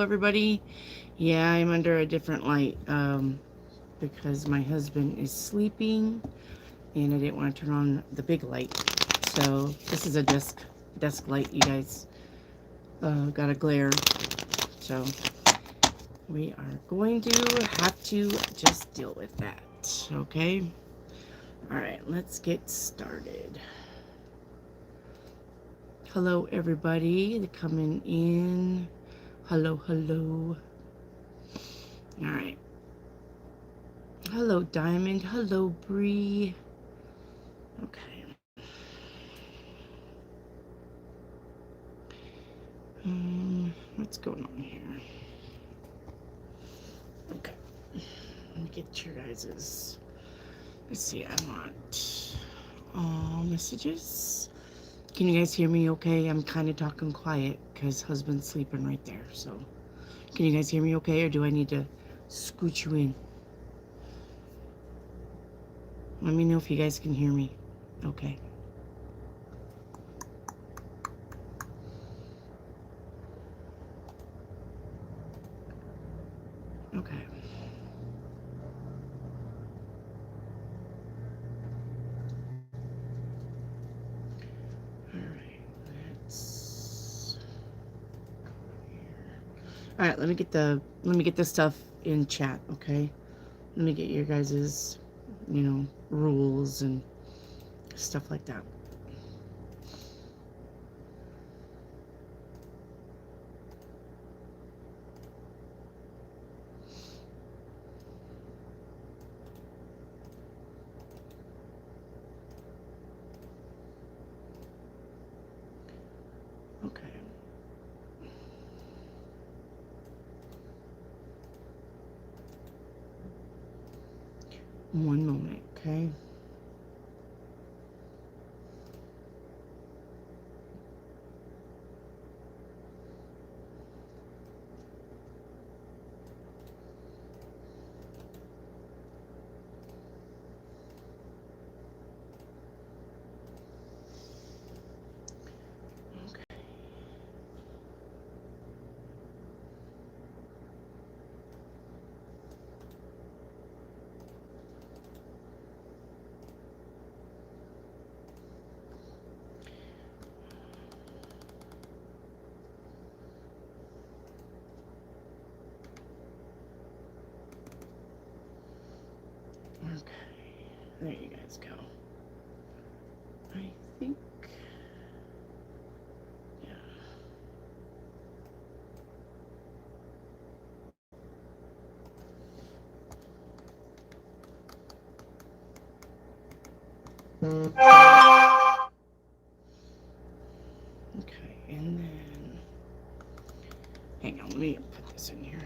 everybody. Yeah, I'm under a different light because my husband is sleeping and I didn't want to turn on the big light. So this is a desk light, you guys. Got a glare. So we are going to have to just deal with that. Okay. All right, let's get started. Hello, everybody. They're coming in. Hello, hello. All right. Hello, Diamond. Hello, Bree. Okay. What's going on here? Okay. Let me get your guys's. Let's see. I want all messages. Can you guys hear me okay? I'm kind of talking quiet because husband's sleeping right there. So, can you guys hear me okay, or do I need to scoot you in? Let me know if you guys can hear me. Okay. Okay. All right. Let's. All right. Let me get the stuff in chat. Okay. Let me get your guys's, rules and stuff like that. Okay. One moment, okay? Okay, there you guys go. I think, yeah. Okay, and then, hang on, let me put this in here.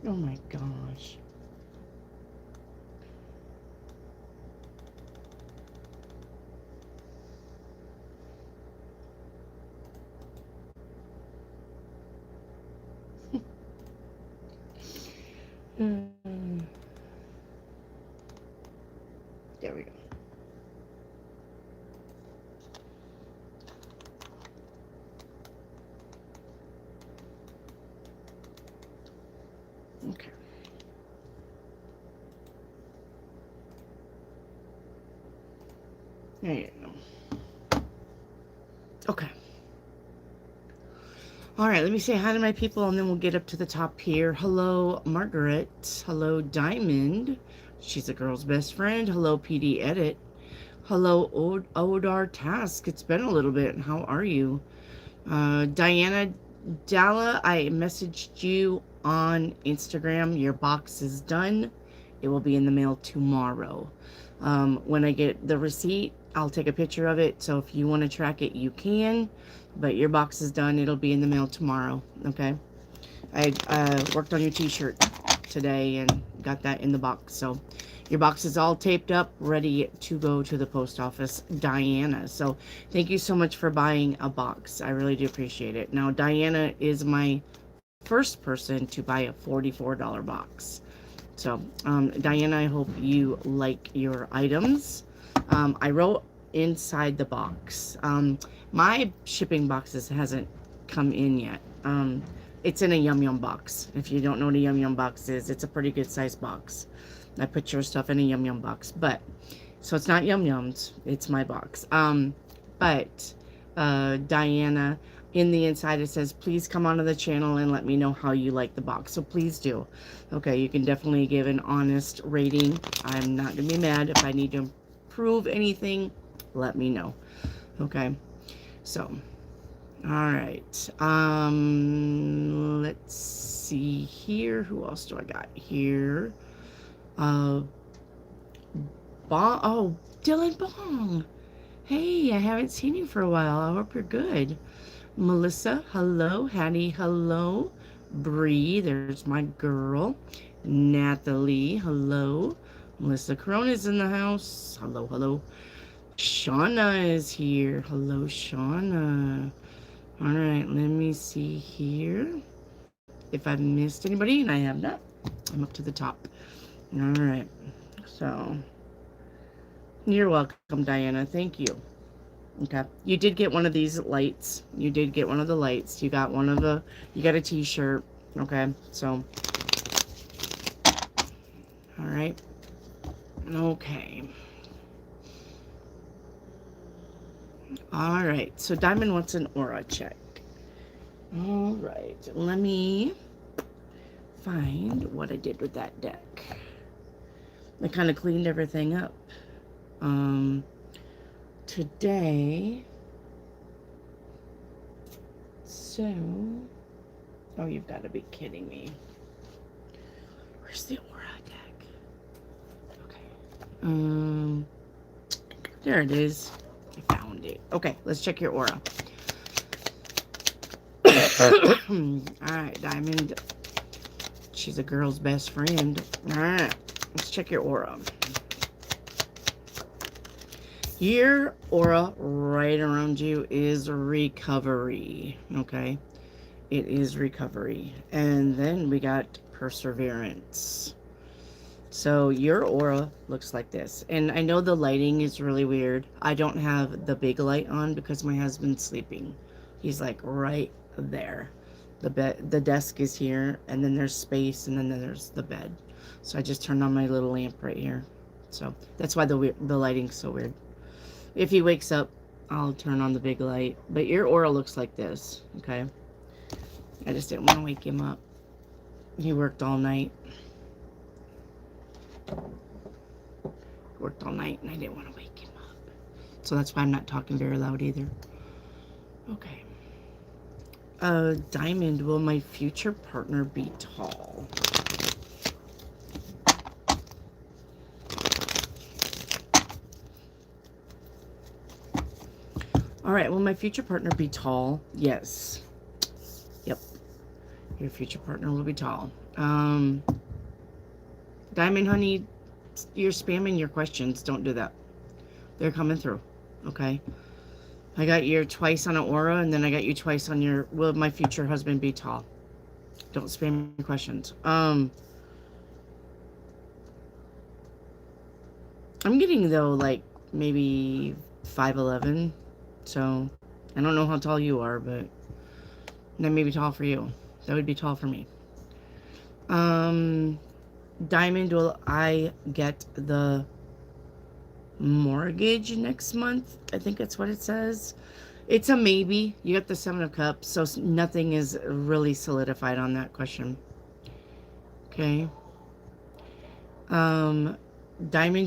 Oh my gosh. There we go. Okay. There you go. Okay. All right, let me say hi to my people and then we'll get up to the top here. Hello, Margaret. Hello, Diamond. She's a girl's best friend. Hello, PD Edit. Hello, Odar Task. It's been a little bit. How are you? Diana Dalla, I messaged you on Instagram. Your box is done. It will be in the mail tomorrow. When I get the receipt, I'll take a picture of it. So if you want to track it, you can. But your box is done. It'll be in the mail tomorrow. Okay. I worked on your t-shirt today and got that in the box. So your box is all taped up, ready to go to the post office, Diana. So thank you so much for buying a box. I really do appreciate it. Now, Diana is my first person to buy a $44 box. So, Diana, I hope you like your items. I wrote inside the box. My shipping boxes hasn't come in yet. It's in a Yum Yum box. If you don't know what a Yum Yum box is, it's a pretty good size box. I put your stuff in a Yum Yum box, but so it's not Yum Yums, it's my box. But Diana, in the inside it says, please come onto the channel and let me know how you like the box. So please do. Okay, you can definitely give an honest rating. I'm not gonna be mad. If I need to improve anything, let me know. Okay, so all right, let's see here. Who else do I got here? Oh, Dylan Bong. Hey, I haven't seen you for a while. I hope you're good. Melissa, hello. Hattie, hello. Bree, there's my girl. Natalie, hello. Melissa Corona's in the house. Hello, hello. Shauna is here. Hello, Shauna. All right, let me see here. If I've missed anybody, and I have not, I'm up to the top. All right, so you're welcome, Diana. Thank you. Okay, you did get one of these lights. You did get one of the lights. You got one of the, you got a t-shirt. Okay, so, all right. Okay. All right, so Diamond wants an aura check. All right, let me find what I did with that deck. I kind of cleaned everything up. Today, so, oh, you've got to be kidding me. Where's the aura deck? Okay. There it is. I found it. Okay, let's check your aura. Alright, Diamond. She's a girl's best friend. Alright, let's check your aura. Your aura right around you is recovery. Okay, it is recovery. And then we got perseverance. So your aura looks like this. And I know the lighting is really weird. I don't have the big light on because my husband's sleeping. He's like right there. The desk is here, and then there's space, and then there's the bed. So I just turned on my little lamp right here. So that's why the lighting's so weird. If he wakes up, I'll turn on the big light. But your aura looks like this, okay? I just didn't want to wake him up. He worked all night. Worked all night, and I didn't want to wake him up. So that's why I'm not talking very loud either. Okay. Diamond, will my future partner be tall? All right, will my future partner be tall? Yes. Yep. Your future partner will be tall. Diamond, honey, you're spamming your questions. Don't do that. They're coming through. Okay. I got you twice on an aura, and then I got you twice on your, will my future husband be tall? Don't spam your questions. I'm getting, though, like, maybe 5'11". So, I don't know how tall you are, but that may be tall for you. That would be tall for me. Diamond, will I get the mortgage next month? I think that's what it says. It's a maybe. You got the 7 of Cups, so nothing is really solidified on that question. Okay. Diamond,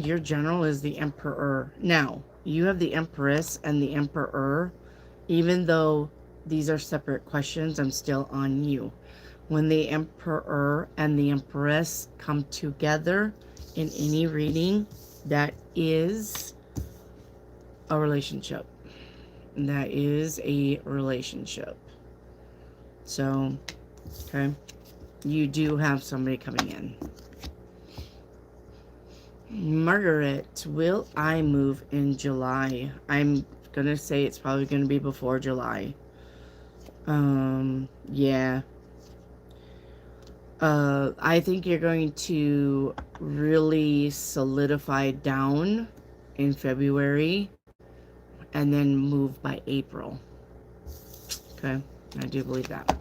your general is the Emperor. Now, you have the Empress and the Emperor. Even though these are separate questions, I'm still on you. When the Emperor and the Empress come together in any reading, that is a relationship. That is a relationship. So, okay, you do have somebody coming in. Margaret, will I move in July? I'm gonna say it's probably gonna be before July. Yeah. I think you're going to really solidify down in February and then move by April. Okay, I do believe that.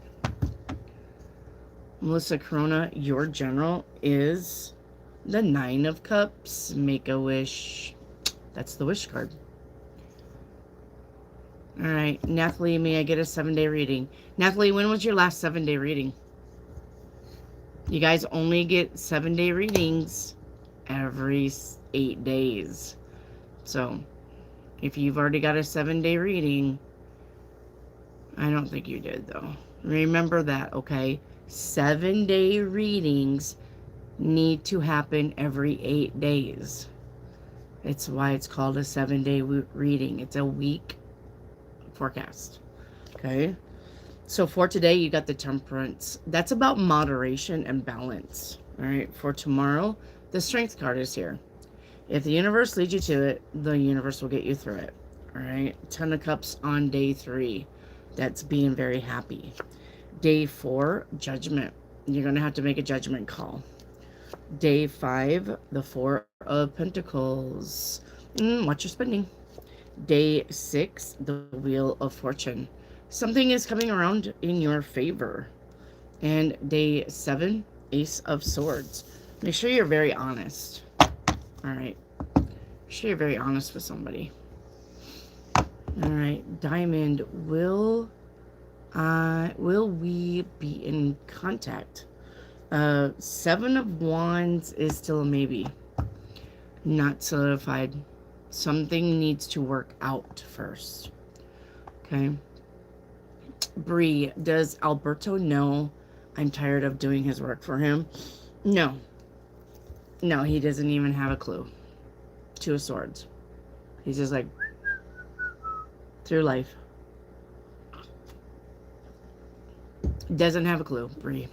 Melissa Corona, your general is the Nine of Cups. Make a wish. That's the wish card. All right, Nathalie, may I get a 7-day reading? Nathalie, when was your last 7-day reading? You guys only get 7-day readings every 8 days. So, if you've already got a 7-day reading, I don't think you did, though. Remember that, okay? 7-day readings need to happen every 8 days. It's why it's called a 7-day reading. It's a week forecast. Okay? So for today, you got the Temperance. That's about moderation and balance. All right? For tomorrow, the Strength card is here. If the universe leads you to it, the universe will get you through it. All right? 10 of Cups on day 3. That's being very happy. Day 4, Judgment. You're going to have to make a judgment call. Day 5, the 4 of Pentacles. Watch your spending. Day 6, the Wheel of Fortune. Something is coming around in your favor. And day 7, Ace of Swords. Make sure you're very honest. All right. Make sure you're very honest with somebody. All right. Diamond, will we be in contact? 7 of Wands is still a maybe. Not solidified. Something needs to work out first. Okay. Bree, does Alberto know I'm tired of doing his work for him? No. No, he doesn't even have a clue. 2 of Swords. He's just like through life. Doesn't have a clue, Bree.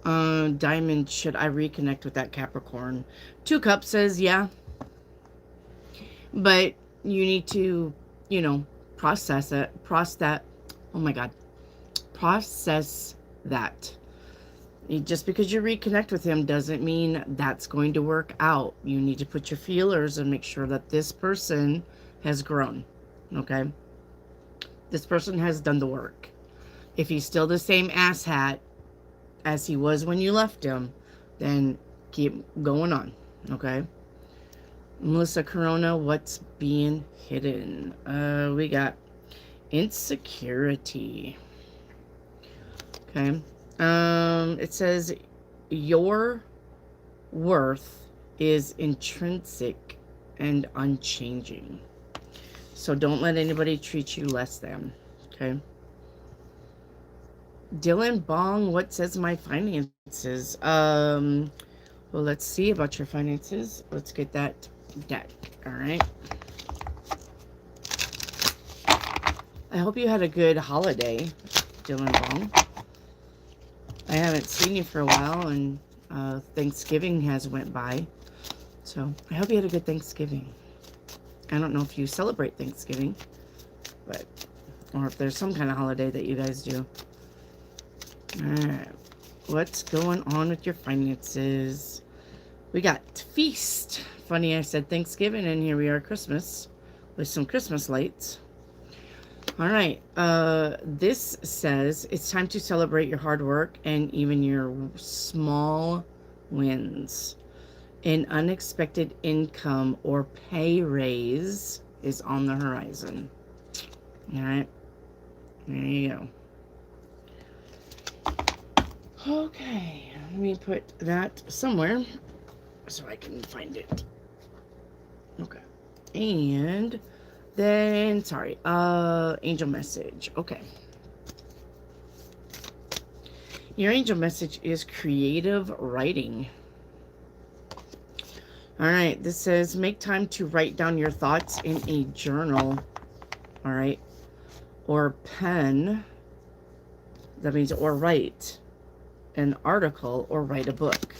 Diamond, should I reconnect with that Capricorn? 2 Cups says yeah. But you need to, process it. Oh my God. Process that. Just because you reconnect with him doesn't mean that's going to work out. You need to put your feelers and make sure that this person has grown. Okay? This person has done the work. If he's still the same asshat as he was when you left him, then keep going on. Okay? Melissa Corona, what's being hidden? We got insecurity. Okay. It says your worth is intrinsic and unchanging. So don't let anybody treat you less than. Okay. Dylan Bong, what says my finances? Well, let's see about your finances. Let's get that deck. All right. I hope you had a good holiday, Dylan Bong. I haven't seen you for a while, and Thanksgiving has went by. So I hope you had a good Thanksgiving. I don't know if you celebrate Thanksgiving, but or if there's some kind of holiday that you guys do. All right. What's going on with your finances? We got feast. Funny, I said Thanksgiving, and here we are, Christmas, with some Christmas lights. All right. This says it's time to celebrate your hard work and even your small wins. An unexpected income or pay raise is on the horizon. All right. There you go. Okay. Let me put that somewhere so I can find it. Okay. And then, sorry, angel message. Okay. Your angel message is creative writing. All right. This says, make time to write down your thoughts in a journal. All right. Or pen. That means, or write an article or write a book.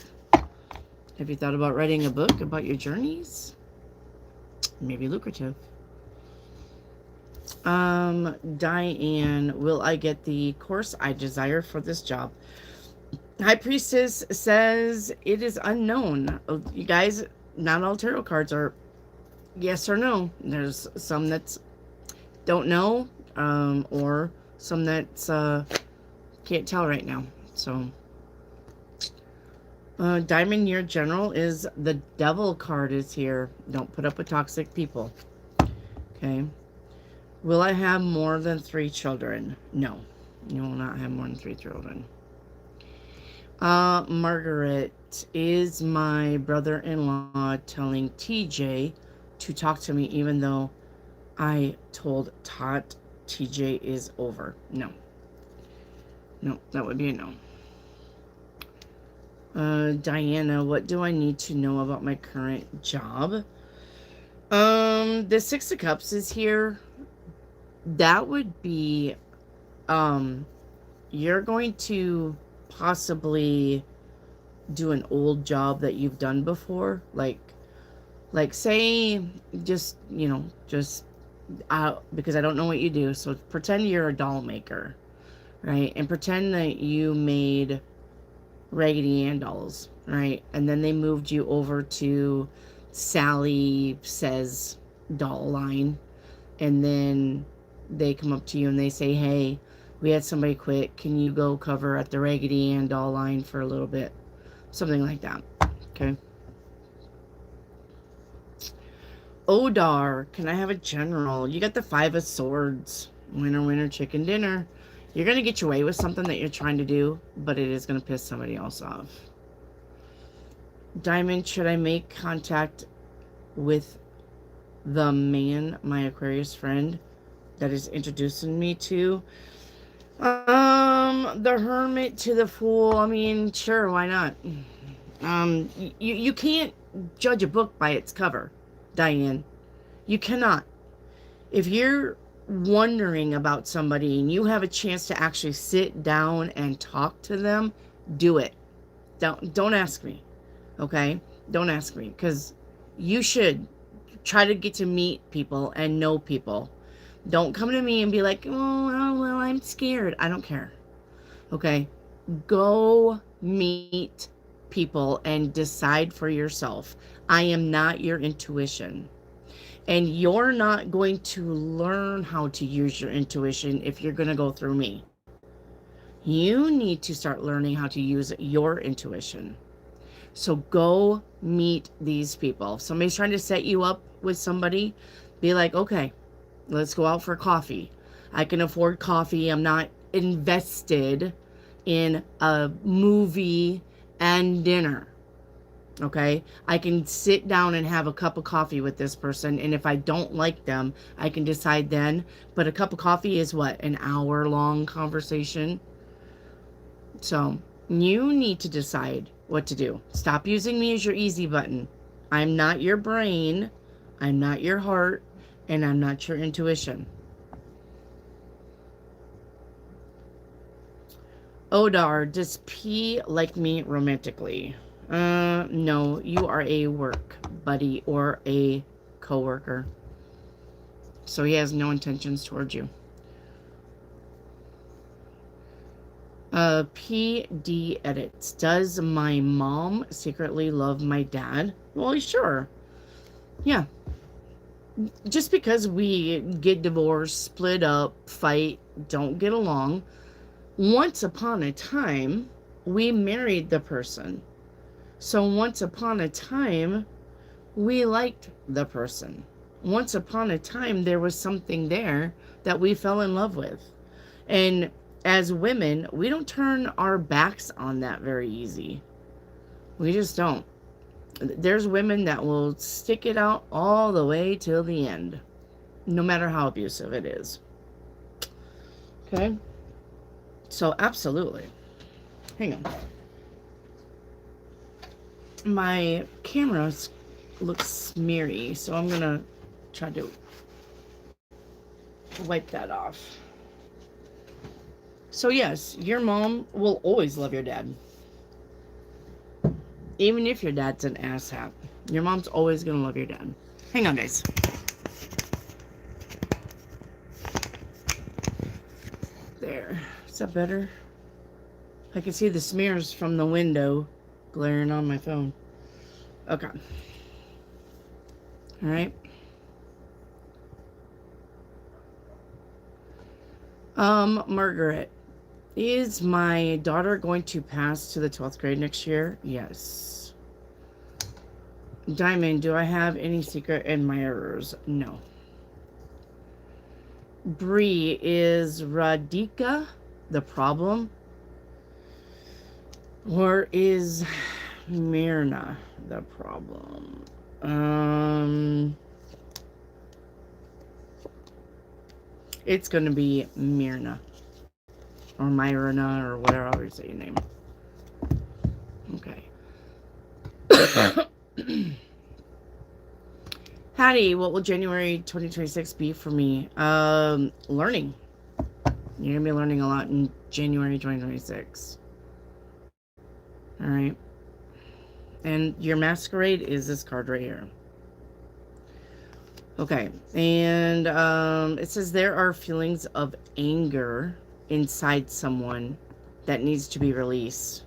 Have you thought about writing a book about your journeys? Maybe lucrative. Diane, will I get the course I desire for this job? High Priestess says it is unknown. You guys, not all tarot cards are yes or no. There's some that's don't know, or some that's can't tell right now. So, Diamond Year General is the Devil card is here. Don't put up with toxic people. Okay. Will I have more than 3 children? No. You will not have more than 3 children. Margaret, is my brother-in-law telling TJ to talk to me even though I told Tot TJ is over? No. No, that would be a no. Diana, what do I need to know about my current job? The 6 of Cups is here. That would be, you're going to possibly do an old job that you've done before. Like say, just, just, because I don't know what you do. So pretend you're a doll maker, right? And pretend that you made Raggedy Ann dolls, right? And then they moved you over to Sally Says doll line. And then they come up to you and they say, hey, we had somebody quit. Can you go cover at the Raggedy Ann doll line for a little bit? Something like that. Okay. Odar, can I have a general? You got the 5 of Swords. Winner, winner, chicken dinner. You're going to get your way with something that you're trying to do, but it is going to piss somebody else off. Diamond, should I make contact with the man, my Aquarius friend, that is introducing me to? The Hermit to the Fool. I mean, sure, why not? You can't judge a book by its cover, Diane. You cannot. If you're wondering about somebody and you have a chance to actually sit down and talk to them, do it. Don't ask me. Okay? Don't ask me, because you should try to get to meet people and know people. Don't come to me and be like, oh, well, I'm scared. I don't care. Okay? Go meet people and decide for yourself. I am not your intuition. And you're not going to learn how to use your intuition if you're going to go through me. You need to start learning how to use your intuition. So go meet these people. If somebody's trying to set you up with somebody, be like, okay, let's go out for coffee. I can afford coffee. I'm not invested in a movie and dinner. Okay, I can sit down and have a cup of coffee with this person, and if I don't like them, I can decide then. But a cup of coffee is what, an hour-long conversation? So you need to decide what to do. Stop using me as your easy button. I'm not your brain, I'm not your heart, and I'm not your intuition. Odar, does P like me romantically? No, you are a work buddy or a coworker. So he has no intentions towards you. PD edits. Does my mom secretly love my dad? Well, sure. Yeah. Just because we get divorced, split up, fight, don't get along, once upon a time, we married the person. So once upon a time, we liked the person. Once upon a time, there was something there that we fell in love with. And as women, we don't turn our backs on that very easy. We just don't. There's women that will stick it out all the way till the end, no matter how abusive it is. Okay? So absolutely. Hang on. My camera looks smeary, so I'm gonna try to wipe that off. So yes, your mom will always love your dad. Even if your dad's an asshat, your mom's always going to love your dad. Hang on, guys. There. Is that better? I can see the smears from the window glaring on my phone. Okay. All right. Margaret. Is my daughter going to pass to the 12th grade next year? Yes. Diamond, do I have any secret admirers? No. Bree, is Radhika the problem? Or is Myrna the problem? It's going to be Myrna. Or Myrna, or whatever you say your name. Okay. Hattie, what will January 2026 be for me? Learning. You're going to be learning a lot in January 2026. All right. And your masquerade is this card right here. Okay. And it says there are feelings of anger inside someone that needs to be released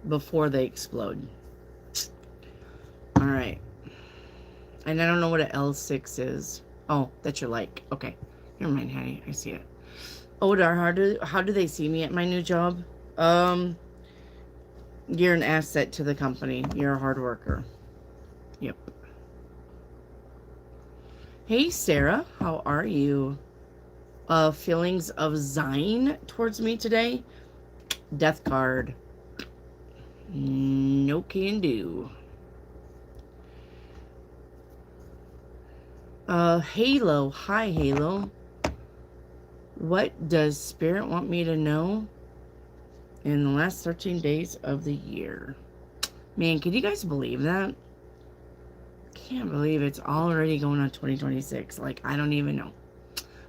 before they explode. All right. And I don't know what an L6 is. Oh, that's your like. Okay. Never mind, Hattie. I see it. Odar, how do they see me at my new job? You're an asset to the company. You're a hard worker. Yep. Hey, Sarah. How are you? Feelings of Zine towards me today? Death card. No can do. Halo. Hi, Halo. What does Spirit want me to know in the last 13 days of the year? Man, can you guys believe that? Can't believe it's already going on 2026. Like, I don't even know.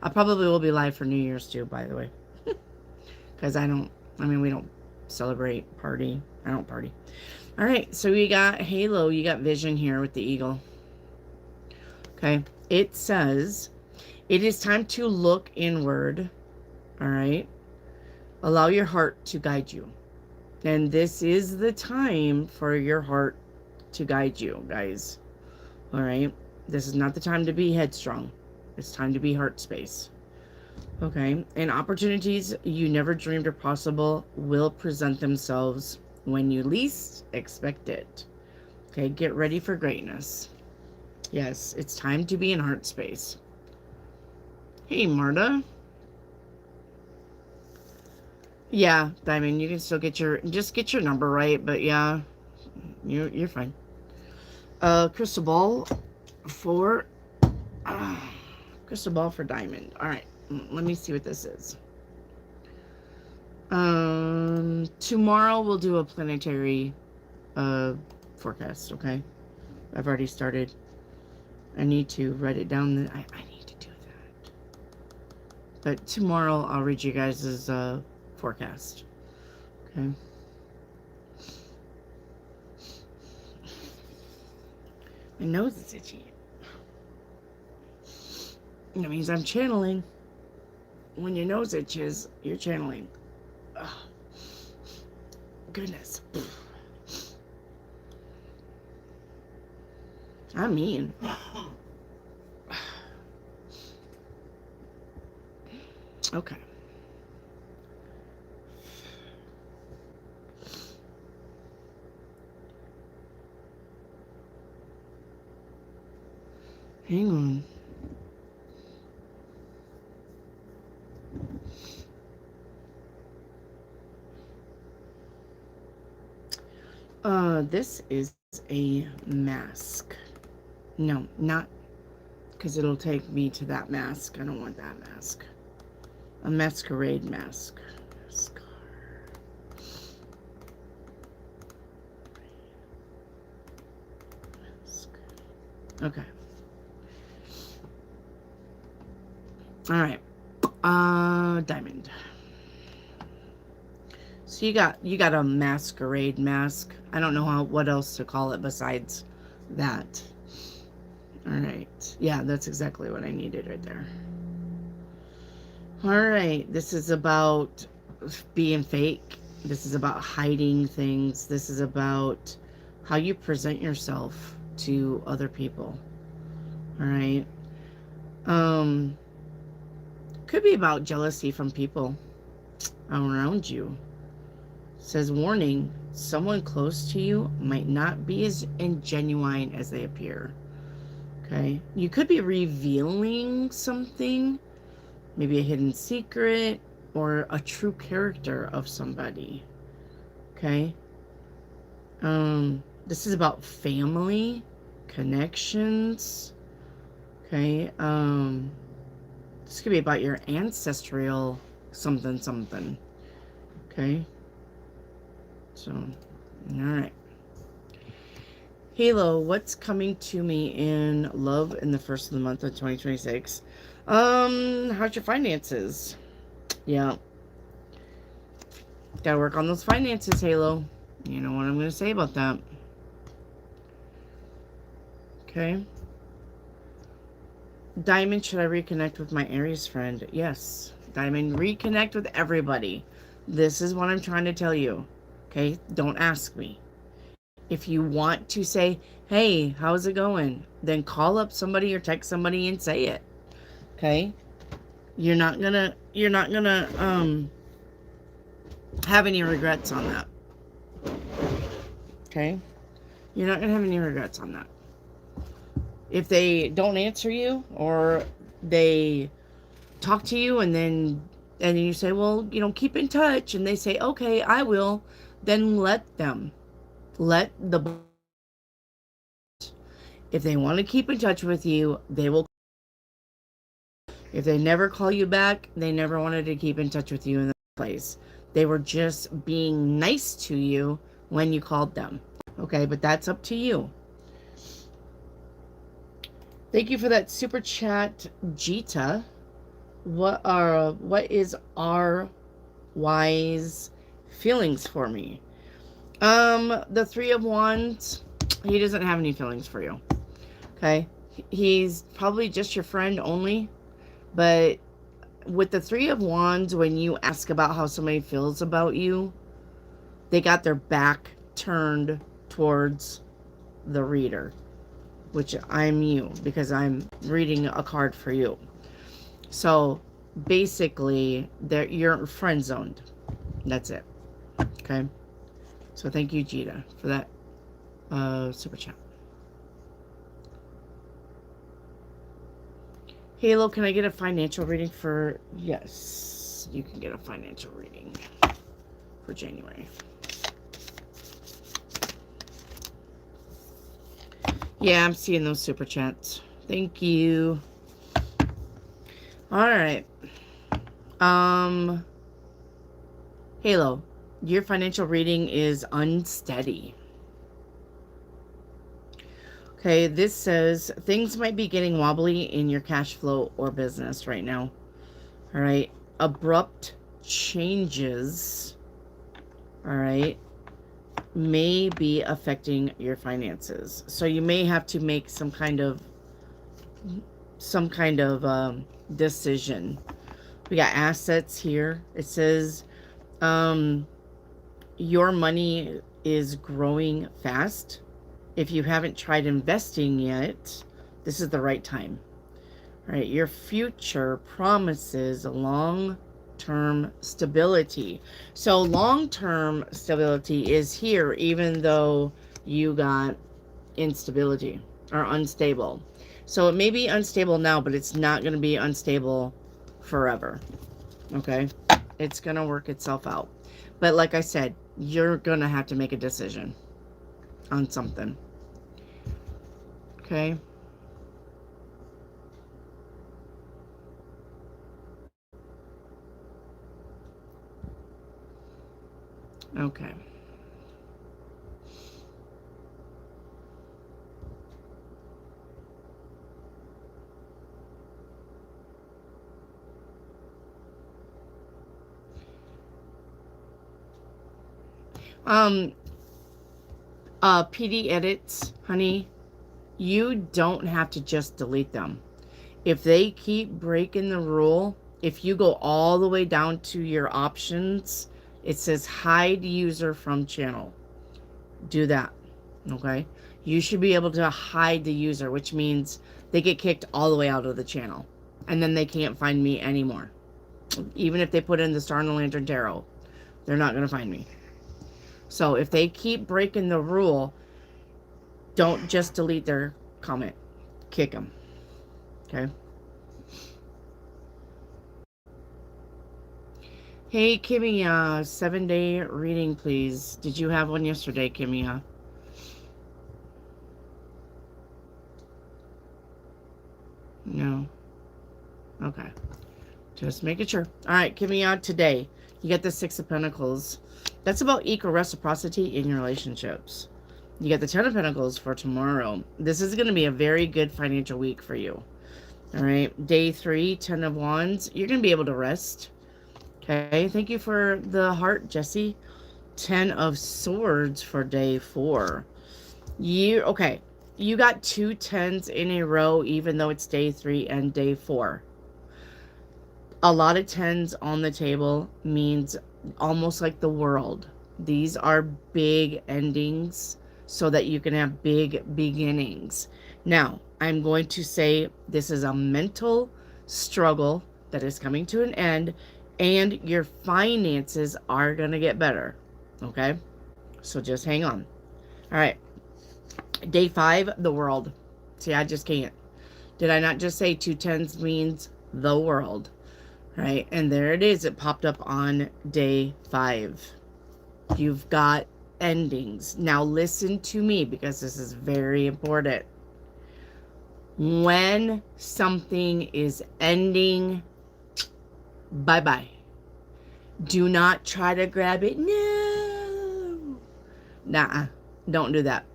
I probably will be live for New Year's too, by the way. Because we don't celebrate, party. I don't party. All right, so we got Halo. You got Vision here with the eagle. Okay, it says, it is time to look inward. All right. Allow your heart to guide you. And this is the time for your heart to guide you, guys. All right. This is not the time to be headstrong. It's time to be heart space. Okay. And opportunities you never dreamed are possible will present themselves when you least expect it. Okay. Get ready for greatness. Yes. It's time to be in heart space. Hey, Marta. Yeah, Diamond, you can still get your number right, but yeah, you're fine. Crystal ball for Diamond. All right, let me see what this is. Tomorrow we'll do a planetary forecast. Okay, I've already started. I need to write it down. I need to do that. But tomorrow I'll read you guys' forecast. Okay. My nose is itchy. That means I'm channeling. When your nose itches, you're channeling. Ugh. Goodness. I mean. Okay. Hang on. This is a mask. No, not because it'll take me to that mask. I don't want that mask. A masquerade mask. Okay. All right. Diamond. So So you got a masquerade mask. I don't know what else to call it besides that. All right. Yeah, that's exactly what I needed right there. All right. This is about being fake. This is about hiding things. This is about how you present yourself to other people. All right. Um could be about jealousy from people around you. Says warning, someone close to you might not be as genuine as they appear. Okay? You could be revealing something, maybe a hidden secret or a true character of somebody. Okay? This is about family, connections. Okay? This could be about your ancestral something something. Okay? So, all right. Halo, what's coming to me in love in the first of the month of 2026? How's your finances? Yeah. Gotta work on those finances, Halo. You know what I'm gonna say about that. Okay. Diamond, should I reconnect with my Aries friend? Yes. Diamond, reconnect with everybody. This is what I'm trying to tell you. Okay? Don't ask me. If you want to say, hey, how's it going? Then call up somebody or text somebody and say it. Okay? You're not gonna have any regrets on that. Okay? You're not gonna have any regrets on that. If they don't answer you or they talk to you and then you say, well, keep in touch, and they say, okay, I will, then let them. Let the If they want to keep in touch with you, they will. If they never call you back, they never wanted to keep in touch with you in the first place. They were just being nice to you when you called them. Okay, but that's up to you. Thank you for that super chat, Jita. What is our wise feelings for me? The Three of Wands, he doesn't have any feelings for you. Okay? He's probably just your friend only. But with the Three of Wands, when you ask about how somebody feels about you, they got their back turned towards the reader, which I'm you, because I'm reading a card for you. So basically, you're friend zoned. That's it. Okay? So thank you, Jita, for that super chat. Halo, can I get a financial reading for... Yes, you can get a financial reading for January. Yeah, I'm seeing those super chats. Thank you. All right. Halo, your financial reading is unsteady. Okay, this says things might be getting wobbly in your cash flow or business right now. All right. Abrupt changes, all right, may be affecting your finances. So you may have to make some kind of decision. We got assets here. It says your money is growing fast. If you haven't tried investing yet, this is the right time. All right, your future promises long-term stability. So long-term stability is here, even though you got instability or unstable. So it may be unstable now, but it's not going to be unstable forever. Okay? It's going to work itself out. But like I said, you're going to have to make a decision on something. Okay? Okay. Um, PD edits, honey, you don't have to just delete them. If they keep breaking the rule, if you go all the way down to your options, it says hide user from channel. Do that, okay? You should be able to hide the user, which means they get kicked all the way out of the channel. And then they can't find me anymore. Even if they put in the Star and the Lantern Tarot, they're not going to find me. So if they keep breaking the rule, don't just delete their comment. Kick them. Okay? Hey, Kimia, 7-day reading, please. Did you have one yesterday, Kimia? No. Okay. Just making sure. All right, Kimia, today, you get the Six of Pentacles. That's about equal reciprocity in your relationships. You get the Ten of Pentacles for tomorrow. This is going to be a very good financial week for you. All right. Day 3, 10 of Wands. You're going to be able to rest. Okay. Thank you for the heart, Jesse. 10 of Swords for day 4. Okay. You got 2 10s in a row, even though it's day 3 and day 4. A lot of 10s on the table means almost like the world. These are big endings so that you can have big beginnings. Now, I'm going to say this is a mental struggle that is coming to an end, and your finances are going to get better. Okay? So just hang on. All right. Day 5, the world. See, I just can't. Did I not just say 2 10s means the world? Right? And there it is. It popped up on day 5. You've got endings. Now listen to me because this is very important. When something is ending, bye-bye. Do not try to grab it. No. Nah, don't do that.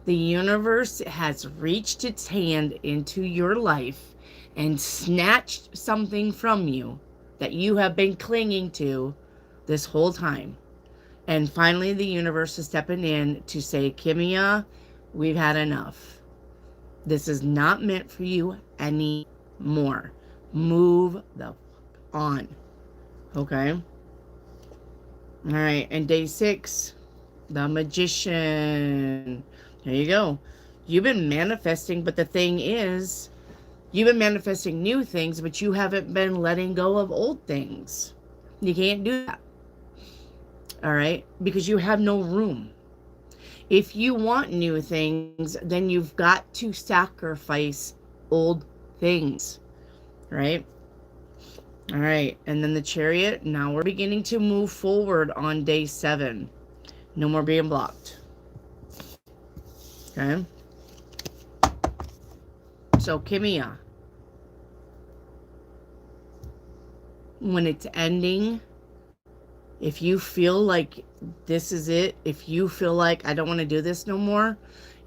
The universe has reached its hand into your life and snatched something from you that you have been clinging to this whole time. And finally, the universe is stepping in to say, Kimia, we've had enough. This is not meant for you anymore. Move the fuck on. Okay? All right. And day 6, the Magician. There you go. You've been manifesting, but the thing is, you've been manifesting new things, but you haven't been letting go of old things. You can't do that. All right? Because you have no room. If you want new things, then you've got to sacrifice old things. Right? All right. And then the Chariot. Now we're beginning to move forward on day 7. No more being blocked. Okay. So, Kimia, when it's ending, if you feel like this is it, if you feel like I don't want to do this no more,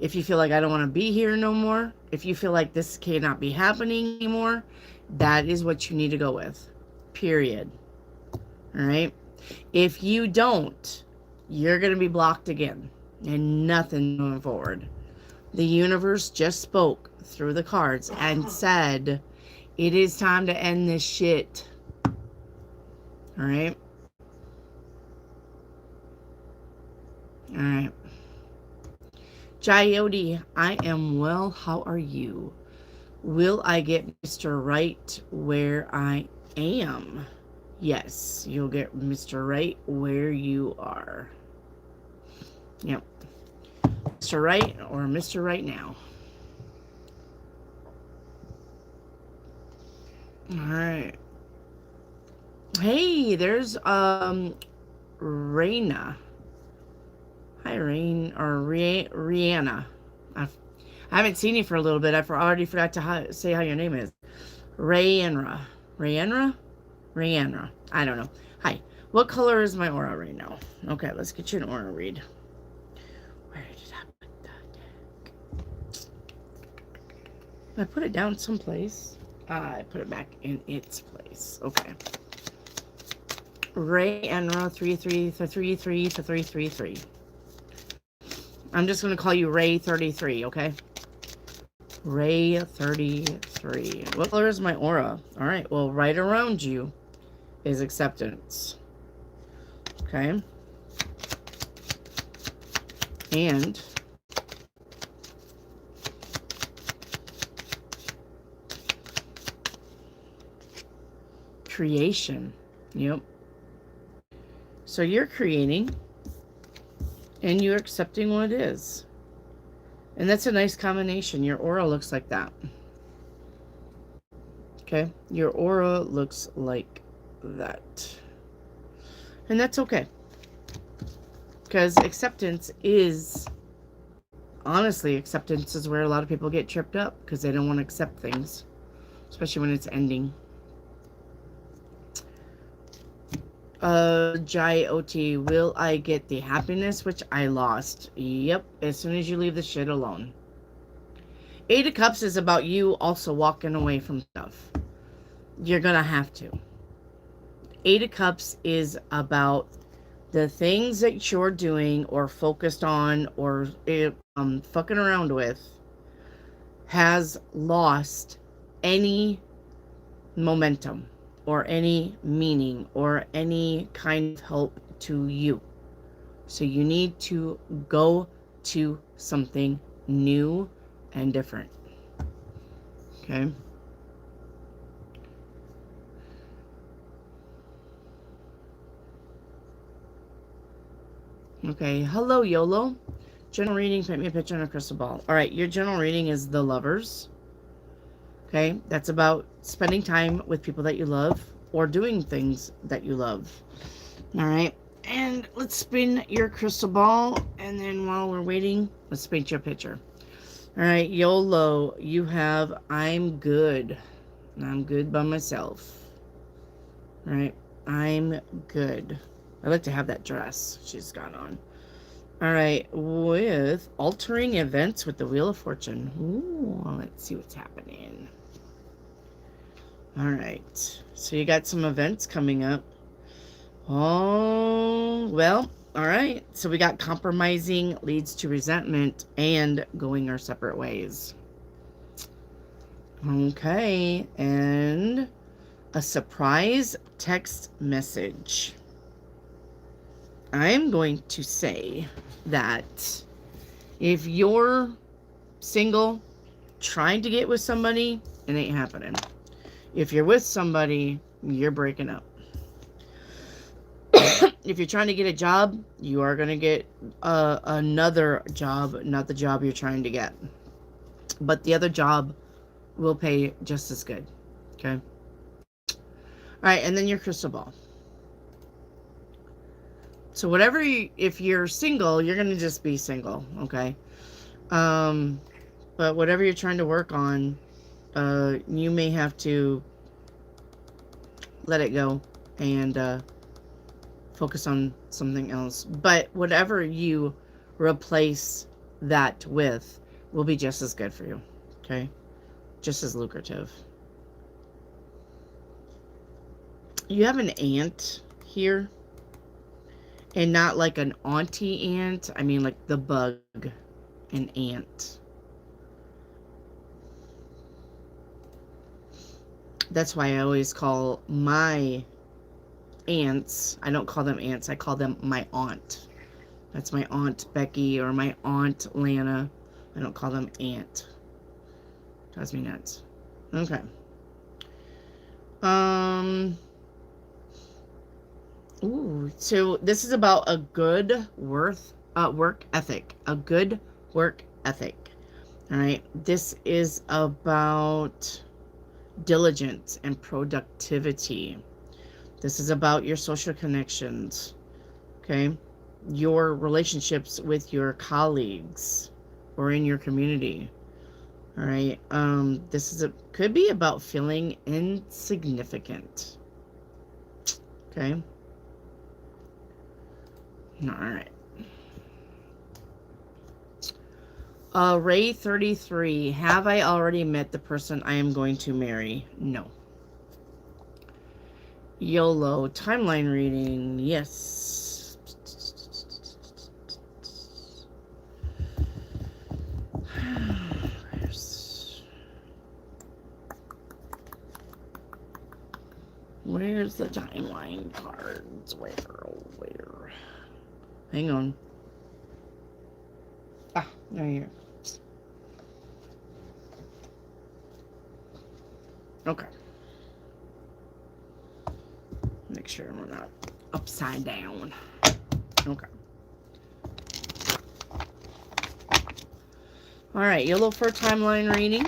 if you feel like I don't want to be here no more, if you feel like this cannot be happening anymore, that is what you need to go with. Period. All right. If you don't, you're going to be blocked again and nothing moving forward. The universe just spoke through the cards and said, it is time to end this shit. All right. All right. Jayoti, I am well. How are you? Will I get Mr. Right where I am? Yes, you'll get Mr. Right where you are. Yep. Mr. Right or Mr. Right now. All right. Hey, there's Raina. Hi, Rain or Rihanna. I haven't seen you for a little bit. I already forgot to say how your name is. Rayanra. Rayanra? Rayanra. I don't know. Hi. What color is my aura right now? Okay, let's get you an aura read. Where did I put that deck? I put it down someplace. I put it back in its place. Okay. Ray and Ra 333. I'm just going to call you Ray 33, okay? Ray 33. What color is my aura? All right, well, right around you is acceptance. Okay? And creation. Yep. So you're creating and you're accepting what it is. And that's a nice combination. Your aura looks like that. Okay? Your aura looks like that. And that's okay. Because acceptance is, honestly, acceptance is where a lot of people get tripped up because they don't want to accept things, especially when it's ending. Jai OT, will I get the happiness which I lost? Yep, as soon as you leave the shit alone. Eight of Cups is about you also walking away from stuff. You're gonna have to. Eight of Cups is about the things that you're doing or focused on or fucking around with has lost any momentum or any meaning or any kind of help to you. So you need to go to something new and different. Okay? Okay, hello YOLO. General reading, paint me a picture on a crystal ball. All right, your general reading is the Lovers. Okay, that's about spending time with people that you love or doing things that you love. All right, and let's spin your crystal ball, and then while we're waiting, let's paint your picture. All right, YOLO, you have I'm good. I'm good by myself. All right, I'm good. I'd like to have that dress she's got on. All right, with altering events with the Wheel of Fortune. Ooh, let's see what's happening. All right, so you got some events coming up. Oh, well, all right. So we got compromising leads to resentment and going our separate ways. Okay, and a surprise text message. I'm going to say that if you're single, trying to get with somebody, it ain't happening. If you're with somebody, you're breaking up. If you're trying to get a job, you are going to get another job, not the job you're trying to get. But the other job will pay just as good. Okay? All right, and then your crystal ball. So whatever if you're single, you're going to just be single, okay? But whatever you're trying to work on, you may have to let it go and focus on something else. But whatever you replace that with will be just as good for you, okay? Just as lucrative. You have an ant here. And not like an auntie ant. I mean like the bug. An ant. That's why I always call my aunts. I don't call them ants. I call them my aunt. That's my Aunt Becky or my Aunt Lana. I don't call them aunt. Drives me nuts. Okay. Ooh, so this is about a good work ethic. A good work ethic. All right. This is about diligence and productivity. This is about your social connections. Okay. Your relationships with your colleagues or in your community. All right. This is could be about feeling insignificant. Okay. All right. Ray 33. Have I already met the person I am going to marry? No. YOLO timeline reading. Yes. Where's the timeline cards? Where? Hang on. Ah, they're here. Okay. Make sure we're not upside down. Okay. All right, YOLO for timeline reading.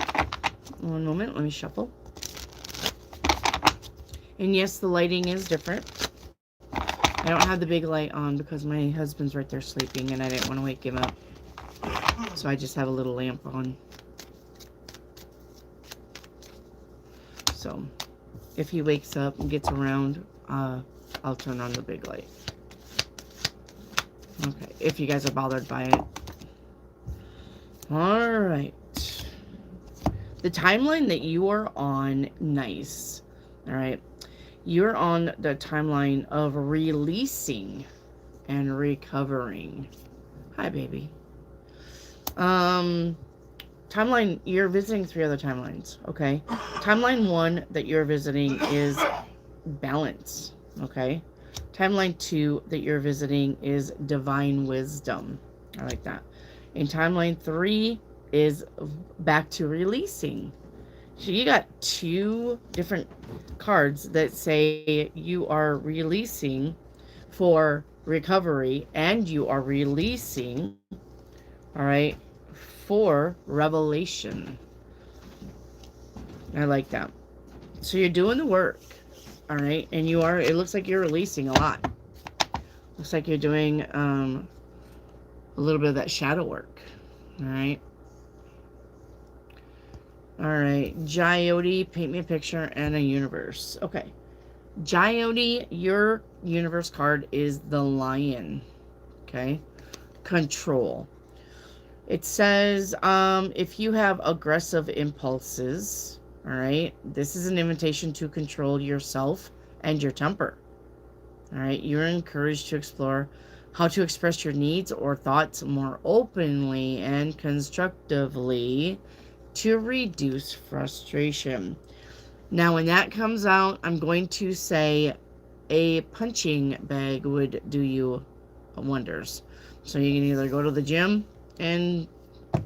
One moment, let me shuffle. And yes, the lighting is different. I don't have the big light on because my husband's right there sleeping and I didn't want to wake him up. So I just have a little lamp on. So if he wakes up and gets around, I'll turn on the big light. Okay, if you guys are bothered by it. All right. The timeline that you are on, nice. All right. You're on the timeline of releasing and recovering. Hi, baby. Timeline, you're visiting 3 other timelines, okay? Timeline 1 that you're visiting is balance, okay? Timeline 2 that you're visiting is divine wisdom. I like that. And timeline 3 is back to releasing. So you got 2 different cards that say you are releasing for recovery and you are releasing, all right, for revelation. I like that. So you're doing the work, all right, and you are, it looks like you're releasing a lot. Looks like you're doing a little bit of that shadow work, all right. All right, Jyoti, paint me a picture and a universe. Okay, Jyoti, your universe card is the Lion. Okay, control. It says, if you have aggressive impulses, all right, this is an invitation to control yourself and your temper. All right, you're encouraged to explore how to express your needs or thoughts more openly and constructively to reduce frustration. Now, when that comes out, I'm going to say a punching bag would do you wonders. So you can either go to the gym and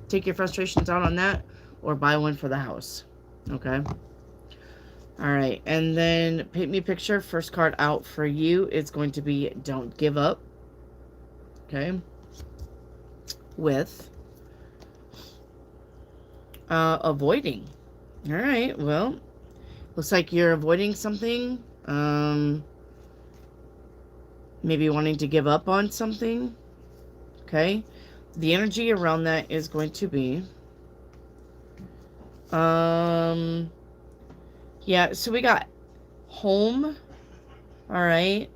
take your frustrations out on that, or buy one for the house. Okay? All right. And then paint me a picture. First card out for you is going to be Don't Give Up. Okay? With avoiding. All right, well, looks like you're avoiding something. Maybe wanting to give up on something. Okay, the energy around that is going to be yeah, so we got home, all right,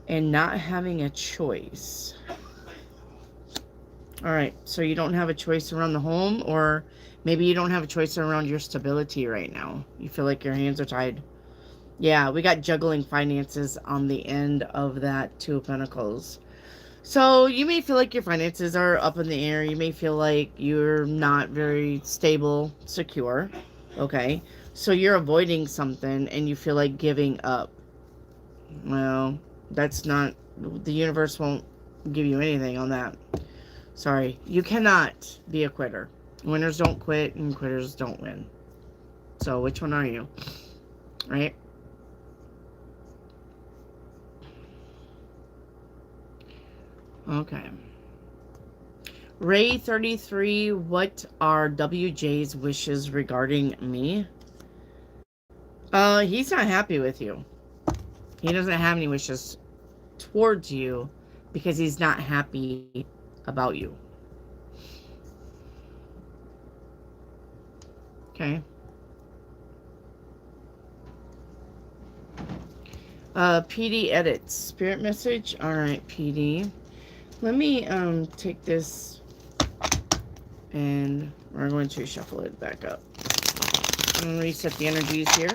and not having a choice. All right, so you don't have a choice around the home, or maybe you don't have a choice around your stability right now. You feel like your hands are tied. Yeah, we got juggling finances on the end of that 2 of Pentacles. So you may feel like your finances are up in the air. You may feel like you're not very stable, secure. Okay, so you're avoiding something and you feel like giving up. Well, that's not, the universe won't give you anything on that. Sorry, you cannot be a quitter. Winners don't quit and quitters don't win. So which one are you? Right? Okay. Ray 33, what are WJ's wishes regarding me? He's not happy with you. He doesn't have any wishes towards you because he's not happy about you. Okay. PD edits. Spirit message. All right, PD. Let me take this and we're going to shuffle it back up. I'm going to reset the energies here.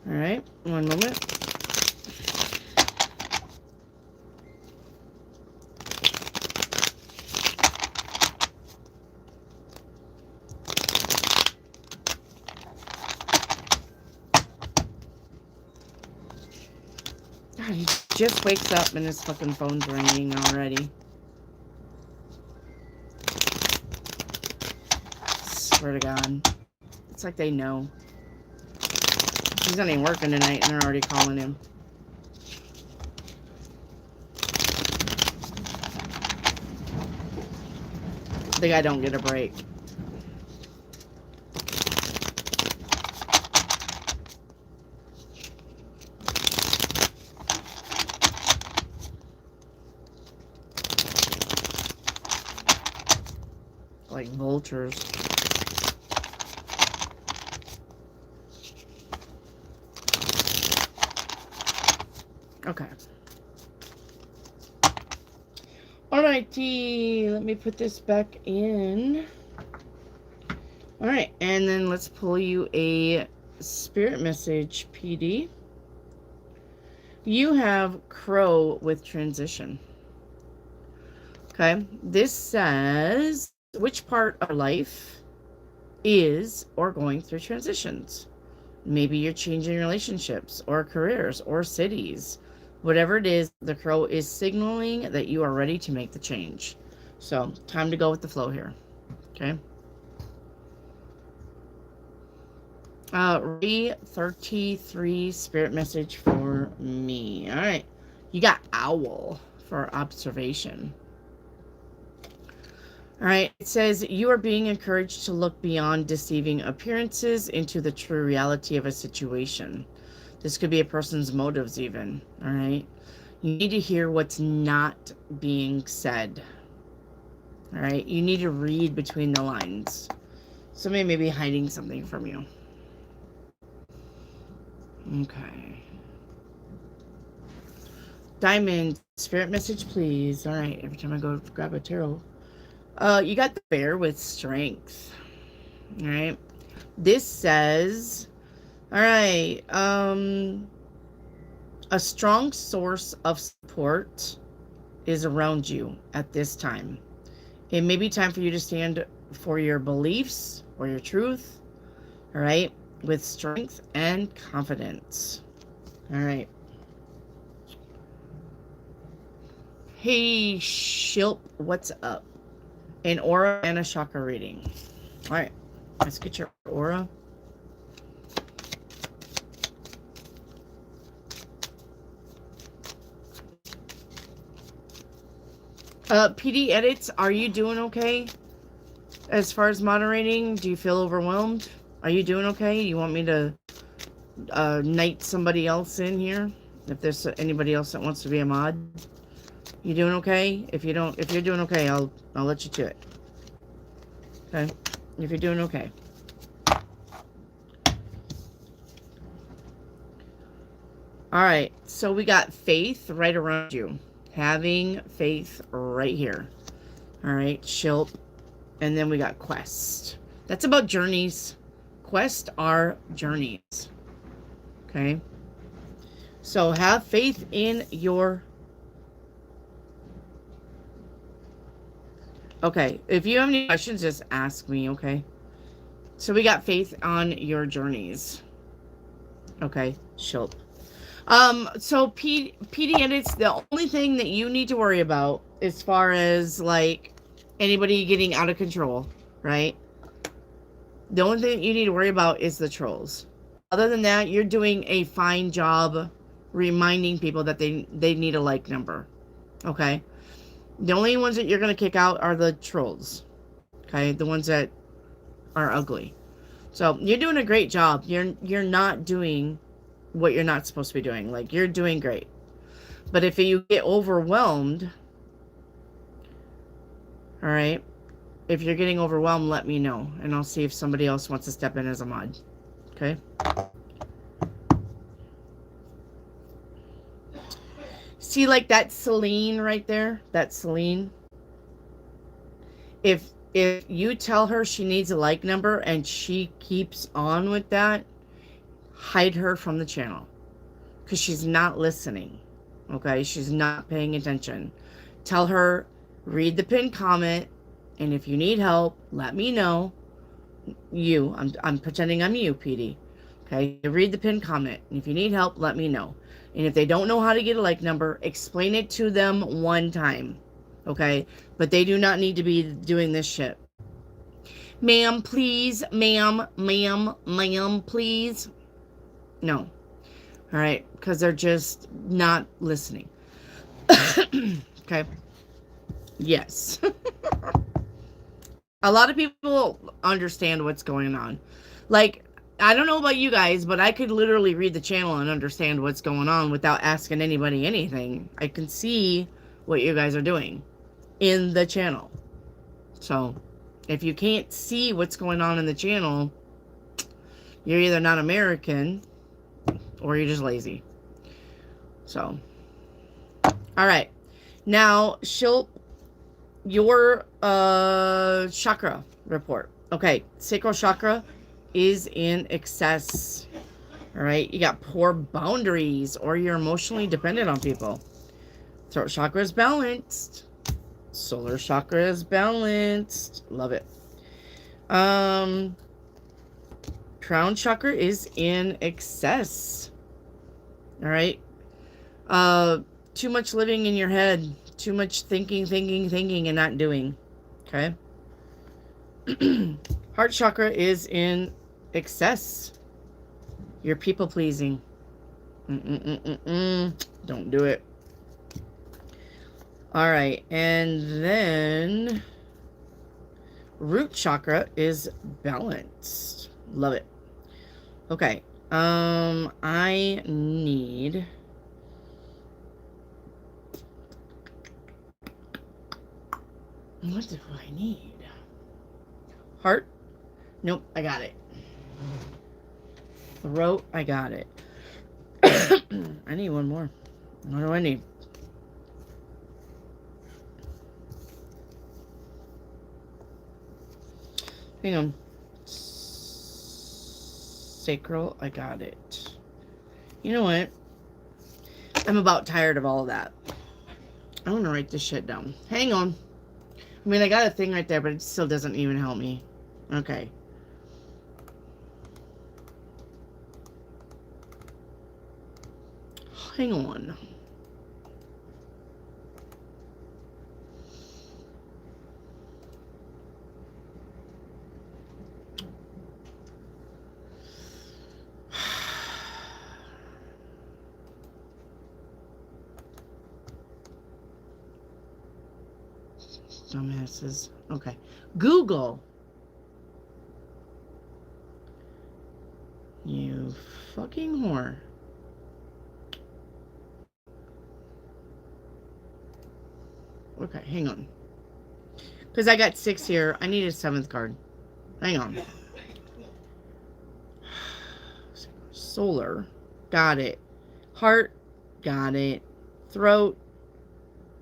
All right, one moment. God, he just wakes up and his fucking phone's ringing already. Swear to God. It's like they know. He's not even working tonight and they're already calling him. The guy don't get a break. Like vultures. Okay. Alrighty, let me put this back in. Alright, and then let's pull you a spirit message, PD. You have Crow with transition. Okay, this says which part of life is or going through transitions. Maybe you're changing relationships or careers or cities. Whatever it is, the Crow is signaling that you are ready to make the change. So, time to go with the flow here. Okay. Re-33 spirit message for me. All right. You got Owl for observation. All right. It says you are being encouraged to look beyond deceiving appearances into the true reality of a situation. This could be a person's motives even. All right. You need to hear what's not being said. All right. You need to read between the lines. Somebody may be hiding something from you. Okay. Diamond, spirit message, please. All right. Every time I go grab a tarot. You got the bear with strength. All right. This says, all right, a strong source of support is around you at this time. It may be time for you to stand for your beliefs or your truth. All right. With strength and confidence. All right. Hey, Shilp, what's up? An aura and a chakra reading. All right. Let's get your aura. PD edits, are you doing okay? As far as moderating, do you feel overwhelmed? Are you doing okay? You want me to knight somebody else in here? If there's anybody else that wants to be a mod? You doing okay? If you're doing okay, I'll let you to it. Okay? If you're doing okay. Alright, so we got faith right around you. Having faith right here. Alright, Shilp. And then we got quest. That's about journeys. Quest are journeys. Okay? So have faith in your... Okay, if you have any questions, just ask me, okay? So we got faith on your journeys. Okay, Shilp. So PD edits, the only thing that you need to worry about as far as like anybody getting out of control, right? The only thing you need to worry about is the trolls. Other than that, you're doing a fine job reminding people that they need a like number. Okay? The only ones that you're going to kick out are the trolls. Okay? The ones that are ugly. So, you're doing a great job. You're not doing what you're not supposed to be doing. Like, you're doing great. But if you get overwhelmed, all right, if you're getting overwhelmed, let me know. And I'll see if somebody else wants to step in as a mod. Okay? See, like that Celine right there? That Celine? If you tell her she needs a like number and she keeps on with that, hide her from the channel because she's not listening. Okay, she's not paying attention. Tell her, read the pinned comment, and if you need help, let me know. I'm pretending I'm you, PD. Okay, read the pinned comment, and if you need help, let me know. And if they don't know how to get a like number, explain it to them one time. Okay, but they do not need to be doing this shit. Ma'am, please. Ma'am, please. No. All right, because they're just not listening. Okay. Yes. A lot of people understand what's going on. Like, I don't know about you guys, but I could literally read the channel and understand what's going on without asking anybody anything. I can see what you guys are doing in the channel. So, if you can't see what's going on in the channel, you're either not American or you're just lazy. So, all right. Now, Shilp, your chakra report. Okay, sacral chakra is in excess. All right, you got poor boundaries or you're emotionally dependent on people. Throat chakra is balanced. Solar chakra is balanced. Love it. Crown chakra is in excess. All right. Too much living in your head. Too much thinking, and not doing. Okay. Heart chakra is in excess. You're people pleasing. Don't do it. All right. And then root chakra is balanced. Love it. Okay. I need... What do I need? Heart? Nope, I got it. Throat? I got it. I need one more. What do I need? Hang on. Sacral? I got it. You know what? I'm about tired of all of that. I want to write this shit down. Hang on. I mean, I got a thing right there, but it still doesn't even help me. Okay. Hang on. Dumbasses. Okay. Google. You fucking whore. Okay, hang on. Because I got 6 here. I need a 7th card. Hang on. Solar. Got it. Heart. Got it. Throat.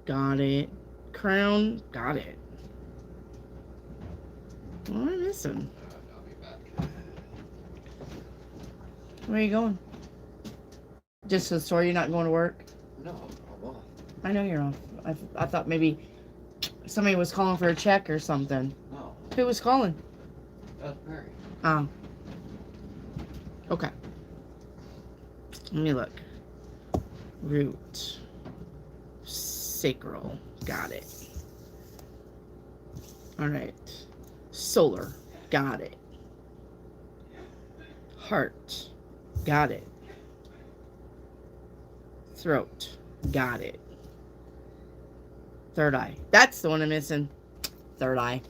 Got it. Crown. Got it. What am I missing? Where are you going? Just to the store? You're not going to work? No, I'm off. I know you're off. I thought maybe somebody was calling for a check or something. No. Who was calling? Mary. Oh. Okay. Let me look. Root. Sacral. Got it. Alright. Solar. Got it. Heart. Got it. Throat. Got it. Third eye. That's the one I'm missing. Third eye.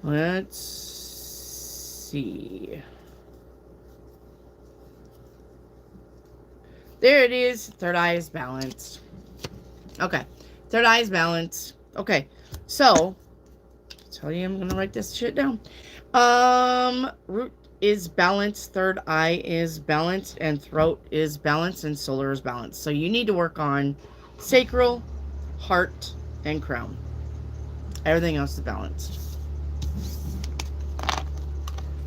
Let's see. There it is. Third eye is balanced. Okay. Third eye is balanced. Okay. So, I'll tell you, I'm going to write this shit down. Root is balanced. Third eye is balanced. And throat is balanced. And solar is balanced. So, you need to work on sacral, heart, and crown. Everything else is balanced.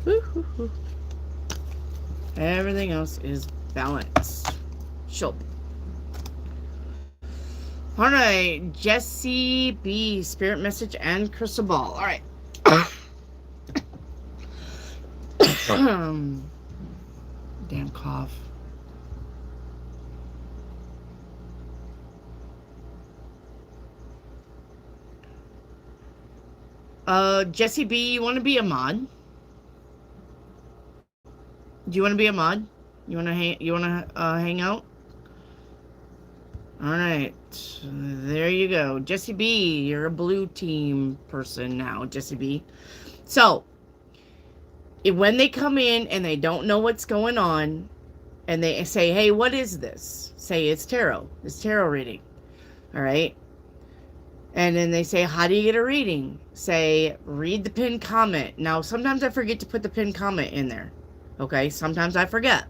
Woo-hoo-hoo. Everything else is balanced. Sure. All right, Jesse B, spirit message and crystal ball. All right. Damn cough. Jesse B, you want to be a mod? Do you want to be a mod? You want to hang? You want to hang out? All right, there you go, Jesse B. You're a blue team person now, Jesse B. So, when they come in and they don't know what's going on, and they say, "Hey, what is this?" Say it's tarot. It's tarot reading. All right. And then they say, "How do you get a reading?" Say, "Read the pinned comment." Now, sometimes I forget to put the pinned comment in there. Okay, sometimes I forget.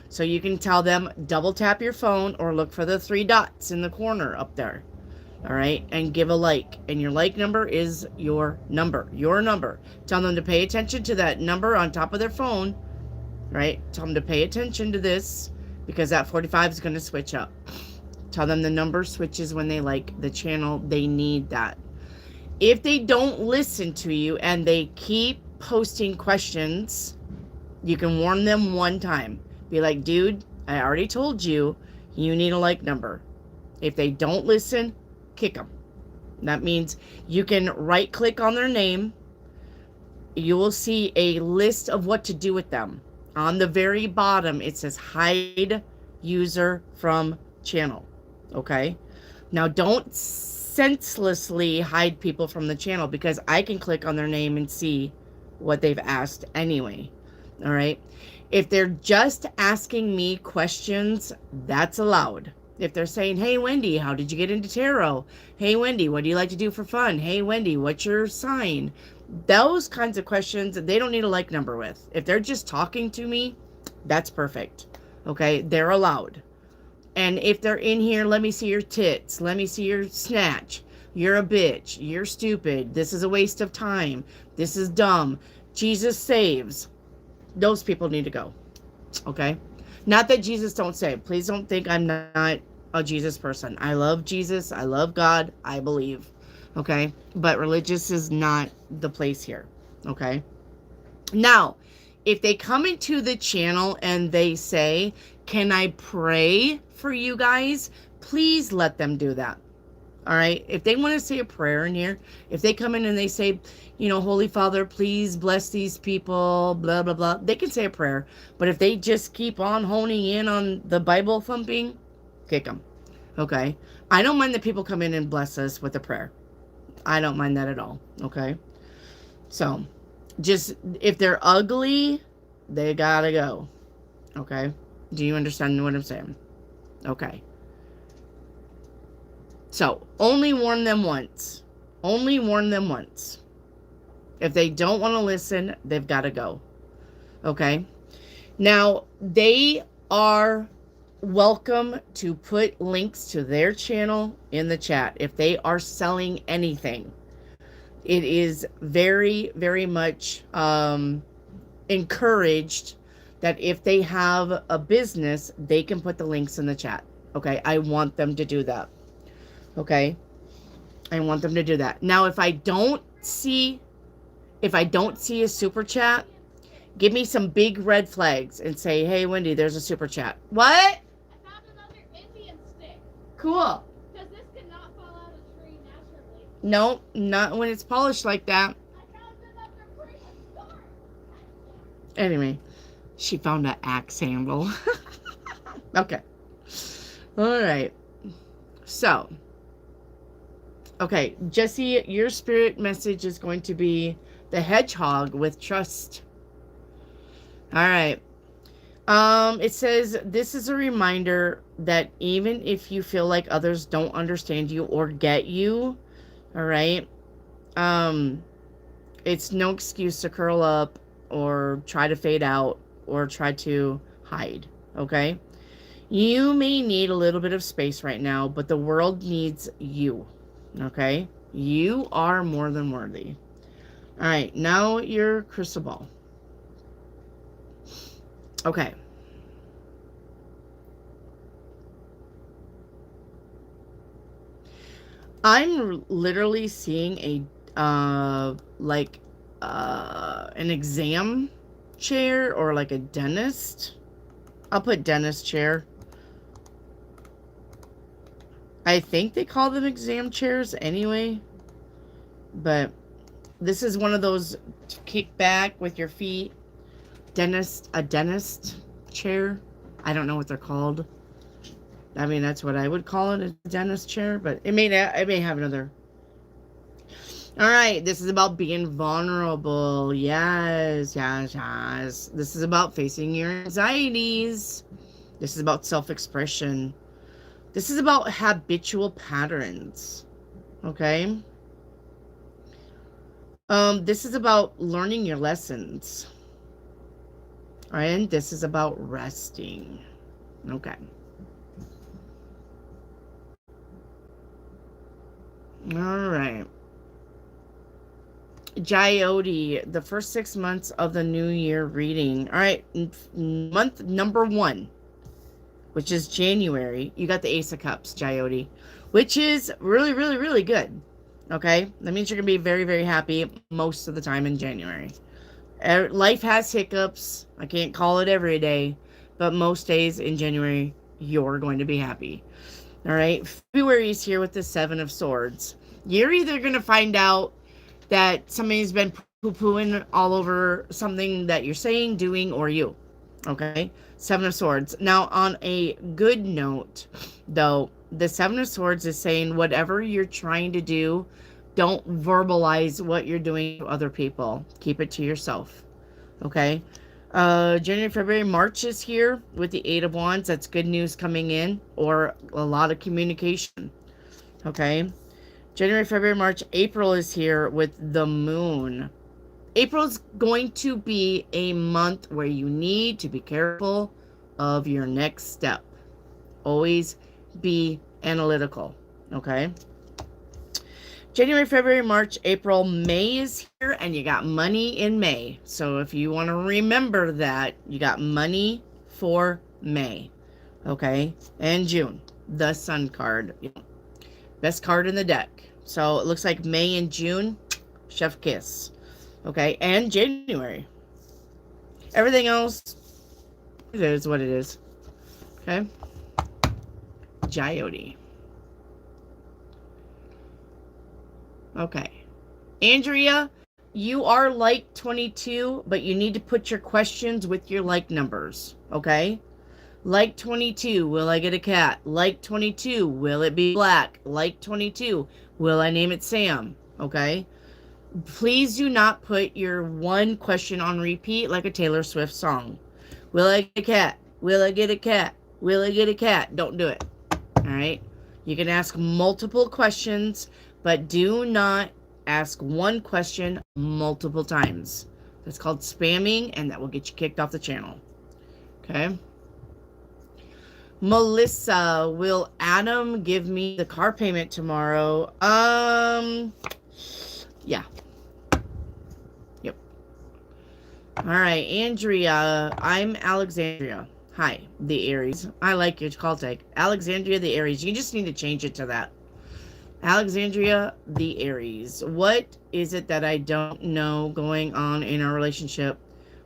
So you can tell them, double tap your phone or look for the 3 dots in the corner up there. All right, and give a like. And your like number is your number. Your number. Tell them to pay attention to that number on top of their phone. Right? Tell them to pay attention to this because that 45 is going to switch up. Tell them the number switches when they like the channel. They need that. If they don't listen to you and they keep posting questions, you can warn them one time. Be like, "Dude, I already told you, you need a like number." If they don't listen, kick them. That means you can right click on their name. You will see a list of what to do with them. On the very bottom, it says hide user from channel. Okay? Now, don't senselessly hide people from the channel because I can click on their name and see what they've asked anyway. All right? If they're just asking me questions, that's allowed. If they're saying, "Hey, Wendy, how did you get into tarot? Hey, Wendy, what do you like to do for fun? Hey, Wendy, what's your sign?" Those kinds of questions, they don't need a like number with. If they're just talking to me, that's perfect. Okay? They're allowed. And if they're in here, "Let me see your tits. Let me see your snatch. You're a bitch. You're stupid. This is a waste of time. This is dumb. Jesus saves." Those people need to go. Okay? Not that Jesus don't save. Please don't think I'm not a Jesus person. I love Jesus. I love God. I believe. Okay? But religious is not the place here. Okay? Now, if they come into the channel and they say, "Can I pray for you guys?" Please let them do that. All right? If they want to say a prayer in here, if they come in and they say, "Holy Father, please bless these people, blah, blah, blah," they can say a prayer. But if they just keep on honing in on the Bible thumping, kick them. Okay? I don't mind that people come in and bless us with a prayer. I don't mind that at all. Okay? So, just, if they're ugly, they gotta go. Okay? Do you understand what I'm saying? Okay. So, only warn them once. Only warn them once. If they don't want to listen, they've got to go. Okay? Now, they are welcome to put links to their channel in the chat if they are selling anything. It is very, very much encouraged that if they have a business, they can put the links in the chat. Okay? I want them to do that. Okay? I want them to do that. Now, if I don't see a super chat, give me some big red flags and say, "Hey, Wendy, there's a super chat." What? I found another Indian stick. Cool. Because this could not fall out of the tree naturally. No, not when it's polished like that. I found another prehistoric. Anyway, she found an axe handle. Okay. All right. So, okay, Jesse, your spirit message is going to be the hedgehog with trust. All right. It says, "This is a reminder that even if you feel like others don't understand you or get you, all right, it's no excuse to curl up or try to fade out or try to hide, okay? You may need a little bit of space right now, but the world needs you, okay? You are more than worthy." All right, now your crystal ball. Okay. I'm literally seeing an exam chair or like a dentist. I'll put dentist chair. I think they call them exam chairs anyway. But this is one of those kick back with your feet a dentist chair. I don't know what they're called. I mean, that's what I would call it, a dentist chair, but it may have another. All right, this is about being vulnerable. Yes, yes, yes. This is about facing your anxieties. This is about self-expression. This is about habitual patterns. Okay? This is about learning your lessons. And this is about resting. Okay. All right. Jyoti, the first 6 months of the new year reading. All right. Month number 1, which is January. You got the Ace of Cups, Jyoti, which is really, really, really good. Okay. That means you're going to be very, very happy most of the time in January. Life has hiccups. I can't call it every day, but most days in January, you're going to be happy. All right. February is here with the 7 of Swords. You're either going to find out that somebody's been poo-pooing all over something that you're saying, doing, or you. Okay. 7 of Swords. Now, on a good note, though, the 7 of Swords is saying whatever you're trying to do, don't verbalize what you're doing to other people. Keep it to yourself. Okay. January, February, March is here with the 8 of Wands. That's good news coming in, or a lot of communication. Okay. January, February, March, April is here with the moon. April's going to be a month where you need to be careful of your next step. Always be analytical. Okay. January, February, March, April, May is here, and you got money in May. So if you want to remember that, you got money for May. Okay. And June, the Sun card. Best card in the deck. So it looks like May and June, chef kiss. Okay. And January. Everything else, it is what it is. Okay. Jyoti. Okay. Andrea, you are like 22, but you need to put your questions with your like numbers. Okay. Like 22, will I get a cat? Like 22, will it be black? Like 22, will I name it Sam? Okay. Please do not put your one question on repeat like a Taylor Swift song. Will I get a cat? Will I get a cat? Will I get a cat? Don't do it. All right. You can ask multiple questions, but do not ask one question multiple times. That's called spamming, and that will get you kicked off the channel. Okay. Melissa, will Adam give me the car payment tomorrow? Yeah. Yep. All right, Andrea. I'm Alexandria. Hi, the Aries. I like your call tag. Alexandria, the Aries. You just need to change it to that. Alexandria, the Aries. What is it that I don't know going on in our relationship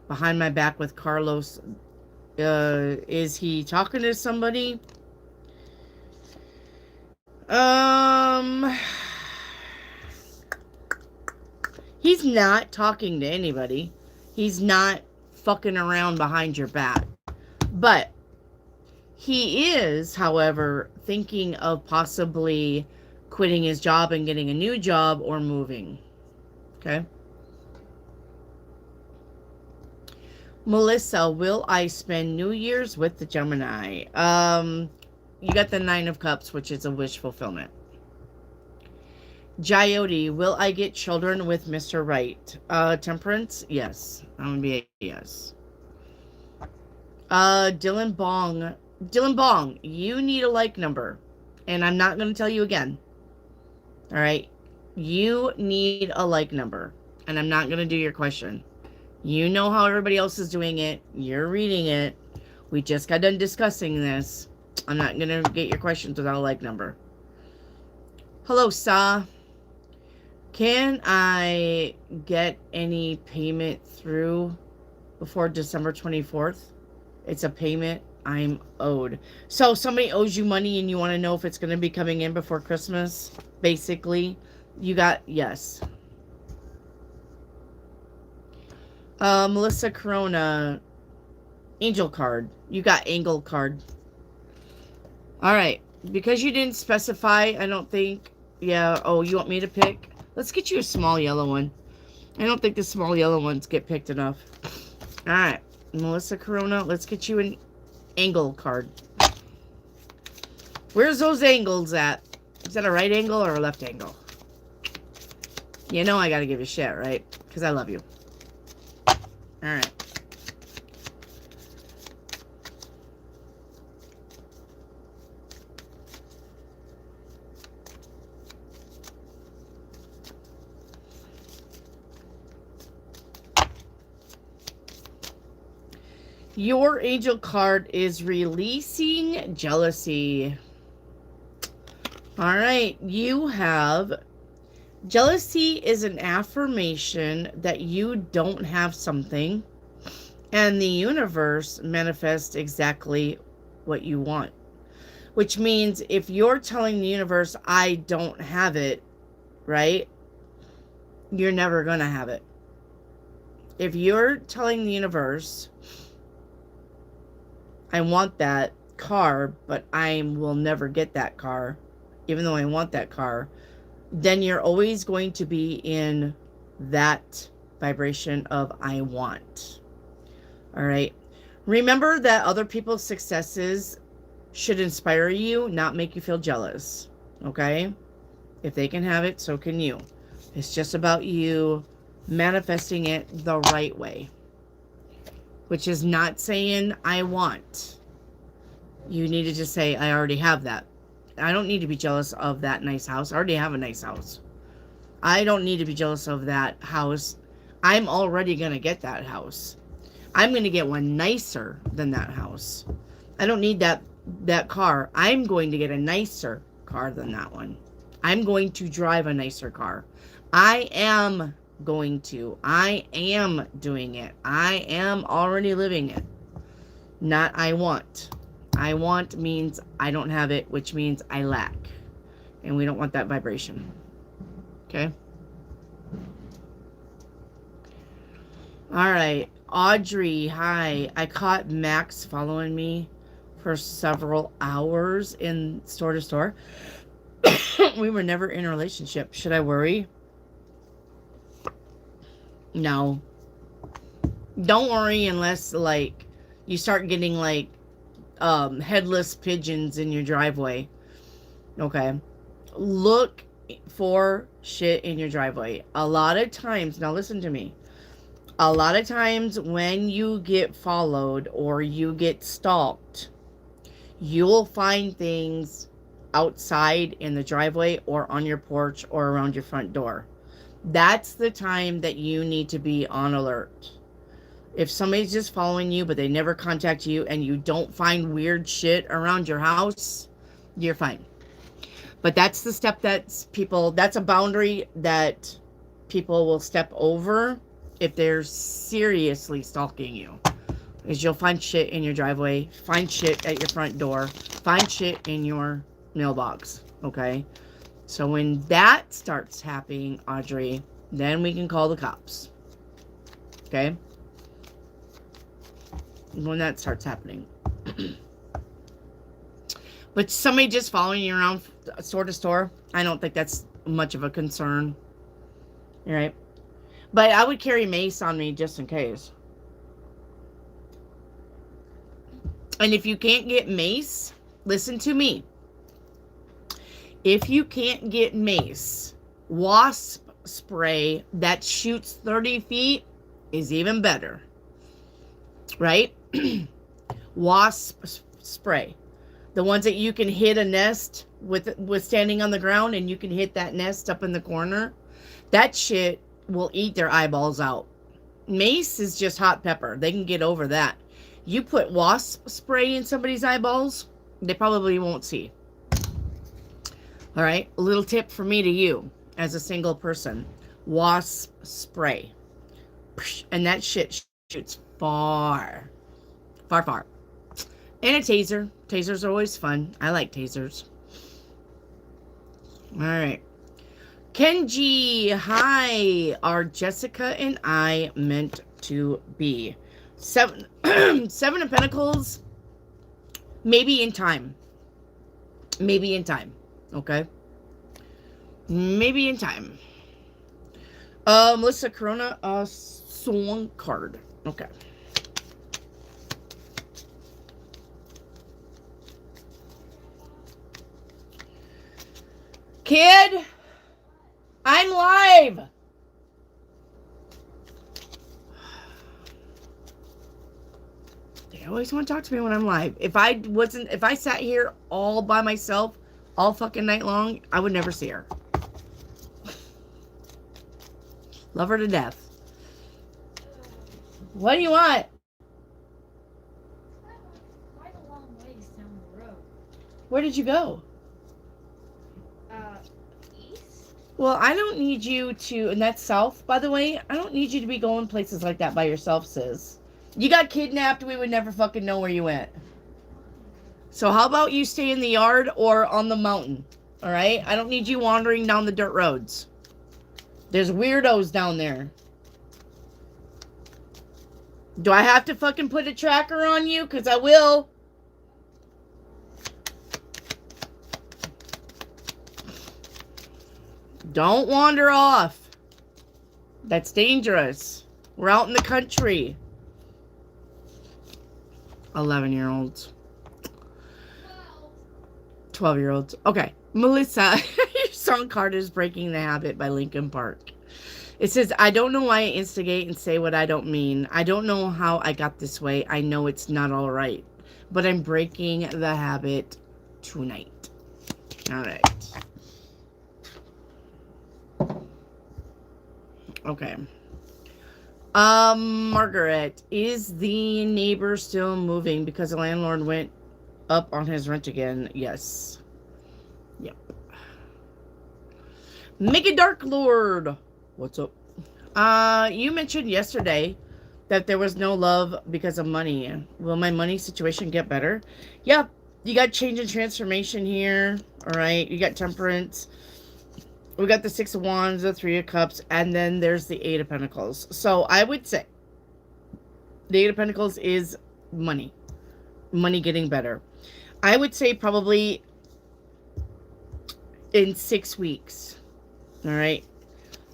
behind my back with Carlos? Is he talking to somebody? He's not talking to anybody. He's not fucking around behind your back. But he is, however, thinking of possibly quitting his job and getting a new job or moving. Okay. Melissa, will I spend New Year's with the Gemini? You got the 9 of Cups, which is a wish fulfillment. Jyoti, will I get children with Mr. Right? Temperance? Yes. I'm gonna be a yes. Dylan Bong, you need a like number. And I'm not gonna tell you again. Alright? You need a like number. And I'm not gonna do your question. You know how everybody else is doing it. You're reading it. We just got done discussing this. I'm not going to get your questions without a like number. Hello, Sa. Can I get any payment through before December 24th? It's a payment I'm owed. So somebody owes you money and you want to know if it's going to be coming in before Christmas? Basically, you got, yes. Melissa Corona, angel card. You got angle card. All right. Because you didn't specify, I don't think. Yeah. Oh, you want me to pick? Let's get you a small yellow one. I don't think the small yellow ones get picked enough. All right. Melissa Corona, let's get you an angle card. Where's those angles at? Is that a right angle or a left angle? You know I got to give you shit, right? Because I love you. All right. Your angel card is releasing jealousy. All right. You have jealousy is an affirmation that you don't have something, and the universe manifests exactly what you want. Which means if you're telling the universe, I don't have it, right? You're never going to have it. If you're telling the universe, I want that car, but I will never get that car, even though I want that car, then you're always going to be in that vibration of I want. All right. Remember that other people's successes should inspire you, not make you feel jealous. Okay? If they can have it, so can you. It's just about you manifesting it the right way. Which is not saying I want. You need to just say I already have that. I don't need to be jealous of that nice house. I already have a nice house. I don't need to be jealous of that house. I'm already going to get that house. I'm going to get one nicer than that house. I don't need that car. I'm going to get a nicer car than that one. I'm going to drive a nicer car. I am going to. I am doing it. I am already living it. Not I want. I want means I don't have it, which means I lack. And we don't want that vibration. Okay? All right. Audrey, hi. I caught Max following me for several hours in store to store. We were never in a relationship. Should I worry? No. Don't worry unless, like, you start getting, like, headless pigeons in your driveway. Okay. Look for shit in your driveway. A lot of times, now listen to me. A lot of times when you get followed or you get stalked, you'll find things outside in the driveway or on your porch or around your front door. That's the time that you need to be on alert. If somebody's just following you, but they never contact you and you don't find weird shit around your house, you're fine. But that's the step that's a boundary that people will step over if they're seriously stalking you. Is you'll find shit in your driveway, find shit at your front door, find shit in your mailbox. Okay? So when that starts happening, Audrey, then we can call the cops. Okay? When that starts happening. But somebody just following you around store to store, I don't think that's much of a concern. All right? But I would carry mace on me just in case. And if you can't get mace, listen to me. If you can't get mace, wasp spray that shoots 30 feet is even better. Right? Wasp spray. The ones that you can hit a nest with standing on the ground and you can hit that nest up in the corner. That shit will eat their eyeballs out. Mace is just hot pepper. They can get over that. You put wasp spray in somebody's eyeballs, they probably won't see. All right, a little tip for me to you as a single person. Wasp spray. And that shit shoots far. Far, far. And a taser. Tasers are always fun. I like tasers. All right. Kenji, hi. Are Jessica and I meant to be? Seven of Pentacles. Maybe in time. Maybe in time. Okay. Maybe in time. Melissa Corona, song card. Okay. Kid, I'm live. They always want to talk to me when I'm live. If I sat here all by myself all fucking night long, I would never see her. Love her to death. What do you want? Quite a long ways down the road. Where did you go? East? Well, I don't need you to, and that's south, by the way. I don't need you to be going places like that by yourself, sis. You got kidnapped, we would never fucking know where you went. So how about you stay in the yard or on the mountain? All right? I don't need you wandering down the dirt roads. There's weirdos down there. Do I have to fucking put a tracker on you? Because I will. Don't wander off. That's dangerous. We're out in the country. 11-year-olds. 12-year-olds. Okay. Melissa, your song card is Breaking the Habit by Linkin Park. It says, I don't know why I instigate and say what I don't mean. I don't know how I got this way. I know it's not all right. But I'm breaking the habit tonight. All right. Okay. Margaret, is the neighbor still moving because the landlord went up on his rent again? Yes. Yep. Make it Dark Lord. What's up? You mentioned yesterday that there was no love because of money. Will my money situation get better? Yeah. You got change and transformation here. All right. You got temperance. We got the 6 of Wands, the 3 of Cups, and then there's the 8 of Pentacles. So I would say the 8 of Pentacles is money. Money getting better. I would say probably in 6 weeks. All right.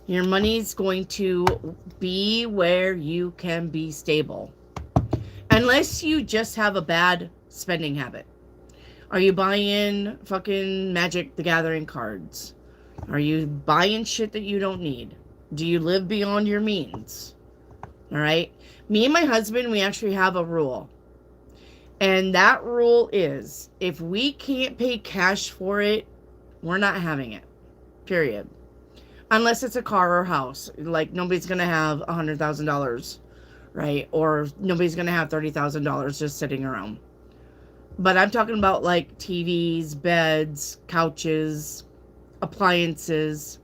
Your money's going to be where you can be stable. Unless you just have a bad spending habit. Are you buying fucking Magic the Gathering cards? Are you buying shit that you don't need? Do you live beyond your means? All right. Me and my husband, we actually have a rule. And that rule is, if we can't pay cash for it, we're not having it. Period. Unless it's a car or house. Like, nobody's going to have $100,000, right? Or nobody's going to have $30,000 just sitting around. But I'm talking about, like, TVs, beds, couches, appliances.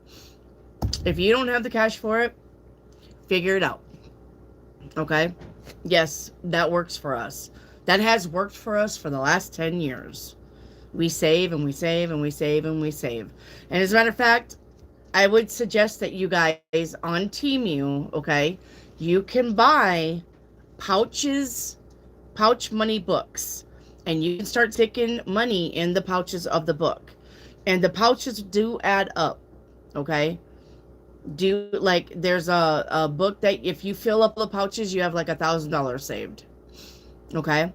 If you don't have the cash for it, figure it out. Okay? Yes, that works for us. That has worked for us for the last 10 years. We save and we save and we save and we save. And as a matter of fact, I would suggest that you guys on Temu, okay, you can buy pouch money books. And you can start sticking money in the pouches of the book. And the pouches do add up, okay? There's a book that if you fill up the pouches, you have like $1,000 saved, okay?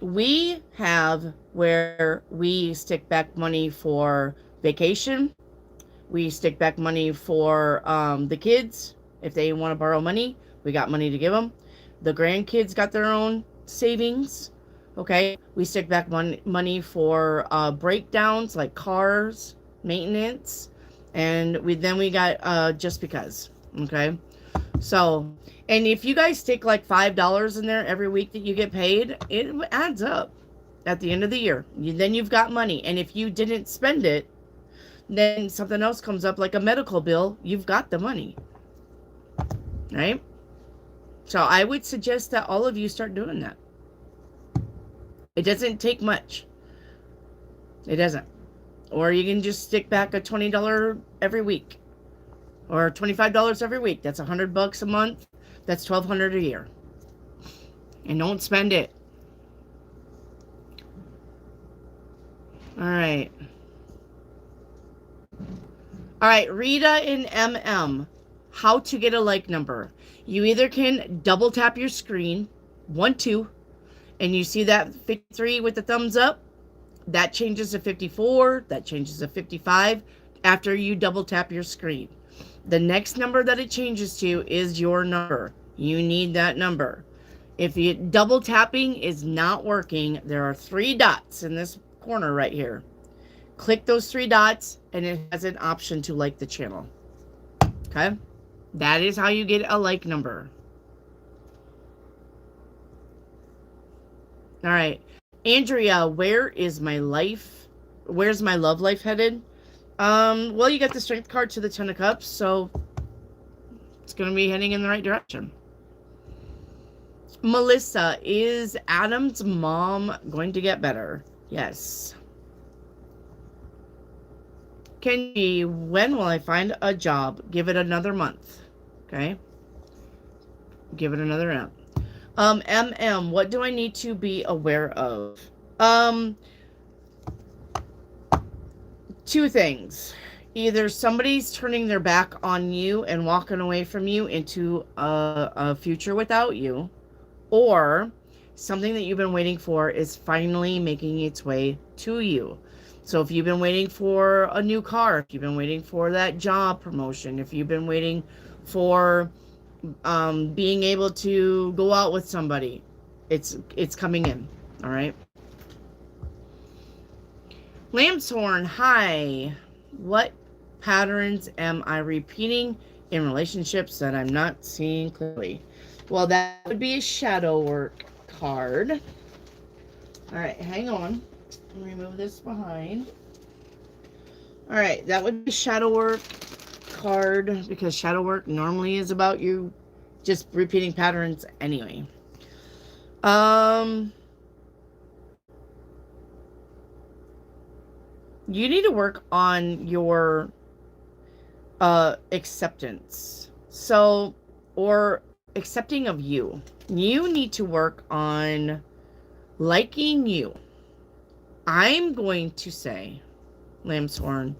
We have where we stick back money for vacation. We stick back money for the kids. If they want to borrow money, we got money to give them. The grandkids got their own savings. Okay, we stick back money for breakdowns like cars, maintenance, and we got just because. Okay, So, and if you guys stick like $5 in there every week that you get paid, it adds up at the end of the year. Then you've got money. And if you didn't spend it, then something else comes up like a medical bill, you've got the money. Right? So I would suggest that all of you start doing that. It doesn't take much. It doesn't. Or you can just stick back a $20 every week. Or $25 every week. That's $100 a month. That's $1,200 a year. And don't spend it. All right. All right, Rita and MM. How to get a like number. You either can double tap your screen, 1, 2, and you see that 53 with the thumbs up. That changes to 54. That changes to 55 after you double tap your screen. The next number that it changes to is your number. You need that number. If the double tapping is not working, there are 3 dots in this corner right here. Click those 3 dots and it has an option to like the channel. Okay? That is how you get a like number. All right. Andrea, where's my love life headed? Well, you got the strength card to the 10 of cups, so it's going to be heading in the right direction. Melissa, is Adam's mom going to get better? Yes. Kenji, when will I find a job? Give it another month. Okay. Give it another month. MM, what do I need to be aware of? 2 things. Either somebody's turning their back on you and walking away from you into a future without you, or something that you've been waiting for is finally making its way to you. So if you've been waiting for a new car, if you've been waiting for that job promotion, if you've been waiting for being able to go out with somebody, it's coming in. All right. Lambshorn, hi. What patterns am I repeating in relationships that I'm not seeing clearly? Well, that would be a shadow work card. All right, hang on. Remove this behind. All right, that would be shadow work card, because shadow work normally is about you just repeating patterns anyway. You need to work on your acceptance. So, or accepting of you. You need to work on liking you. I'm going to say, Lambshorn,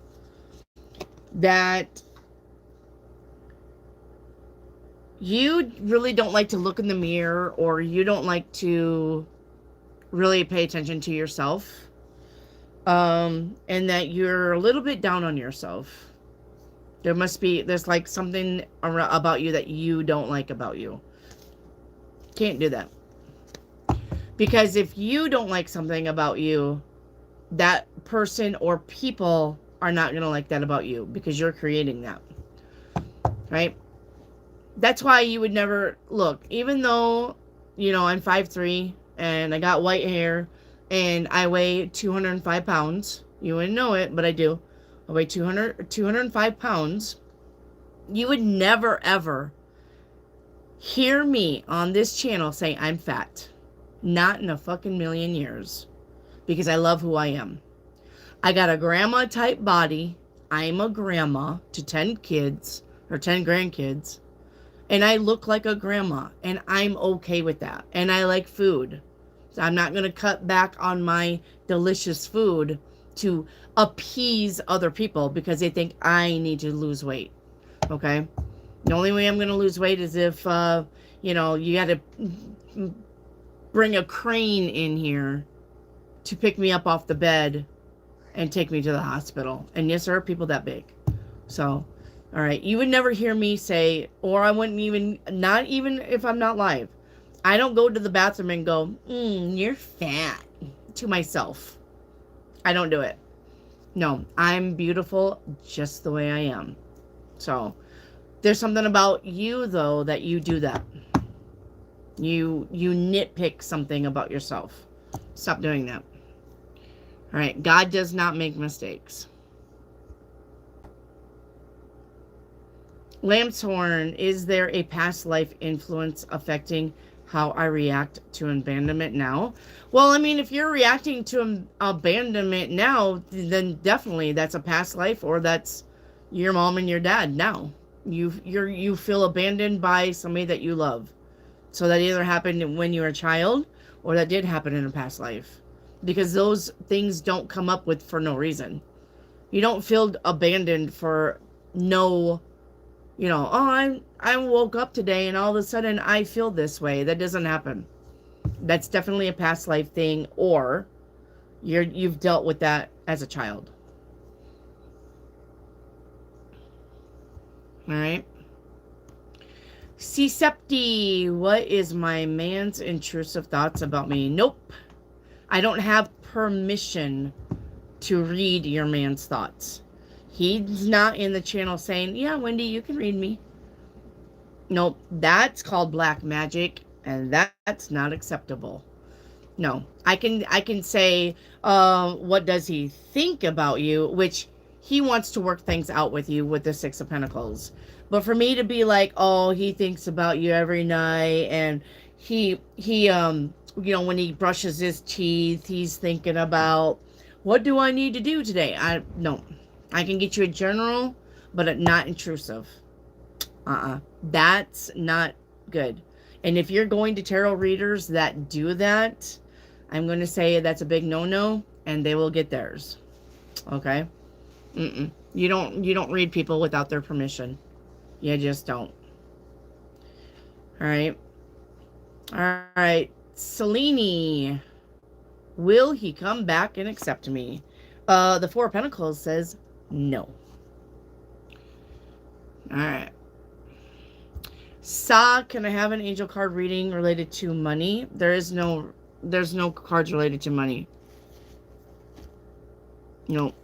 that you really don't like to look in the mirror, or you don't like to really pay attention to yourself. And that you're a little bit down on yourself. There's like something about you that you don't like about you. Can't do that. Because if you don't like something about you, that person or people are not going to like that about you, because you're creating that. Right? That's why you would never look, even though, I'm 5'3" and I got white hair and I weigh 205 pounds. You wouldn't know it, but I do. I weigh 205 pounds. You would never, ever hear me on this channel say I'm fat. Not in a fucking million years. Because I love who I am. I got a grandma type body. I'm a grandma to 10 kids or 10 grandkids. And I look like a grandma. And I'm okay with that. And I like food. So I'm not going to cut back on my delicious food to appease other people because they think I need to lose weight. Okay? The only way I'm going to lose weight is if, you got to bring a crane in here to pick me up off the bed and take me to the hospital. And yes, there are people that big. So, all right. You would never hear me say, or I wouldn't even, not even if I'm not live. I don't go to the bathroom and go, you're fat, to myself. I don't do it. No, I'm beautiful just the way I am. So, There's something about you, though, that you do that. You nitpick something about yourself. Stop doing that. All right. God does not make mistakes. Lamb's horn, is there a past life influence affecting how I react to abandonment now? Well, I mean, if you're reacting to abandonment now, then definitely that's a past life, or that's your mom and your dad now. You feel abandoned by somebody that you love. So that either happened when you were a child, or that did happen in a past life. Because those things don't come up with for no reason. You don't feel abandoned for no, I woke up today and all of a sudden I feel this way. That doesn't happen. That's definitely a past life thing, or you've dealt with that as a child. All right. C-Septi, what is my man's intrusive thoughts about me? Nope. I don't have permission to read your man's thoughts. He's not in the channel saying, yeah, Wendy, you can read me. Nope. That's called black magic, and that's not acceptable. No. I can say, what does he think about you, which he wants to work things out with you with the Six of Pentacles. But for me to be like, oh, he thinks about you every night, and he when he brushes his teeth, he's thinking about, what do I need to do today? No. I can get you a general, but not intrusive. That's not good. And if you're going to tarot readers that do that, I'm going to say that's a big no-no, and they will get theirs. Okay? You don't read people without their permission. You just don't. All right. All right. Selene. Will he come back and accept me? The Four of Pentacles says no. All right. Sa, can I have an angel card reading related to money? There's no cards related to money. No.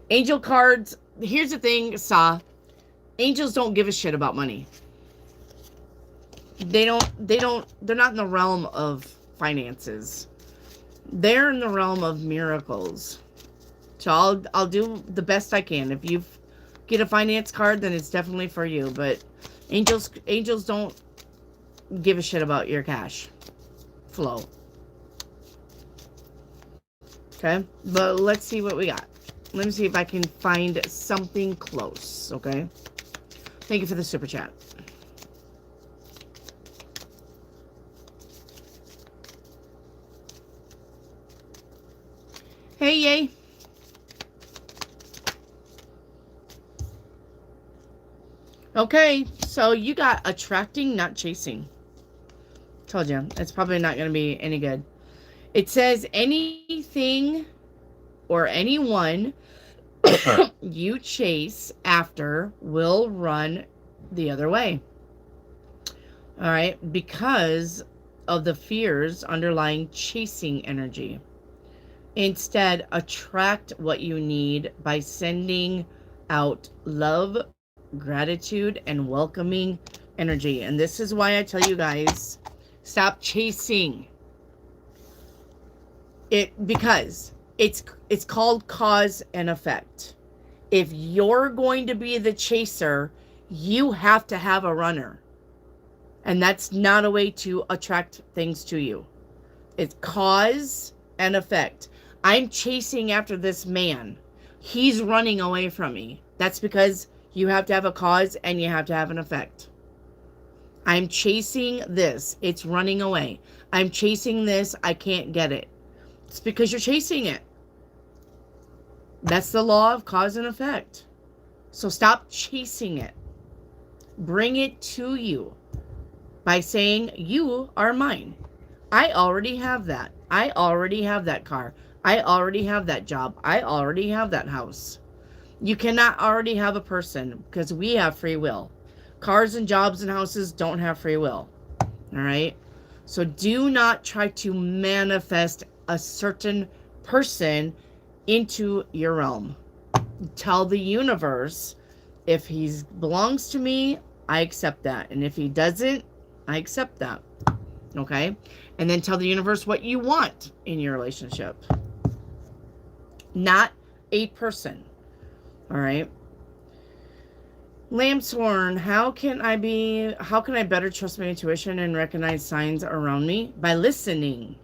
Angel cards, here's the thing, Sa. Angels don't give a shit about money. They're not in the realm of finances. They're in the realm of miracles. So I'll do the best I can. If you get a finance card, then it's definitely for you. But angels don't give a shit about your cash flow. Okay? But let's see what we got. Let me see if I can find something close. Okay? Thank you for the super chat. Hey, yay. Okay, so you got attracting, not chasing. Told you, it's probably not going to be any good. It says anything or anyone you chase after will run the other way. All right, because of the fears underlying chasing energy. Instead, attract what you need by sending out love, gratitude, and welcoming energy. And this is why I tell you guys, stop chasing it, because it's called cause and effect. If you're going to be the chaser, you have to have a runner. And that's not a way to attract things to you. It's cause and effect. I'm chasing after this man. He's running away from me. That's because you have to have a cause and you have to have an effect. I'm chasing this. It's running away. I'm chasing this. I can't get it. It's because you're chasing it. That's the law of cause and effect. So stop chasing it. Bring it to you by saying, you are mine. I already have that. I already have that car. I already have that job. I already have that house. You cannot already have a person because we have free will. Cars and jobs and houses don't have free will. All right? So do not try to manifest a certain person into your realm. Tell the universe, if he belongs to me, I accept that. And if he doesn't, I accept that. Okay? And then tell the universe what you want in your relationship. Not a person. All right? Lambsworn, how can I better trust my intuition and recognize signs around me? By listening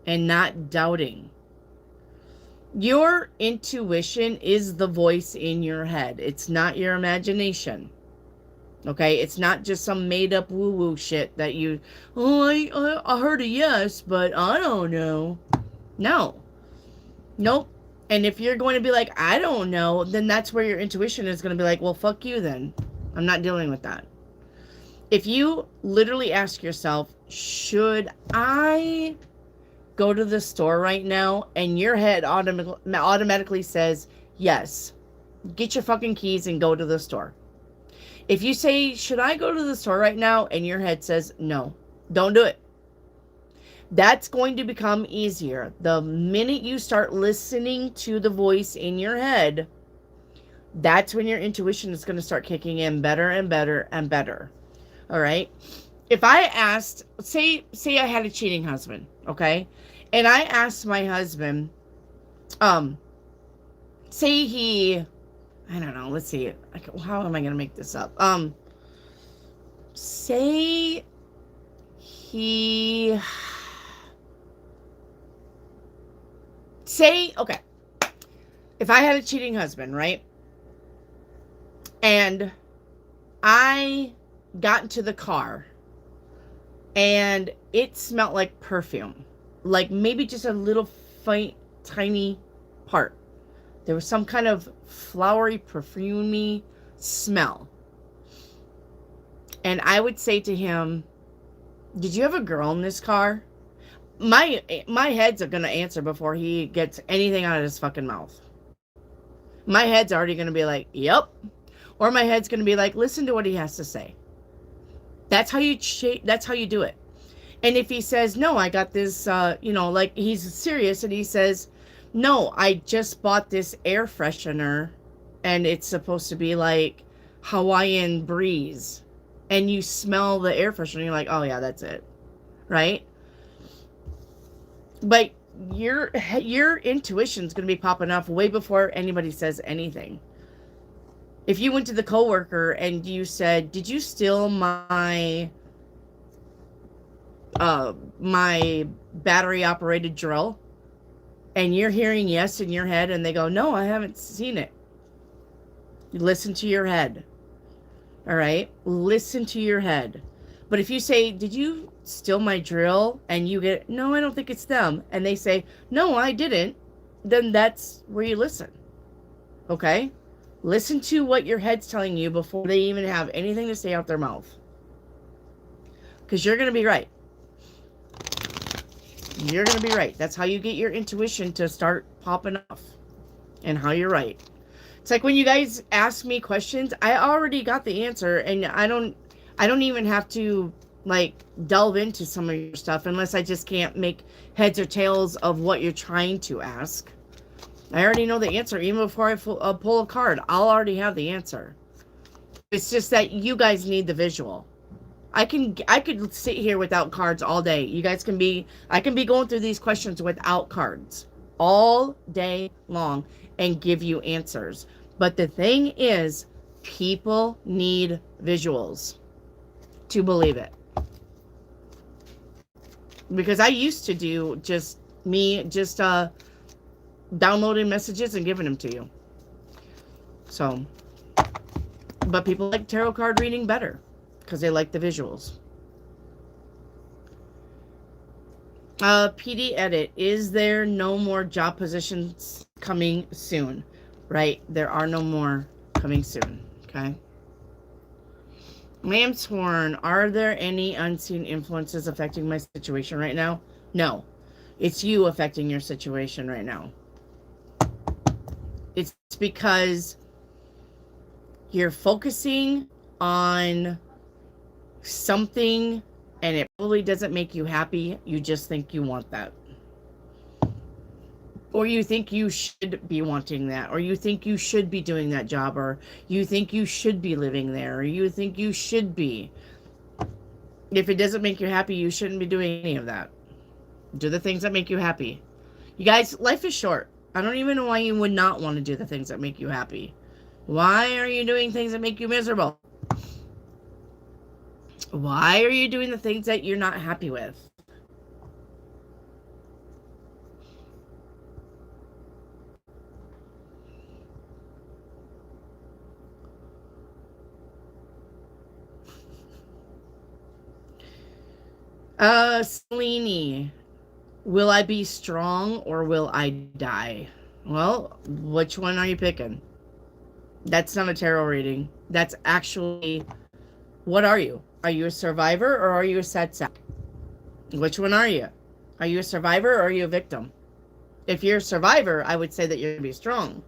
and not doubting. Your intuition is the voice in your head. It's not your imagination. Okay? It's not just some made up woo woo shit that I heard a yes, but I don't know. No. Nope. And if you're going to be like, I don't know, then that's where your intuition is going to be like, well, fuck you then. I'm not dealing with that. If you literally ask yourself, should I go to the store right now? And your head automatically says, yes. Get your fucking keys and go to the store. If you say, should I go to the store right now? And your head says, no, don't do it. That's going to become easier. The minute you start listening to the voice in your head, that's when your intuition is going to start kicking in better and better and better. All right? If I asked, say I had a cheating husband, okay? And I asked my husband, say he, I don't know, let's see. How am I going to make this up? Say he... okay, if I had a cheating husband, right? And I got into the car and it smelled like perfume. Like maybe just a little faint, tiny part. There was some kind of flowery, perfumey smell. And I would say to him, did you have a girl in this car? My head's going to answer before he gets anything out of his fucking mouth. My head's already going to be like, yep. Or my head's going to be like, listen to what he has to say. That's how you do it. And if he says, no, I got this, like he's serious and he says, no, I just bought this air freshener and it's supposed to be like Hawaiian breeze. And you smell the air freshener and you're like, oh yeah, that's it. Right? But your intuition's going to be popping off way before anybody says anything. If you went to the coworker and you said, did you steal my battery operated drill? And you're hearing yes in your head and they go, no, I haven't seen it. You listen to your head. All right? Listen to your head. But if you say, did you steal my drill? And you get, no, I don't think it's them. And they say, no, I didn't. Then that's where you listen. Okay? Listen to what your head's telling you before they even have anything to say out their mouth. Because you're going to be right. You're going to be right. That's how you get your intuition to start popping off. And how you're right. It's like when you guys ask me questions, I already got the answer. And I don't even have to like delve into some of your stuff unless I just can't make heads or tails of what you're trying to ask. I already know the answer. Even before I pull a card, I'll already have the answer. It's just that you guys need the visual. I could sit here without cards all day. You guys I can be going through these questions without cards all day long and give you answers. But the thing is, people need visuals to believe it. Because I used to do just downloading messages and giving them to you. So, but people like tarot card reading better because they like the visuals. PD edit. Is there no more job positions coming soon? Right. There are no more coming soon. Okay. Ma'am Sworn, are there any unseen influences affecting my situation right now? No. It's you affecting your situation right now. It's because you're focusing on something and it probably doesn't make you happy. You just think you want that. Or you think you should be wanting that, or you think you should be doing that job, or you think you should be living there, or you think you should be. If it doesn't make you happy, you shouldn't be doing any of that. Do the things that make you happy. You guys, life is short. I don't even know why you would not want to do the things that make you happy. Why are you doing things that make you miserable? Why are you doing the things that you're not happy with? Selene, will I be strong or will I die? Well, which one are you picking? That's not a tarot reading. That's actually, what are you? Are you a survivor or are you a sad sack? Which one are you? Are you a survivor or are you a victim? If you're a survivor, I would say that you're going to be strong.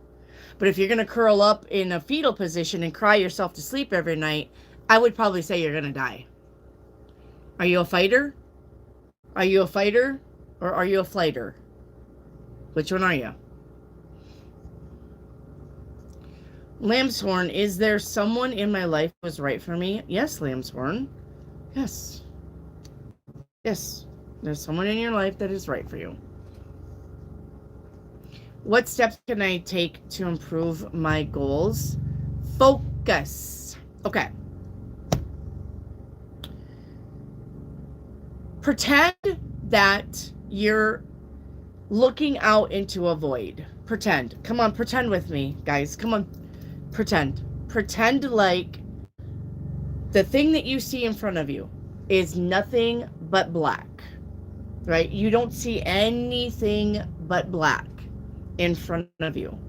But if you're going to curl up in a fetal position and cry yourself to sleep every night, I would probably say you're going to die. Are you a fighter? Are you a fighter or are you a flighter? Which one are you? Lambshorn, is there someone in my life who was right for me? Yes, Lambshorn. Yes. Yes. There's someone in your life that is right for you. What steps can I take to improve my goals? Focus. Okay. Pretend that you're looking out into a void. Pretend. Come on, pretend with me, guys. Come on. Pretend. Pretend like the thing that you see in front of you is nothing but black. Right? You don't see anything but black in front of you.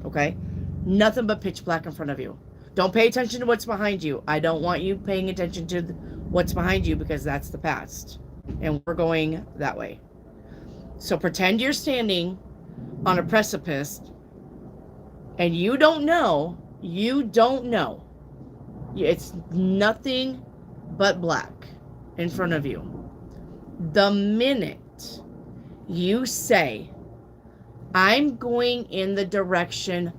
Okay? Nothing but pitch black in front of you. Don't pay attention to what's behind you. I don't want you paying attention to what's behind you because that's the past. And we're going that way. So pretend you're standing on a precipice and you don't know. It's nothing but black in front of you. The minute you say, I'm going in the direction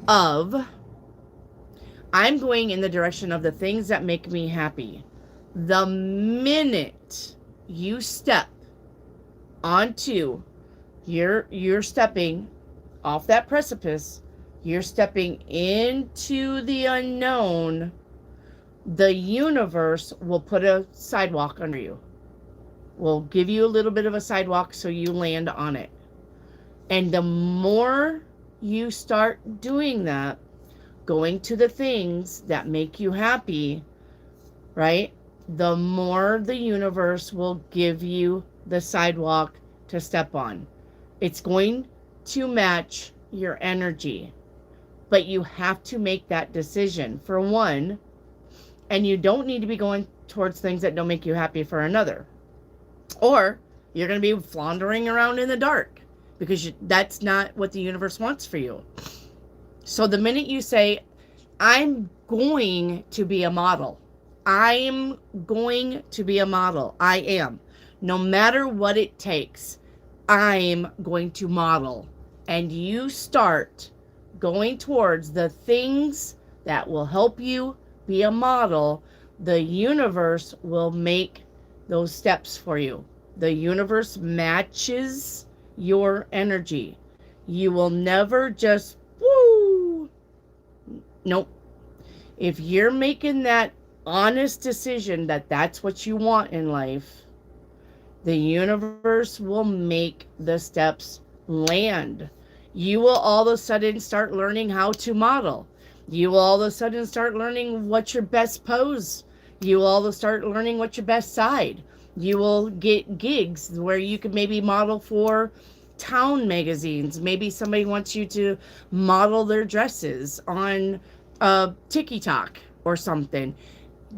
of the things that make me happy. The minute you step onto, you're stepping off that precipice, you're stepping into the unknown, the universe will put a sidewalk under you. Will give you a little bit of a sidewalk so you land on it. And the more you start doing that, going to the things that make you happy, right? The more the universe will give you the sidewalk to step on. It's going to match your energy. But you have to make that decision for one, and you don't need to be going towards things that don't make you happy for another. Or you're going to be floundering around in the dark because that's not what the universe wants for you. So the minute you say, I'm going to be a model. I'm going to be a model. I am. No matter what it takes, I'm going to model. And you start going towards the things that will help you be a model, the universe will make those steps for you. The universe matches your energy. You will never just, woo. Nope. If you're making that honest decision that that's what you want in life, the universe will make the steps land. You will all of a sudden start learning how to model. You will all of a sudden start learning what's your best pose. You will all of a start learning what's your best side. You will get gigs where you can maybe model for town magazines. Maybe somebody wants you to model their dresses on TikTok or something.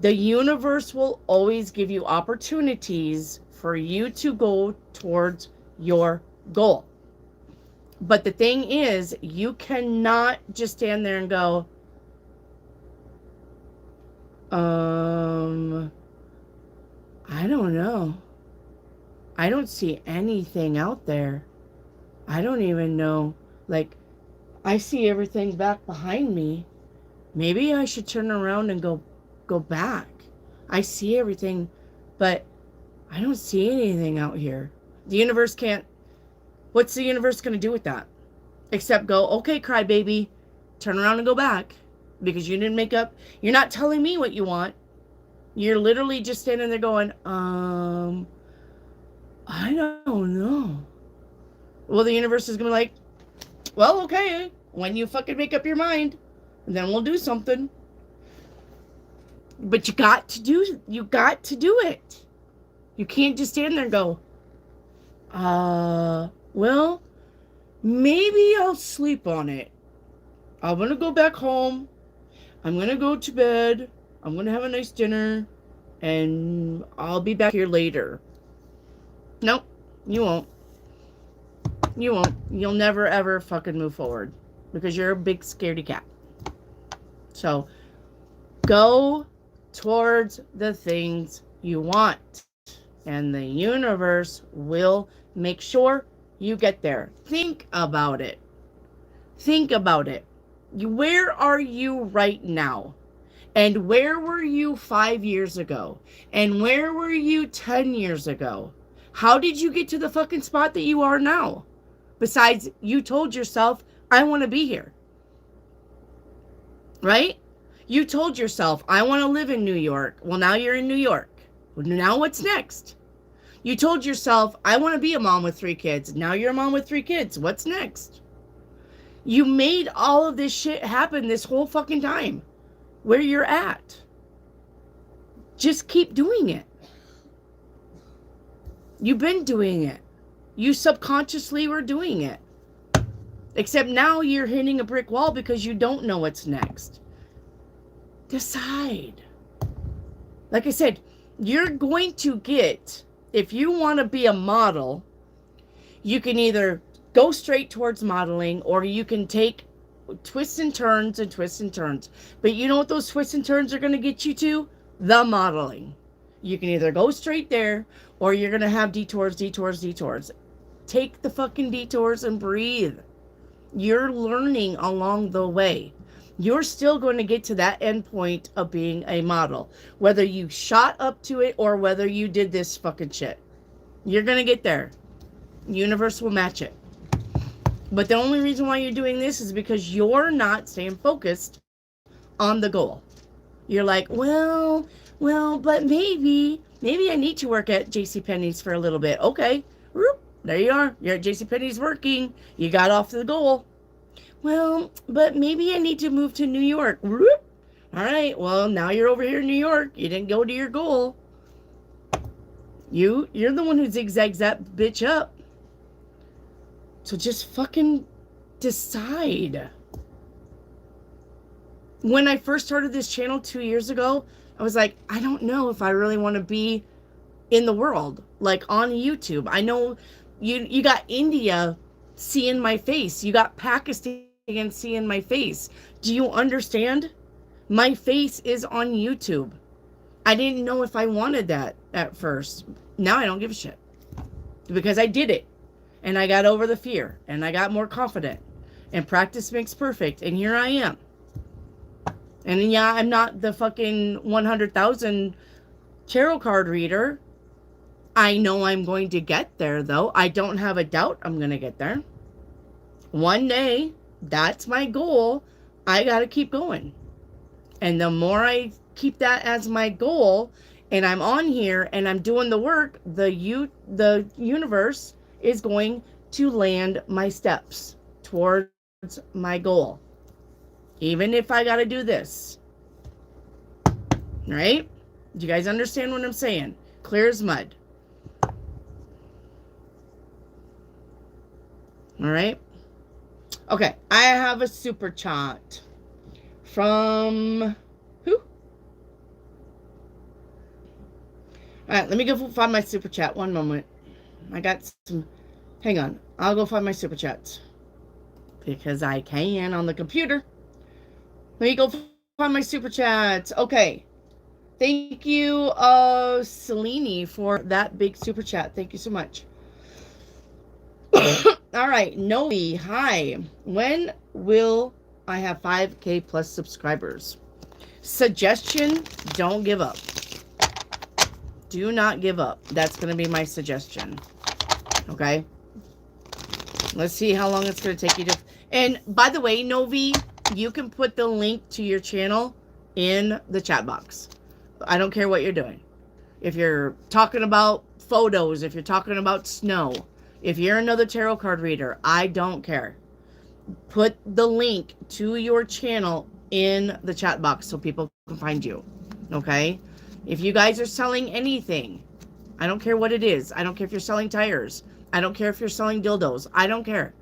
The universe will always give you opportunities for you to go towards your goal. But the thing is, you cannot just stand there and go, I don't know. I don't see anything out there. I don't even know. Like, I see everything back behind me. Maybe I should turn around and go back. I see everything, but I don't see anything out here. The universe can't. What's the universe going to do with that? Except go, okay, crybaby, turn around and go back because you didn't make up. You're not telling me what you want. You're literally just standing there going, I don't know. Well, the universe is going to be like, well, okay, when you fucking make up your mind, then we'll do something. But you got to do it. You can't just stand there and go, well, maybe I'll sleep on it. I'm going to go back home. I'm going to go to bed. I'm going to have a nice dinner. And I'll be back here later. Nope, you won't. You won't. You'll never, ever fucking move forward. Because you're a big scaredy cat. So, go towards the things you want. And the universe will make sure you get there. Think about it. Think about it. Where are you right now? And where were you 5 years ago? And where were you 10 years ago? How did you get to the fucking spot that you are now? Besides, you told yourself, I want to be here. Right? You told yourself, I want to live in New York. Well, now you're in New York. Well, now what's next? You told yourself, I want to be a mom with 3 kids. Now you're a mom with 3 kids. What's next? You made all of this shit happen this whole fucking time. Where you're at. Just keep doing it. You've been doing it. You subconsciously were doing it. Except now you're hitting a brick wall because you don't know what's next. Decide. Like I said, you're going to get, if you want to be a model, you can either go straight towards modeling or you can take twists and turns and twists and turns. But you know what those twists and turns are going to get you to? The modeling. You can either go straight there or you're going to have detours. Take the fucking detours and breathe. You're learning along the way. You're still going to get to that end point of being a model. Whether you shot up to it or whether you did this fucking shit. You're going to get there. Universe will match it. But the only reason why you're doing this is because you're not staying focused on the goal. You're like, well, but maybe I need to work at JCPenney's for a little bit. Okay, there you are. You're at JCPenney's working. You got off the goal. Well, but maybe I need to move to New York. All right, well, now you're over here in New York. You didn't go to your goal. You're the one who zigzags that bitch up. So just fucking decide. When I first started this channel 2 years ago, I was like, I don't know if I really want to be in the world, like on YouTube. I know you got India seeing my face. You got Pakistan seeing my face. Do you understand? My face is on YouTube. I didn't know if I wanted that at first. Now I don't give a shit. Because I did it. And I got over the fear. And I got more confident. And practice makes perfect. And here I am. And yeah, I'm not the fucking 100,000 tarot card reader. I know I'm going to get there, though. I don't have a doubt I'm going to get there. One day, that's my goal. I got to keep going. And the more I keep that as my goal, and I'm on here, and I'm doing the work, the universe is going to land my steps towards my goal. Even if I got to do this. Right? Do you guys understand what I'm saying? Clear as mud. All right? Okay, I have a super chat from who? All right, let me go find my super chat. One moment. I got some. Hang on. I'll go find my super chats. Because I can on the computer. Let me go find my super chats. Okay. Thank you, Selene, for that big super chat. Thank you so much. All right, Noe, hi. When will I have 5K plus subscribers? Suggestion, don't give up. Do not give up. That's going to be my suggestion. Okay? Let's see how long it's going to take you to... And by the way, Novi, you can put the link to your channel in the chat box. I don't care what you're doing. If you're talking about photos, if you're talking about snow, if you're another tarot card reader, I don't care. Put the link to your channel in the chat box so people can find you. Okay? If you guys are selling anything, I don't care what it is. I don't care if you're selling tires. I don't care if you're selling dildos. I don't care.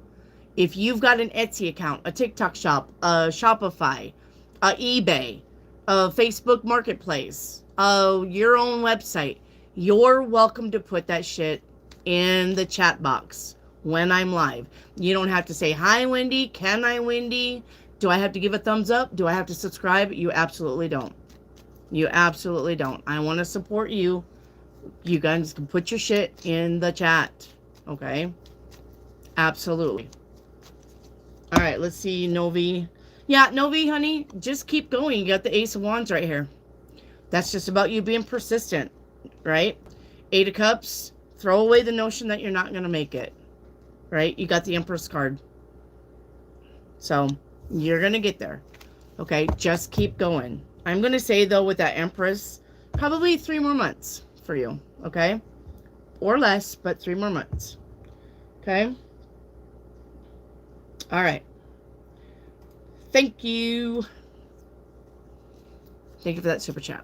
If you've got an Etsy account, a TikTok shop, a Shopify, a eBay, a Facebook Marketplace, your own website, you're welcome to put that shit in the chat box when I'm live. You don't have to say, hi, Wendy. Can I, Wendy? Do I have to give a thumbs up? Do I have to subscribe? You absolutely don't. You absolutely don't. I want to support you. You guys can put your shit in the chat. Okay? Absolutely. All right, let's see, Novi. Yeah, Novi, honey, just keep going. You got the Ace of Wands right here. That's just about you being persistent, right? 8 of Cups. Throw away the notion that you're not going to make it, right? You got the Empress card. So, you're going to get there. Okay, just keep going. I'm going to say, though, with that Empress, probably 3 more months for you, okay? Or less, but 3 more months. Okay? All right. Thank you. Thank you for that super chat.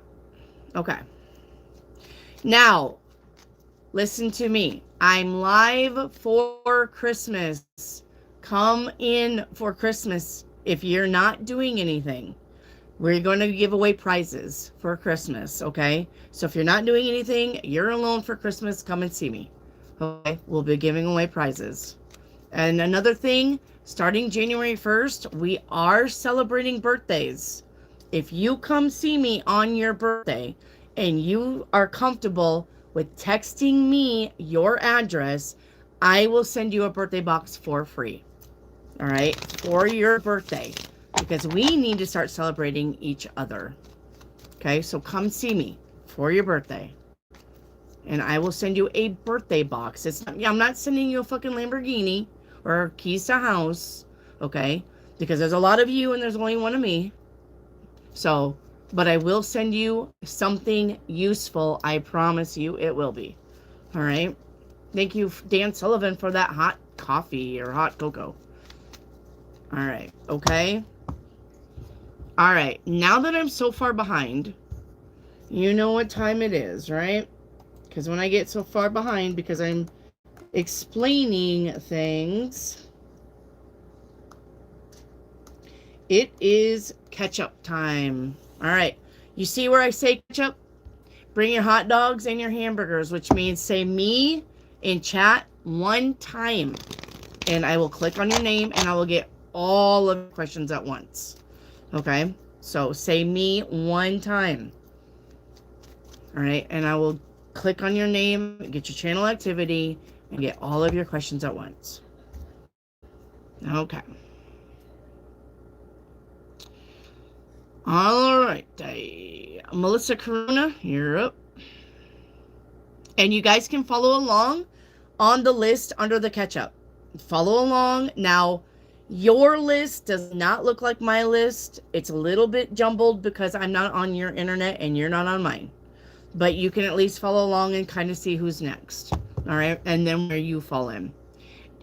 Okay. Now, listen to me. I'm live for Christmas. Come in for Christmas if you're not doing anything. We're going to give away prizes for Christmas, okay? So if you're not doing anything, you're alone for Christmas, come and see me. Okay? We'll be giving away prizes. And another thing, starting January 1st, we are celebrating birthdays. If you come see me on your birthday and you are comfortable with texting me your address, I will send you a birthday box for free. All right? For your birthday. Because we need to start celebrating each other. Okay? So come see me for your birthday. And I will send you a birthday box. I'm not sending you a fucking Lamborghini or keys to house, okay? Because there's a lot of you and there's only one of me. So, but I will send you something useful. I promise you it will be. All right? Thank you, Dan Sullivan, for that hot coffee or hot cocoa. All right, okay? All right, now that I'm so far behind, you know what time it is, right? Because when I get so far behind, because I'm explaining things, it is catch-up time. All right. You see where I say catch-up? Bring your hot dogs and your hamburgers, which means say me in chat 1 time. And I will click on your name and I will get all of the questions at once. Okay? So say me 1 time. All right? And I will click on your name, get your channel activity, and get all of your questions at once. Okay. All right. Melissa Corona, you're up. And you guys can follow along on the list under the catch-up. Follow along. Now, your list does not look like my list. It's a little bit jumbled because I'm not on your internet and you're not on mine. But you can at least follow along and kind of see who's next. All right? And then where you fall in.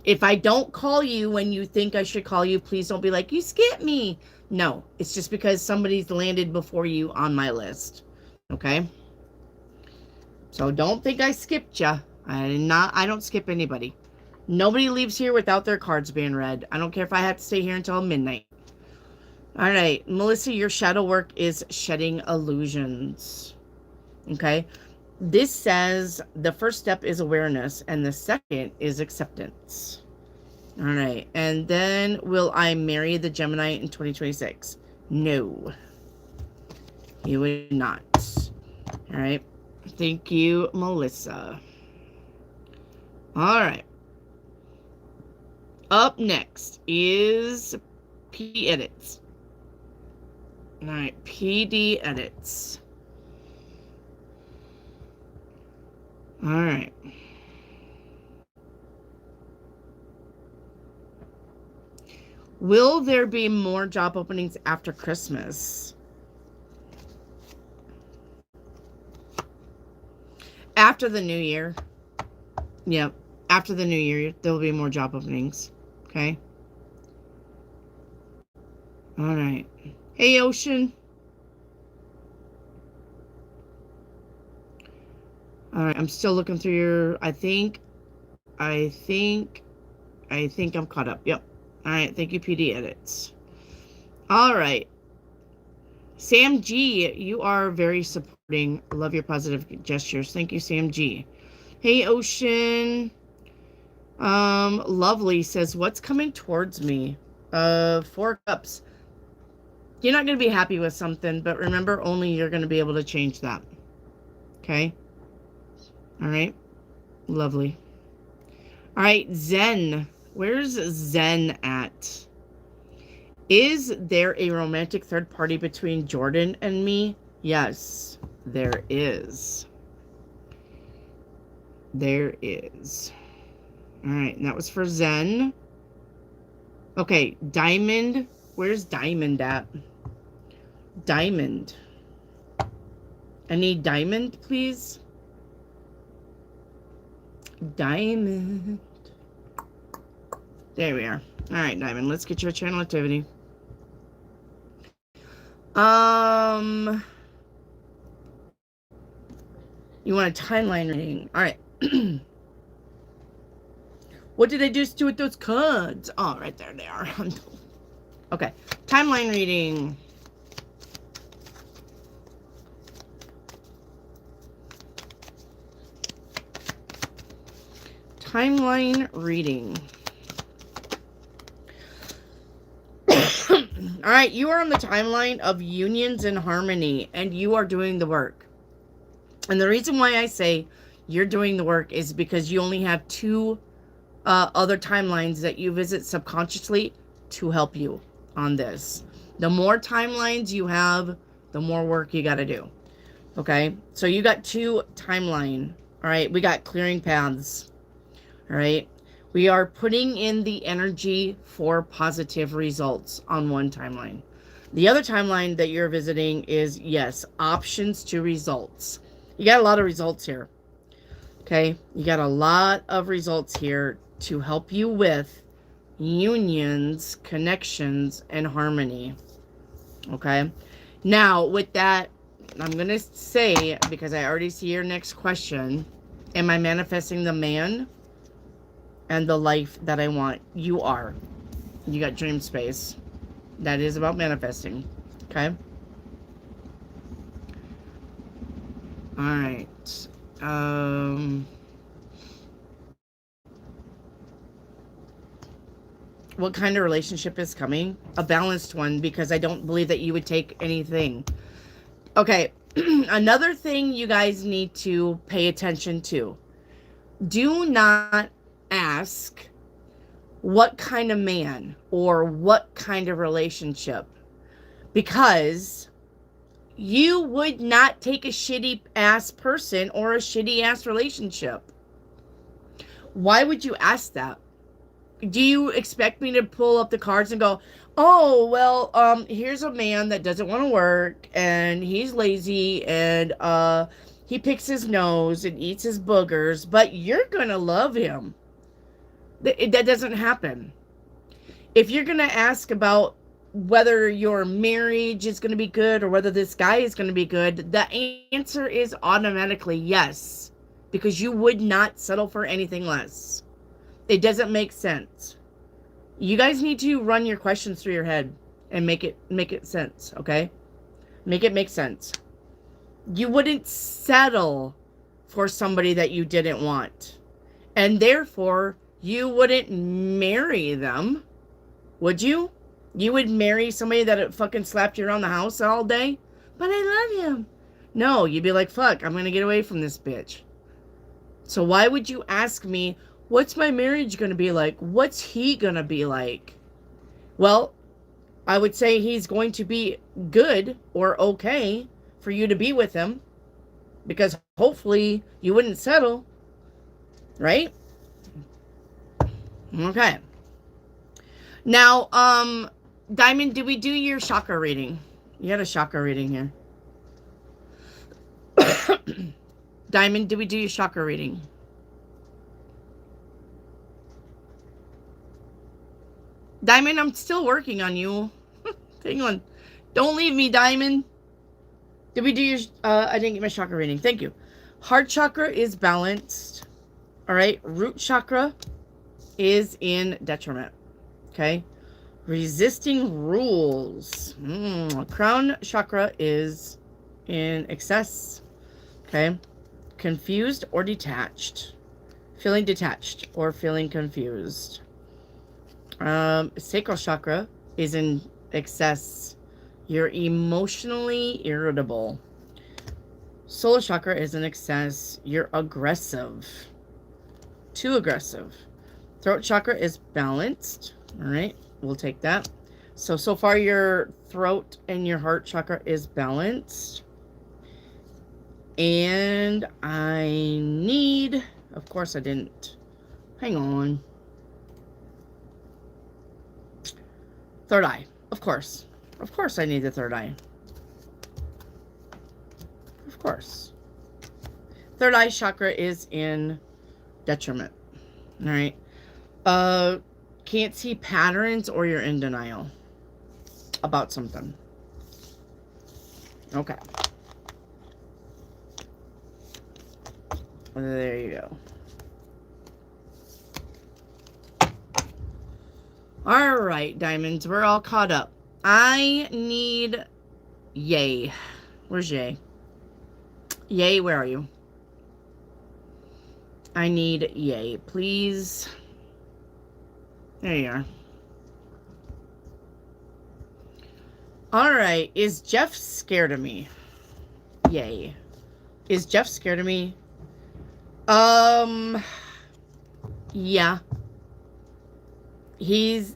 If I don't call you when you think I should call you, please don't be like, you skipped me. No, it's just because somebody's landed before you on my list. Okay? So don't think I skipped you. I don't skip anybody. Nobody leaves here without their cards being read. I don't care if I have to stay here until midnight. All right, Melissa, your shadow work is shedding illusions. Okay? This says the first step is awareness and the second is acceptance. All right. And then will I marry the Gemini in 2026? No. You would not. All right. Thank you, Melissa. All right. Up next is PD edits. All right, PD edits. All right. Will there be more job openings after Christmas? After the new year. Yep. After the new year, there will be more job openings. Okay. All right. Hey, Ocean. All right. I'm still looking through your. I think I'm caught up. Yep. All right. Thank you, PD edits. All right. Sam G, you are very supporting. Love your positive gestures. Thank you, Sam G. Hey, Ocean. Lovely says, what's coming towards me? 4 cups. You're not going to be happy with something, but remember, only you're going to be able to change that. Okay? All right? Lovely. All right, Zen. Where's Zen at? Is there a romantic third party between Jordan and me? Yes, there is. There is. All right, and that was for Zen. Okay, Diamond. Where's Diamond at? Diamond. I need Diamond, please. Diamond. There we are. All right, Diamond. Let's get your channel activity. You want a timeline reading? All right. What did I just do with those cards? Oh, right there they are. Okay. Timeline reading. Timeline reading. All right, you are on the timeline of unions and harmony, and you are doing the work. And the reason why I say you're doing the work is because you only have 2 other timelines that you visit subconsciously to help you on this. The more timelines you have, the more work you got to do. Okay, so you got 2 timeline. All right, we got clearing paths. All right, we are putting in the energy for positive results on one timeline. The other timeline that you're visiting is, yes, options to results. You got a lot of results here. Okay, you got a lot of results here to help you with unions, connections, and harmony. Okay, now with that, I'm going to say, because I already see your next question, am I manifesting the man and the life that I want? You are. You got dream space. That is about manifesting. Okay. All right. What kind of relationship is coming? A balanced one, because I don't believe that you would take anything. Okay. Another thing you guys need to pay attention to. Do not ask what kind of man or what kind of relationship, because you would not take a shitty ass person or a shitty ass relationship. Why would you ask that? Do you expect me to pull up the cards and go, oh, well, here's a man that doesn't want to work and he's lazy and he picks his nose and eats his boogers, but you're gonna love him? That doesn't happen. If you're gonna ask about whether your marriage is going to be good or whether this guy is going to be good, the answer is automatically yes, because you would not settle for anything less. It doesn't make sense. You guys need to run your questions through your head and make it sense, okay? Make it make sense. You wouldn't settle for somebody that you didn't want, and therefore you wouldn't marry them, would you? You would marry somebody that fucking slapped you around the house all day? But I love him. No, you'd be like, fuck, I'm going to get away from this bitch. So why would you ask me What's my marriage going to be like? What's he going to be like? Well, I would say he's going to be good or okay for you to be with him, because hopefully you wouldn't settle, right? Okay. Now, Diamond, did we do your chakra reading? You had a chakra reading here. Diamond, did we do your chakra reading? Diamond, I'm still working on you. Hang on. Don't leave me, Diamond. Did we do your... I didn't get my chakra reading. Thank you. Heart chakra is balanced. All right. Root chakra is in detriment. Okay. Resisting rules. Crown chakra is in excess. Okay. Confused or detached. Feeling detached or feeling confused. Sacral chakra is in excess. You're emotionally irritable. Solar chakra is in excess. You're aggressive. Too aggressive. Throat chakra is balanced. All right. We'll take that. So far your throat and your heart chakra is balanced. And I need... Of course I didn't. Hang on. Third eye. Of course. Of course I need the third eye. Of course. Third eye chakra is in detriment. All right. Can't see patterns or you're in denial about something. Okay. There you go. All right, diamonds. We're all caught up. I need Yay. Where's Yay? Yay, where are you? I need Yay, please. There you are. All right. Is Jeff scared of me? Yay. Is Jeff scared of me? Yeah. He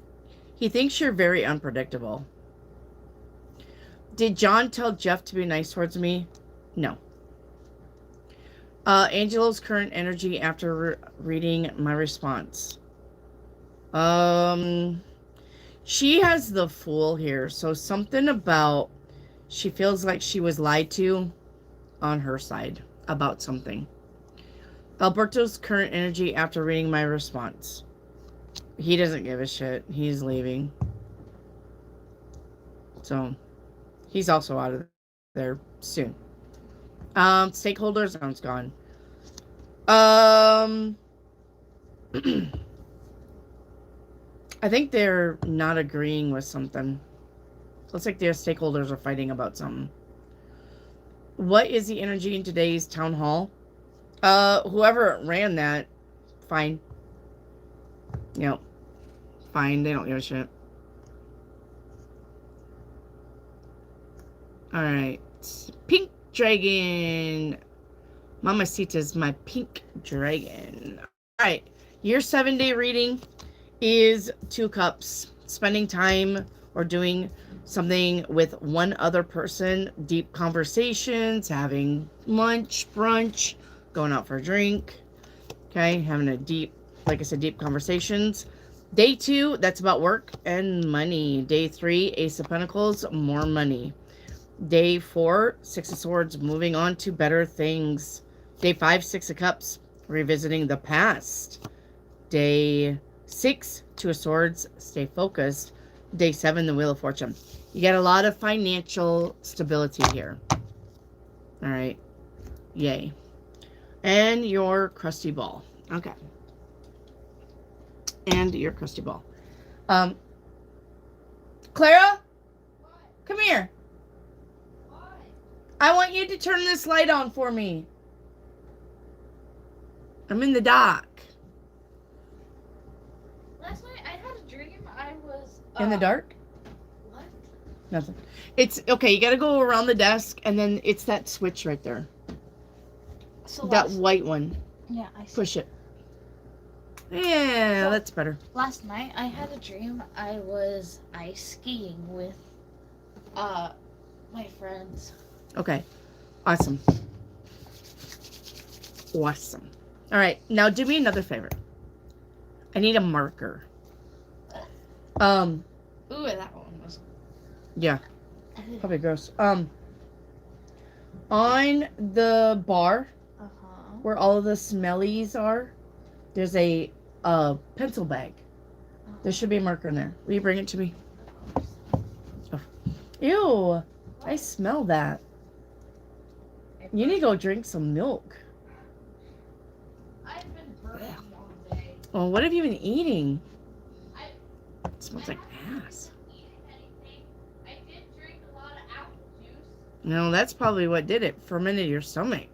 thinks you're very unpredictable. Did John tell Jeff to be nice towards me? No. Angelo's current energy after reading my response. She has the Fool here, so something about she feels like she was lied to on her side about something. Alberto's current energy after reading my response. He doesn't give a shit. He's leaving. So, he's also out of there soon. Stakeholders, it's gone. I think they're not agreeing with something. Looks like their stakeholders are fighting about something. What is the energy in today's town hall? Whoever ran that, fine. Yep. Fine, they don't give a shit. Alright. Pink dragon. Mamacita's my pink dragon. Alright. Your 7-day reading is 2 cups. Spending time or doing something with one other person. Deep conversations. Having lunch, brunch. Going out for a drink. Okay. Having a deep, like I said, deep conversations. Day 2, that's about work and money. Day 3, Ace of Pentacles, more money. Day 4, 6 of Swords, moving on to better things. Day 5, 6 of Cups, revisiting the past. Day 6, 2 of Swords, stay focused. Day 7, the Wheel of Fortune. You got a lot of financial stability here. All right. Yay. And your crusty ball. Okay. And your crusty ball. Clara? What? Come here. Why? I want you to turn this light on for me. I'm in the dark. Last night I had a dream. I was In the dark? What? Nothing. It's okay. You got to go around the desk, and then it's that switch right there. So That white one. yeah, I see. Push it. Yeah, So- that's better. Last night I had a dream I was ice skiing with my friends. Okay. Awesome. Awesome. All right. Now do me another favor. I need a marker. Ooh, that one was Yeah. Probably gross. On the bar where all of the smellies are, there's a pencil bag. There should be a marker in there. Will you bring it to me? Oh. Ew. I smell that. You need to go drink some milk. I've been burning all day. Oh, what have you been eating? I- It smells like ass. I did drink a lot of apple juice. No, that's probably what did it. Fermented your stomach.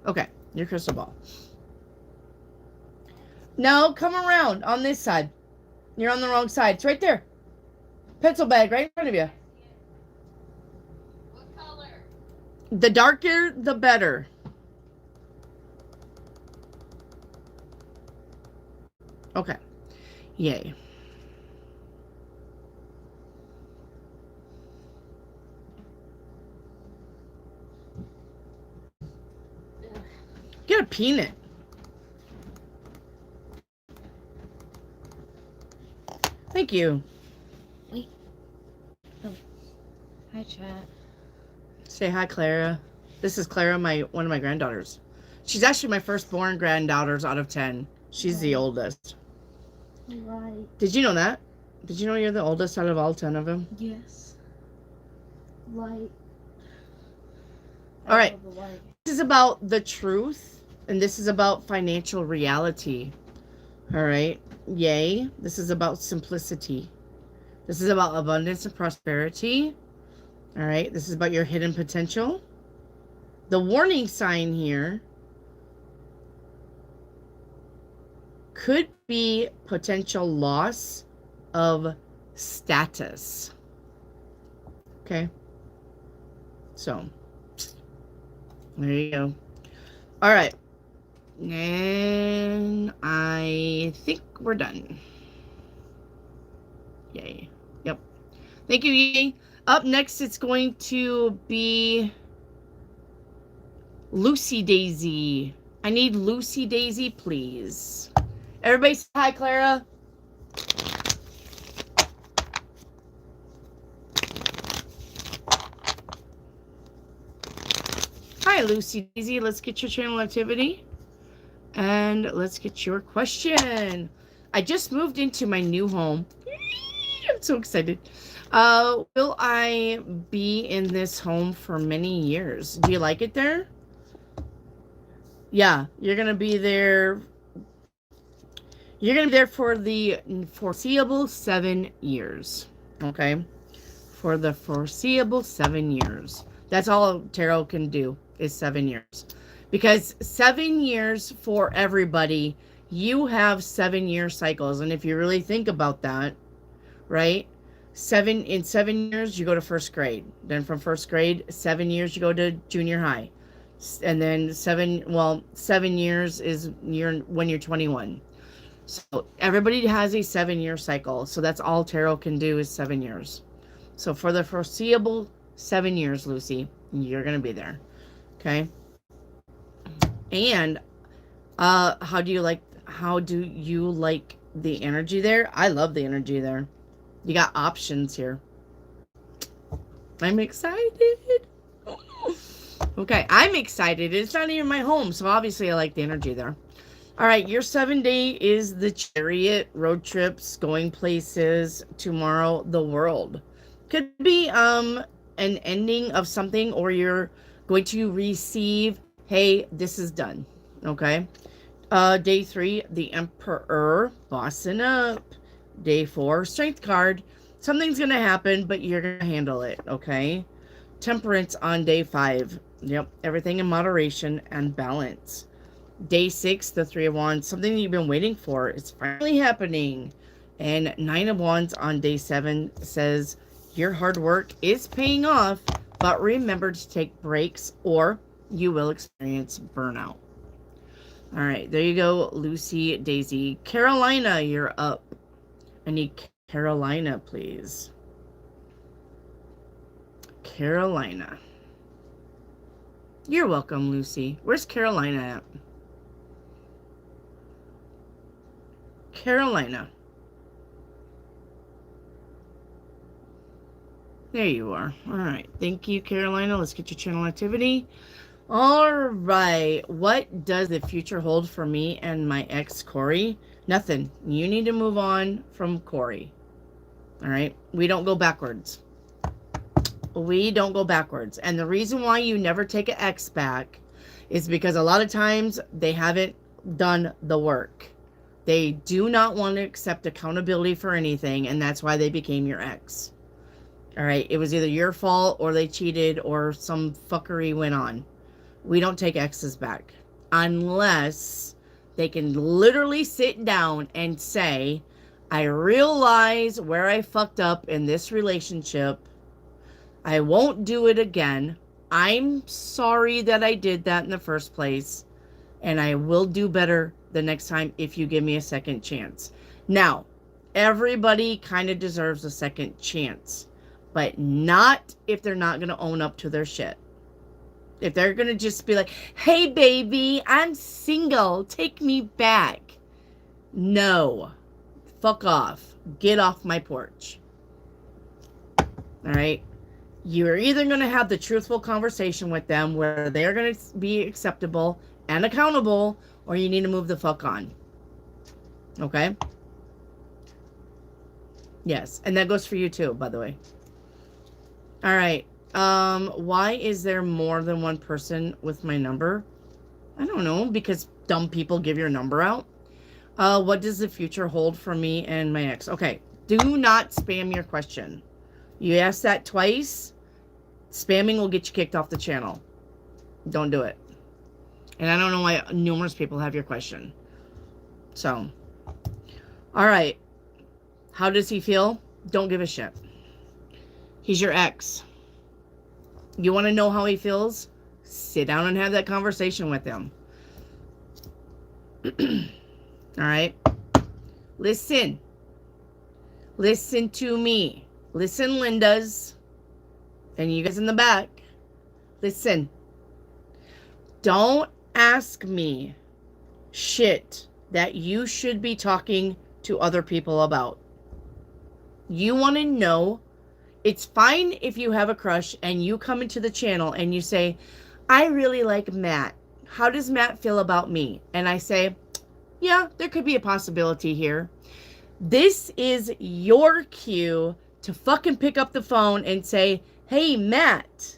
Okay, your crystal ball. No, come around on this side. You're on the wrong side. It's right there. Pencil bag right in front of you. What color? The darker, the better. Okay. Yay. Get a peanut. Thank you. Hi, chat. Say hi, Clara. This is Clara, one of my granddaughters. She's actually my firstborn granddaughters out of 10. She's the oldest. Right. Did you know that? Did you know you're the oldest out of all 10 of them? Yes. Light. All right. This is about the truth, and this is about financial reality. All right. Yay. This is about simplicity. This is about abundance and prosperity. All right. This is about your hidden potential. The warning sign here could be potential loss of status. Okay. So, there you go. All right. And I think we're done. Yay. Yep. Thank you, Yay. Up next, it's going to be Lucy Daisy. I need Lucy Daisy, please. Everybody say hi, Clara. Hi, Lucy Daisy. Let's get your channel activity. And let's get your question. I just moved into my new home. I'm so excited. Will I be in this home for many years? Do you like it there? Yeah, you're going to be there. You're going to be there for the foreseeable 7 years. Okay? For the foreseeable 7 years. That's all tarot can do is 7 years. Because 7 years for everybody, you have 7-year cycles. And if you really think about that, right? In 7 years, you go to first grade. Then from first grade, 7 years, you go to junior high. And then 7 years is when you're 21. So everybody has a 7-year cycle. So that's all tarot can do is 7 years. So for the foreseeable 7 years, Lucy, you're going to be there. Okay? And how do you like the energy there? I love the energy there. You got options here. I'm excited. Okay, I'm excited. It's not even my home, so obviously I like the energy there. All right, your 7-day is the chariot, road trips, going places, tomorrow, the world. Could be an ending of something, or you're going to receive, hey, this is done. Okay. Day 3, the Emperor, bossing up. Day 4, Strength card. Something's going to happen, but you're going to handle it, okay? Temperance on day 5. Yep, everything in moderation and balance. Day 6, the 3 of Wands. Something you've been waiting for. It's finally happening. And 9 of Wands on day 7 says, your hard work is paying off, but remember to take breaks or you will experience burnout. All right, there you go, Lucy Daisy. Carolina, you're up. I need Carolina, please. Carolina. You're welcome, Lucy. Where's Carolina at? Carolina. There you are. All right. Thank you, Carolina. Let's get your channel activity. All right. What does the future hold for me and my ex, Corey? Nothing. You need to move on from Corey. All right. We don't go backwards. We don't go backwards. And the reason why you never take an ex back is because a lot of times they haven't done the work. They do not want to accept accountability for anything, and that's why they became your ex. All right, it was either your fault or they cheated or some fuckery went on. We don't take exes back unless they can literally sit down and say, I realize where I fucked up in this relationship. I won't do it again. I'm sorry that I did that in the first place, and I will do better the next time if you give me a second chance. Now, everybody kind of deserves a second chance, but not if they're not going to own up to their shit. If they're going to just be like, hey, baby, I'm single. Take me back. No. Fuck off. Get off my porch. All right? You're either going to have the truthful conversation with them where they're going to be acceptable and accountable, or you need to move the fuck on. Okay? Yes. And that goes for you too, by the way. All right. Why is there more than one person with my number? I don't know, because dumb people give your number out. What does the future hold for me and my ex? Okay. Do not spam your question. You ask that twice, spamming will get you kicked off the channel. Don't do it. And I don't know why numerous people have your question. So, all right. How does he feel? Don't give a shit. He's your ex. You want to know how he feels? Sit down and have that conversation with him. All right? Listen. Listen to me. Listen, Lindas. And you guys in the back. Listen. Don't ask me shit that you should be talking to other people about. You want to know. It's fine if you have a crush and you come into the channel and you say, I really like Matt. How does Matt feel about me? And I say, yeah, there could be a possibility here. This is your cue to fucking pick up the phone and say, hey, Matt,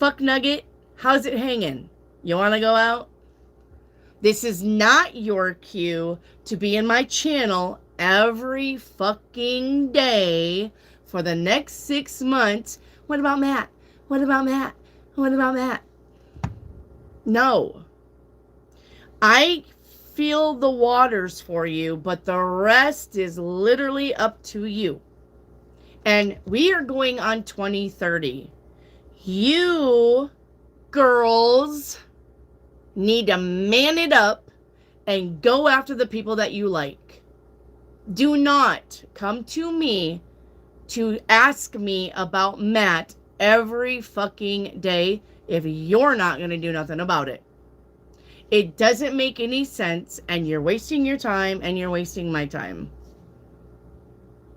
fuck nugget, how's it hanging? You want to go out? This is not your cue to be in my channel every fucking day for the next 6 months. What about Matt? What about Matt? What about Matt? No. I feel the waters for you, but the rest is literally up to you. And we are going on 2030. You girls need to man it up and go after the people that you like. Do not come to me to ask me about Matt every fucking day if you're not going to do nothing about it. It doesn't make any sense, and you're wasting your time and you're wasting my time.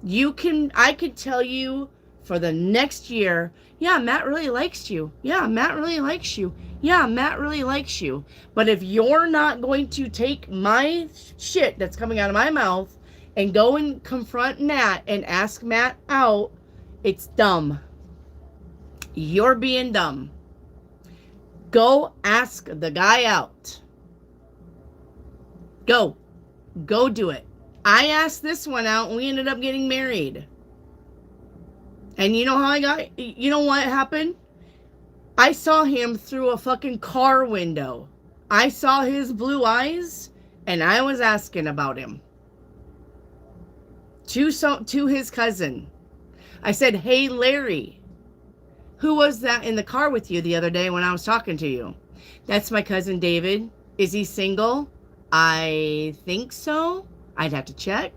I could tell you for the next year, yeah, Matt really likes you. Yeah, Matt really likes you. Yeah, Matt really likes you. But if you're not going to take my shit that's coming out of my mouth and go and confront Matt and ask Matt out, it's dumb. You're being dumb. Go ask the guy out. Go. Go do it. I asked this one out and we ended up getting married. And you know how you know what happened? I saw him through a fucking car window. I saw his blue eyes and I was asking about him. To his cousin. I said, hey, Larry, who was that in the car with you the other day when I was talking to you? That's my cousin David. Is he single? I think so. I'd have to check.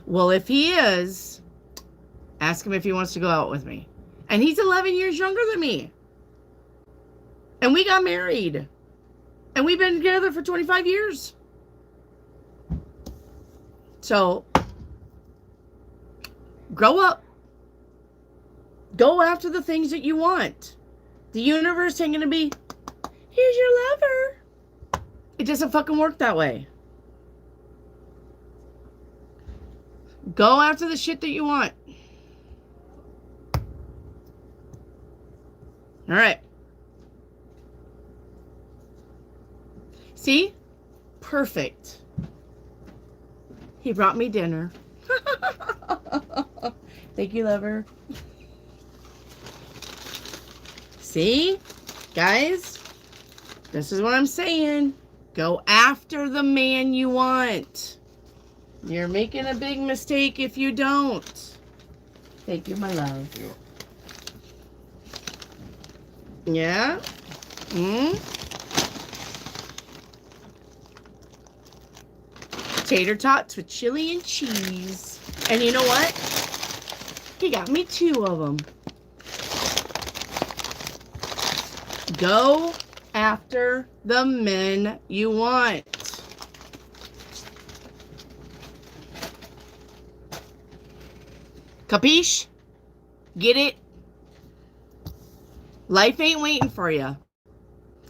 Well, if he is, ask him if he wants to go out with me. And he's 11 years younger than me. And we got married. And we've been together for 25 years. So, grow up. Go after the things that you want. The universe ain't going to be, here's your lover. It doesn't fucking work that way. Go after the shit that you want. All right. See? Perfect. He brought me dinner. Thank you, lover. See? Guys, this is what I'm saying. Go after the man you want. You're making a big mistake if you don't. Thank you, my love. Yeah? Tater tots with chili and cheese. And you know what? He got me 2 of them. Go after the men you want. Capiche? Get it? Life ain't waiting for you.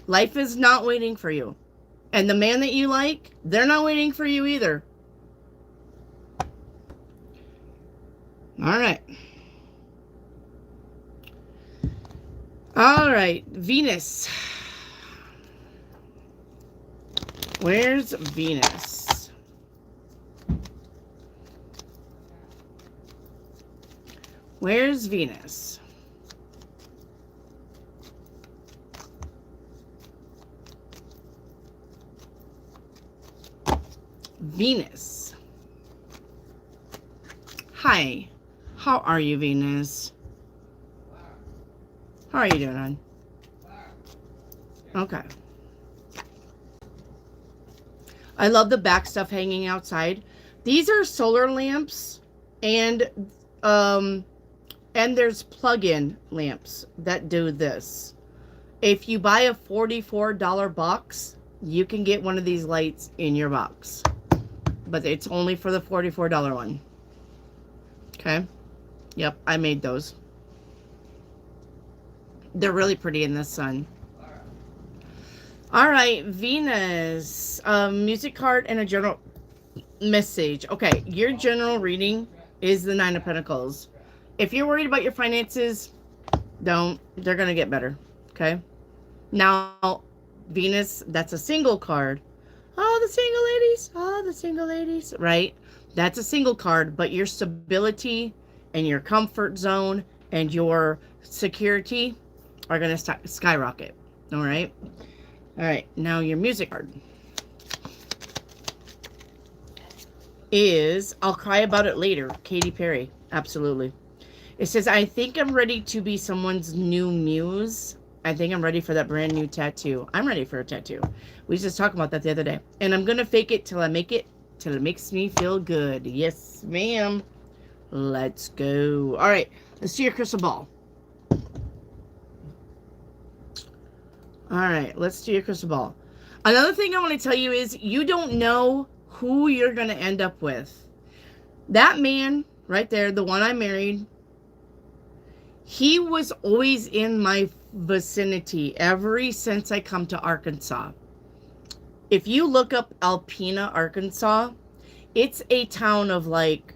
Life is not waiting for you. And the man that you like, they're not waiting for you either. All right. All right. Venus. Where's Venus? Where's Venus? Venus. Hi. How are you, Venus? How are you doing, hon? Okay. I love the back stuff hanging outside. These are solar lamps, and there's plug-in lamps that do this. If you buy a $44 box, you can get one of these lights in your box. But it's only for the $44 one. Okay? Yep, I made those. They're really pretty in the sun. All right, Venus. Music card and a general message. Okay, your general reading is the 9 of Pentacles. If you're worried about your finances, don't. They're going to get better. Okay? Now, Venus, that's a single card. Oh, the single ladies. Oh, the single ladies. Right? That's a single card, but your stability and your comfort zone and your security are going to skyrocket. All right? All right. Now, your music card is I'll Cry About It Later. Katy Perry. Absolutely. It says, I think I'm ready to be someone's new muse. I think I'm ready for that brand new tattoo. I'm ready for a tattoo. We just talked about that the other day. And I'm going to fake it till I make it, till it makes me feel good. Yes, ma'am. Let's go. All right. Let's do your crystal ball. All right. Let's do your crystal ball. Another thing I want to tell you is you don't know who you're going to end up with. That man right there, the one I married, he was always in my vicinity ever since I come to Arkansas. If you look up Alpena, Arkansas, it's a town of like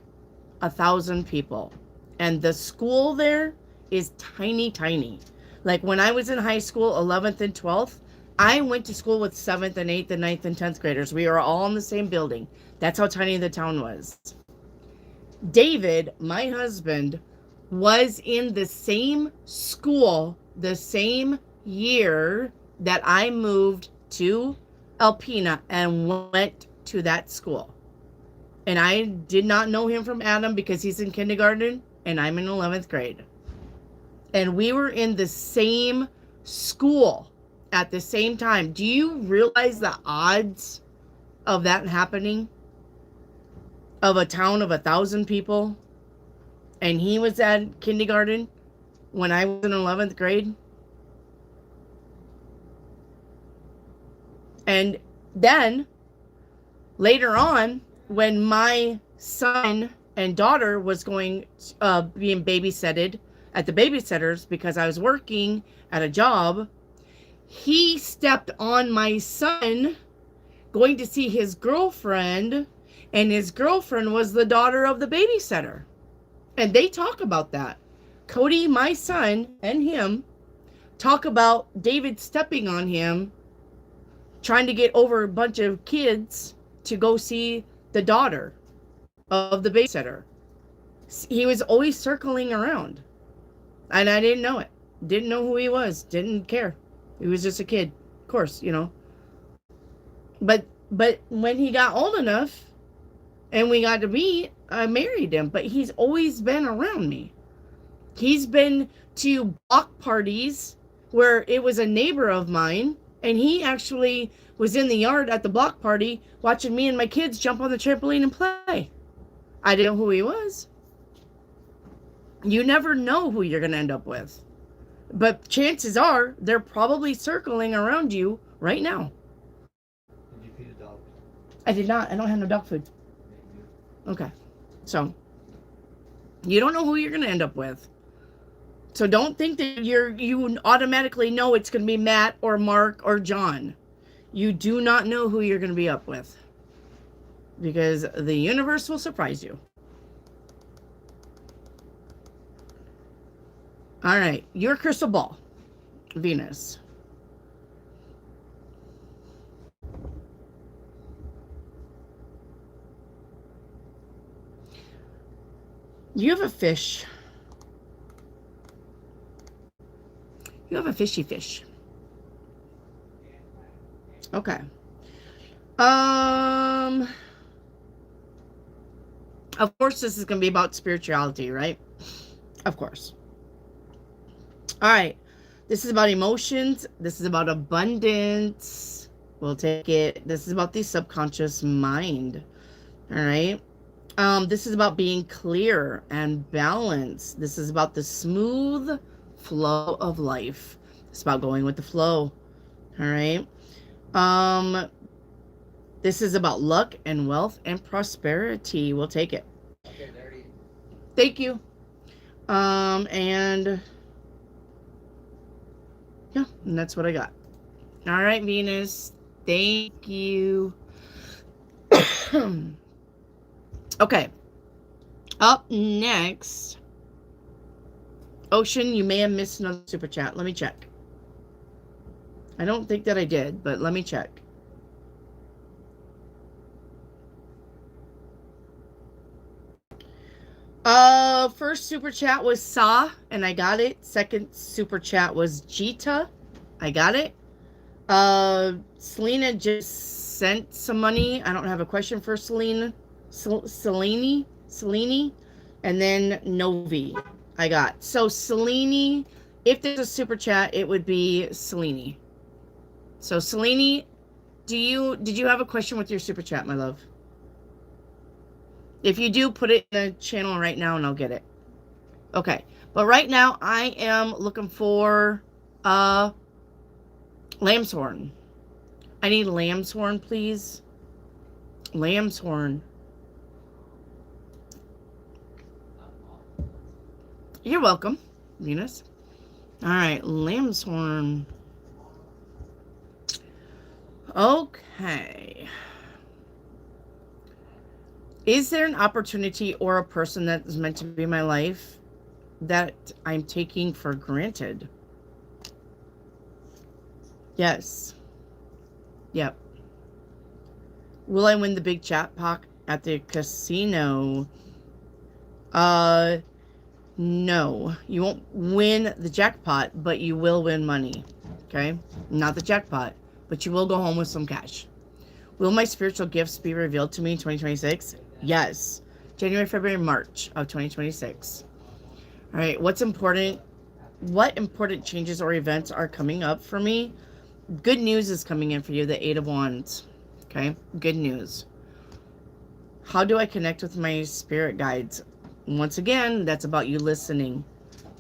1,000 people. And the school there is tiny, tiny. Like when I was in high school, 11th and 12th, I went to school with 7th and 8th and 9th and 10th graders. We were all in the same building. That's how tiny the town was. David, my husband, was in the same school the same year that I moved to Alpena and went to that school. And I did not know him from Adam because he's in kindergarten and I'm in 11th grade. And we were in the same school. at the same time. Do you realize the odds of that happening? Of a town of 1,000 people, and he was at kindergarten when I was in 11th grade. And then later on, when my son and daughter was being babysitted at the babysitters because I was working at a job, he stepped on my son going to see his girlfriend, and his girlfriend was the daughter of the babysitter. And they talk about that. Cody, my son, and him talk about David stepping on him, trying to get over a bunch of kids to go see the daughter of the babysitter. He was always circling around. And I didn't know it. Didn't know who he was. Didn't care. He was just a kid. Of course, you know. But when he got old enough and we got to meet, I married him. But he's always been around me. He's been to block parties where it was a neighbor of mine, and he actually was in the yard at the block party watching me and my kids jump on the trampoline and play. I didn't know who he was. You never know who you're going to end up with. But chances are they're probably circling around you right now. Did you feed a dog? I did not. I don't have no dog food. Okay. So, you don't know who you're going to end up with. So don't think that you automatically know it's going to be Matt or Mark or John. You do not know who you're going to be up with. Because the universe will surprise you. All right. Your crystal ball, Venus. You have a fish. You have a fishy fish. Okay. Of course, this is going to be about spirituality, right? Of course. All right. This is about emotions. This is about abundance. We'll take it. This is about the subconscious mind. All right. This is about being clear and balanced. This is about the smooth flow of life. It's about going with the flow. All right. This is about luck and wealth and prosperity. We'll take it. Okay, there you go. Thank you. And yeah, and that's what I got. All right, Venus. Thank you. Okay. Up next. Ocean, you may have missed another super chat. Let me check. I don't think that I did, but let me check. First super chat was Sa, and I got it. Second super chat was Jita. I got it. Selena just sent some money. I don't have a question for Selena. Selene. And then Novi. I got. So Selene, if there's a super chat, it would be Selene. So Selene, did you have a question with your super chat, my love? If you do, put it in the channel right now and I'll get it. Okay. But right now I am looking for lamb's horn. I need lamb's horn, please. Lamb's horn. You're welcome, Venus. All right, lamb's horn. Okay. Is there an opportunity or a person that is meant to be in my life that I'm taking for granted? Yes. Yep. Will I win the big jackpot at the casino? No. You won't win the jackpot, but you will win money. Okay? Not the jackpot, but you will go home with some cash. Will my spiritual gifts be revealed to me in 2026? Yes. January, February, March of 2026. All right. What important changes or events are coming up for me? Good news is coming in for you, the Eight of Wands. Okay, good news. How do I connect with my spirit guides? Once again, that's about you listening.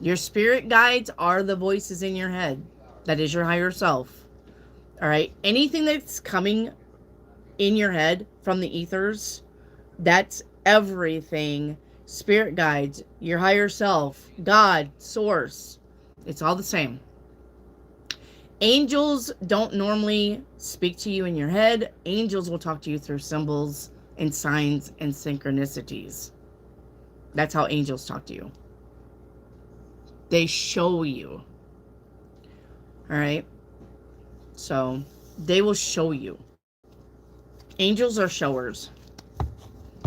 Your spirit guides are the voices in your head. That is your higher self. All right. Anything that's coming in your head from the ethers, that's everything. Spirit guides, your higher self, God, source. It's all the same. Angels don't normally speak to you in your head. Angels will talk to you through symbols and signs and synchronicities. That's how angels talk to you. They show you. All right. So they will show you. Angels are showers.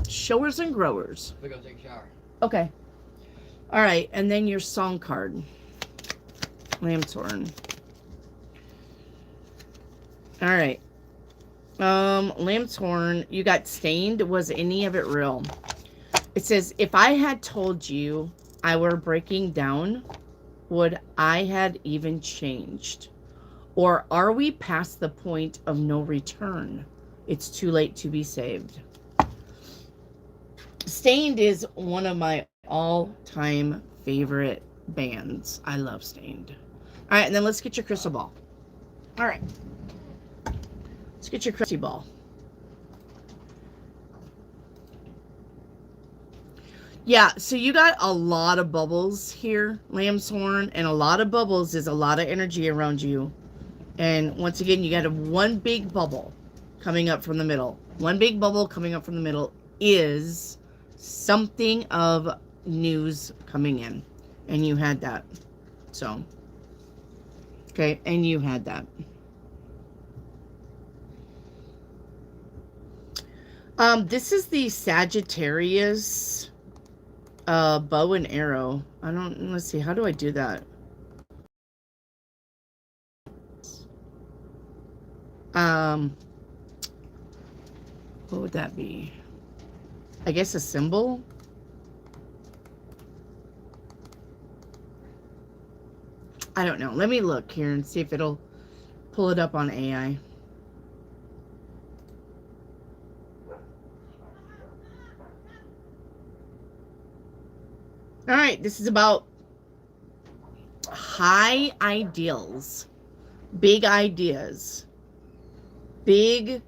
Showers and growers. We're gonna take a shower. Okay. All right. And then your song card. Lamb's horn. All right. Lamb's horn. You got stained. Was any of it real? It says, if I had told you I were breaking down, would I had even changed? Or are we past the point of no return? It's too late to be saved. Stained is one of my all-time favorite bands. I love Stained. All right, and then let's get your crystal ball. All right. Let's get your crystal ball. Yeah, so you got a lot of bubbles here, Lamb's horn, and a lot of bubbles is a lot of energy around you. And once again, you got one big bubble coming up from the middle. One big bubble coming up from the middle is something of news coming in. And you had that. So, okay, and you had that. This is the Sagittarius bow and arrow. Let's see, how do I do that? What would that be? I guess a symbol? I don't know. Let me look here and see if it'll pull it up on AI. All right, this is about high ideals, big ideas, big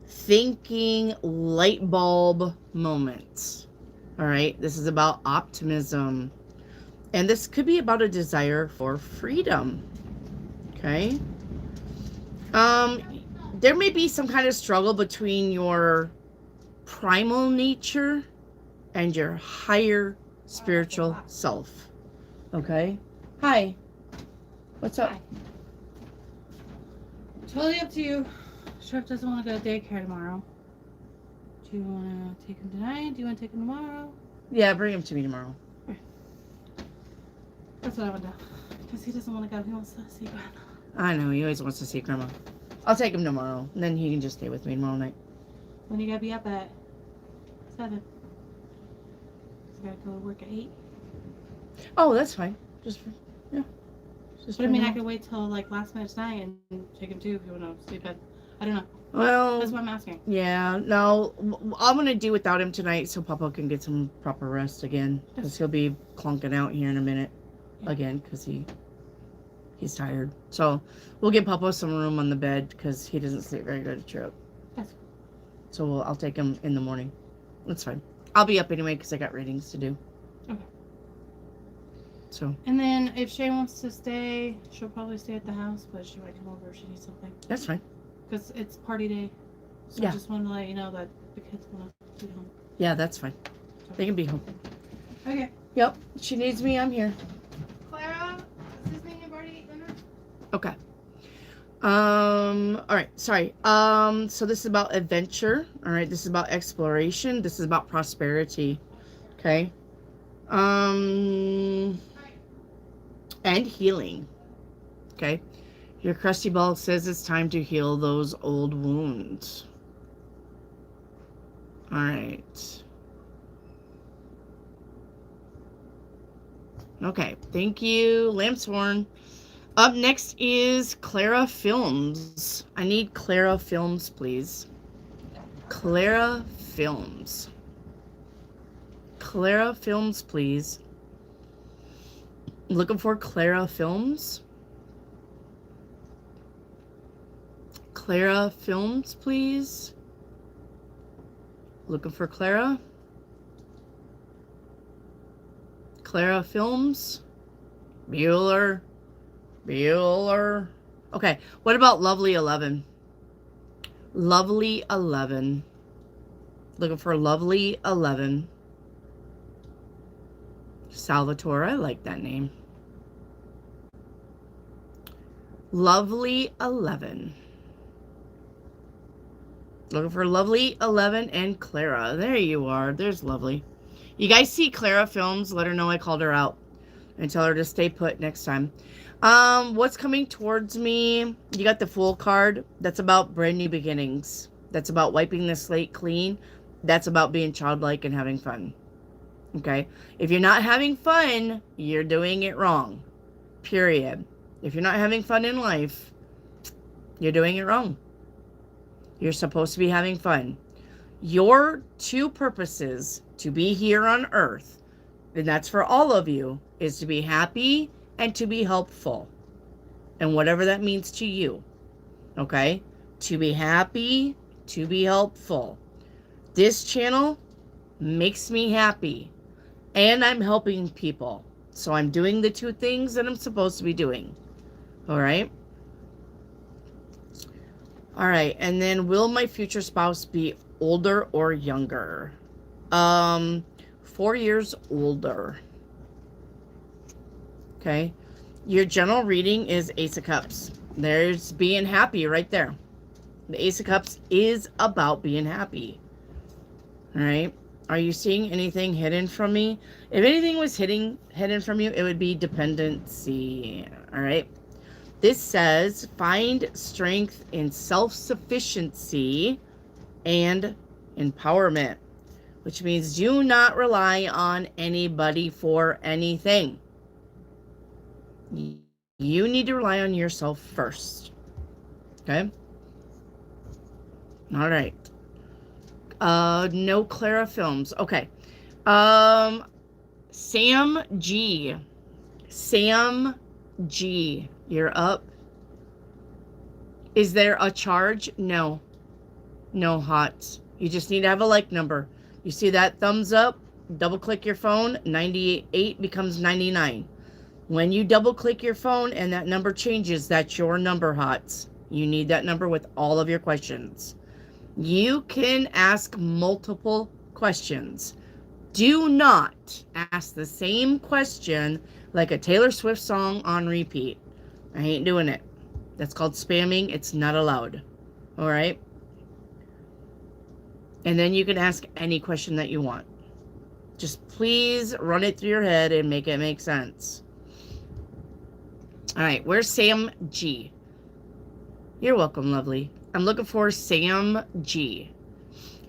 thinking light bulb moments. All right, this is about optimism. And this could be about a desire for freedom. Okay. There may be some kind of struggle between your primal nature and your higher spiritual self. Okay. Hi. What's up? Hi. Totally up to you. Sheriff doesn't want to go to daycare tomorrow. Do you want to take him tonight? Do you want to take him tomorrow? Yeah, bring him to me tomorrow. That's what I would do. Because he doesn't want to go. He wants to see Grandma. I know, he always wants to see Grandma. I'll take him tomorrow, and then he can just stay with me tomorrow night. When you gotta be up at 7. So gotta go to work at 8. Oh, that's fine. Just for, yeah. Just But I for mean, now. I could wait till like last minute tonight and take him too if you want to sleep at. I don't know. Well, That's what I'm asking. yeah, no, I'm going to do without him tonight so Papa can get some proper rest again. Because he'll be clunking out here in a minute again because he's tired. So we'll give Papa some room on the bed because he doesn't sleep very good at trip. That's So I'll take him in the morning. That's fine. I'll be up anyway because I got readings to do. Okay. So And then if Shay wants to stay, she'll probably stay at the house, but she might come over if she needs something. that's fine. Because it's party day. So Yeah. I just wanted to let you know that the kids want to be home. Yeah, that's fine. They can be home. Okay. Yep. She needs me. I'm here. Clara, does this mean you've already eaten dinner? Okay. All right. Sorry. So this is about adventure. All right. This is about exploration. This is about prosperity. Okay. And healing. Okay. Your crusty ball says it's time to heal those old wounds. All right. Okay. Thank you, Lamb's horn. Up next is Clara Films. I need Clara Films, please. Clara Films. Clara Films, please. Looking for Clara Films. Clara Films, please. Looking for Clara. Clara Films. Bueller. Okay, what about Lovely 11? Lovely 11. Looking for Lovely 11. Salvatore, I like that name. Lovely 11. Looking for Lovely 11 and Clara. There you are. There's Lovely. You guys see Clara Films, let her know I called her out. And tell her to stay put next time. What's coming towards me? You got the Fool card. That's about brand new beginnings. That's about wiping the slate clean. That's about being childlike and having fun. Okay? If you're not having fun, you're doing it wrong. Period. If you're not having fun in life, you're doing it wrong. You're supposed to be having fun. Your two purposes to be here on earth, and that's for all of you, is to be happy and to be helpful. And whatever that means to you. Okay? To be happy, to be helpful. This channel makes me happy. And I'm helping people. So I'm doing the two things that I'm supposed to be doing. Alright? Alright, and then will my future spouse be older or younger? 4 years older. Okay. Your general reading is Ace of Cups. There's being happy right there. The Ace of Cups is about being happy. All right. Are you seeing anything hidden from me? If anything was hidden from you, it would be dependency. All right. This says find strength in self-sufficiency and empowerment, which means do not rely on anybody for anything. You need to rely on yourself first. Okay? All right. No Clara Films. Okay. Sam G. Sam G. You're up. Is there a charge? No. No, hot. You just need to have a like number. You see that thumbs up? Double click your phone. 98 becomes 99. When you double click your phone and that number changes, that's your number, hots. You need that number with all of your questions. You can ask multiple questions. Do not ask the same question like a Taylor Swift song on repeat. I ain't doing it. That's called spamming. It's not allowed. All right? And then you can ask any question that you want. Just please run it through your head and make it make sense. All right, where's Sam G? You're welcome, lovely. I'm looking for Sam G.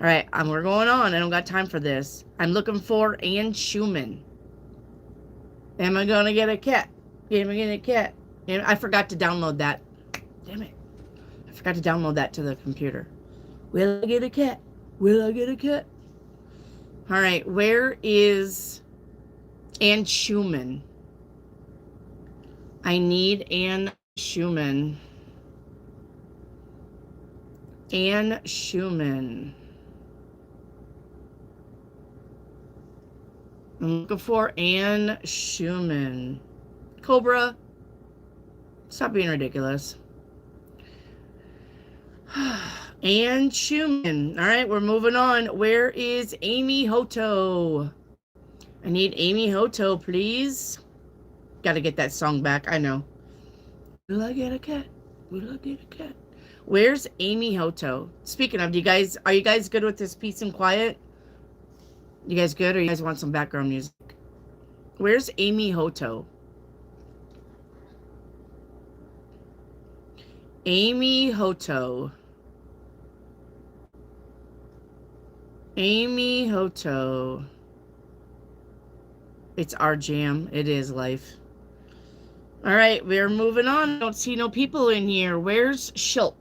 All right, we're going on. I don't got time for this. I'm looking for Ann Schumann. Am I going to get a cat? Am I going to get a cat? I forgot to download that. Damn it. I forgot to download that to the computer. Will I get a cat? Will I get a cat? All right, where is Ann Schumann? I need Ann Schumann. Ann Schumann. I'm looking for Ann Schumann. Cobra, stop being ridiculous. Ann Schumann. All right, we're moving on. Where is Amy Hoto? I need Amy Hoto, please. Got to get that song back. I know. Will I get a cat? Will I get a cat? Where's Amy Hoto? Speaking of, are you guys good with this peace and quiet? You guys good, or you guys want some background music? Where's Amy Hoto? Amy Hoto. Amy Hoto. It's our jam. It is life. All right, we're moving on. I don't see no people in here. Where's Shilp?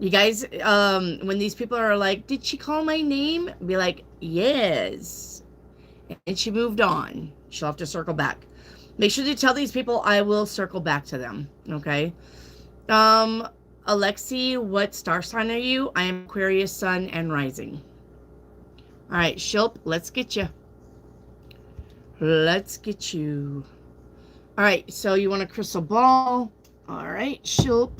You guys, when these people are like, did she call my name? Be like, yes. And she moved on. She'll have to circle back. Make sure to tell these people I will circle back to them. Okay. Alexi, what star sign are you? I am Aquarius, Sun, and Rising. All right, Shilp, let's get you. Let's get you. All right, so you want a crystal ball. All right, Shilp.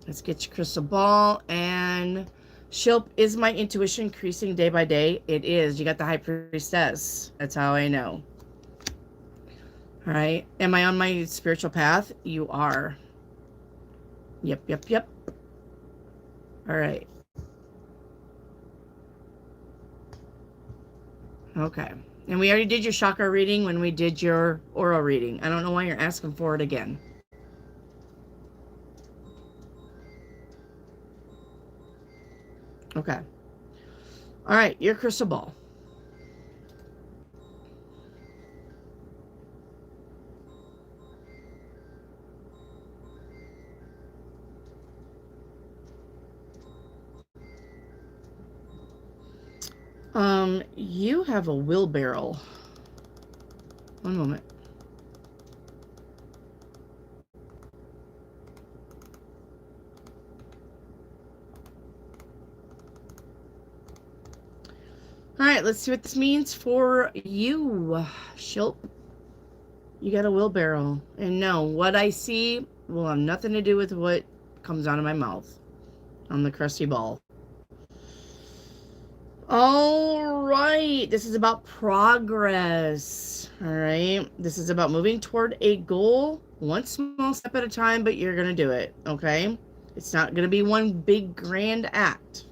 Let's get your crystal ball. And Shilp, is my intuition increasing day by day? It is. You got the High Priestess. That's how I know. All right. Am I on my spiritual path? You are. Yep. All right. Okay. And we already did your chakra reading when we did your aura reading. I don't know why you're asking for it again. Okay. All right, your crystal ball. You have a wheelbarrow. One moment. All right, let's see what this means for you, Shilp. You got a wheelbarrow. And no, what I see will have nothing to do with what comes out of my mouth on the crusty ball. All right, this is about progress. All right, this is about moving toward a goal, one small step at a time, but you're going to do it, okay? It's not going to be one big grand act.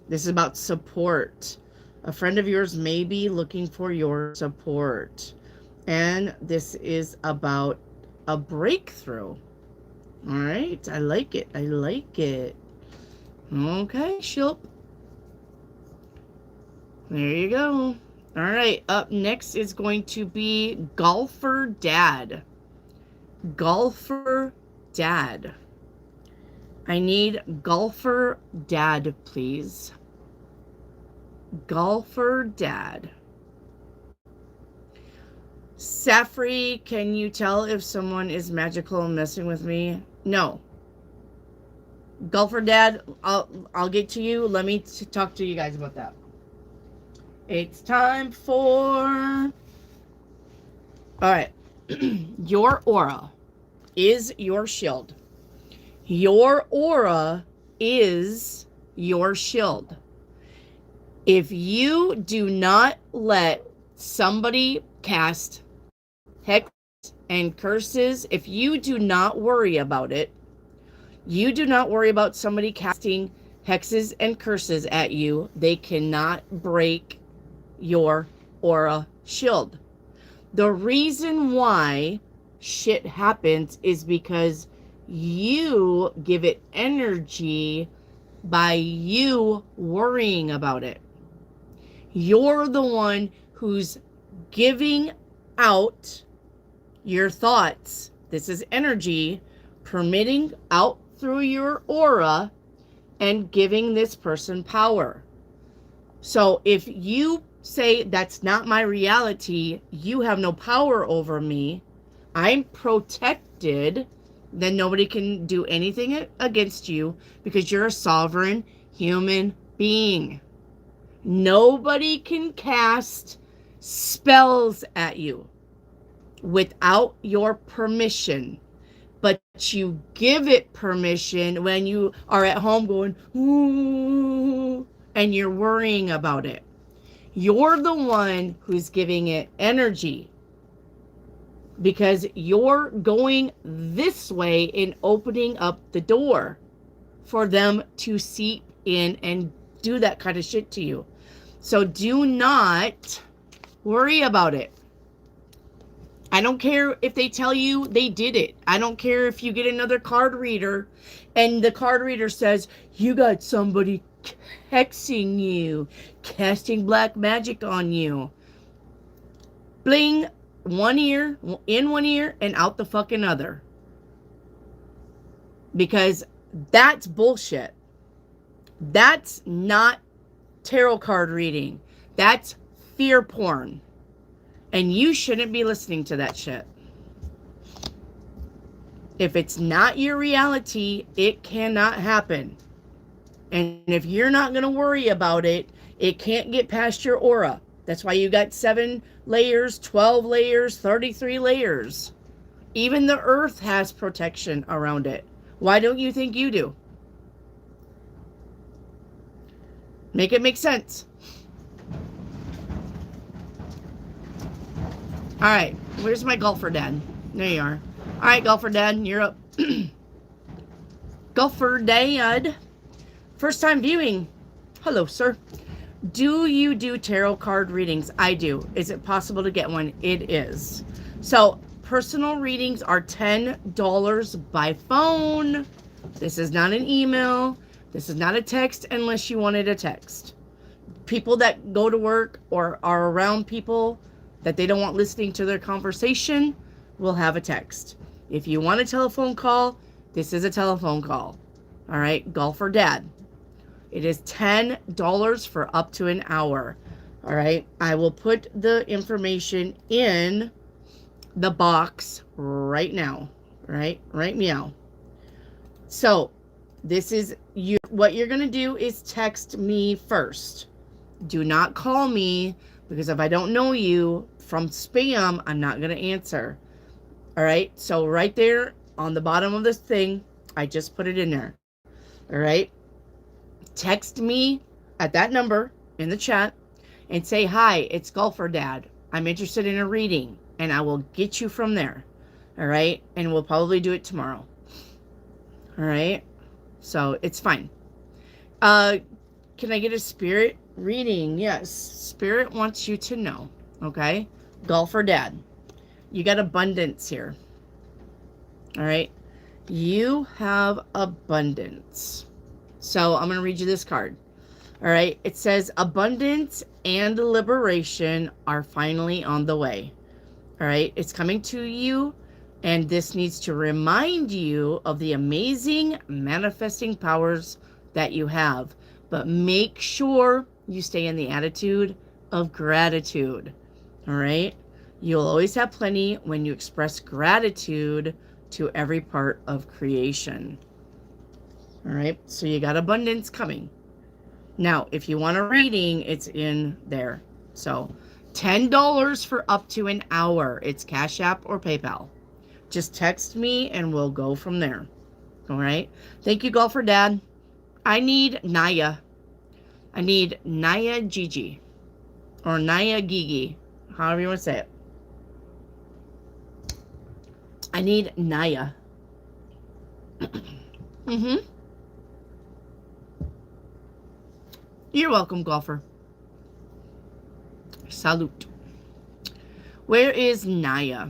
This is about support. A friend of yours may be looking for your support. And this is about a breakthrough. All right, I like it. I like it. Okay, Shilp. There you go. All right, up next is going to be Golfer Dad. Golfer Dad. I need Golfer Dad, please. Golfer Dad. Safri, can you tell if someone is magical and messing with me? No. Golfer Dad, I'll get to you. Let me talk to you guys about that. It's time for... All right. Your aura is your shield. Your aura is your shield. If you do not let somebody cast hex and curses, if you do not worry about it, you do not worry about somebody casting hexes and curses at you, they cannot break your aura shield. The reason why shit happens is because you give it energy by you worrying about it. You're the one who's giving out your thoughts. This is energy permitting out through your aura and giving this person power. So if you say that's not my reality, you have no power over me, I'm protected, then nobody can do anything against you because you're a sovereign human being. Nobody can cast spells at you without your permission. But you give it permission when you are at home going, ooh, and you're worrying about it. You're the one who's giving it energy because you're going this way and opening up the door for them to seep in and do that kind of shit to you. So do not worry about it. I don't care if they tell you they did it. I don't care if you get another card reader and the card reader says, you got somebody hexing you, casting black magic on you. Bling, one ear, in one ear and out the fucking other. Because that's bullshit. That's not tarot card reading. That's fear porn. And you shouldn't be listening to that shit. If it's not your reality, it cannot happen. And if you're not going to worry about it, it can't get past your aura. That's why you got 7 layers, 12 layers, 33 layers. Even the earth has protection around it. Why don't you think you do? Make it make sense. All right, where's my golfer dad? There you are. All right, golfer dad, you're up. Golfer dad. First time viewing. Hello, sir. Do you do tarot card readings? I do. Is it possible to get one? It is. So, personal readings are $10 by phone. This is not an email. This is not a text unless you wanted a text. People that go to work or are around people that they don't want listening to their conversation will have a text. If you want a telephone call, this is a telephone call. All right, golfer dad. It is $10 for up to an hour. All right, I will put the information in the box right now. Right meow. So this is you. What you're gonna do is text me first. Do not call me, because if I don't know you from spam, I'm not gonna answer. All right, so right there on the bottom of this thing, I just put it in there. All right, text me at that number in the chat and say, hi, it's golfer dad. I'm interested in a reading, and I will get you from there. All right, and we'll probably do it tomorrow. All right, so it's fine. Can I get a spirit reading? Yes, spirit wants you to know. Okay, golfer dad, you got abundance here. All right, you have abundance. So I'm going to read you this card. All right, it says abundance and liberation are finally on the way. All right, it's coming to you, and this needs to remind you of the amazing manifesting powers that you have. But make sure you stay in the attitude of gratitude. All right, you'll always have plenty when you express gratitude to every part of creation. All right, so you got abundance coming. Now, if you want a reading, it's in there. So $10 for up to an hour. It's Cash App or PayPal. Just text me and we'll go from there. All right. Thank you, golfer dad. I need Naya. I need Naya Gigi or Naya Gigi, however you want to say it. I need Naya. You're welcome, golfer. Salute. Where is Naya?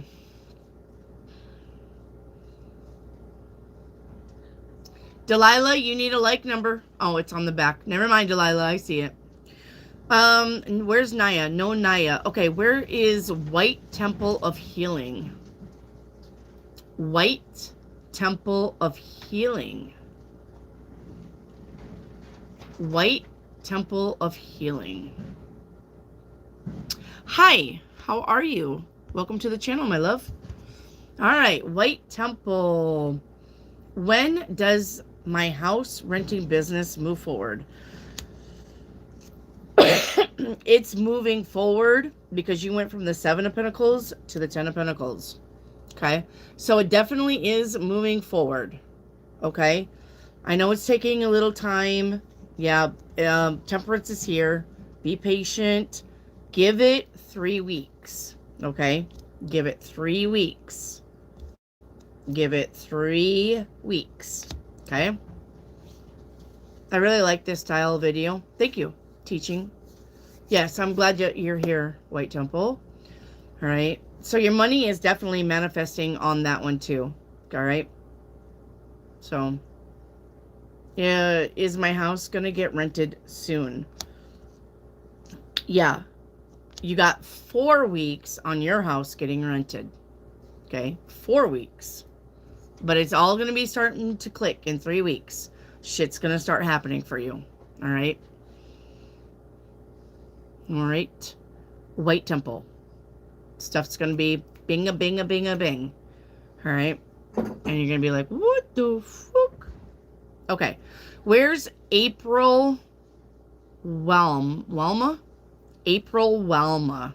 Delilah, you need a like number. Oh, it's on the back. Never mind, Delilah. I see it. Where's Naya? No Naya. Okay, where is White Temple of Healing? White Temple of Healing. White Temple of Healing. Hi, how are you? Welcome to the channel, my love. All right, White Temple. When does my house renting business move forward? It's moving forward because you went from the 7 of Pentacles to the 10 of Pentacles. Okay, so it definitely is moving forward. Okay, I know it's taking a little time. Yeah, temperance is here. Be patient. Give it 3 weeks. Okay, give it 3 weeks. Give it 3 weeks. Okay, I really like this style of video. Thank you, teaching. Yes, I'm glad you're here, White Temple. All right, so your money is definitely manifesting on that one too. All right, so yeah, is my house gonna get rented soon? Yeah, You got 4 weeks on your house getting rented. Okay? 4 weeks. But it's all going to be starting to click in 3 weeks. Shit's going to start happening for you. All right? All right? White Temple. Stuff's going to be bing a bing a bing a bing. All right? And you're going to be like, what the fuck? Okay. Where's April Welma? April Welma.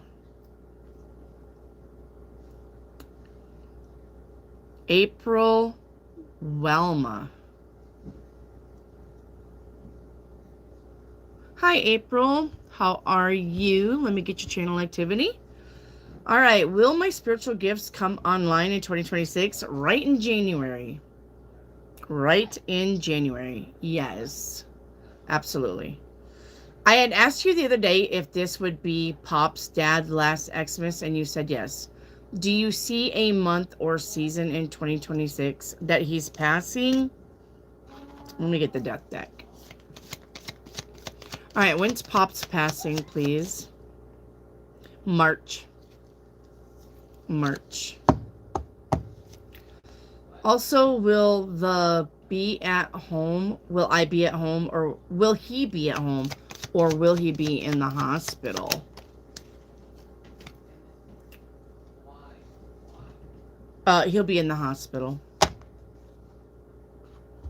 April Welma. Hi, April. How are you? Let me get your channel activity. All right. Will my spiritual gifts come online in 2026? Right in January. Right in January. Yes. Absolutely. I had asked you the other day if this would be Pop's dad last Xmas, and you said yes. Do you see a month or season in 2026 that he's passing? Let me get the death deck. All right, when's Pop's passing, please? March. March. Also, will the be at home? Will I be at home, or will he be at home, or will he be in the hospital? He'll be in the hospital.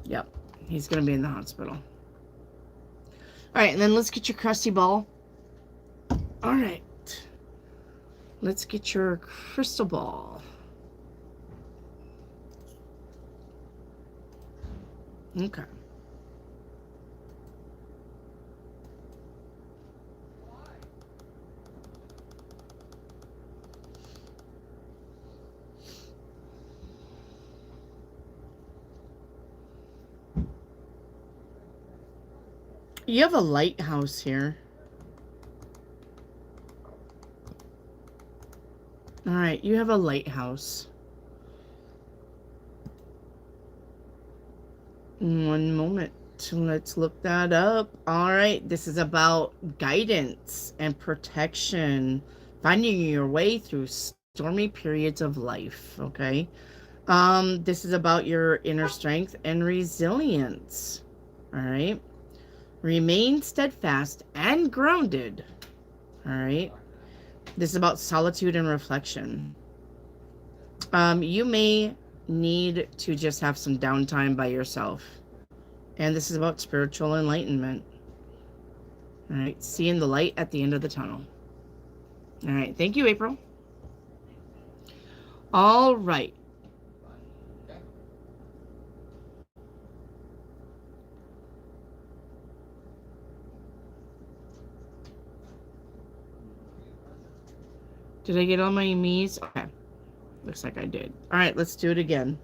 Yep, he's gonna be in the hospital. All right, and then let's get your crusty ball. All right, let's get your crystal ball. Okay. You have a lighthouse here. All right, you have a lighthouse. One moment. Let's look that up. All right, this is about guidance and protection, finding your way through stormy periods of life, okay? This is about your inner strength and resilience. All right? Remain steadfast and grounded. All right? This is about solitude and reflection. You may need to just have some downtime by yourself. And this is about spiritual enlightenment. All right, seeing the light at the end of the tunnel. All right, thank you, April. All right. Did I get all my me's? Okay. Looks like I did. All right, let's do it again.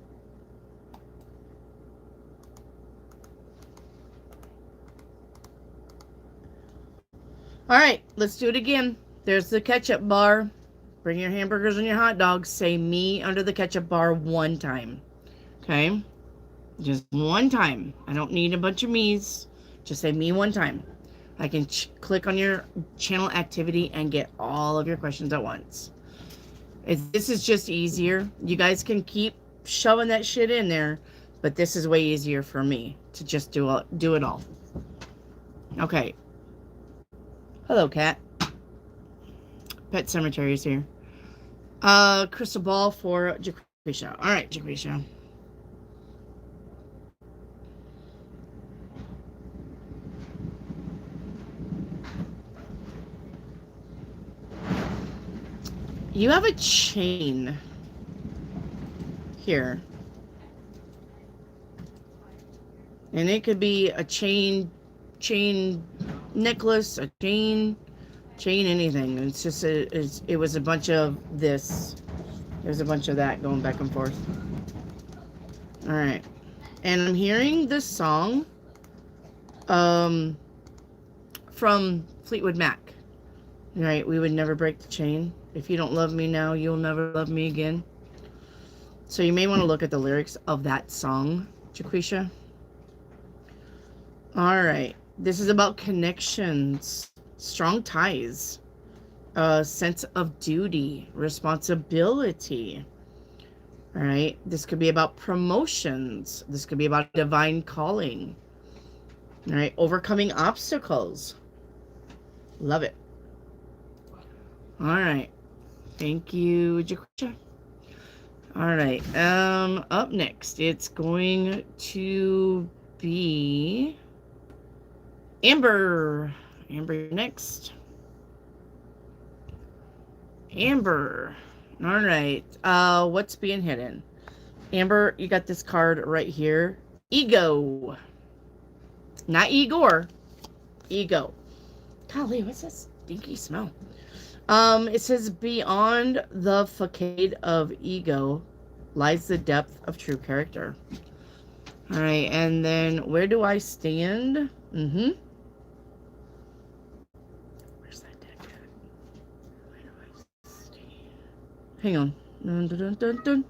All right, let's do it again. There's the ketchup bar. Bring your hamburgers and your hot dogs. Say me under the ketchup bar one time. Okay? Just one time. I don't need a bunch of me's. Just say me one time. I can click on your channel activity and get all of your questions at once. This is just easier. You guys can keep shoving that shit in there, but this is way easier for me to just do it all. Okay. Hello, cat. Pet Cemetery is here. Crystal ball for Jacquisha. All right, Jacquisha. You have a chain here. And it could be a chain necklace, a chain anything. It's just it was a bunch of this. There's a bunch of that going back and forth. All right. And I'm hearing this song from Fleetwood Mac. All right, we would never break the chain. If you don't love me now, you'll never love me again. So you may want to look at the lyrics of that song, Jacquisha. All right. This is about connections, strong ties. A sense of duty, responsibility. All right. This could be about promotions. This could be about divine calling. All right. Overcoming obstacles. Love it. All right. Thank you, Jaquisha. All right. Up next, it's going to be Amber. Amber, you're next. Amber. All right. What's being hidden? Amber, you got this card right here. Ego. Not Igor. Ego. Golly, what's this stinky smell? It says, beyond the facade of ego lies the depth of true character. All right, and then where do I stand? Where's that deck at? Where do I stand? Hang on. Dun, dun, dun, dun, dun.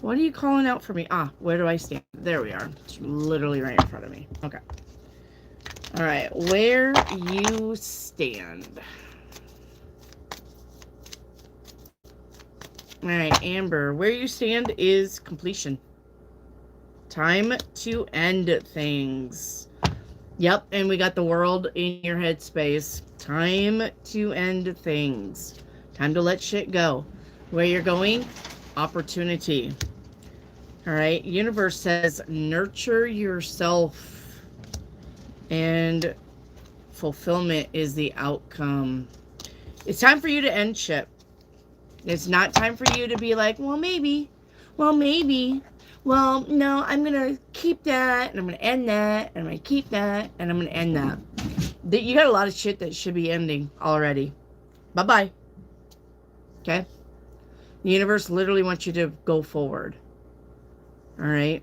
What are you calling out for me? Ah, where do I stand? There we are. It's literally right in front of me. Okay. All right, where you stand. All right, Amber, where you stand is completion. Time to end things. Yep, and we got the world in your headspace. Time to end things. Time to let shit go. Where you're going? Opportunity. All right, universe says nurture yourself. And fulfillment is the outcome. It's time for you to end shit. It's not time for you to be like, well, maybe. Well, maybe. Well, no, I'm going to keep that, and I'm going to end that, and I'm going to keep that, and I'm going to end that. You got a lot of shit that should be ending already. Bye-bye. Okay? The universe literally wants you to go forward. All right?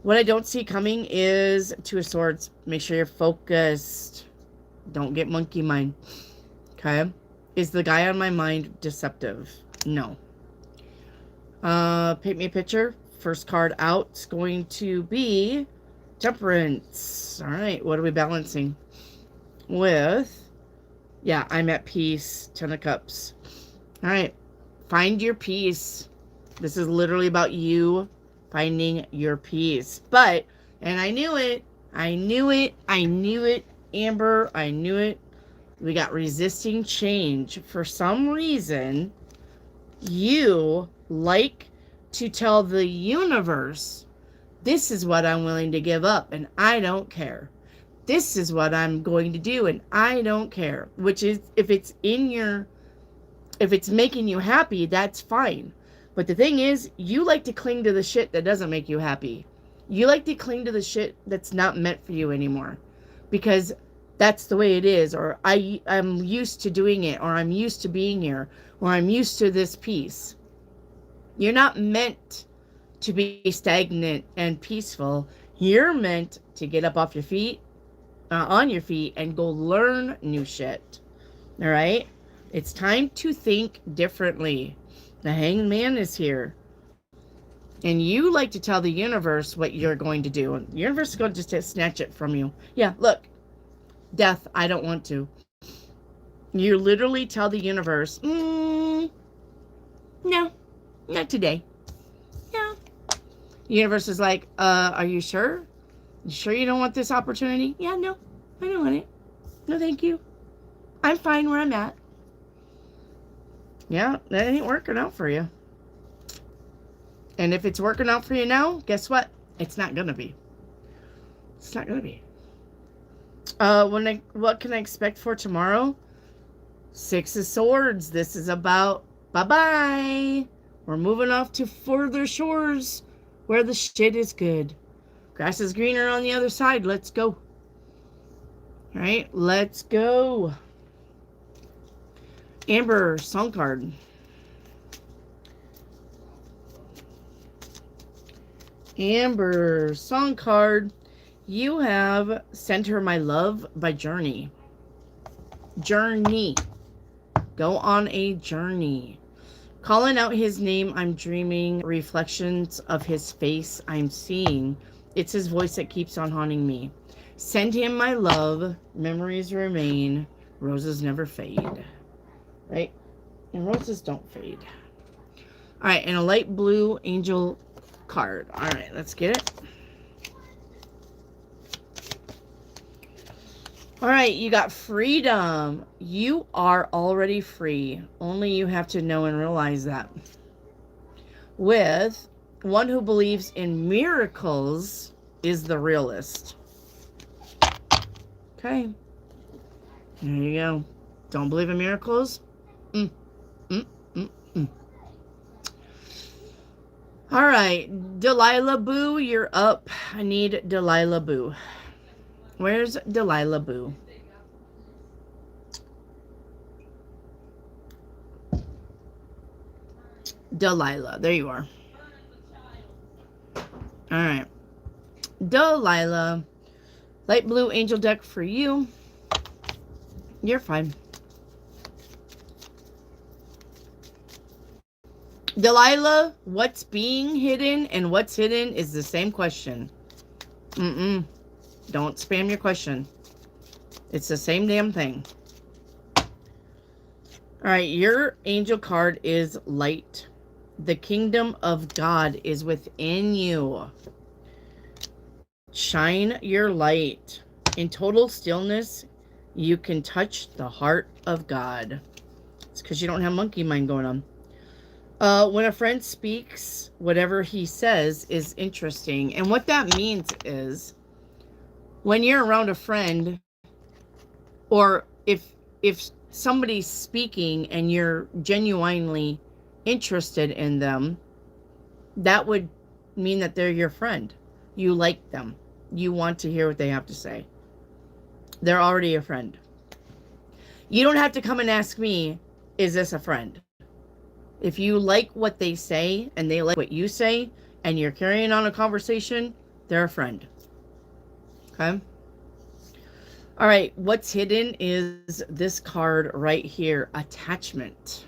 What I don't see coming is Two of Swords. Make sure you're focused. Don't get monkey mind. Okay? Is the guy on my mind deceptive? No. Paint me a picture. First card out is going to be Temperance. All right. What are we balancing with? Yeah, I'm at peace. 10 of Cups. All right. Find your peace. This is literally about you finding your peace. But, and I knew it. I knew it. I knew it. Amber, I knew it. We got resisting change. For some reason, you like to tell the universe, this is what I'm willing to give up, and I don't care. This is what I'm going to do, and I don't care. Which is, if it's making you happy, that's fine. But the thing is, you like to cling to the shit that doesn't make you happy. You like to cling to the shit that's not meant for you anymore. Because that's the way it is, or I'm used to doing it, or I'm used to being here, or I'm used to this peace. You're not meant to be stagnant and peaceful. You're meant to get up off your feet, on your feet, and go learn new shit. All right? It's time to think differently. The Hanged Man is here. And you like to tell the universe what you're going to do. And the universe is going to just snatch it from you. Yeah, look. Death, I don't want to. You literally tell the universe, no, not today. No. The universe is like, are you sure? You sure you don't want this opportunity? Yeah, no, I don't want it. No, thank you. I'm fine where I'm at. Yeah, that ain't working out for you. And if it's working out for you now, guess what? It's not gonna be. It's not gonna be. What can I expect for tomorrow? 6 of Swords. This is about bye-bye. We're moving off to further shores where the shit is good. Grass is greener on the other side. Let's go. All right, let's go. Amber, song card. Amber, song card. You have Send Her My Love by Journey. Journey. Go on a journey. Calling out his name, I'm dreaming. Reflections of his face, I'm seeing. It's his voice that keeps on haunting me. Send him my love. Memories remain. Roses never fade, right? And roses don't fade. All right, and a light blue angel card. All right, let's get it. All right, you got freedom. You are already free. Only you have to know and realize that. With one who believes in miracles is the realist. Okay. There you go. Don't believe in miracles? Mm, mm, mm, mm. All right. Delilah Boo, you're up. I need Delilah Boo. Where's Delilah Boo? Delilah. There you are. All right. Delilah. Light blue angel deck for you. You're fine. Delilah, what's being hidden and what's hidden is the same question. Don't spam your question. It's the same damn thing. All right, your angel card is light. The kingdom of God is within you. Shine your light. In total stillness, you can touch the heart of God. It's because you don't have monkey mind going on. When a friend speaks, whatever he says is interesting. And what that means is when you're around a friend, or if somebody's speaking and you're genuinely interested in them, that would mean that they're your friend. You like them. You want to hear what they have to say. They're already a friend. You don't have to come and ask me, is this a friend? If you like what they say and they like what you say and you're carrying on a conversation, they're a friend. Okay? All right, what's hidden is this card right here, attachment.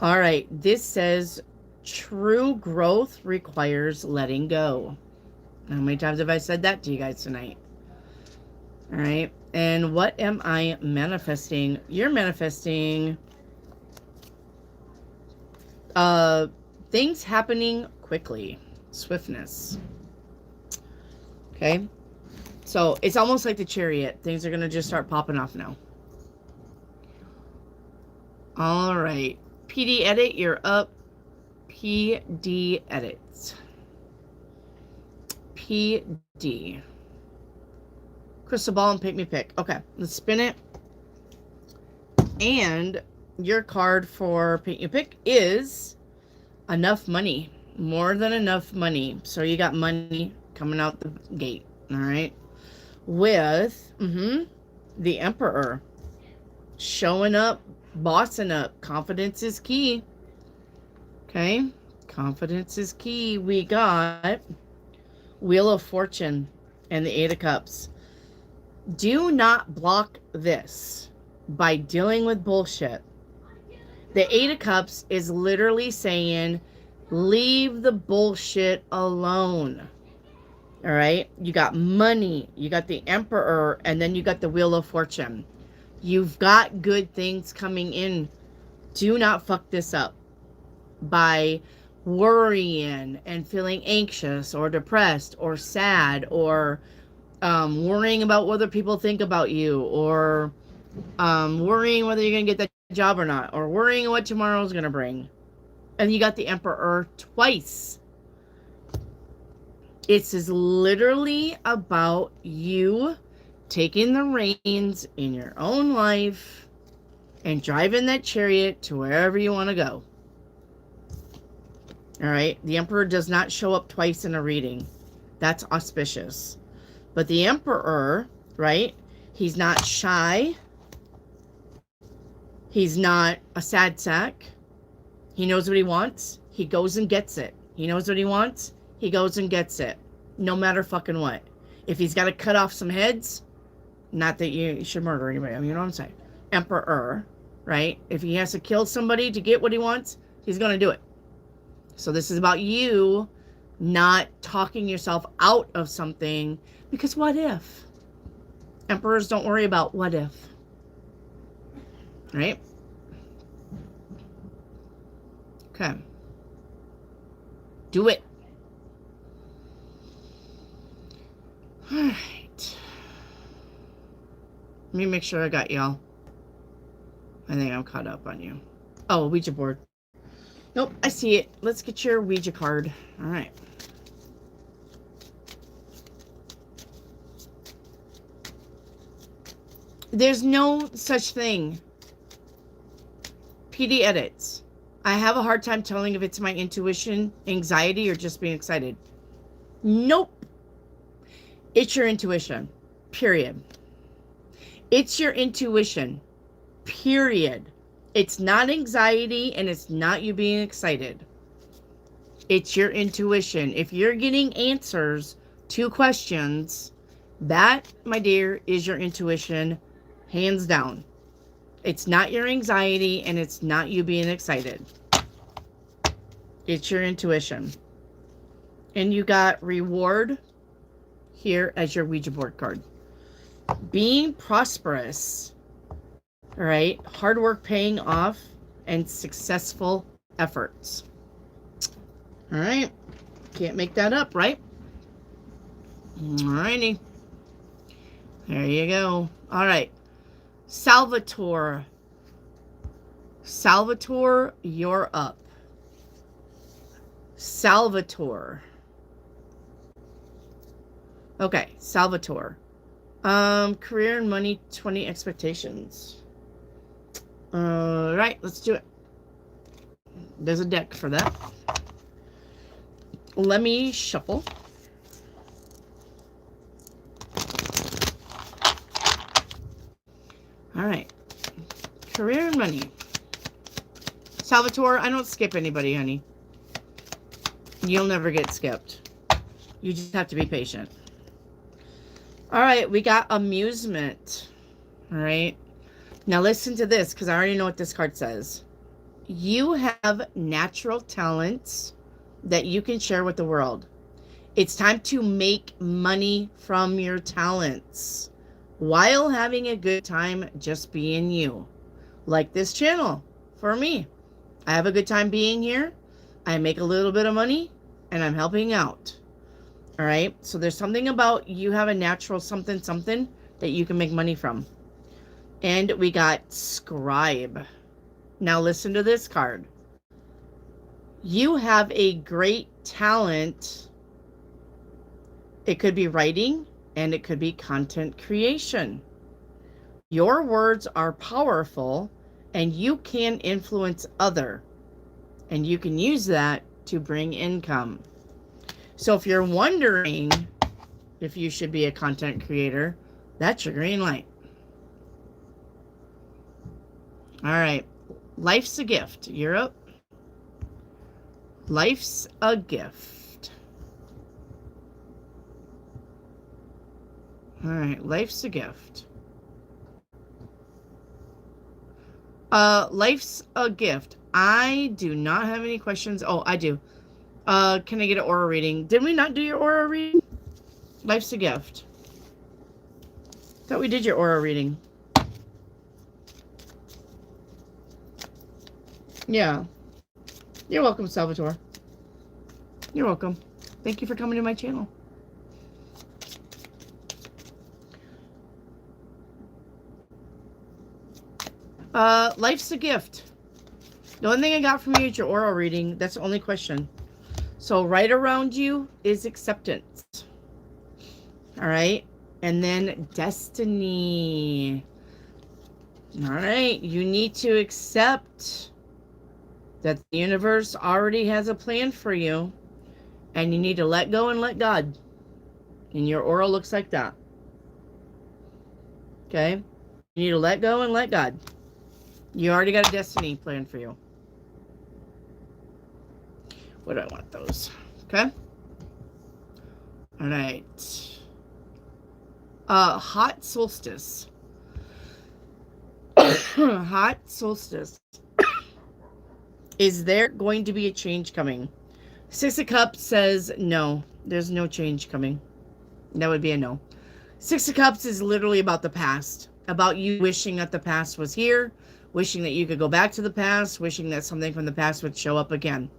All right, this says true growth requires letting go. How many times have I said that to you guys tonight? All right, and what am I manifesting? You're manifesting things happening quickly, swiftness. Okay, so it's almost like the Chariot. Things are gonna just start popping off now. All right, PD edit, you're up. PD edit. PD. Crystal ball and pick me pick. Okay, let's spin it. And your card for pick you pick is enough money. More than enough money. So you got money coming out the gate. All right. With the Emperor. Showing up, bossing up. Confidence is key. Okay. Confidence is key. We got Wheel of Fortune and the Eight of Cups. Do not block this by dealing with bullshit. The Eight of Cups is literally saying, leave the bullshit alone. All right? You got money, you got the Emperor, and then you got the Wheel of Fortune. You've got good things coming in. Do not fuck this up by worrying and feeling anxious or depressed or sad or worrying about what other people think about you, or worrying whether you're going to get that job or not, or worrying what tomorrow's going to bring. And you got the Emperor twice. It's literally about you taking the reins in your own life and driving that chariot to wherever you want to go. All right? The Emperor does not show up twice in a reading. That's auspicious. But the Emperor, right? He's not shy. He's not a sad sack. He knows what he wants. He goes and gets it. He knows what he wants. He goes and gets it. No matter fucking what. If he's got to cut off some heads, not that you should murder anybody. I mean, you know what I'm saying? Emperor, right? If he has to kill somebody to get what he wants, he's going to do it. So this is about you not talking yourself out of something, because what if? Emperors don't worry about what if. Right? Okay. Do it. All right. Let me make sure I got y'all. I think I'm caught up on you. Oh, Ouija board. Nope, I see it. Let's get your Ouija card. All right. There's no such thing. PD edits. I have a hard time telling if it's my intuition, anxiety, or just being excited. Nope. It's your intuition. Period. It's your intuition. Period. It's not anxiety and it's not you being excited. It's your intuition. If you're getting answers to questions, that, my dear, is your intuition, hands down. It's not your anxiety and it's not you being excited. It's your intuition. And you got reward here as your Ouija board card. Being prosperous. All right. Hard work paying off and successful efforts. All right. Can't make that up, right? All righty. There you go. All right. Salvatore. Salvatore, you're up. Salvatore. Okay, Salvatore. Career and money, 20 expectations. All right, let's do it. There's a deck for that. Let me shuffle. All right. Career and money. Salvatore, I don't skip anybody, honey. You'll never get skipped. You just have to be patient. All right, we got amusement. All right. Now listen to this because I already know what this card says. You have natural talents that you can share with the world. It's time to make money from your talents while having a good time just being you. Like this channel for me. I have a good time being here. I make a little bit of money and I'm helping out. All right. So there's something about you have a natural something that you can make money from. And we got scribe. Now listen to this card. You have a great talent. It could be writing and it could be content creation. Your words are powerful and you can influence other. And you can use that to bring income. So if you're wondering if you should be a content creator, that's your green light. All right. Life's a gift. You're up. Life's a gift. All right. Life's a gift. Life's a gift. I do not have any questions. Oh, I do. Can I get an aura reading? Did we not do your aura reading? Life's a gift. Thought we did your aura reading. Yeah. You're welcome, Salvatore. You're welcome. Thank you for coming to my channel. Life's a gift. The only thing I got from you is your aura reading. That's the only question. So right around you is acceptance. All right. And then destiny. All right. You need to accept that the universe already has a plan for you. And you need to let go and let God. And your aura looks like that. Okay. You need to let go and let God. You already got a destiny plan for you. What do I want those? Okay. All right. Hot solstice. Hot solstice. Is there going to be a change coming? Six of Cups says no. There's no change coming. That would be a no. Six of Cups is literally about the past, about you wishing that the past was here, wishing that you could go back to the past, wishing that something from the past would show up again.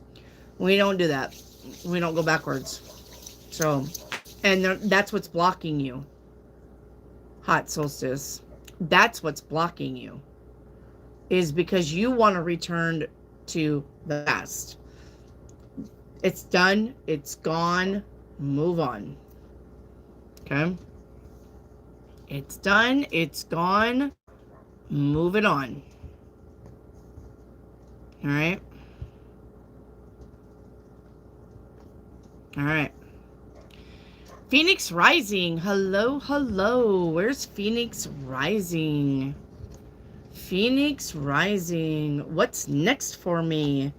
We don't do that. We don't go backwards. So, and that's what's blocking you. Hot solstice. That's what's blocking you. Is because you want to return to the past. It's done. It's gone. Move on. Okay? It's done. It's gone. Move it on. All right? All right. Phoenix Rising. Hello, hello. Where's Phoenix Rising? Phoenix Rising. What's next for me?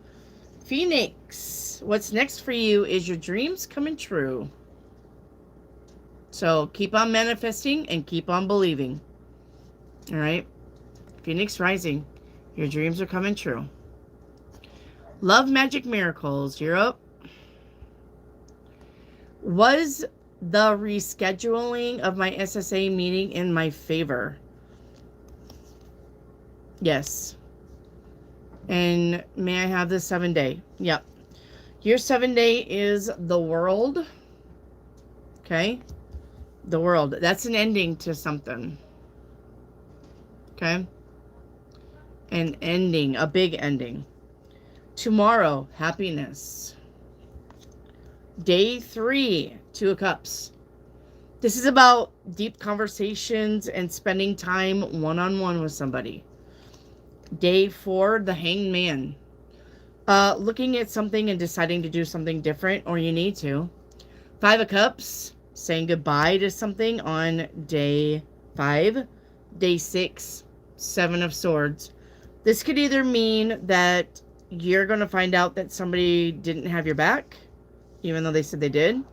Phoenix, what's next for you is your dreams coming true. So keep on manifesting and keep on believing. All right? Phoenix Rising. Your dreams are coming true. Love, magic, miracles. You're up. Was the rescheduling of my SSA meeting in my favor? Yes. And may I have the 7-day? Yep. Your 7-day is the world. Okay. The world. That's an ending to something. Okay. An ending. A big ending. Tomorrow. Happiness. Day 3. 2 of Cups. This is about deep conversations and spending time one-on-one with somebody. Day 4, the Hanged Man. Looking at something and deciding to do something different, or you need to. 5 of Cups, saying goodbye to something on day 5. Day 6, 7 of Swords. This could either mean that you're going to find out that somebody didn't have your back, even though they said they did.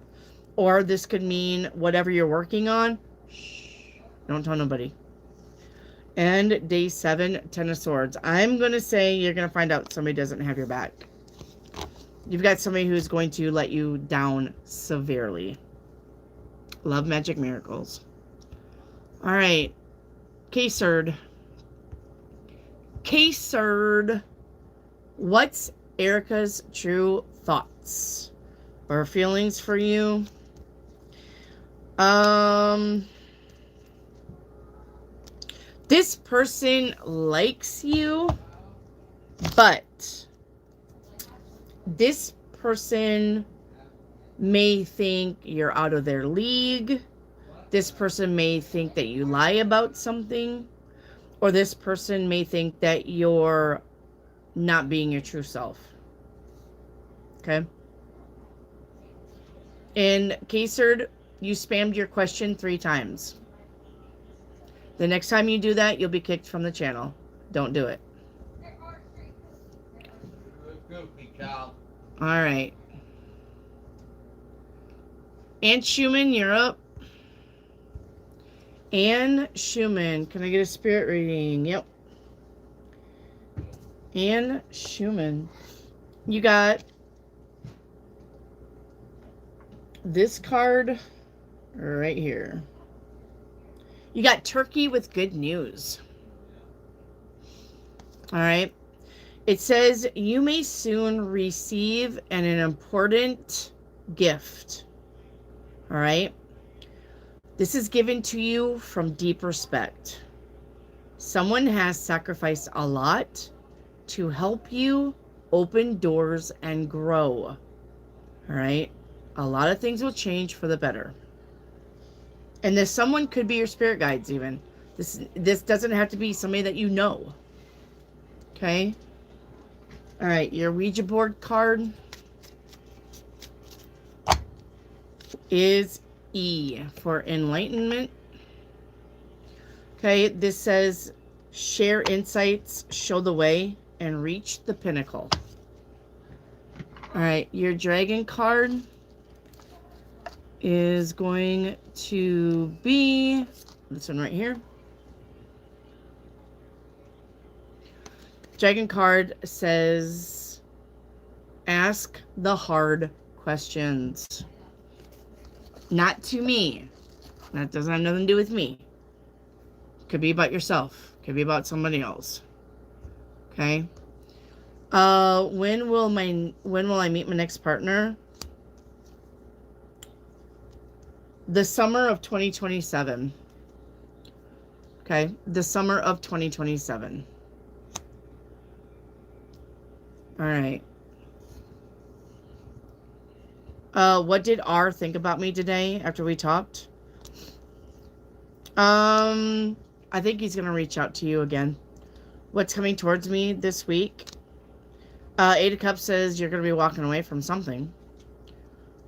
Or this could mean whatever you're working on, shh, don't tell nobody. And day 7, 10 of Swords. I'm going to say you're going to find out somebody doesn't have your back. You've got somebody who's going to let you down severely. Love, magic, miracles. All right. K-Surd. K-Surd. What's Erica's true thoughts or feelings for you? This person likes you, but this person may think you're out of their league. This person may think that you lie about something, or this person may think that you're not being your true self. Okay? In K-Surd, you spammed your question 3 times. The next time you do that, you'll be kicked from the channel. Don't do it. Alright. Ann Schumann, you're up. Ann Schumann. Can I get a spirit reading? Yep. Ann Schumann. You got this card right here. You got Turkey with good news. All right. It says you may soon receive an important gift. All right. This is given to you from deep respect. Someone has sacrificed a lot to help you open doors and grow. All right. A lot of things will change for the better. And this someone could be your spirit guides even. This doesn't have to be somebody that you know. Okay? All right, your Ouija board card is E for enlightenment. Okay, this says share insights, show the way, and reach the pinnacle. All right, your dragon card is going to be this one right here. Dragon card says ask the hard questions. Not to me. That doesn't have nothing to do with me. Could be about yourself. Could be about somebody else. Okay. When will I meet my next partner? The summer of 2027. Okay. The summer of 2027. All right. What did R think about me today after we talked? I think he's gonna reach out to you again. What's coming towards me this week? Eight of Cups says you're gonna be walking away from something.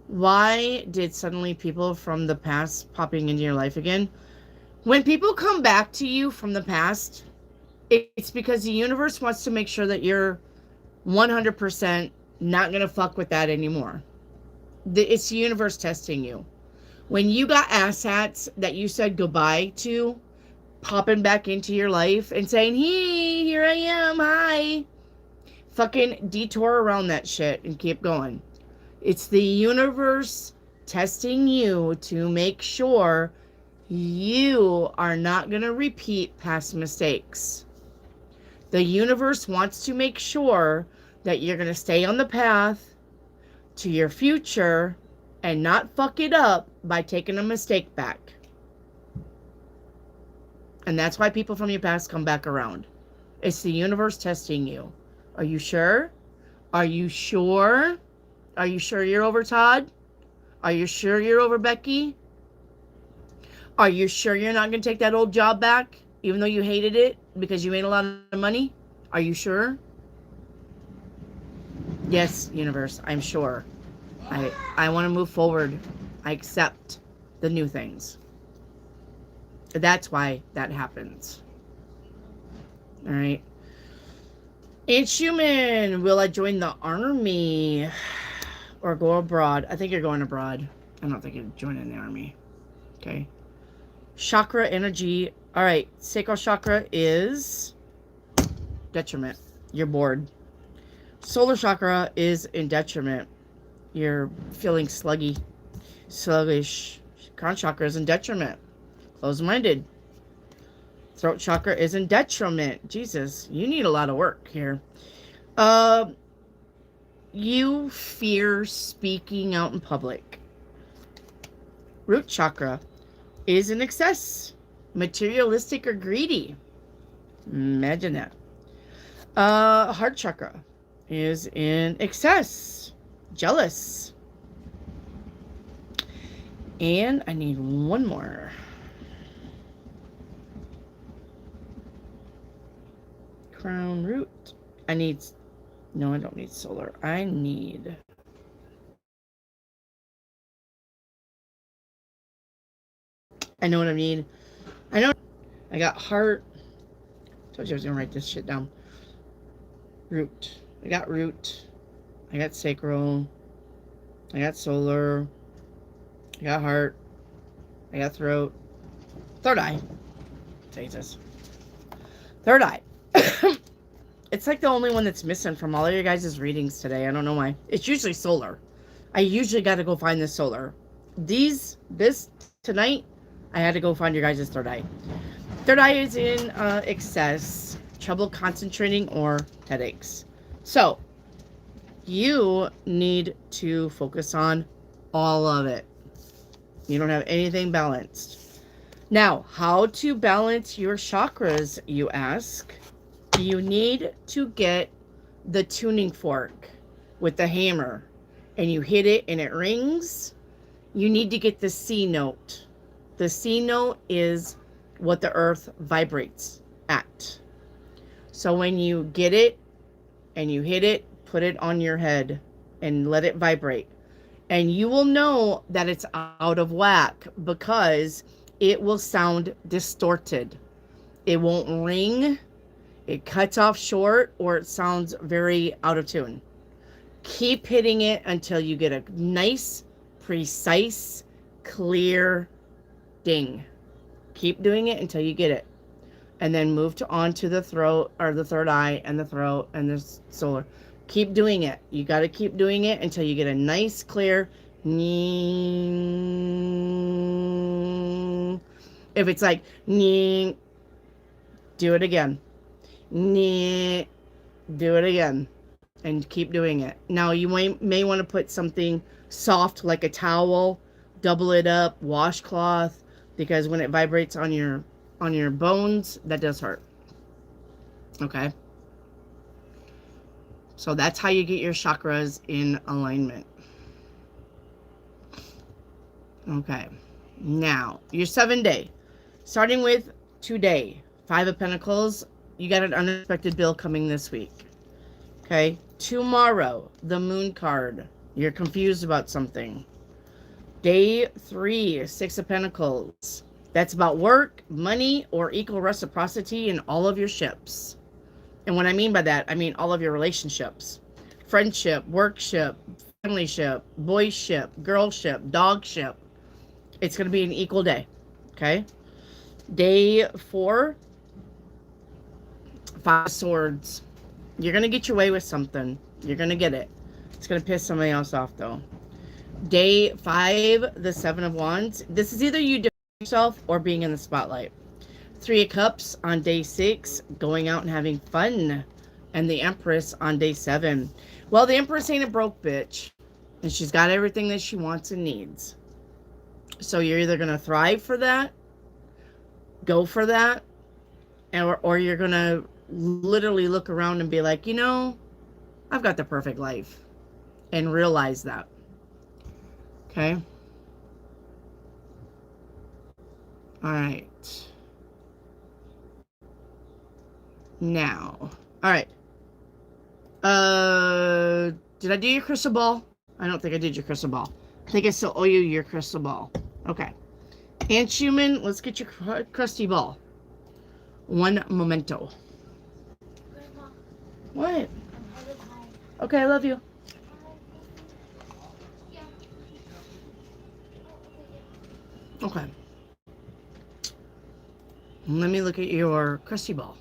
Why did suddenly people from the past popping into your life again? When people come back to you from the past, it's because the universe wants to make sure that you're 100% not gonna fuck with that anymore. It's the universe testing you. When you got asshats that you said goodbye to, popping back into your life and saying, hey, here I am, hi. Fucking detour around that shit and keep going. It's the universe testing you to make sure you are not going to repeat past mistakes. The universe wants to make sure that you're going to stay on the path to your future and not fuck it up by taking a mistake back. And that's why people from your past come back around. It's the universe testing you. Are you sure? Are you sure? Are you sure you're over Todd? Are you sure you're over Becky? Are you sure you're not going to take that old job back, even though you hated it because you made a lot of money? Are you sure? Yes, universe, I'm sure. I want to move forward. I accept the new things. That's why that happens. All right. It's human. Will I join the army or go abroad? I think you're going abroad. I don't think you're joining the army. Okay. Chakra energy. All right. Sacral chakra is detriment. You're bored. Solar chakra is in detriment. You're feeling sluggish. Crown chakra is in detriment. Closed-minded. Throat chakra is in detriment. Jesus, you need a lot of work here. You fear speaking out in public. Root chakra is in excess. Materialistic or greedy. Imagine that. Heart chakra is in excess. Jealous. And I need one more. Crown root. No, I don't need solar. I know what I need. I got heart. Told you I was gonna write this shit down. Root. I got root. I got sacral. I got solar. I got heart. I got throat. Third eye. Jesus. Third eye. It's like the only one that's missing from all of your guys' readings today. I don't know why. It's usually solar. I usually got to go find the solar. This tonight, I had to go find your guys' third eye. Third eye is in excess, trouble concentrating, or headaches. So, you need to focus on all of it. You don't have anything balanced. Now, how to balance your chakras, you ask? You need to get the tuning fork with the hammer and you hit it and it rings. You need to get the C note. The C note is what the earth vibrates at. So when you get it and you hit it, put it on your head and let it vibrate. And you will know that it's out of whack because it will sound distorted. It won't ring. It cuts off short or it sounds very out of tune. Keep hitting it until you get a nice, precise, clear ding. Keep doing it until you get it. And then move on to the throat or the third eye and the throat and the solar. Keep doing it. You got to keep doing it until you get a nice, clear If it's like, nee, do it again. Nee, do it again. And keep doing it. Now, you may want to put something soft like a towel, double it up, washcloth, because when it vibrates on your bones, that does hurt. Okay? So that's how you get your chakras in alignment. Okay. Now, your 7-day. Starting with today, 5 of Pentacles, you got an unexpected bill coming this week. Okay? Tomorrow, the Moon card. You're confused about something. Day 3, 6 of Pentacles. That's about work, money, or equal reciprocity in all of your ships. And what I mean by that, I mean all of your relationships. Friendship, workship, family ship, boy ship, girl ship, dog ship. It's going to be an equal day. Okay? Day 4, 5 swords. You're going to get your way with something. You're going to get it. It's going to piss somebody else off, though. Day 5, the 7 of Wands. This is either you defending yourself or being in the spotlight. 3 of Cups on day 6, going out and having fun. And the Empress on day 7. Well, the Empress ain't a broke bitch. And she's got everything that she wants and needs. So you're either going to thrive for that, go for that, or you're going to literally look around and be like, you know, I've got the perfect life. And realize that. Okay? All right. Now. All right. Did I do your crystal ball? I don't think I did your crystal ball. I think I still owe you your crystal ball. Okay. And Schumann, let's get your crusty ball. One momento. Grandma, What? I'm headed home. Okay, I love you. Yeah. Okay. Let me look at your crusty ball.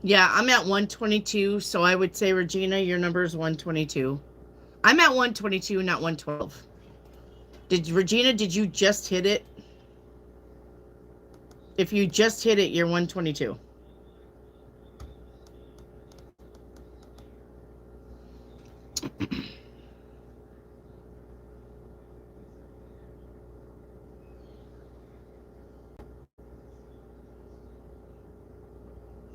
Yeah, I'm at 122, so I would say, Regina, your number is 122. I'm at 122, not 112. Regina, did you just hit it? If you just hit it, you're 122.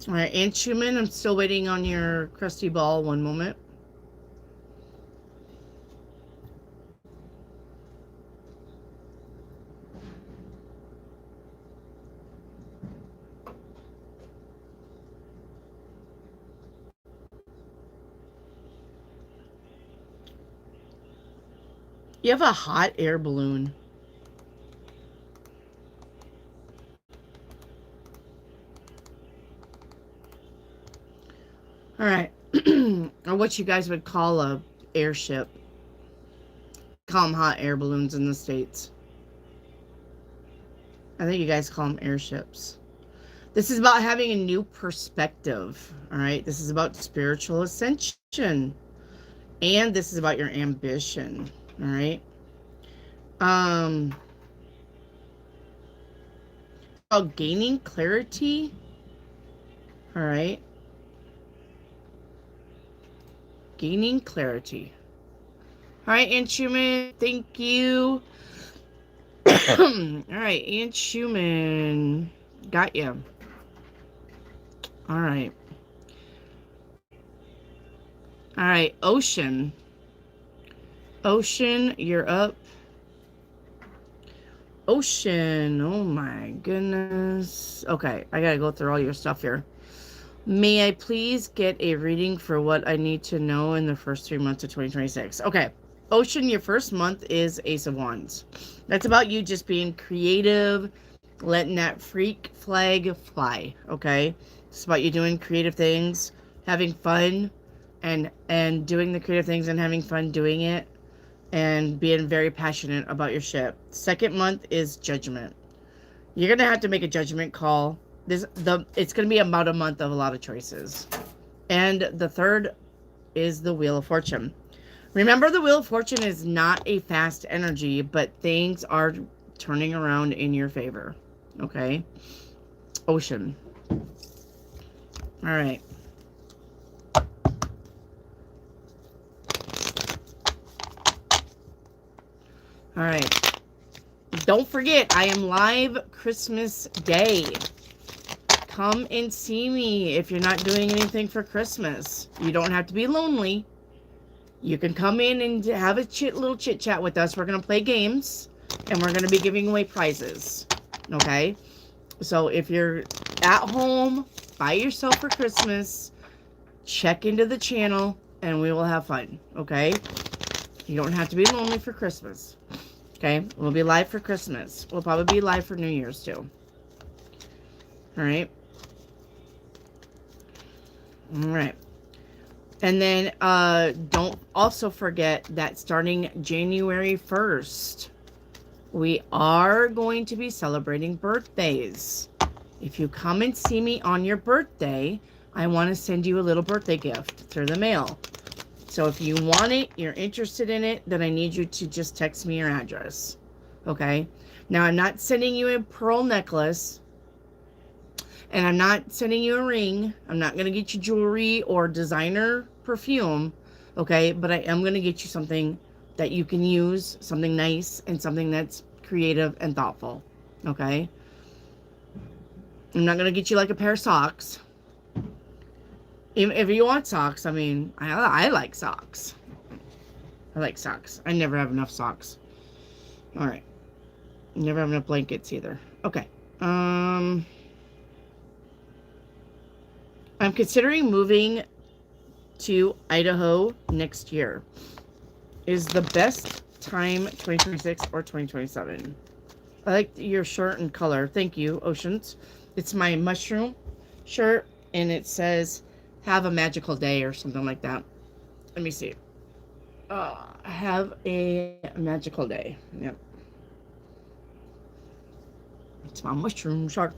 All right, Aunt Schumann, I'm still waiting on your crusty ball. One moment. You have a hot air balloon. All right. Or what you guys would call a airship. Call them hot air balloons in the States. I think you guys call them airships. This is about having a new perspective. All right. This is about spiritual ascension. And this is about your ambition. All right. About gaining clarity. All right. Gaining clarity. All right, Aunt Schumann, thank you. All right, Aunt Schumann, got you. All right. All right, Ocean. Ocean, you're up. Ocean, oh my goodness. Okay, I gotta go through all your stuff here. May I please get a reading for what I need to know in the first 3 months of 2026? Okay. Ocean, your first month is Ace of Wands. That's about you just being creative, letting that freak flag fly, okay? It's about you doing creative things, having fun, and doing the creative things and having fun doing it, and being very passionate about your ship. Second month is Judgment. You're going to have to make a judgment call. It's going to be about a month of a lot of choices. And the third is the Wheel of Fortune. Remember, the Wheel of Fortune is not a fast energy, but things are turning around in your favor. Okay? Ocean. All right. All right. Don't forget, I am live Christmas Day. Come and see me if you're not doing anything for Christmas. You don't have to be lonely. You can come in and have a little chit chat with us. We're going to play games and we're going to be giving away prizes. Okay? So if you're at home by yourself for Christmas, check into the channel and we will have fun. Okay? You don't have to be lonely for Christmas. Okay? We'll be live for Christmas. We'll probably be live for New Year's too. Alright? Alright. And then don't also forget that starting January 1st, we are going to be celebrating birthdays. If you come and see me on your birthday, I want to send you a little birthday gift through the mail. So if you want it, you're interested in it, then I need you to just text me your address. Okay? Now, I'm not sending you a pearl necklace. And I'm not sending you a ring. I'm not going to get you jewelry or designer perfume. Okay? But I am going to get you something that you can use. Something nice and something that's creative and thoughtful. Okay? I'm not going to get you like a pair of socks. If you want socks, I mean, I like socks. I like socks. I never have enough socks. All right. Never have enough blankets either. Okay. I'm considering moving to Idaho next year. Is the best time 2026 or 2027? I like your shirt and color. Thank you, Oceans. It's my mushroom shirt, and it says, have a magical day or something like that. Let me see. Have a magical day. Yep. It's my mushroom shirt.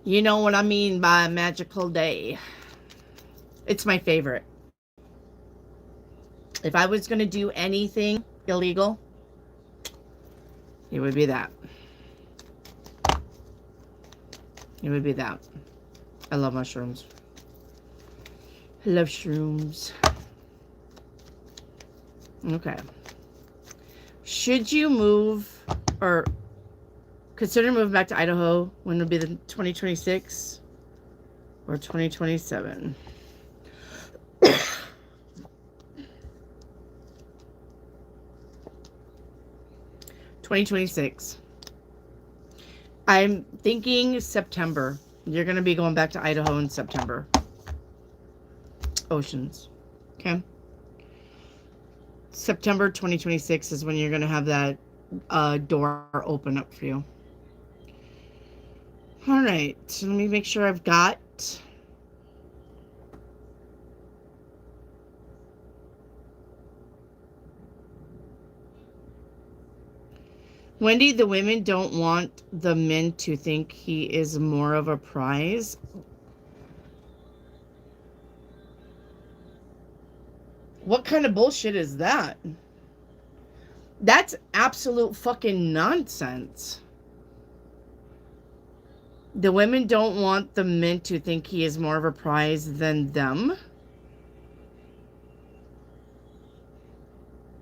You know what I mean by a magical day. It's my favorite. If I was going to do anything illegal, it would be that. It would be that. I love mushrooms. I love shrooms. Okay. Should you move or consider moving back to Idaho? When would be the 2026 or 2027? 2026. I'm thinking September. You're going to be going back to Idaho in September. Oceans. Okay. September 2026 is when you're going to have that door open up for you. All right. So let me make sure I've got... Wendy, the women don't want the men to think he is more of a prize. What kind of bullshit is that? That's absolute fucking nonsense. The women don't want the men to think he is more of a prize than them.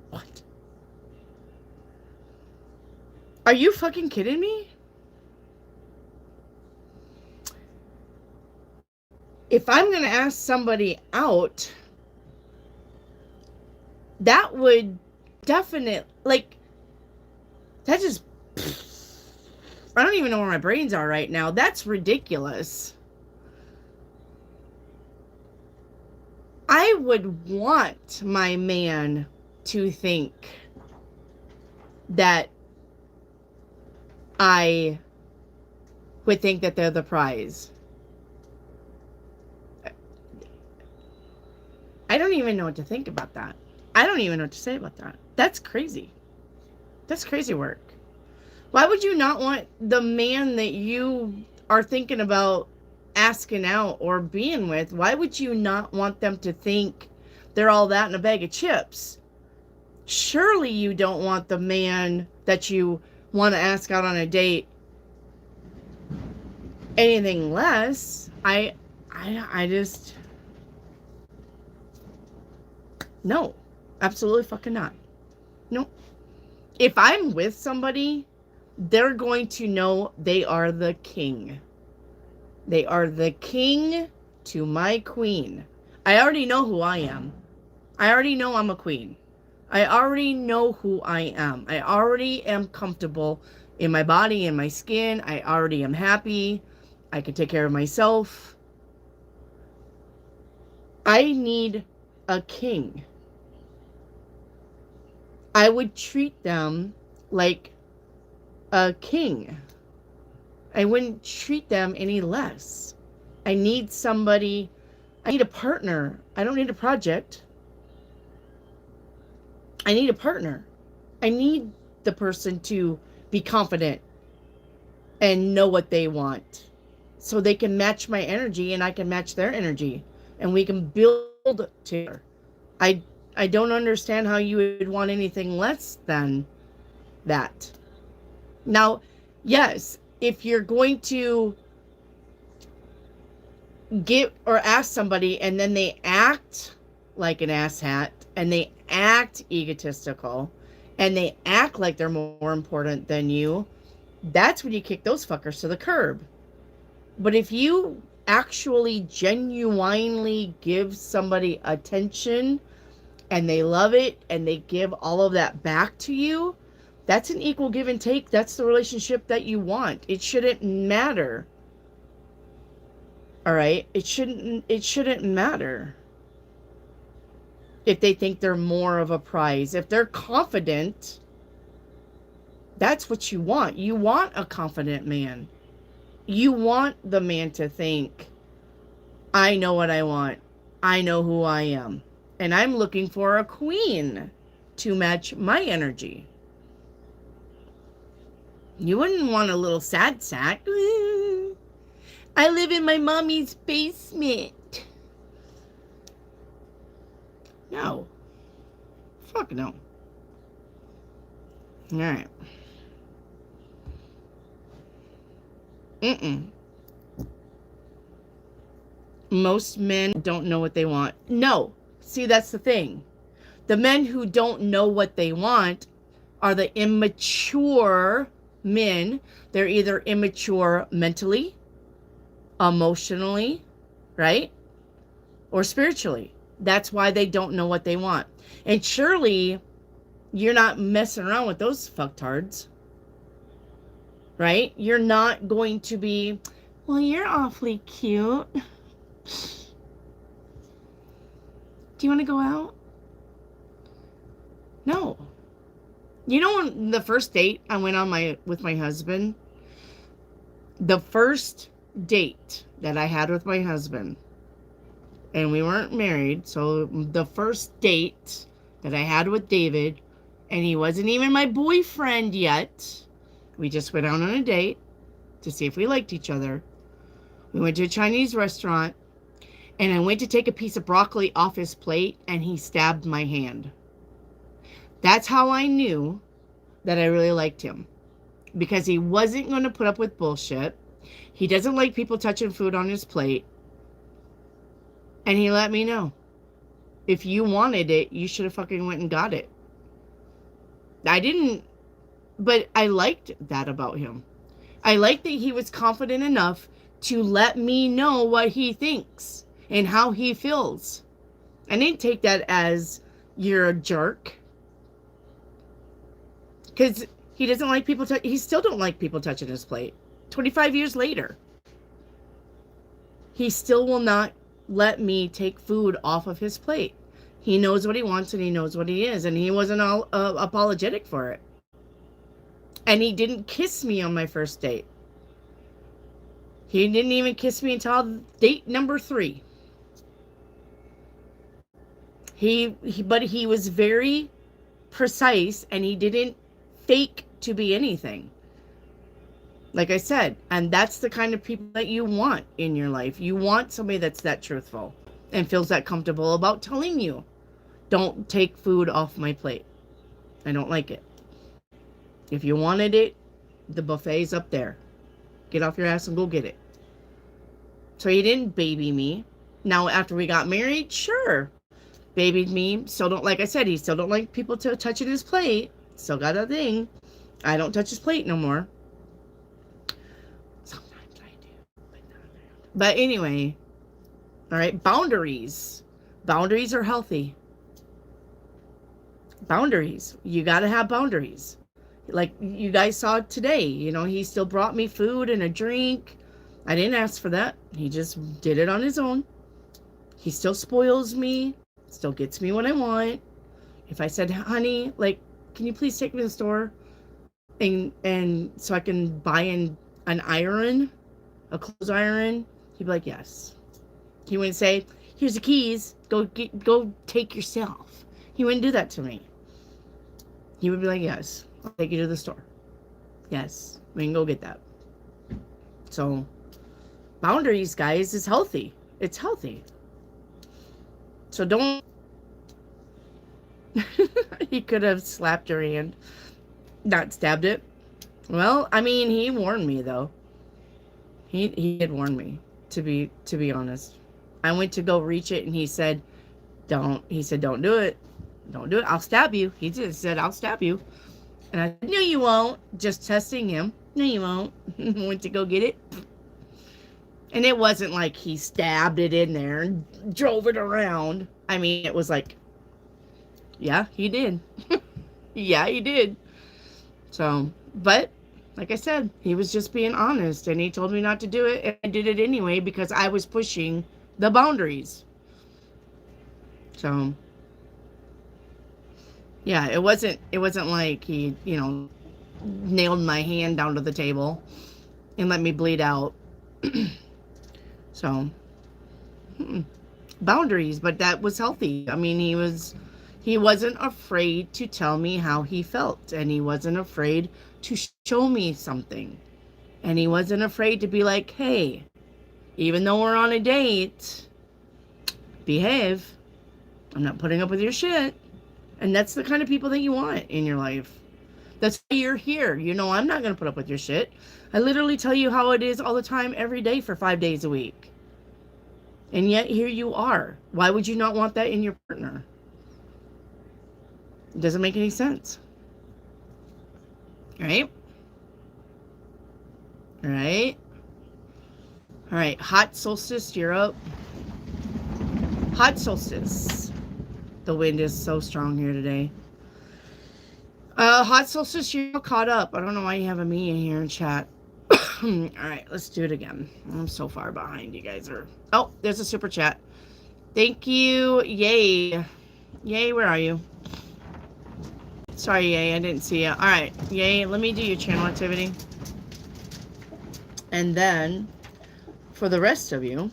What? Are you fucking kidding me? If I'm going to ask somebody out, that would definitely, like, that just, I don't even know where my brains are right now. That's ridiculous. I would want my man to think that I would think that they're the prize. I don't even know what to think about that. I don't even know what to say about that. That's crazy. That's crazy work. Why would you not want the man that you are thinking about asking out or being with? Why would you not want them to think they're all that in a bag of chips. Surely you don't want the man that you want to ask out on a date anything less. I just, no, absolutely fucking not. No. If I'm with somebody, they're going to know they are the king. They are the king to my queen. I already know who I am. I already know I'm a queen. I already know who I am. I already am comfortable in my body, in my skin. I already am happy. I can take care of myself. I need a king. I would treat them like a king. I wouldn't treat them any less. I need somebody, I need a partner. I don't need a project. I need a partner. I need the person to be confident and know what they want so they can match my energy and I can match their energy and we can build together. I don't understand how you would want anything less than that. Now, yes, if you're going to get or ask somebody and then they act like an asshat and they act egotistical and they act like they're more important than you, that's when you kick those fuckers to the curb. But if you actually genuinely give somebody attention and they love it and they give all of that back to you, that's an equal give and take. That's the relationship that you want. It shouldn't matter. All right? It shouldn't matter if they think they're more of a prize. If they're confident, that's what you want. You want a confident man. You want the man to think, I know what I want. I know who I am. And I'm looking for a queen to match my energy. You wouldn't want a little sad sack. I live in my mommy's basement. No. Fuck no. Alright. Most men don't know what they want. No. See, that's the thing. The men who don't know what they want are the immature men. They're either immature mentally, emotionally, right? Or spiritually. That's why they don't know what they want. And surely you're not messing around with those fucktards. Right? You're not going to be, well, you're awfully cute. Do you want to go out? No. You know, on the first date I went on with my husband, the first date that I had with my husband, and we weren't married, so the first date that I had with David, and he wasn't even my boyfriend yet. We just went out on a date to see if we liked each other. We went to a Chinese restaurant, and I went to take a piece of broccoli off his plate, and he stabbed my hand. That's how I knew that I really liked him. Because he wasn't going to put up with bullshit. He doesn't like people touching food on his plate. And he let me know. If you wanted it, you should have fucking went and got it. I didn't, but I liked that about him. I liked that he was confident enough to let me know what he thinks and how he feels. I didn't take that as you're a jerk. Because he doesn't like people he still don't like people touching his plate. 25 years later. He still will not let me take food off of his plate. He knows what he wants and he knows what he is. And he wasn't all apologetic for it. And he didn't kiss me on my first date. He didn't even kiss me until date number 3. But he was very precise and he didn't fake to be anything. Like I said, and that's the kind of people that you want in your life. You want somebody that's that truthful and feels that comfortable about telling you Don't take food off my plate. I don't like it. If you wanted it, the buffet's up there. Get off your ass and go get it. So he didn't baby me. Now, after we got married, sure. Babied me. Still don't, like I said, he still don't like people to touching his plate. Still got a thing. I don't touch his plate no more. Sometimes I do. But anyway. All right. Boundaries. Boundaries are healthy. Boundaries. You got to have boundaries. Like you guys saw today. You know, he still brought me food and a drink. I didn't ask for that. He just did it on his own. He still spoils me. Still gets me what I want. If I said, honey, like, can you please take me to the store? And so I can buy an iron, a clothes iron. He'd be like, yes. He wouldn't say, here's the keys. Go take yourself. He wouldn't do that to me. He would be like, yes, I'll take you to the store. Yes, we can go get that. So, boundaries, guys, is healthy. It's healthy. So don't. He could have slapped your hand, not stabbed it. Well, I mean, he warned me though. He had warned me, to be honest. I went to go reach it and he said, don't. He said, don't do it. Don't do it. I'll stab you. He just said, I'll stab you. And I said, no, you won't. Just testing him. No, you won't. Went to go get it. And it wasn't like he stabbed it in there and drove it around. I mean, it was like, yeah, he did. Yeah, he did. So, but like I said, he was just being honest and he told me not to do it. And I did it anyway because I was pushing the boundaries. So, yeah, it wasn't like he, you know, nailed my hand down to the table and let me bleed out. So, boundaries, but that was healthy. I mean, he wasn't afraid to tell me how he felt, and he wasn't afraid to show me something. And he wasn't afraid to be like, hey, even though we're on a date, behave. I'm not putting up with your shit. And that's the kind of people that you want in your life. That's why you're here. You know, I'm not going to put up with your shit. I literally tell you how it is all the time, every day for 5 days a week. And yet here you are. Why would you not want that in your partner? It doesn't make any sense. Right? Right? All right. Hot solstice, you're up. Hot solstice. The wind is so strong here today. Hot solstice, you're caught up. I don't know why you have a me in here in chat. All right, let's do it again. I'm so far behind. You guys are. Oh, there's a super chat. Thank you. Yay. Yay, where are you? Sorry, Yay, I didn't see you. All right, Yay, let me do your channel activity. And then, for the rest of you,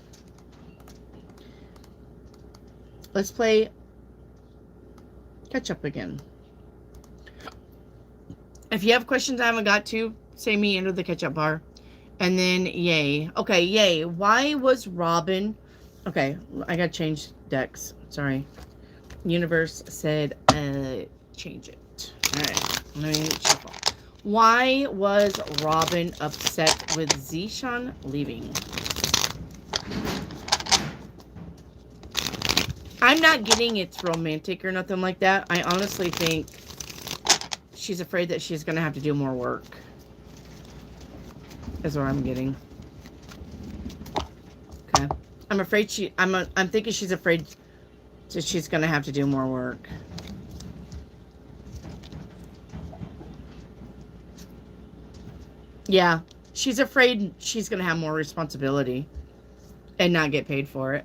let's play catch up again. If you have questions I haven't got to, say me into the catch up bar. And then Yay. Okay, Yay. Why was Robin... Okay, I gotta change decks. Sorry. Universe said, change it. Alright, let me shuffle. Why was Robin upset with Zishan leaving? I'm not getting it's romantic or nothing like that. I honestly think she's afraid that she's gonna have to do more work. Is what I'm getting. Okay. I'm afraid I'm thinking she's afraid that she's gonna have to do more work. Yeah. She's afraid she's gonna have more responsibility and not get paid for it.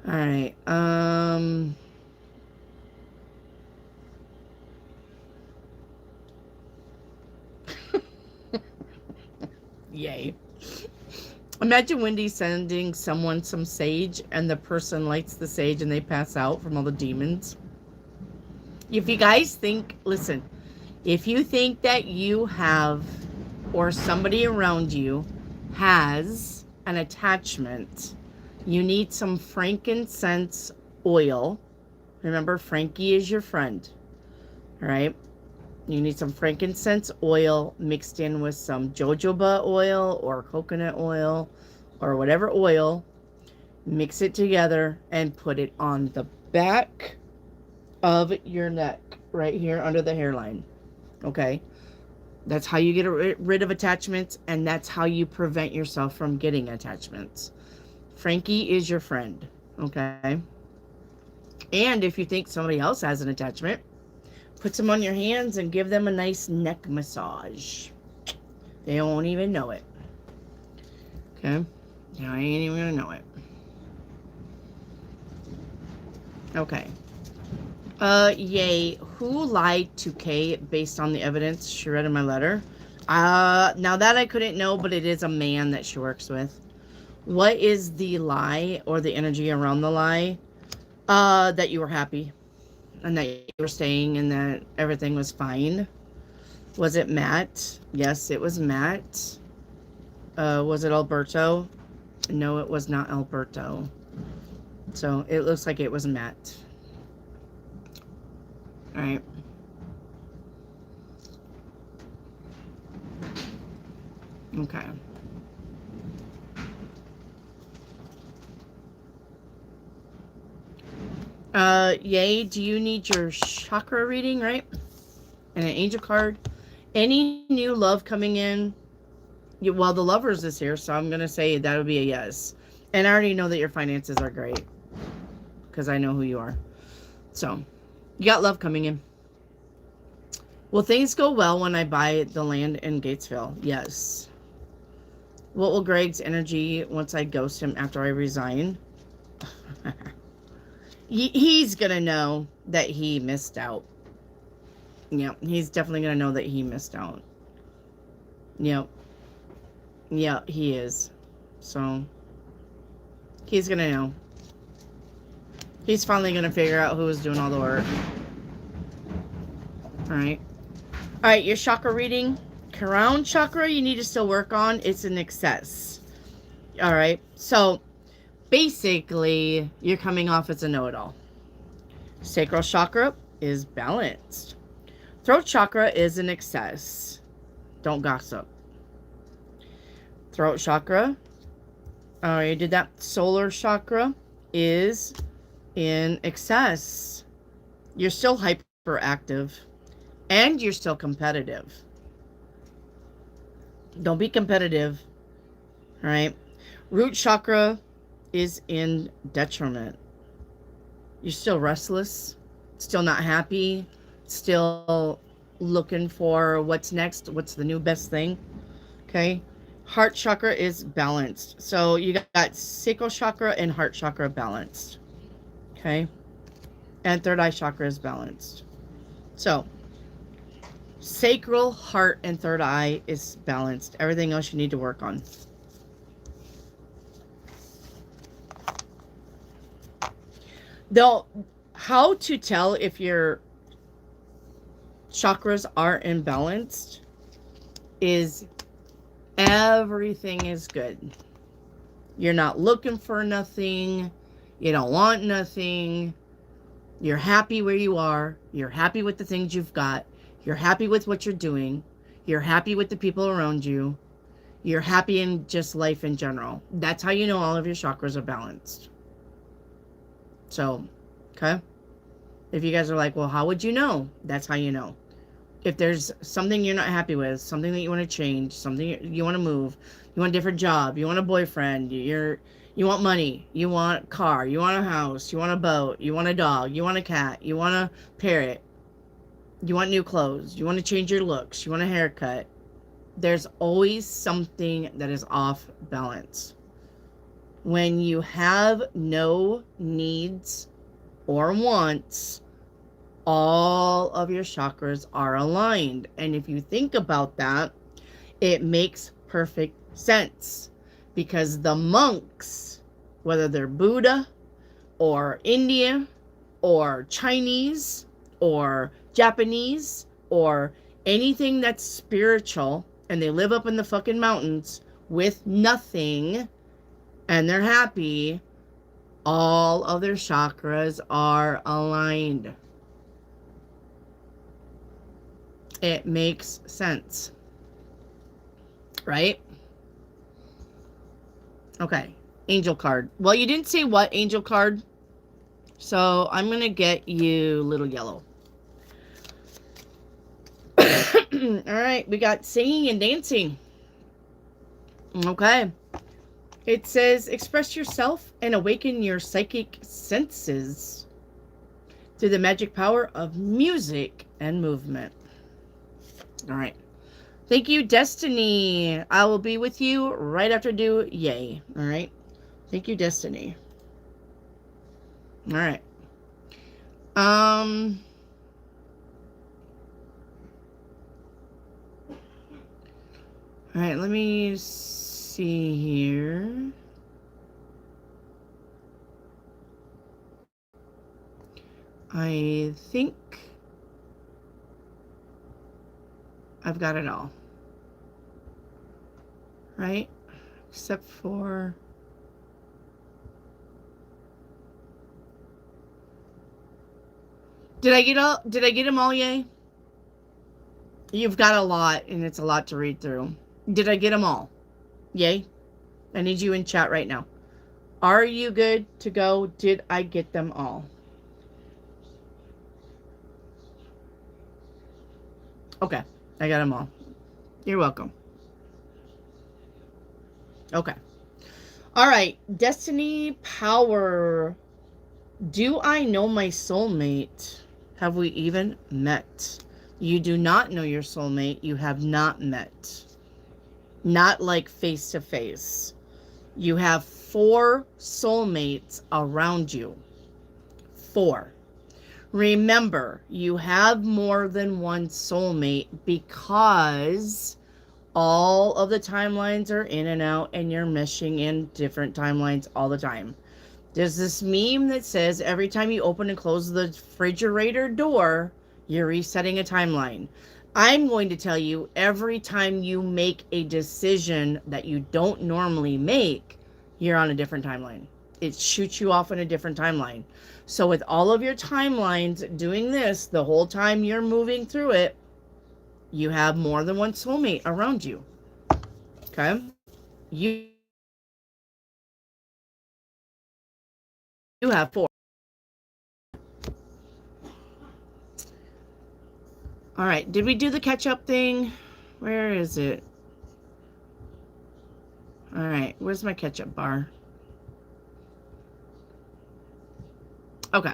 All right. Yay. Imagine Wendy sending someone some sage and the person lights the sage and they pass out from all the demons. If you guys think, listen, if you think that you have or somebody around you has an attachment, you need some frankincense oil. Remember, Frankie is your friend. All right? You need some frankincense oil mixed in with some jojoba oil or coconut oil or whatever oil. Mix it together and put it on the back of your neck, right here under the hairline. Okay? That's how you get rid of attachments, and that's how you prevent yourself from getting attachments. Frankie is your friend. Okay? And if you think somebody else has an attachment, put some on your hands and give them a nice neck massage. They won't even know it. Okay? I ain't even gonna know it. Okay. Yay. Who lied to Kay based on the evidence she read in my letter? Now that I couldn't know, but it is a man that she works with. What is the lie or the energy around the lie? That you were happy and that you were staying and that everything was fine. Was it Matt? Yes, it was Matt. Was it Alberto? No, it was not Alberto. So it looks like it was Matt. All right. Okay. Yay, do you need your chakra reading, right? And an angel card? Any new love coming in? Well, the Lovers is here, so I'm going to say that would be a yes. And I already know that your finances are great. Because I know who you are. So, you got love coming in. Will things go well when I buy the land in Gatesville? Yes. What will Greg's energy once I ghost him after I resign? He's going to know that he missed out. Yeah, he's definitely going to know that he missed out. Yep. Yeah, he is. So, he's going to know. He's finally going to figure out who was doing all the work. Alright. Alright, your chakra reading. Crown chakra, you need to still work on. It's in excess. Alright, so basically, you're coming off as a know-it-all. Sacral chakra is balanced. Throat chakra is in excess. Don't gossip. Throat chakra. Oh, you did that. Solar chakra is in excess. You're still hyperactive. And you're still competitive. Don't be competitive. Alright. Root chakra is in detriment. You're still restless. Still not happy. Still looking for what's next. What's the new best thing. Okay. Heart chakra is balanced. So you got sacral chakra and heart chakra balanced. Okay. And third eye chakra is balanced. So sacral, heart, and third eye is balanced. Everything else you need to work on. Though, how to tell if your chakras are imbalanced is everything is good. You're not looking for nothing. You don't want nothing. You're happy where you are. You're happy with the things you've got. You're happy with what you're doing. You're happy with the people around you. You're happy in just life in general. That's how you know all of your chakras are balanced. So, okay? If you guys are like, well, how would you know? That's how you know. If there's something you're not happy with, something that you want to change, something you want to move, you want a different job, you want a boyfriend, you want money, you want a car, you want a house, you want a boat, you want a dog, you want a cat, you want a parrot, you want new clothes, you want to change your looks, you want a haircut. There's always something that is off balance. When you have no needs or wants, all of your chakras are aligned. And if you think about that, it makes perfect sense. Because the monks, whether they're Buddha or India or Chinese or Japanese or anything that's spiritual, and they live up in the fucking mountains with nothing, and they're happy, all of their chakras are aligned. It makes sense, right? Okay, angel card. Well, you didn't say what angel card, so I'm going to get you little yellow. All right, we got singing and dancing. Okay. It says, express yourself and awaken your psychic senses through the magic power of music and movement. All right. Thank you, Destiny. I will be with you right after do yay. All right. Thank you, Destiny. All right. All right, let me see here. I think I've got it all. Right? Except for... Did I get them all, yay? You've got a lot, and it's a lot to read through. Did I get them all? Yay? I need you in chat right now. Are you good to go? Did I get them all? Okay. I got them all. You're welcome. Okay. All right. Destiny power. Do I know my soulmate? Have we even met? You do not know your soulmate. You have not met. Not like face to face. You have 4 soulmates around you. 4. Remember, you have more than one soulmate because all of the timelines are in and out and you're meshing in different timelines all the time. There's this meme that says every time you open and close the refrigerator door, you're resetting a timeline. I'm going to tell you, every time you make a decision that you don't normally make, you're on a different timeline. It shoots you off on a different timeline. So with all of your timelines doing this, the whole time you're moving through it, you have more than one soulmate around you. Okay? You have 4. All right. Did we do the catch-up thing? Where is it? All right. Where's my catch-up bar? Okay.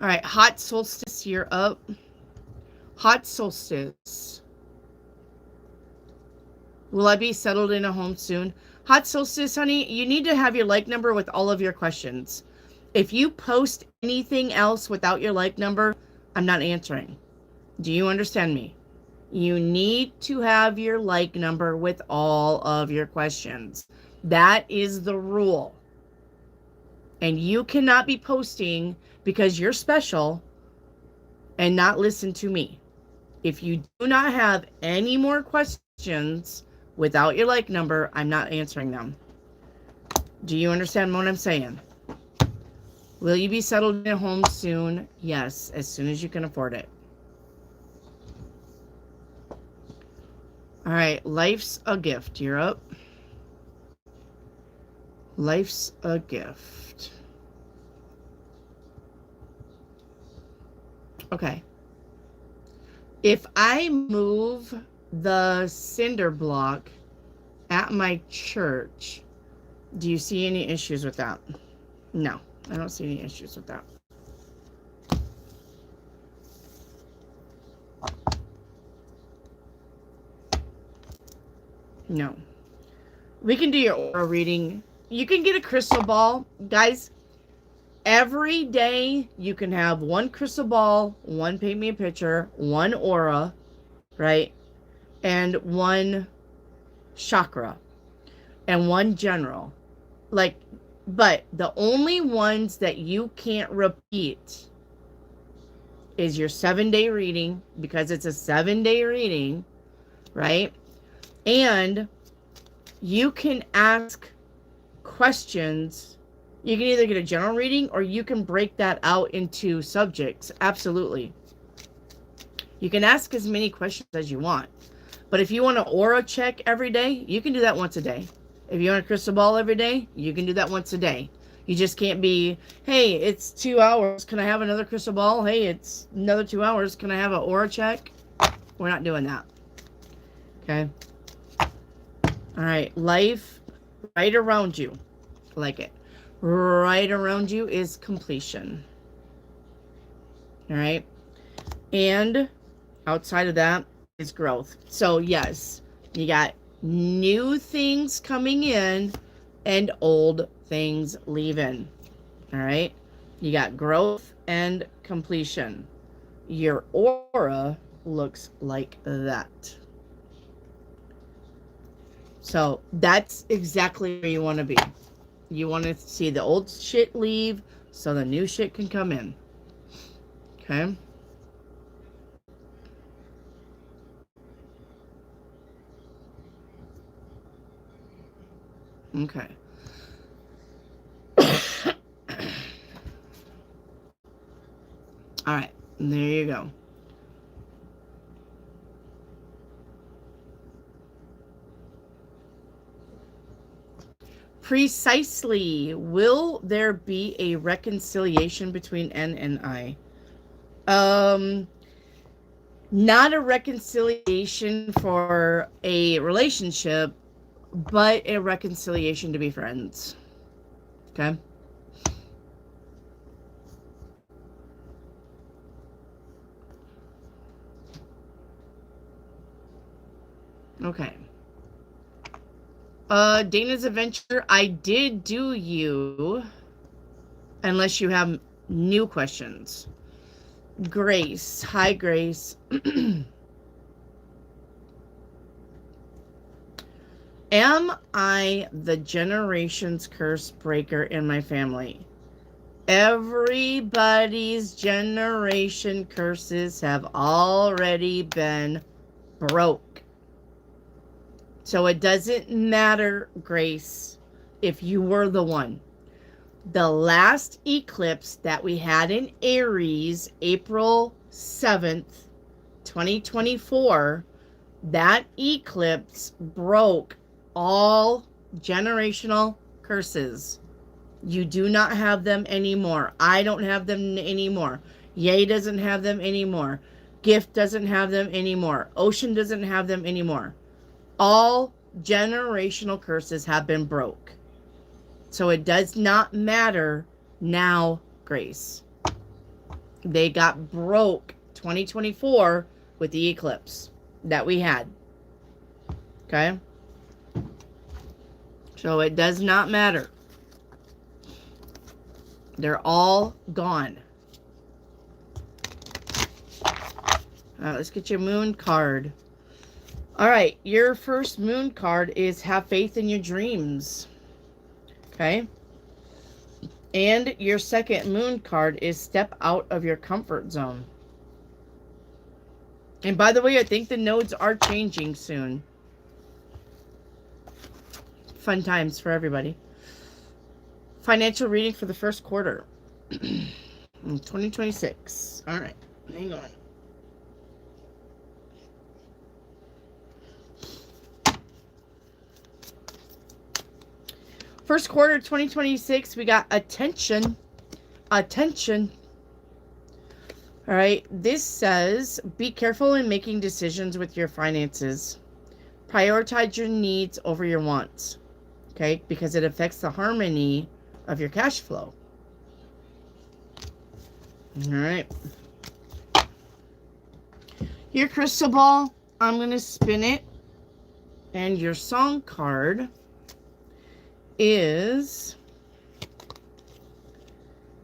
All right. Hot solstice, you're up. Hot solstice. Will I be settled in a home soon? Hot solstice, honey, you need to have your like number with all of your questions. If you post anything else without your like number, I'm not answering. Do you understand me? You need to have your like number with all of your questions. That is the rule. And you cannot be posting because you're special and not listen to me. If you do not have any more questions without your like number, I'm not answering them. Do you understand what I'm saying? Will you be settled in a home soon? Yes, as soon as you can afford it. All right, life's a gift. You're up. Life's a gift. Okay. If I move the cinder block at my church, do you see any issues with that? No, I don't see any issues with that. No. We can do your aura reading. You can get a crystal ball. Guys, every day you can have one crystal ball, one paint me a picture, one aura, right? And one chakra. And one general. But the only ones that you can't repeat is your 7-day reading, because it's a 7-day reading, right? And you can ask questions. You can either get a general reading or you can break that out into subjects. Absolutely. You can ask as many questions as you want. But if you want to aura check every day, you can do that once a day. If you want a crystal ball every day, you can do that once a day. You just can't be, hey, it's 2 hours. Can I have another crystal ball? Hey, it's another 2 hours. Can I have an aura check? We're not doing that. Okay. All right. Life right around you. I like it. Right around you is completion. All right. And outside of that is growth. So yes, you got new things coming in and old things leaving. All right. You got growth and completion. Your aura looks like that. So that's exactly where you want to be. You want to see the old shit leave so the new shit can come in. Okay. Okay. All right. There you go. Precisely. Will there be a reconciliation between N and I? Not a reconciliation for a relationship, but a reconciliation to be friends. Okay? Okay. Dana's Adventure, I did do you, unless you have new questions. Grace. Hi, Grace. Am I the generations curse breaker in my family? Everybody's generation curses have already been broke. So it doesn't matter, Grace, if you were the one. The last eclipse that we had in Aries, April 7th, 2024, that eclipse broke all generational curses. You do not have them anymore. I don't have them anymore. Ye doesn't have them anymore. Gift doesn't have them anymore. Ocean doesn't have them anymore. All generational curses have been broke. So it does not matter now, Grace. They got broke 2024 with the eclipse that we had. Okay? So it does not matter. They're all gone. All right, let's get your moon card. All right, your first moon card is have faith in your dreams. Okay? And your second moon card is step out of your comfort zone. And by the way, I think the nodes are changing soon. Fun times for everybody. Financial reading for the first quarter. 2026. All right, hang on. First quarter 2026, we got attention. Attention. All right, this says, be careful in making decisions with your finances. Prioritize your needs over your wants. Okay, because it affects the harmony of your cash flow. All right. Your crystal ball, I'm going to spin it. And your song card is,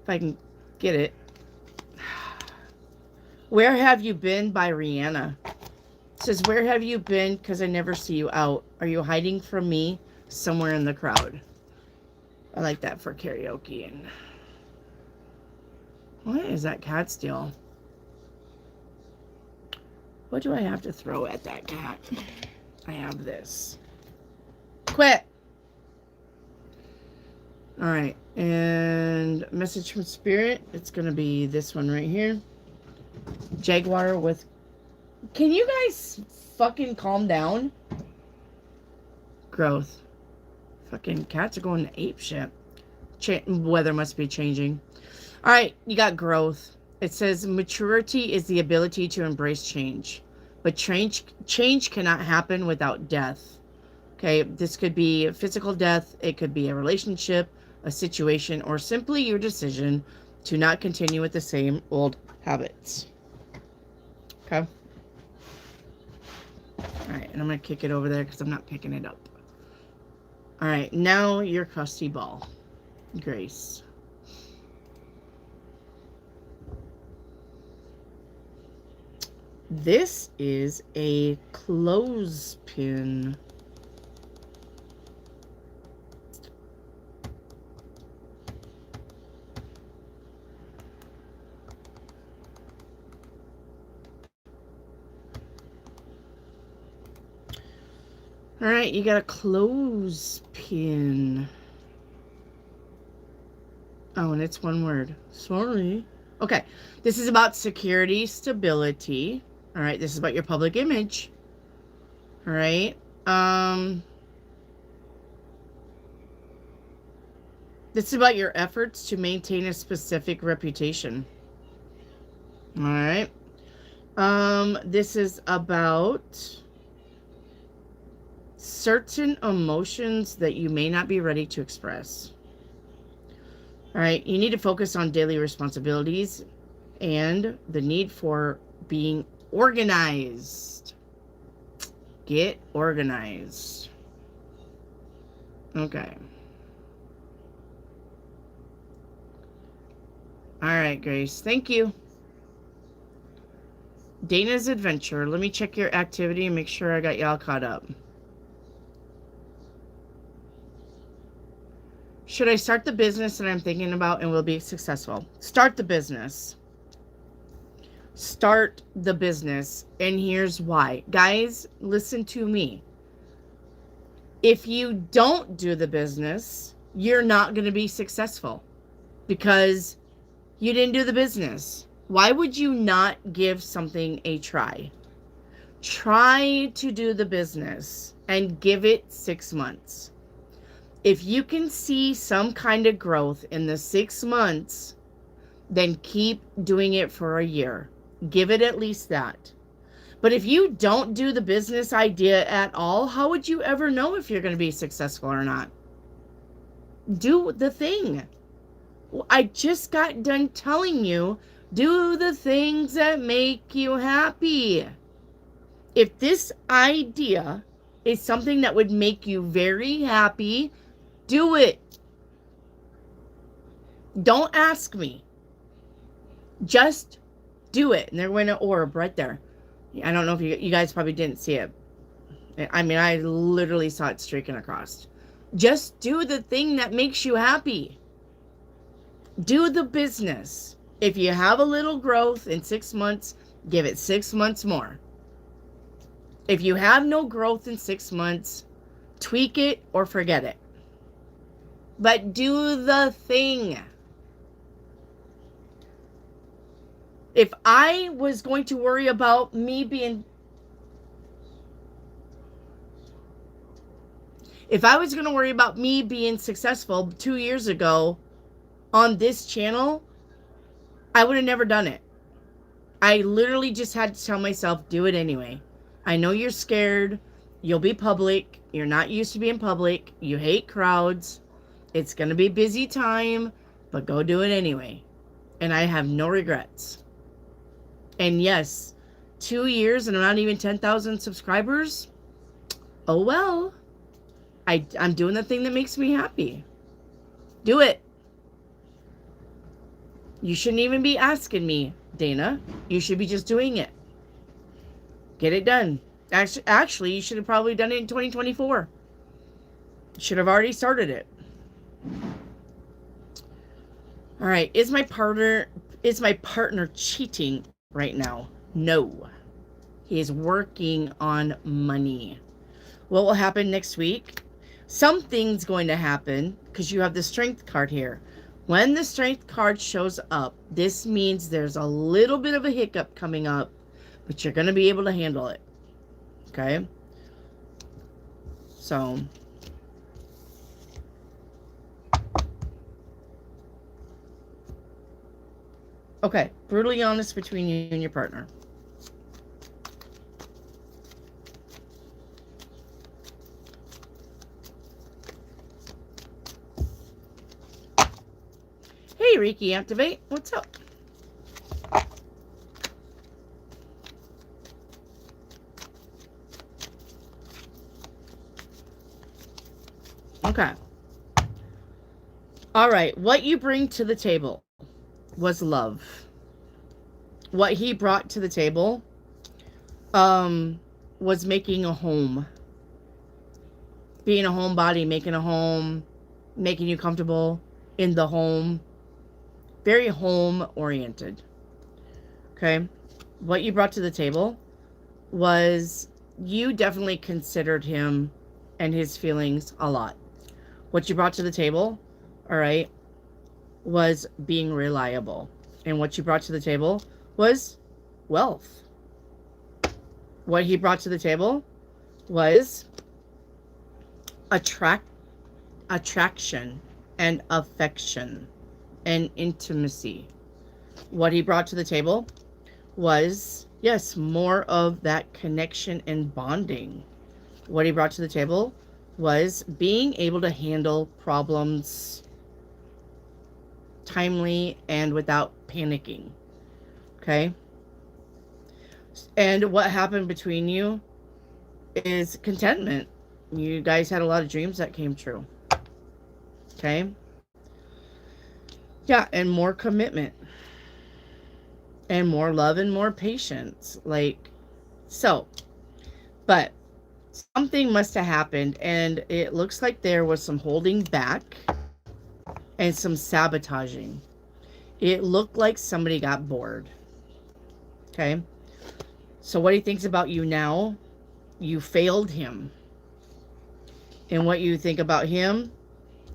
if I can get it, Where Have You Been by Rihanna. It says, where have you been? Because I never see you out. Are you hiding from me somewhere in the crowd? I like that for karaoke. And what is that cat steal? What do I have to throw at that cat? I have this. Quit! Alright, and message from Spirit. It's going to be this one right here. Jaguar with... Can you guys fucking calm down? Growth. Fucking cats are going to ape shit. Weather must be changing. Alright, you got growth. It says maturity is the ability to embrace change. But change cannot happen without death. Okay, this could be physical death. It could be a relationship, a situation, or simply your decision to not continue with the same old habits. Okay. Alright, and I'm going to kick it over there because I'm not picking it up. Alright, now your crusty ball. Grace. This is a clothespin. All right, you got a clothespin. Oh, and it's one word. Sorry. Okay, this is about security, stability. All right, this is about your public image. All right. This is about your efforts to maintain a specific reputation. All right. This is about certain emotions that you may not be ready to express. All right, you need to focus on daily responsibilities and the need for being organized. Get organized. Okay. All right, Grace. Thank you. Dana's Adventure. Let me check your activity and make sure I got y'all caught up. Should I start the business that I'm thinking about and will be successful? Start the business. Start the business. And here's why. Guys, listen to me. If you don't do the business, you're not going to be successful because you didn't do the business. Why would you not give something a try? Try to do the business and give it 6 months. If you can see some kind of growth in the 6 months, then keep doing it for a year. Give it at least that. But if you don't do the business idea at all, how would you ever know if you're going to be successful or not? Do the thing. I just got done telling you, do the things that make you happy. If this idea is something that would make you very happy, do it. Don't ask me. Just do it. And there went an orb right there. I don't know if you guys probably didn't see it. I mean, I literally saw it streaking across. Just do the thing that makes you happy. Do the business. If you have a little growth in 6 months, give it 6 months more. If you have no growth in 6 months, tweak it or forget it. But do the thing. If I was going to worry about me being... If I was going to worry about me being successful 2 years ago on this channel, I would have never done it. I literally just had to tell myself, do it anyway. I know you're scared. You'll be public. You're not used to being public. You hate crowds. It's going to be a busy time, but go do it anyway. And I have no regrets. And yes, 2 years and I'm not even 10,000 subscribers. Oh well. I'm doing the thing that makes me happy. Do it. You shouldn't even be asking me, Dana. You should be just doing it. Get it done. Actually, you should have probably done it in 2024. Should have already started it. All right. Is my partner cheating right now? No. He is working on money. What will happen next week? Something's going to happen because you have the Strength card here. When the Strength card shows up, this means there's a little bit of a hiccup coming up, but you're going to be able to handle it. Okay? So, okay, brutally honest between you and your partner. Hey, Reiki Activate, what's up? Okay. All right, what you bring to the table was love. What he brought to the table was making a home. Being a homebody, making a home, making you comfortable in the home. Very home oriented. Okay? What you brought to the table was you definitely considered him and his feelings a lot. What you brought to the table, all right, was being reliable. And what you brought to the table was wealth. What he brought to the table was attraction and affection and intimacy. What he brought to the table was, yes, more of that connection and bonding. What he brought to the table was being able to handle problems timely and without panicking. Okay? And what happened between you is contentment. You guys had a lot of dreams that came true. Okay? Yeah, and more commitment. And more love and more patience. Like, so. But something must have happened, and it looks like there was some holding back and some sabotaging. It looked like somebody got bored. Okay? So what he thinks about you now, you failed him. And what you think about him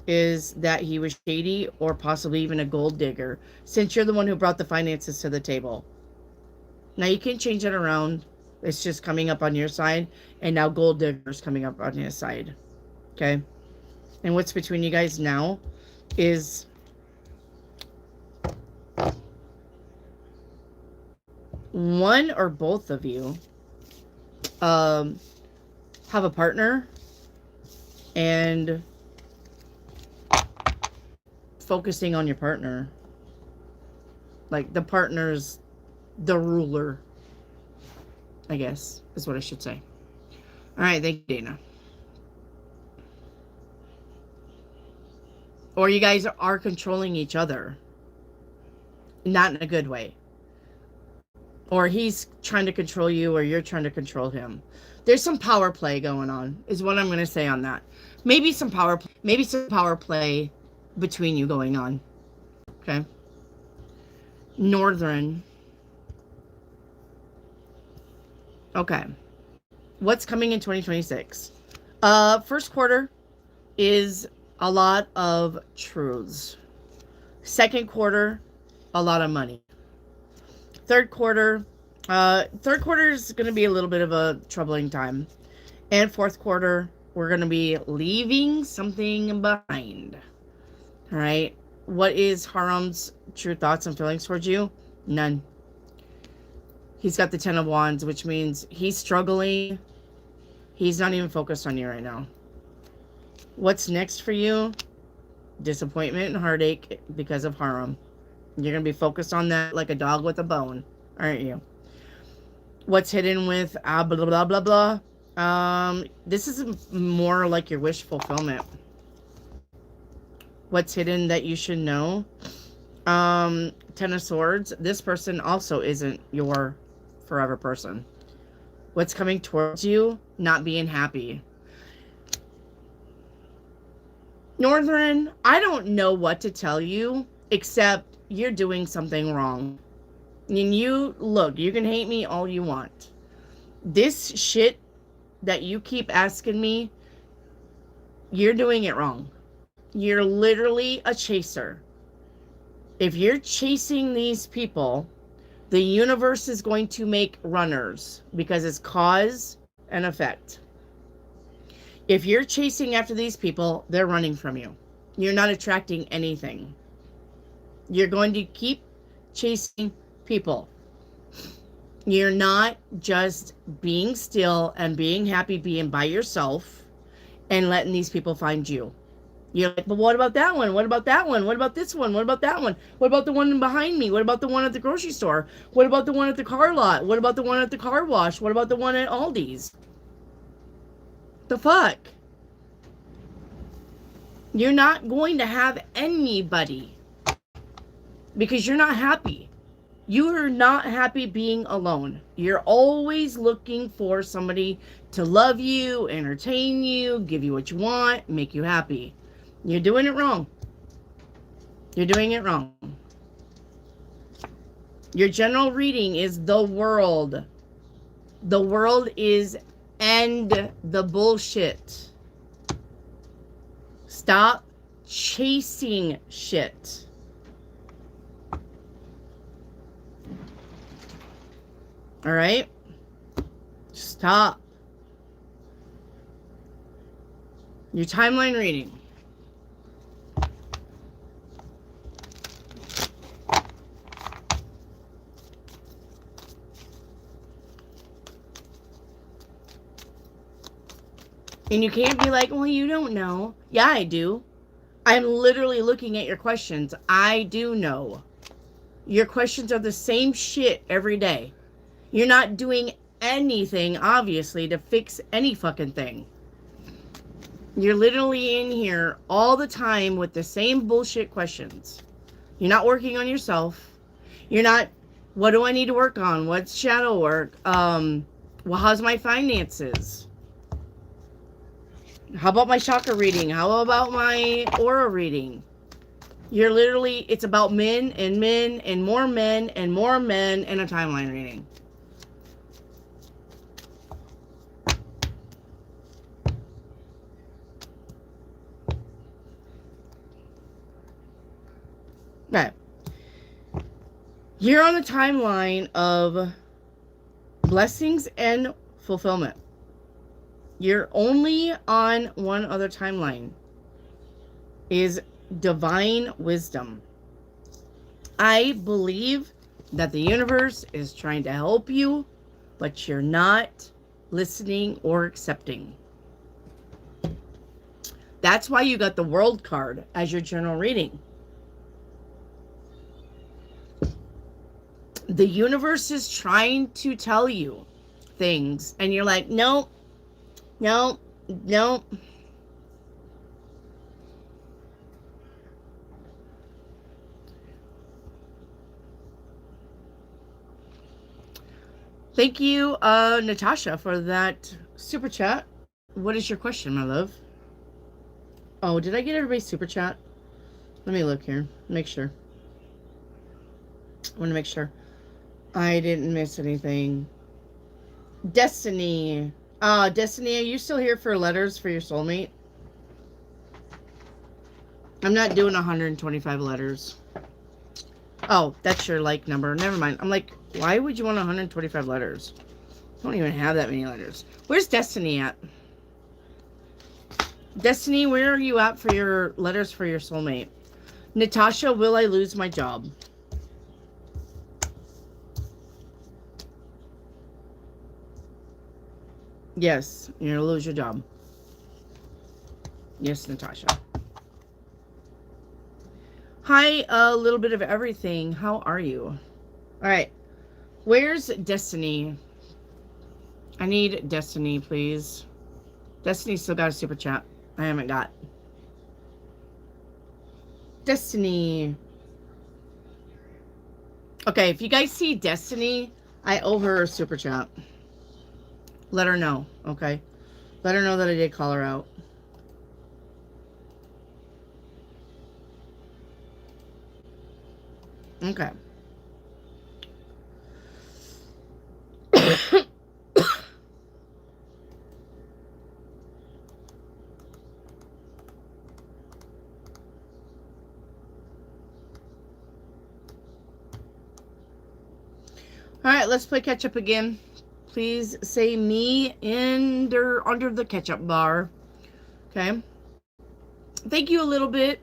is that he was shady or possibly even a gold digger, since you're the one who brought the finances to the table. Now you can change it around. It's just coming up on your side, and now gold digger's coming up on his side. Okay? And what's between you guys now is one or both of you have a partner and focusing on your partner. Like, the partner's the ruler, I guess, is what I should say. All right, thank you, Dana. Or you guys are controlling each other. Not in a good way. Or he's trying to control you, or you're trying to control him. There's some power play going on, is what I'm going to say on that. Maybe some power play between you going on. Okay? Northern. Okay. What's coming in 2026? First quarter is a lot of truths. Second quarter, a lot of money. Third quarter is going to be a little bit of a troubling time. And fourth quarter, we're going to be leaving something behind. All right. What is Haram's true thoughts and feelings towards you? None. He's got the 10 of Wands, which means he's struggling. He's not even focused on you right now. What's next for you? Disappointment and heartache because of Haram. You're going to be focused on that like a dog with a bone, aren't you? What's hidden with blah, blah, blah, blah. This is more like your wish fulfillment. What's hidden that you should know? 10 of Swords. This person also isn't your forever person. What's coming towards you? Not being happy. Northern, I don't know what to tell you, except you're doing something wrong. And you can hate me all you want. This shit that you keep asking me, you're doing it wrong. You're literally a chaser. If you're chasing these people, the universe is going to make runners because it's cause and effect. If you're chasing after these people, they're running from you. You're not attracting anything. You're going to keep chasing people. You're not just being still and being happy being by yourself and letting these people find you. You're like, but what about that one? What about that one? What about this one? What about that one? What about the one behind me? What about the one at the grocery store? What about the one at the car lot? What about the one at the car wash? What about the one at Aldi's? The fuck? You're not going to have anybody because you're not happy. You are not happy being alone. You're always looking for somebody to love you, entertain you, give you what you want, make you happy. You're doing it wrong. You're doing it wrong. Your general reading is the world. The world is end the bullshit. Stop chasing shit. All right? Stop. Your timeline reading. And you can't be like, well, you don't know. Yeah, I do. I'm literally looking at your questions. I do know. Your questions are the same shit every day. You're not doing anything, obviously, to fix any fucking thing. You're literally in here all the time with the same bullshit questions. You're not working on yourself. You're not, what do I need to work on? What's shadow work? Well, how's my finances? How about my chakra reading? How about my aura reading? You're literally, it's about men and more men and more men and a timeline reading. Right. You're on the timeline of blessings and fulfillment. You're only on one other timeline. Is divine wisdom. I believe that the universe is trying to help you, but you're not listening or accepting. That's why you got the World card as your general reading. The universe is trying to tell you things, and you're like, no, no, no. Thank you, Natasha, for that super chat. What is your question, my love? Oh, did I get everybody's super chat? Let me look here. Make sure. I want to make sure I didn't miss anything. Destiny. Destiny, are you still here for letters for your soulmate? I'm not doing 125 letters. Oh, that's your like number. Never mind. I'm like, why would you want 125 letters? I don't even have that many letters. Where's Destiny at? Destiny, where are you at for your letters for your soulmate? Natasha, will I lose my job? Yes, you're gonna lose your job. Yes, Natasha. Hi, a little bit of everything. How are you? All right. Where's Destiny? I need Destiny, please. Destiny still got a super chat. I haven't got. Destiny. Okay, if you guys see Destiny, I owe her a super chat. Let her know, okay? Let her know that I did call her out. Okay. All right, let's play catch up again. Please say me under the catch up bar. Okay. Thank you a little bit.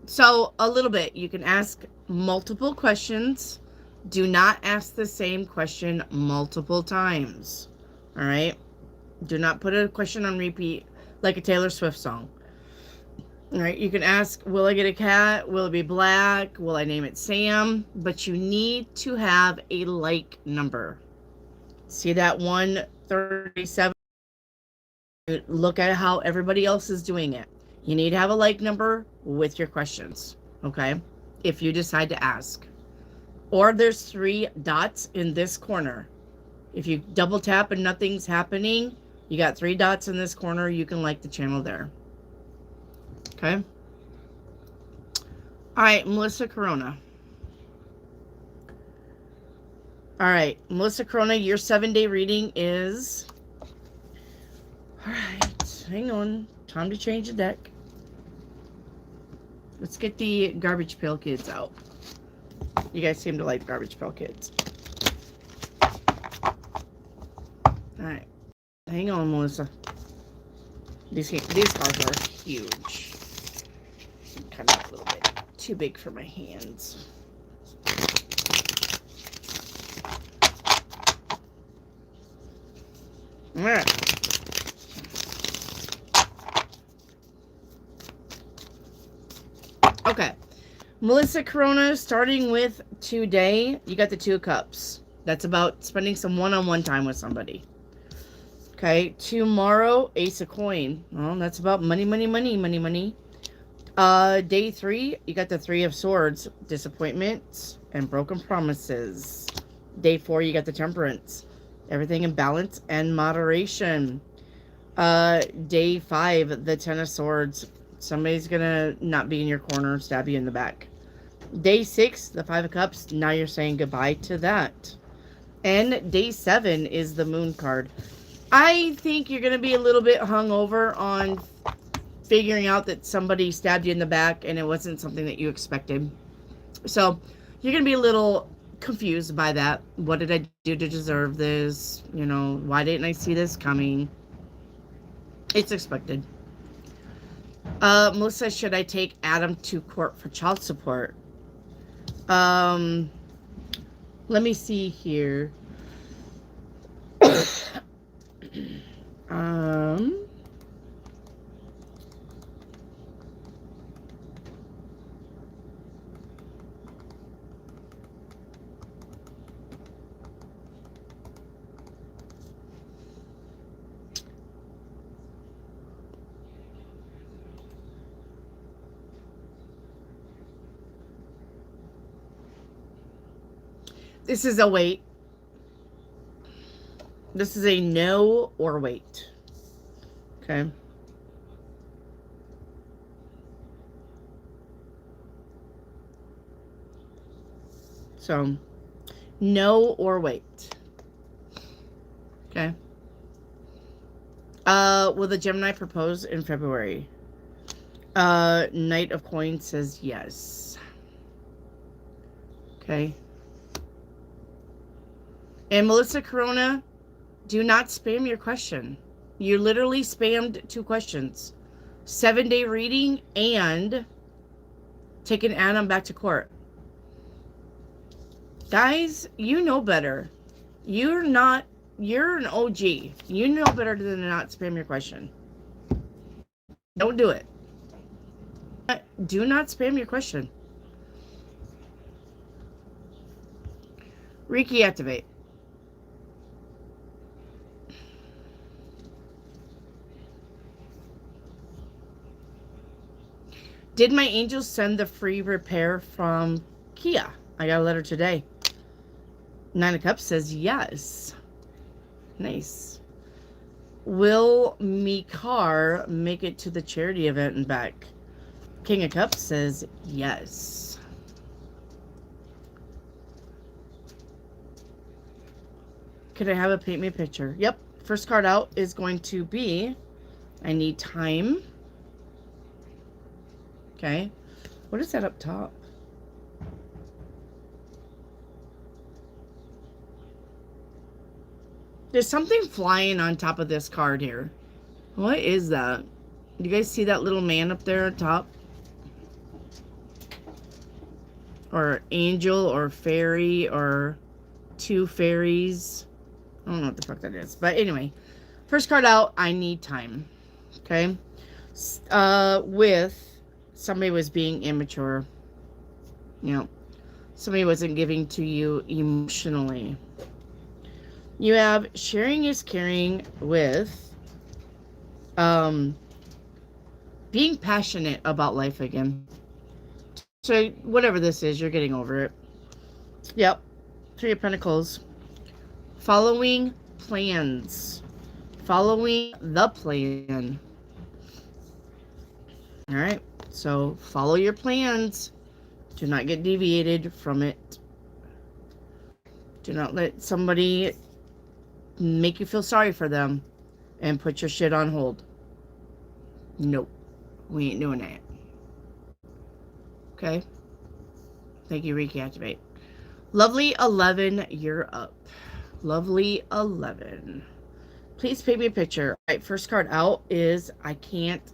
So, a little bit. You can ask multiple questions. Do not ask the same question multiple times. All right. Do not put a question on repeat like a Taylor Swift song. All right. You can ask, will I get a cat? Will it be black? Will I name it Sam? But you need to have a like number. See that 137? Look at how everybody else is doing it. You need to have a like number with your questions, okay? If you decide to ask. Or there's 3 dots in this corner. If you double tap and nothing's happening, you got 3 dots in this corner. You can like the channel there. Okay? All right, Melissa Corona. All right, Melissa Corona, your 7-day reading is... All right, hang on. Time to change the deck. Let's get the Garbage Pail Kids out. You guys seem to like Garbage Pail Kids. Alright. Hang on, Melissa. These cards are huge. Kind of a little bit too big for my hands. Alright. Okay. Melissa Corona, starting with today, you got the 2 of Cups. That's about spending some one-on-one time with somebody. Okay. Tomorrow, Ace of Coin. Well, that's about money, money, money, money, money. Day 3, you got the 3 of Swords. Disappointments and broken promises. Day 4, you got the Temperance. Everything in balance and moderation. Day 5, the 10 of Swords. Somebody's gonna not be in your corner, stab you in the back. Day 6, the 5 of Cups. Now you're saying goodbye to that. And day 7 is the Moon card. I think you're gonna be a little bit hungover on figuring out that somebody stabbed you in the back and it wasn't something that you expected. So you're gonna be a little confused by that. What did I do to deserve this? You know, why didn't I see this coming? It's expected. Melissa, should I take Adam to court for child support? Let me see here. This is a wait. This is a no or wait. Okay. So, no or wait. Okay. Will the Gemini propose in February? Knight of Coins says yes. Okay. And Melissa Corona, do not spam your question. You literally spammed 2 questions. 7-day reading and taking Adam back to court. Guys, you know better. You're an OG. You know better than to not spam your question. Don't do it. Do not spam your question. Reiki activate. Did my angels send the free repair from Kia? I got a letter today. 9 of Cups says yes. Nice. Will me car make it to the charity event and back? King of Cups says yes. Could I have a paint me a picture? Yep. First card out is going to be, I need time. Okay. What is that up top? There's something flying on top of this card here. What is that? You guys see that little man up there on top? Or angel or fairy or two fairies. I don't know what the fuck that is. But anyway, first card out, I need time. Okay? With somebody was being immature. You know, somebody wasn't giving to you emotionally. You have sharing is caring with being passionate about life again. So whatever this is, you're getting over it. Yep. Three of Pentacles. Following plans. Following the plan. All right. So follow your plans. Do not get deviated from it. Do not let somebody make you feel sorry for them and put your shit on hold. Nope. We ain't doing that. Okay? Thank you, Reactivate. Lovely 11, you're up. Lovely 11. Please paint me a picture. All right, first card out is I can't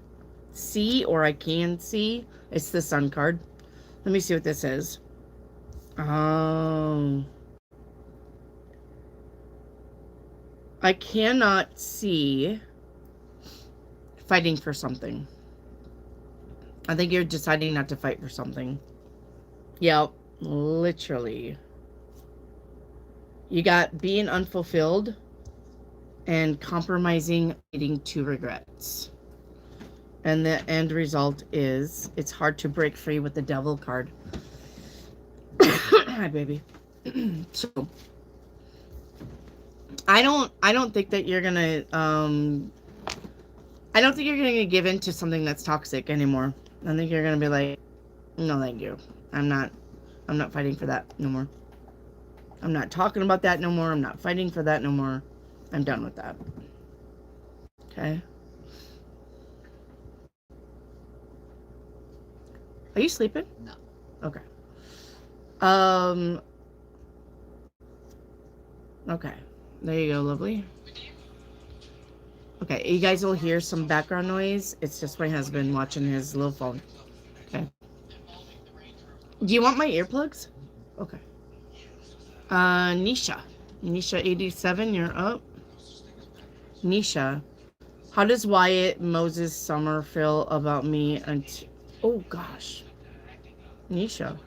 see or I can see. It's the Sun card. Let me see what this is. Oh. I cannot see fighting for something. I think you're deciding not to fight for something. Yep, literally. You got being unfulfilled and compromising, leading to regrets. And the end result is it's hard to break free with the Devil card. Hi, baby. So I don't think that you're gonna I don't think you're gonna give in to something that's toxic anymore. I think you're gonna be like, no, thank you. I'm not fighting for that no more. I'm not talking about that no more. I'm not fighting for that no more. I'm done with that. Okay. Are you sleeping? No. Okay. Okay. There you go, lovely. Okay, you guys will hear some background noise. It's just my husband watching his little phone. Okay. Do you want my earplugs? Okay. Nisha. Nisha 87, you're up. Nisha. How does Wyatt Moses Summer feel about me and oh gosh. Nisha.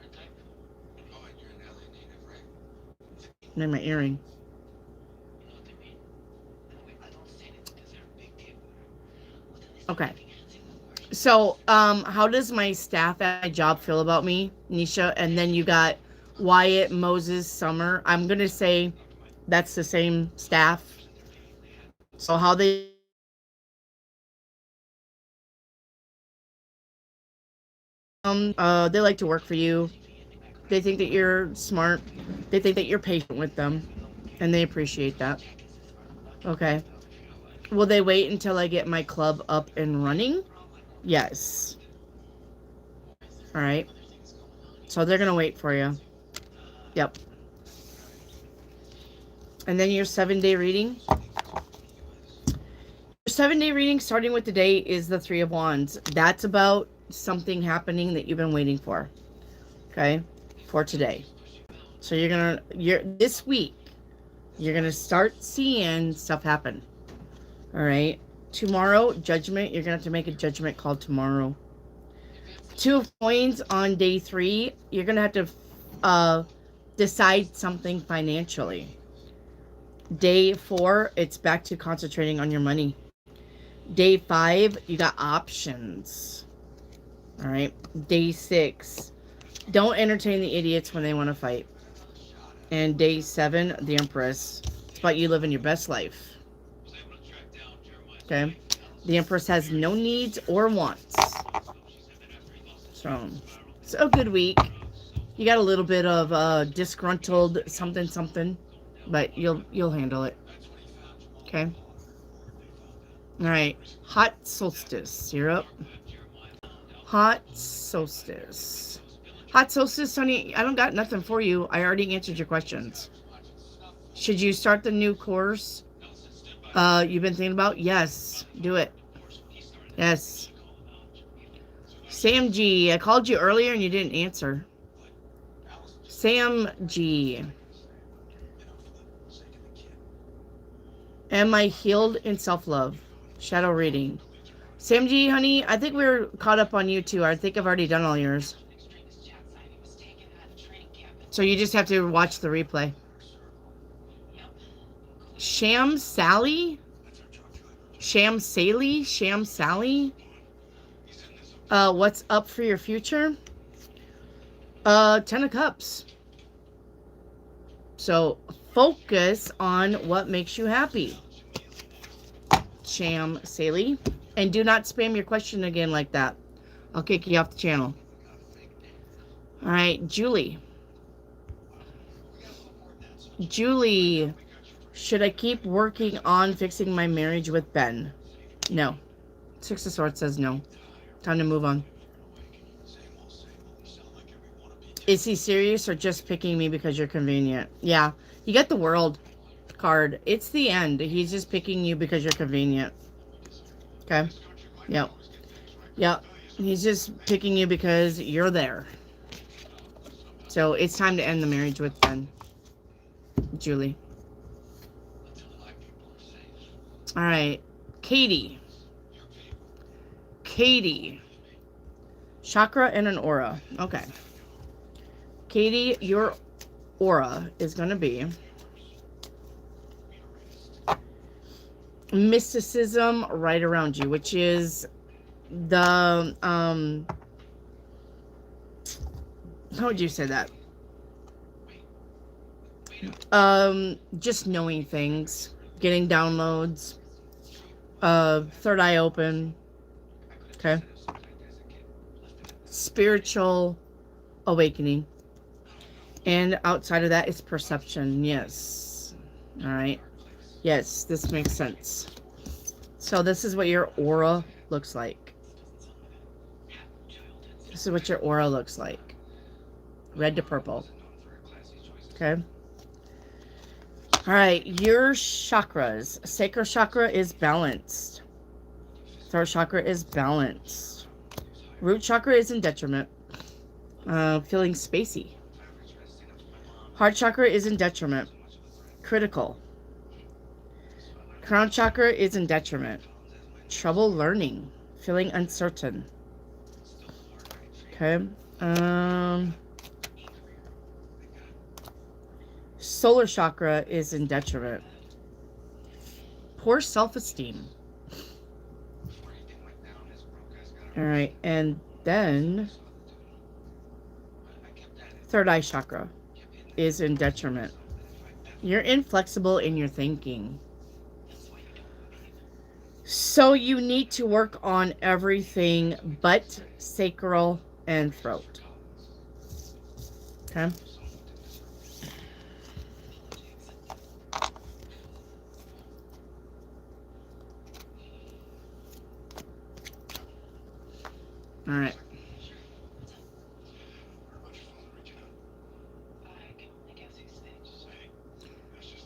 Name my earring. Okay. So, how does my staff at my job feel about me, Nisha? And then you got Wyatt, Moses, Summer. I'm going to say that's the same staff. So how they like to work for you. They think that you're smart. They think that you're patient with them. And they appreciate that. Okay. Will they wait until I get my club up and running? Yes. All right. So they're going to wait for you. Yep. And then your 7-day reading. Your 7-day reading, starting with today, is the Three of Wands. That's about something happening that you've been waiting for. Okay? For today. So this week, you're going to start seeing stuff happen. All right? Tomorrow, judgment. You're going to have to make a judgment call tomorrow. 2 of Coins on day 3. You're going to have to decide something financially. Day 4, it's back to concentrating on your money. Day 5, you got options. All right. Day 6, don't entertain the idiots when they want to fight. And day 7, the Empress. It's about you living your best life. Okay. The Empress has no needs or wants. So, it's a good week. You got a little bit of disgruntled something, but you'll handle it. Okay. All right. Hot solstice. You're up. Hot solstice. Hot solstice, honey. I don't got nothing for you. I already answered your questions. Should you start the new course You've been thinking about? Yes. Do it. Yes. Sam G. I called you earlier and you didn't answer. Sam G. Am I healed in self-love? Shadow reading. Sam G, honey, I think we're caught up on you too. I think I've already done all yours. So you just have to watch the replay. Sham Sally? Sham Sally? Sham Sally? What's up for your future? 10 of Cups. So focus on what makes you happy. Sham Sally. And do not spam your question again like that. I'll kick you off the channel. All right, Julie. Julie, should I keep working on fixing my marriage with Ben? No. Six of Swords says no. Time to move on. Is he serious or just picking me because you're convenient? Yeah. You get the World card. It's the end. He's just picking you because you're convenient. Okay? Yep. Yep. He's just picking you because you're there. So it's time to end the marriage with Ben. Julie. All right. Katie. Katie. Chakra and an aura. Okay. Katie, your aura is going to be mysticism right around you, which is the, how would you say that? Just knowing things, getting downloads, third eye open, okay? Spiritual awakening. And outside of that, it's perception. Yes. All right. Yes, this makes sense. So this is what your aura looks like. This is what your aura looks like. Red to purple. Okay. All right. Your chakras. Sacral chakra is balanced. Throat chakra is balanced. Root chakra is in detriment. Feeling spacey. Heart chakra is in detriment. Critical. Crown chakra is in detriment. Trouble learning. Feeling uncertain. Okay. Solar chakra is in detriment. Poor self-esteem. All right. And then third eye chakra is in detriment. You're inflexible in your thinking. So you need to work on everything but sacral and throat. Okay? All right.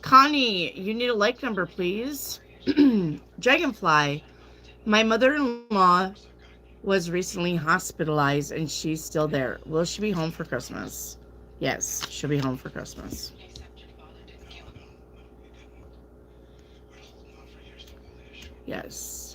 Connie, you need a like number, please. Dragonfly, my mother-in-law was recently hospitalized and she's still there. Will she be home for Christmas? Yes, she'll be home for Christmas. Yes.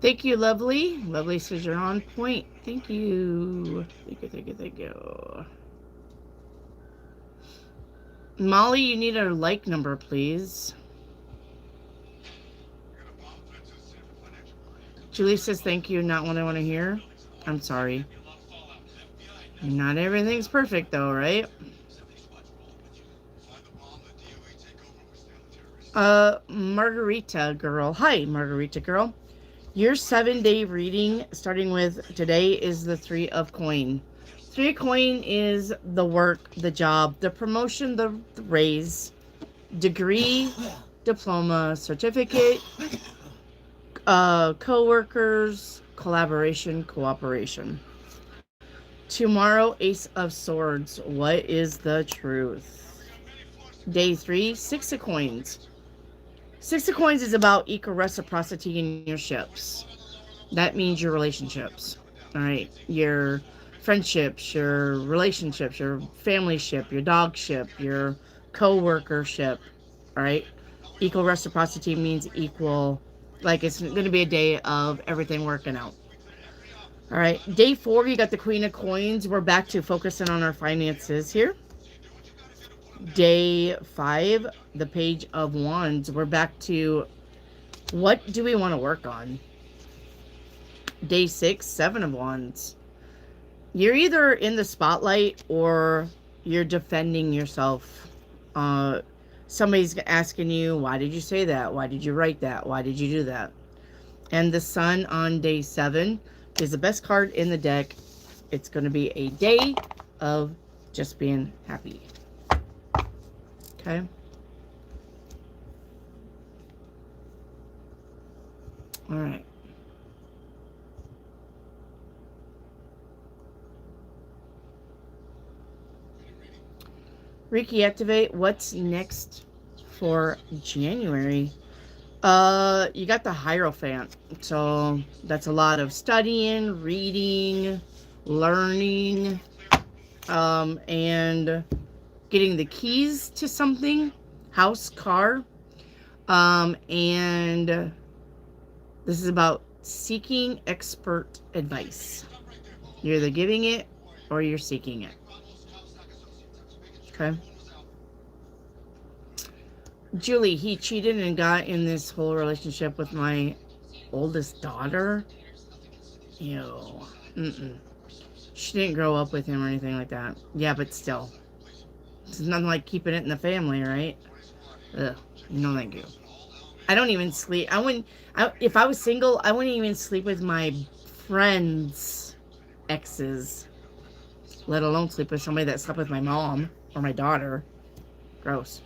Thank you, Lovely. Lovely says you're on point. Thank you. Thank you, thank you, thank you. Molly, you need a like number, please. Julie says thank you, not what I want to hear. I'm sorry. Not everything's perfect, though, right? Margarita girl. Hi, Margarita girl. Your 7-day reading, starting with today, is the 3 of coin. 3 of coin is the work, the job, the promotion, the raise, degree, diploma, certificate, co-workers, collaboration, cooperation. Tomorrow, Ace of Swords. What is the truth? Day 3, 6 of coins. 6 of coins is about equal reciprocity in your ships. That means your relationships. All right. Your friendships, your relationships, your family ship, your dog ship, your co-worker ship. All right. Equal reciprocity means equal, like it's going to be a day of everything working out. All right. Day 4, you got the Queen of Coins. We're back to focusing on our finances here. Day 5, the Page of Wands. We're back to what do we want to work on? Day 6, 7 of Wands. You're either in the spotlight or you're defending yourself. Somebody's asking you, why did you say that? Why did you write that? Why did you do that? And the Sun on day 7 is the best card in the deck. It's going to be a day of just being happy. Okay. All right. Reiki activate. What's next for January? You got the Hierophant. So that's a lot of studying, reading, learning, and getting the keys to something, house, car, and this is about seeking expert advice. You're either giving it or you're seeking it. Okay. Julie, he cheated and got in this whole relationship with my oldest daughter. Ew. She didn't grow up with him or anything like that. Yeah, but still. It's nothing like keeping it in the family, right? Ugh. No, thank you. I don't even sleep. If I was single, I wouldn't even sleep with my friends' exes. Let alone sleep with somebody that slept with my mom or my daughter. Gross.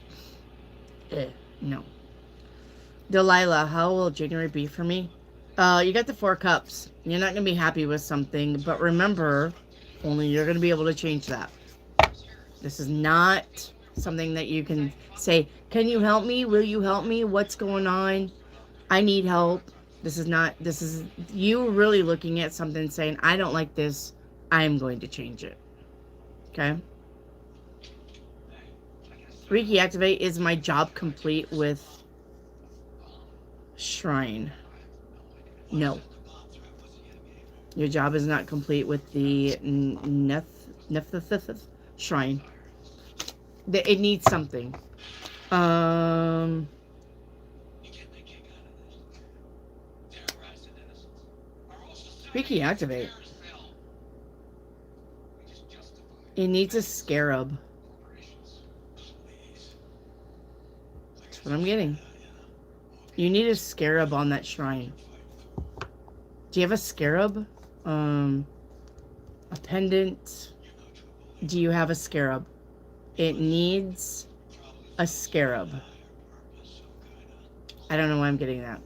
No. Delilah, how will January be for me? You got the 4 cups. You're not going to be happy with something, but remember, only you're going to be able to change that. This is not something that you can say, can you help me? Will you help me? What's going on? I need help. This is you really looking at something saying, I don't like this. I'm going to change it. Okay? Reiki activate. Is my job complete with Shrine? No. Your job is not complete with the Shrine. It needs something. Reiki activate. It needs a scarab. That's what I'm getting. You need a scarab on that shrine. Do you have a scarab? A pendant? Do you have a scarab? It needs a scarab. I don't know why I'm getting that.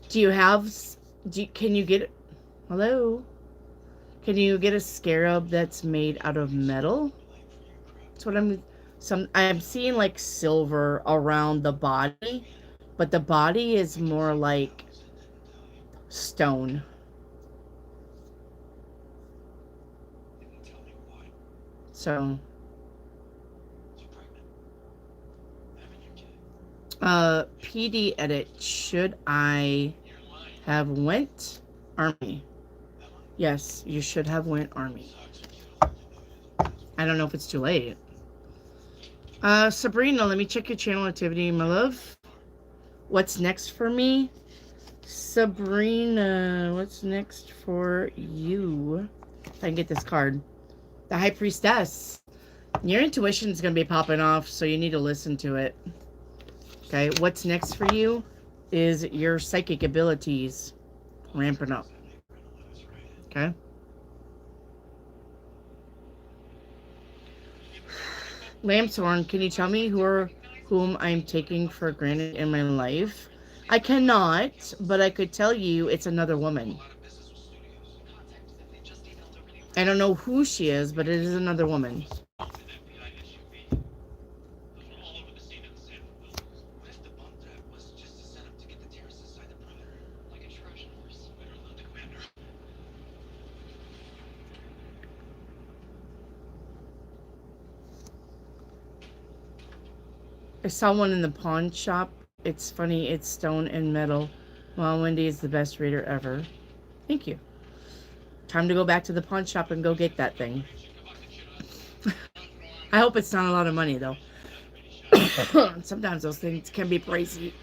Do you have... can you get... Hello? Can you get a scarab that's made out of metal? That's what I'm seeing, like silver around the body, but the body is more like stone. So PD edit, should I have went army? Yes, you should have went army. I don't know if it's too late. Sabrina, let me check your channel activity, my love. What's next for me? Sabrina, what's next for you? If I can get this card. The High Priestess. Your intuition is going to be popping off, so you need to listen to it. Okay, what's next for you is your psychic abilities ramping up. Okay? Lambthorn, can you tell me whom I'm taking for granted in my life? I cannot, but I could tell you it's another woman. I don't know who she is, but it is another woman. I saw one in the pawn shop. It's funny, it's stone and metal. Well, Wendy is the best reader ever. Thank you. Time to go back to the pawn shop and go get that thing. I hope it's not a lot of money, though. Sometimes those things can be pricey.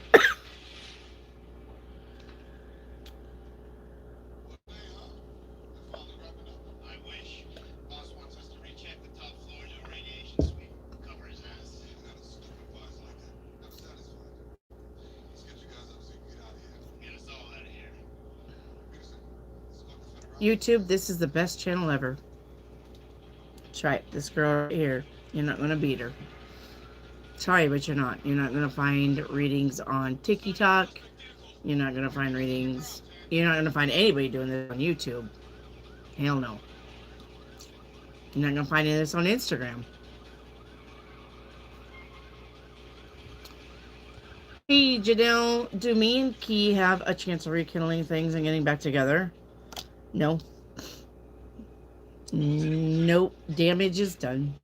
YouTube, this is the best channel ever. Try it. This girl right here, you're not going to beat her. Sorry, but you're not. You're not going to find readings on TikTok. You're not going to find readings. You're not going to find anybody doing this on YouTube. Hell no. You're not going to find any of this on Instagram. Hey, Janelle, do me and Key have a chance of rekindling things and getting back together? No. Nope. Damage is done.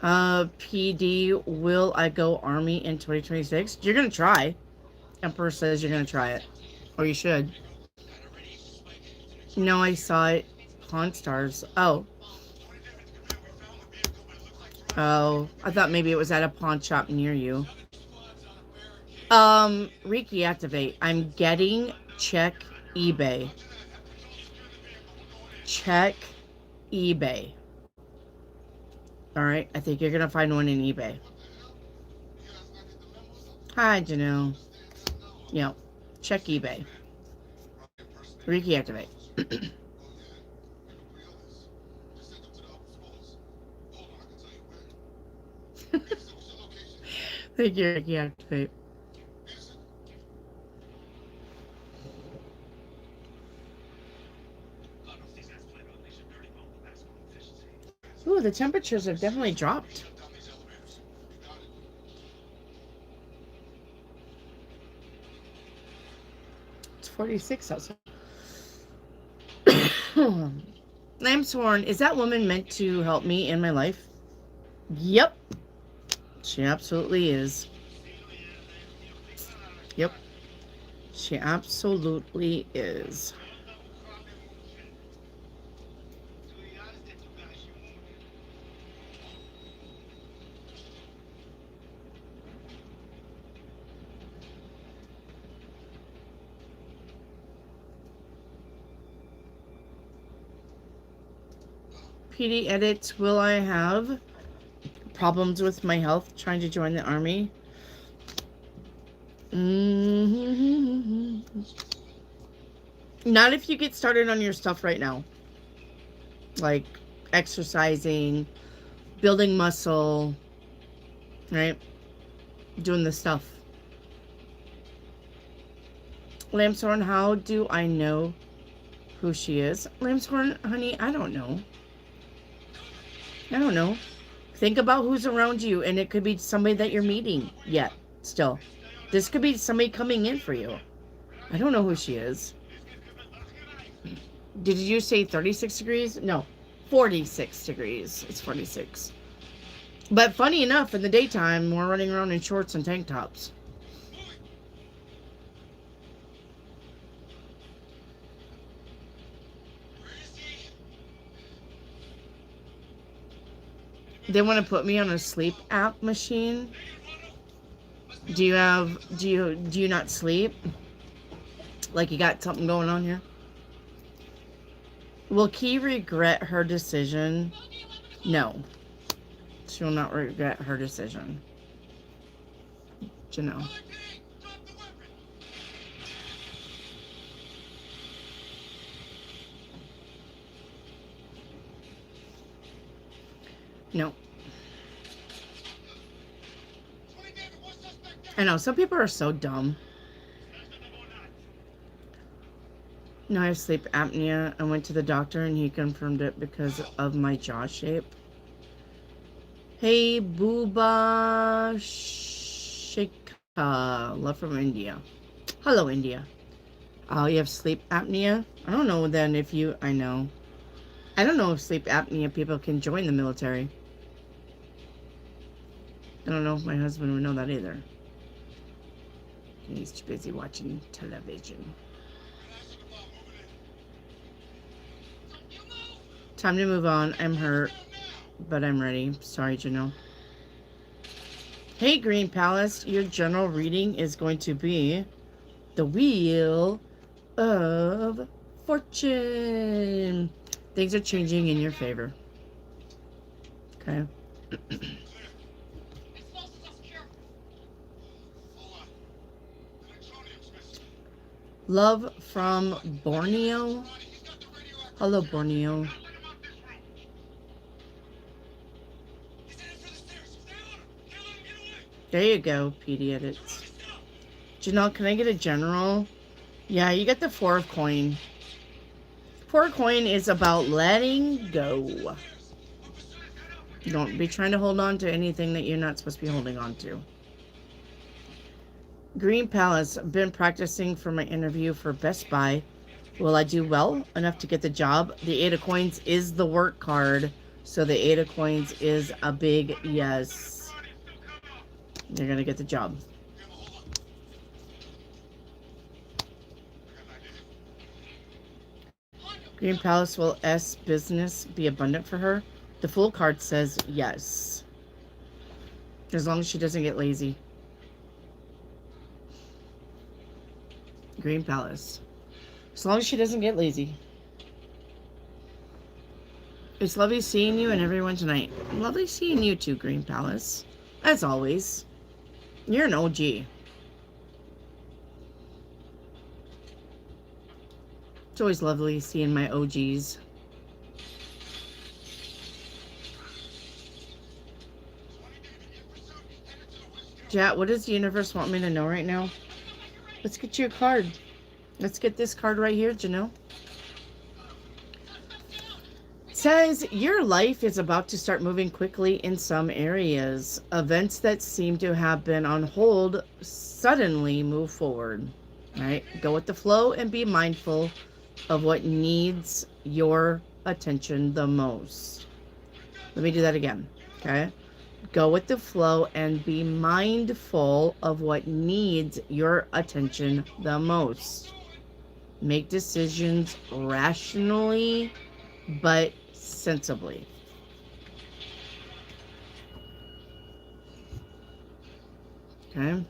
PD, will I go Army in 2026? You're going to try. Emperor says you're going to try it. Or you should. No, I saw it. Pawn Stars. Oh. Oh. I thought maybe it was at a pawn shop near you. Reiki activate. I'm getting check eBay. Check eBay. Alright, I think you're gonna find one in eBay. Hi, Janelle. Yep. Check eBay. Reiki activate. Thank you, Reiki activate. Ooh, the temperatures have definitely dropped. It's 46 outside. Lambshorn, is that woman meant to help me in my life? Yep. She absolutely is. Yep. She absolutely is. PD edits, will I have problems with my health trying to join the army? Not if you get started on your stuff right now. Like exercising, building muscle, right? Doing the stuff. Lambshorn, how do I know who she is? Lambshorn, honey, I don't know. I don't know. Think about who's around you, and it could be somebody that you're meeting yet, still. This could be somebody coming in for you. I don't know who she is. Did you say 36 degrees? No, 46 degrees. It's 46. But funny enough, in the daytime, we're running around in shorts and tank tops. They want to put me on a sleep app machine. Do you not sleep? Like you got something going on here? Will Key regret her decision? No. She will not regret her decision. You know. No. I know, some people are so dumb. No, I have sleep apnea. I went to the doctor and he confirmed it because of my jaw shape. Hey, Booba Shika. Love from India. Hello, India. Oh, you have sleep apnea? I don't know then if you... I know. I don't know if sleep apnea people can join the military. I don't know if my husband would know that either. He's too busy watching television. Time to move on. I'm hurt, but I'm ready. Sorry, Janelle. Hey, Green Palace. Your general reading is going to be the Wheel of Fortune. Things are changing in your favor. Okay. Love from Borneo. Hello, Borneo. There you go, PD Edits. Janelle, can I get a general? Yeah, you get the 4 of coin. 4 of coin is about letting go. Don't be trying to hold on to anything that you're not supposed to be holding on to. Green Palace. Been practicing for my interview for Best Buy. Will I do well enough to get the job? The 8 of coins is the work card. So the 8 of coins is a big yes. You're going to get the job. Green Palace. Will S business be abundant for her? The Fool card says yes. As long as she doesn't get lazy. Green Palace. As long as she doesn't get lazy. It's lovely seeing you and everyone tonight. Lovely seeing you too, Green Palace. As always. You're an OG. It's always lovely seeing my OGs. Jat, what does the universe want me to know right now? Let's get you a card. Let's get this card right here, Janelle. It says, your life is about to start moving quickly in some areas. Events that seem to have been on hold suddenly move forward. All right? Go with the flow and be mindful of what needs your attention the most. Let me do that again, okay? Go with the flow and be mindful of what needs your attention the most. Make decisions rationally, but sensibly. Okay?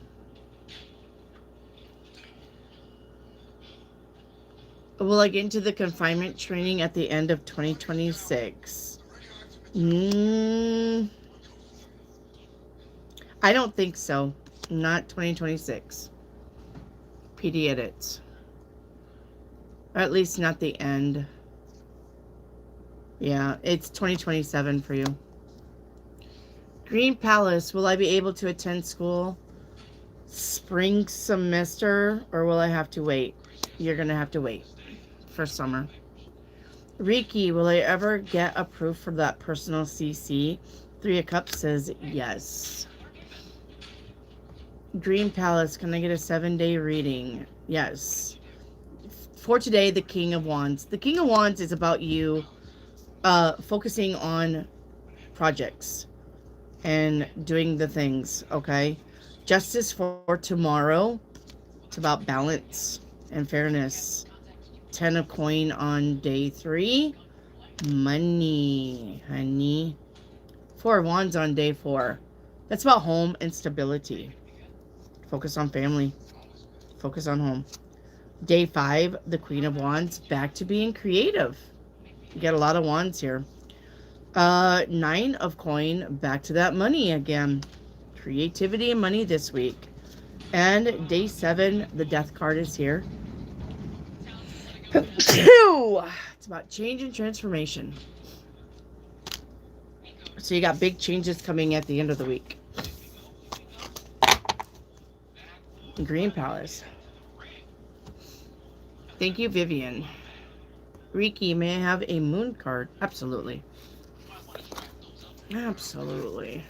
Will I get into the confinement training at the end of 2026? I don't think so. Not 2026. PD edits. Or at least not the end. Yeah, it's 2027 for you. Green Palace. Will I be able to attend school spring semester, or will I have to wait? You're going to have to wait for summer. Riki, will I ever get approved for that personal CC? 3 of Cups says yes. Green Palace, can I get a 7-day reading? Yes. For today, the King of Wands. The King of Wands is about you focusing on projects and doing the things, okay? Justice for tomorrow. It's about balance and fairness. 10 of coin on day 3. Money, honey. 4 of wands on day 4. That's about home and stability. Focus on family. Focus on home. Day 5, the Queen of Wands, back to being creative. You get a lot of wands here. 9 of coin, back to that money again. Creativity and money this week. And day 7, the death card is here. It's about change and transformation. So you got big changes coming at the end of the week. Green Palace. Thank you, Vivian. Riki, may I have a moon card? Absolutely. Absolutely.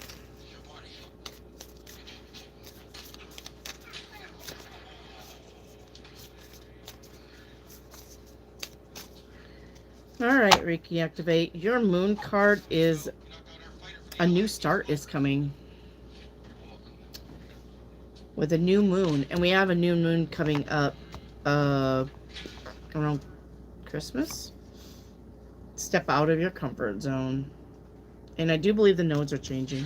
All right, Riki, activate. Your moon card is a new start is coming. With a new moon. And we have a new moon coming up around Christmas. Step out of your comfort zone. And I do believe the nodes are changing.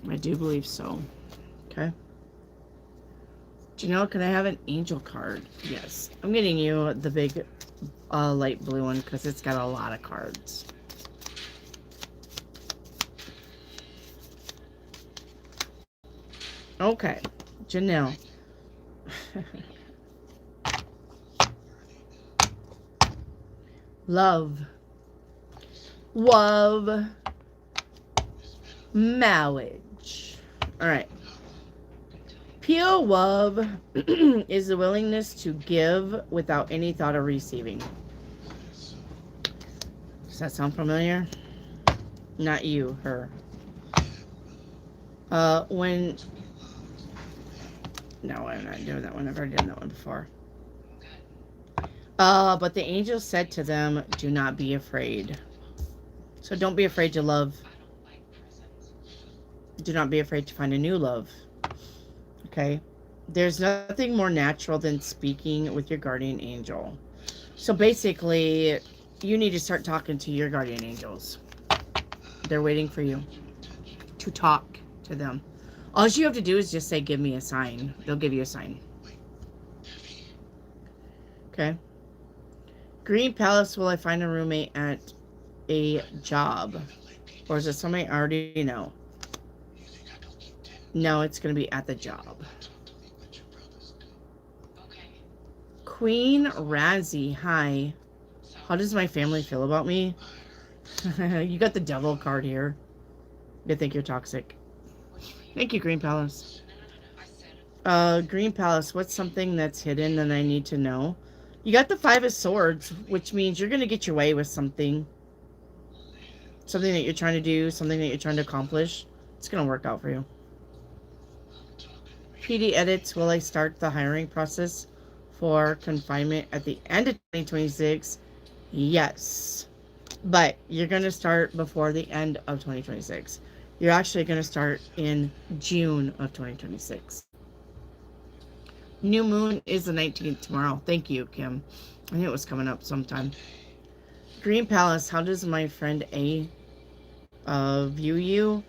I do believe so. Okay. Janelle, can I have an angel card? Yes. I'm getting you the big light blue one because it's got a lot of cards. Okay. Janelle. Love. Love. Marriage. Alright. Pure love is the willingness to give without any thought of receiving. Does that sound familiar? Not you, her. When... No, I'm not doing that one. I've already done that one before. But the angel said to them, do not be afraid. So don't be afraid to love. Do not be afraid to find a new love. Okay? There's nothing more natural than speaking with your guardian angel. So basically, you need to start talking to your guardian angels. They're waiting for you to talk to them. All you have to do is just say, give me a sign. They'll give you a sign. Okay? Green Palace, will I find a roommate at a job? Or is it somebody I already know? No, it's going to be at the job. Queen Razzie, hi. How does my family feel about me? You got the devil card here. They think you're toxic. Thank you, Green Palace. Green Palace, what's something that's hidden that I need to know? You got the 5 of Swords, which means you're going to get your way with something. Something that you're trying to do, something that you're trying to accomplish. It's going to work out for you. PD edits, will I start the hiring process for confinement at the end of 2026? Yes. But you're going to start before the end of 2026. You're actually going to start in June of 2026. New moon is the 19th tomorrow. Thank you, Kim. I knew it was coming up sometime. Green Palace, how does my friend A view you?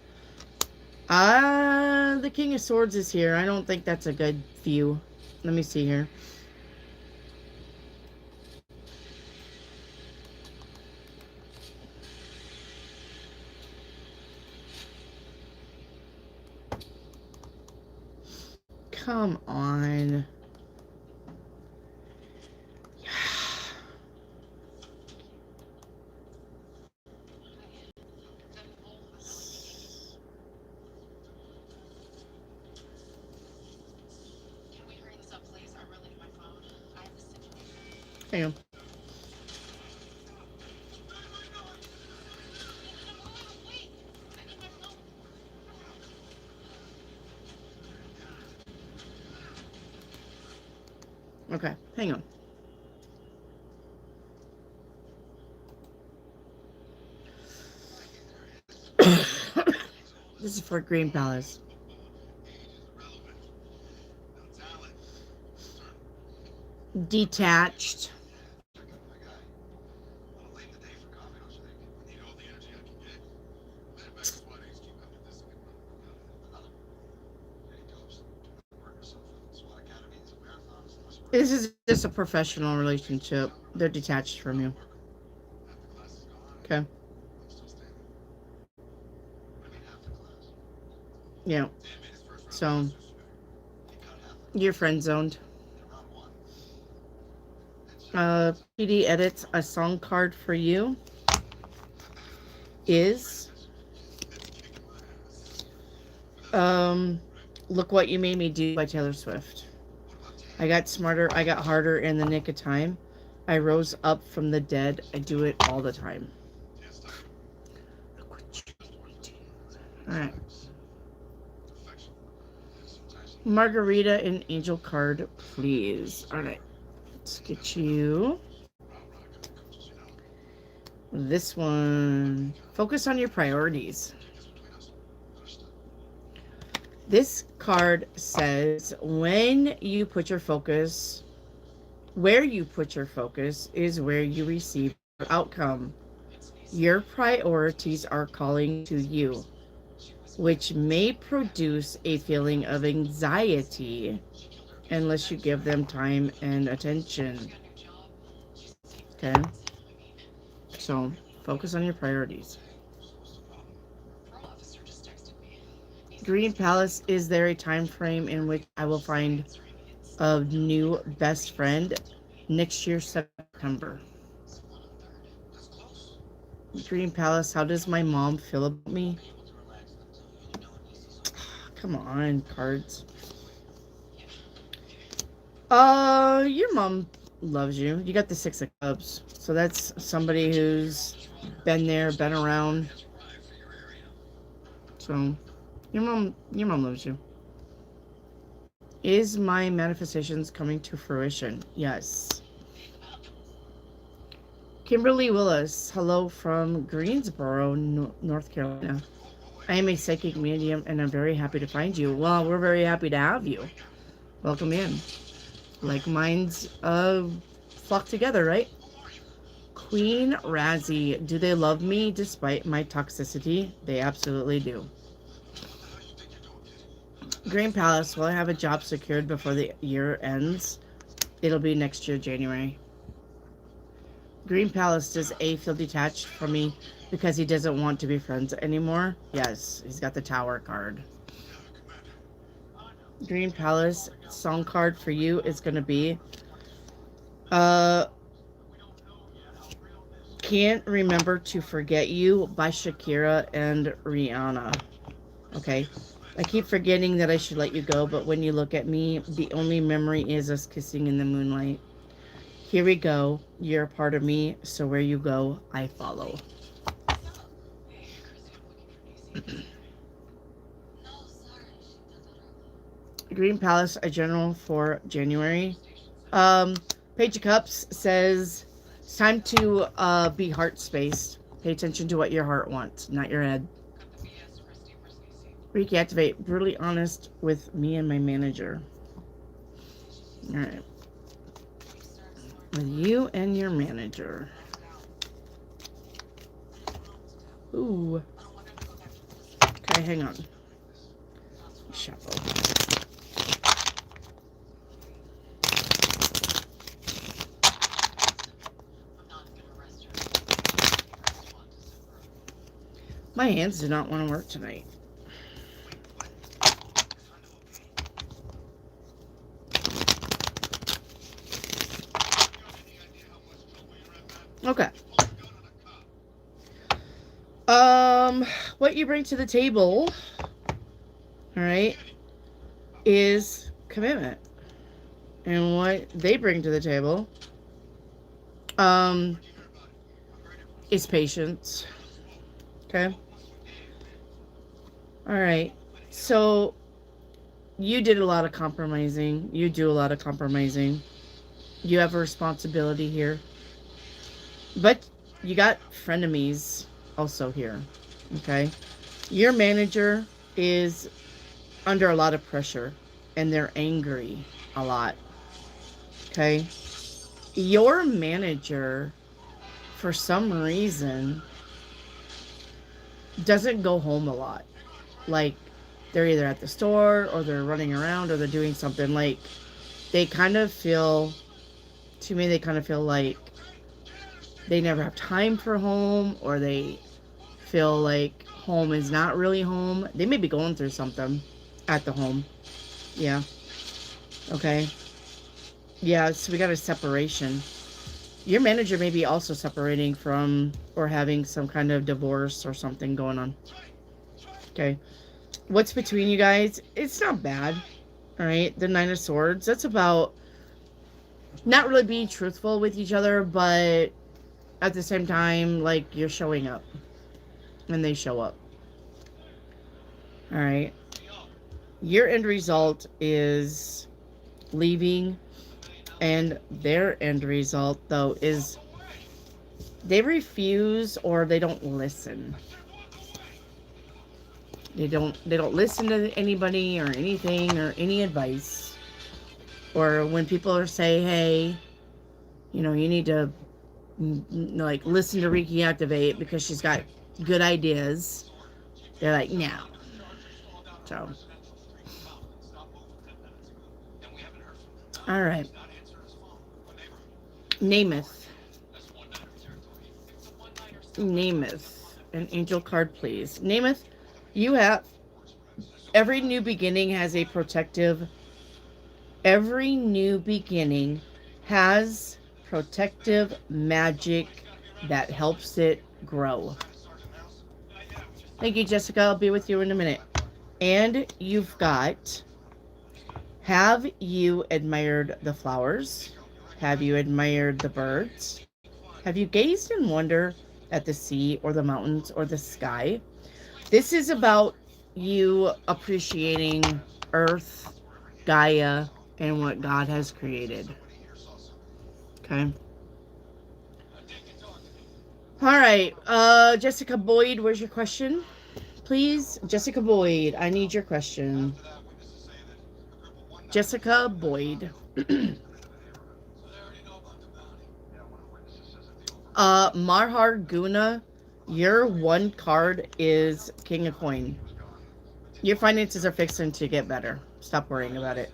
The King of Swords is here. I don't think that's a good view. Let me see here. Come on. Hang on. Okay, hang on. This is for Green Palace. Detached. This is just a professional relationship. They're detached from you. Okay. Yeah. So you're friend zoned. PD edits a song card for you is Look What You Made Me Do by Taylor Swift. I got smarter, I got harder in the nick of time. I rose up from the dead. I do it all the time. Alright. Margarita and Angel card, please. Alright. Let's get you this one. Focus on your priorities. This card says when you put your focus, where you put your focus is where you receive your outcome. Your priorities are calling to you, which may produce a feeling of anxiety unless you give them time and attention. Okay? So, focus on your priorities. Green Palace, is there a time frame in which I will find a new best friend? Next year, September. Green Palace, how does my mom feel about me? Come on, cards. Your mom loves you. You got the Six of Cups. So that's somebody who's been there, been around. So your mom loves you. Is my manifestations coming to fruition? Yes. Kimberly Willis, hello from Greensboro, North Carolina. I am a psychic medium and I'm very happy to find you. Well, we're very happy to have you. Welcome in. Like minds flock together, right? Queen Razzie, do they love me despite my toxicity? They absolutely do. Green Palace, will I have a job secured before the year ends? It'll be next year, January. Green Palace, does A feel detached from me because he doesn't want to be friends anymore? Yes, he's got the Tower card. Green Palace, song card for you is going to be Can't Remember to Forget You by Shakira and Rihanna. Okay? I keep forgetting that I should let you go, but when you look at me, the only memory is us kissing in the moonlight. Here we go. You're a part of me, so where you go, I follow. Green Palace, a general for January. Page of Cups says it's time to be heart spaced. Pay attention to what your heart wants, not your head. Reactivate. Brutally honest with me and my manager. All right. With you and your manager. Ooh. Okay, hang on. Shuffle. My hands do not want to work tonight. Okay. What you bring to the table, all right, is commitment. And what they bring to the table, is patience. Okay. All right. So you did a lot of compromising. You do a lot of compromising. You have a responsibility here. But you got frenemies also here. Okay. Your manager is under a lot of pressure and they're angry a lot. Okay. Your manager, for some reason, doesn't go home a lot. Like, they're either at the store or they're running around or they're doing something. Like, they kind of feel, to me, they kind of feel like they never have time for home, or they feel like home is not really home. They may be going through something at the home. Yeah. Okay. Yeah, so we got a separation. Your manager may be also separating from or having some kind of divorce or something going on. Okay. What's between you guys? It's not bad. All right. The Nine of Swords. That's about not really being truthful with each other, but at the same time, like, you're showing up. And they show up. All right. Your end result is leaving. And their end result, though, is they refuse or they don't listen. They don't listen to anybody or anything or any advice. Or when people are saying, hey, you know, you need to like listen to Reiki Activate because she's got good ideas. They're like, no. So, all right. Namath. An angel card, please. Namath, you have every new beginning has a protective. Every new beginning has protective magic that helps it grow. Thank you, Jessica. I'll be with you in a minute. And you've got, have you admired the flowers? Have you admired the birds? Have you gazed in wonder at the sea or the mountains or the sky? This is about you appreciating Earth, Gaia, and what God has created. Okay. All right. Jessica Boyd, where's your question? Please, Jessica Boyd, I need your question. Jessica Boyd. Marhar Guna, your one card is King of Coin. Your finances are fixing to get better. Stop worrying about it.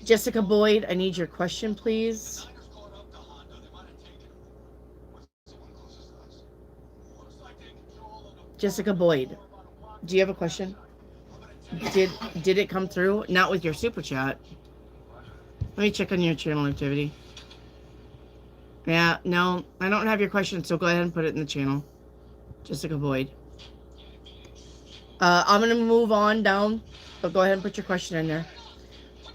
Jessica Boyd, I need your question, please. Jessica Boyd, do you have a question? Did it come through? Not with your super chat. Let me check on your channel activity. Yeah, no, I don't have your question, so go ahead and put it in the channel. Jessica Boyd. I'm going to move on down, but go ahead and put your question in there.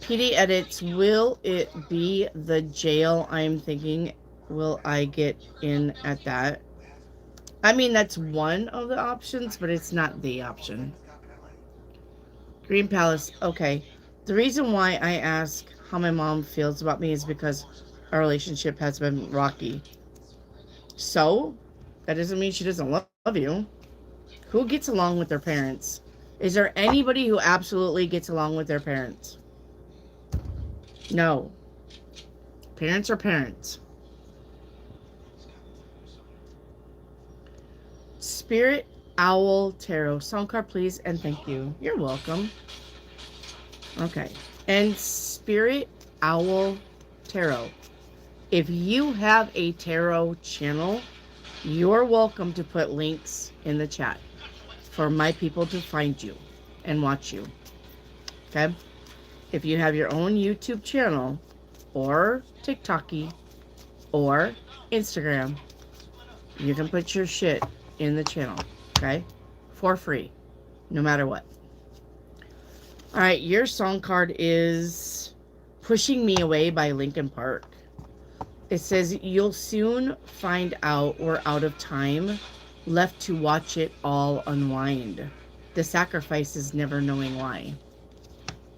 PD edits, will it be the jail? I'm thinking, will I get in at that? I mean, that's one of the options, but it's not the option. Green Palace, okay. The reason why I ask how my mom feels about me is because our relationship has been rocky. So, that doesn't mean she doesn't love you. Who gets along with their parents? Is there anybody who absolutely gets along with their parents? No. Parents are parents. Spirit Owl Tarot. Song card, please, and thank you. You're welcome. Okay. And Spirit Owl Tarot. If you have a tarot channel, you're welcome to put links in the chat for my people to find you and watch you. Okay? If you have your own YouTube channel or TikToky or Instagram, you can put your shit in the channel. Okay? For free. No matter what. Alright, your song card is Pushing Me Away by Linkin Park. It says, you'll soon find out we're out of time, left to watch it all unwind. The sacrifice is never knowing why.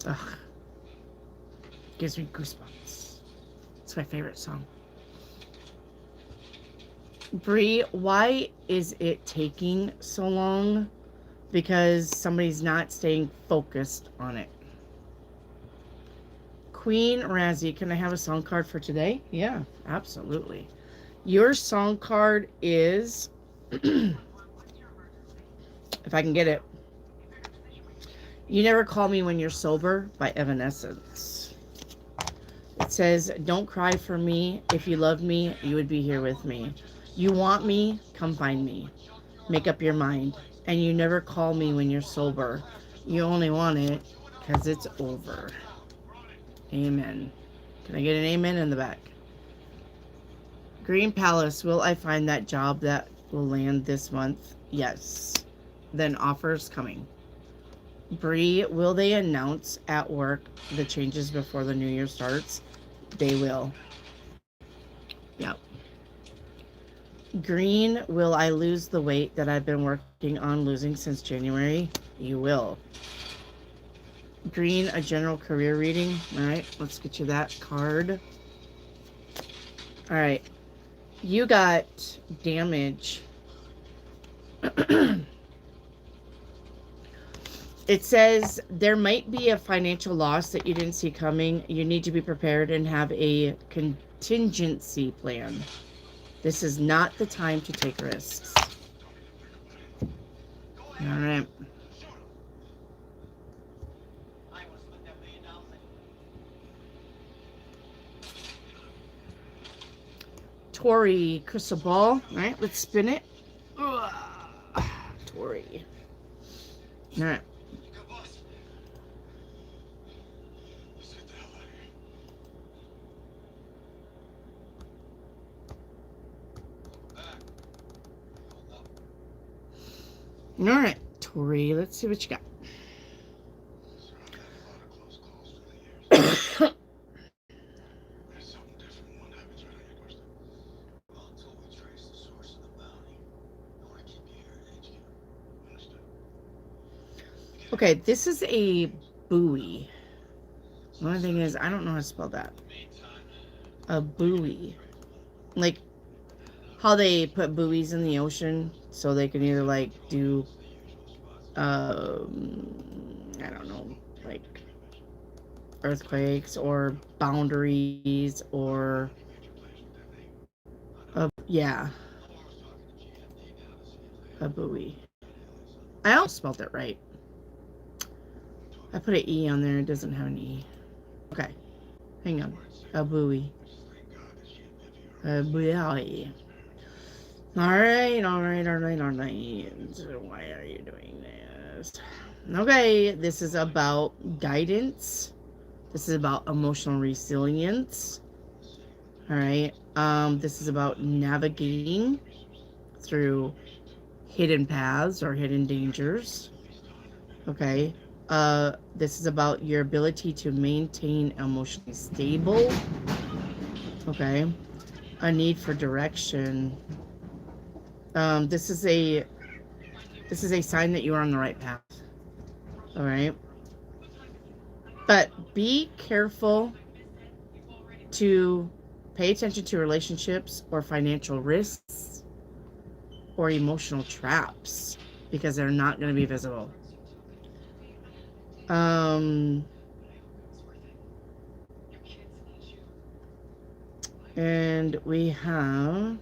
Ugh. Gives me goosebumps. It's my favorite song. Bree, why is it taking so long? Because somebody's not staying focused on it. Queen Razzie, can I have a song card for today? Yeah, absolutely. Your song card is, if I can get it, You Never Call Me When You're Sober by Evanescence. It says, don't cry for me. If you loved me, you would be here with me. You want me? Come find me. Make up your mind. And you never call me when you're sober. You only want it because it's over. Amen. Can I get an amen in the back? Green Palace. Will I find that job that will land this month? Yes. Then offers coming. Bree, will they announce at work the changes before the new year starts? They will. Yep. Green, will I lose the weight that I've been working on losing since January? You will. Green, a general career reading. All right, let's get you that card. All right. You got damage. It says there might be a financial loss that you didn't see coming. You need to be prepared and have a contingency plan. This is not the time to take risks. All right. Tori, crystal ball. All right, let's spin it. Tori. All right. All right, Tori, let's see what you got. Okay, this is a buoy. The only thing is, I don't know how to spell that. A buoy. Like how they put buoys in the ocean so they can either like do, I don't know, like earthquakes or boundaries or, yeah, a buoy. I almost spelled it right. I put an E on there. It doesn't have an E. Okay. Hang on. A buoy. A buoy. Alright. Why are you doing this? Okay. This is about guidance. This is about emotional resilience. Alright. This is about navigating through hidden paths or hidden dangers. Okay. This is about your ability to maintain emotionally stable. Okay. A need for direction. This is a sign that you are on the right path. All right. But be careful to pay attention to relationships or financial risks or emotional traps because they're not going to be visible. And we have,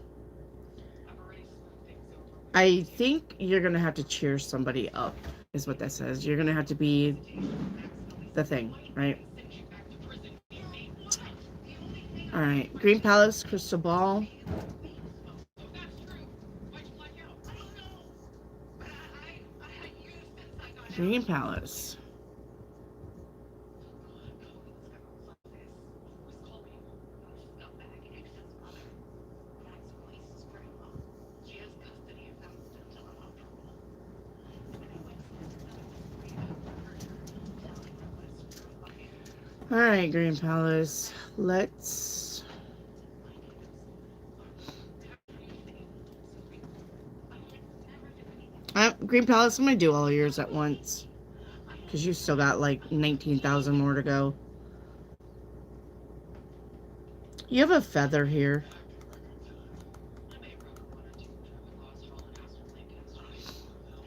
I think you're going to have to cheer somebody up, is what that says. You're going to have to be the thing, right? All right. Green Palace, crystal ball. Green Palace. All right, Green Palace. Let's Green Palace, I'm gonna do all yours at once because you still got like 19,000 more to go. You have a feather here.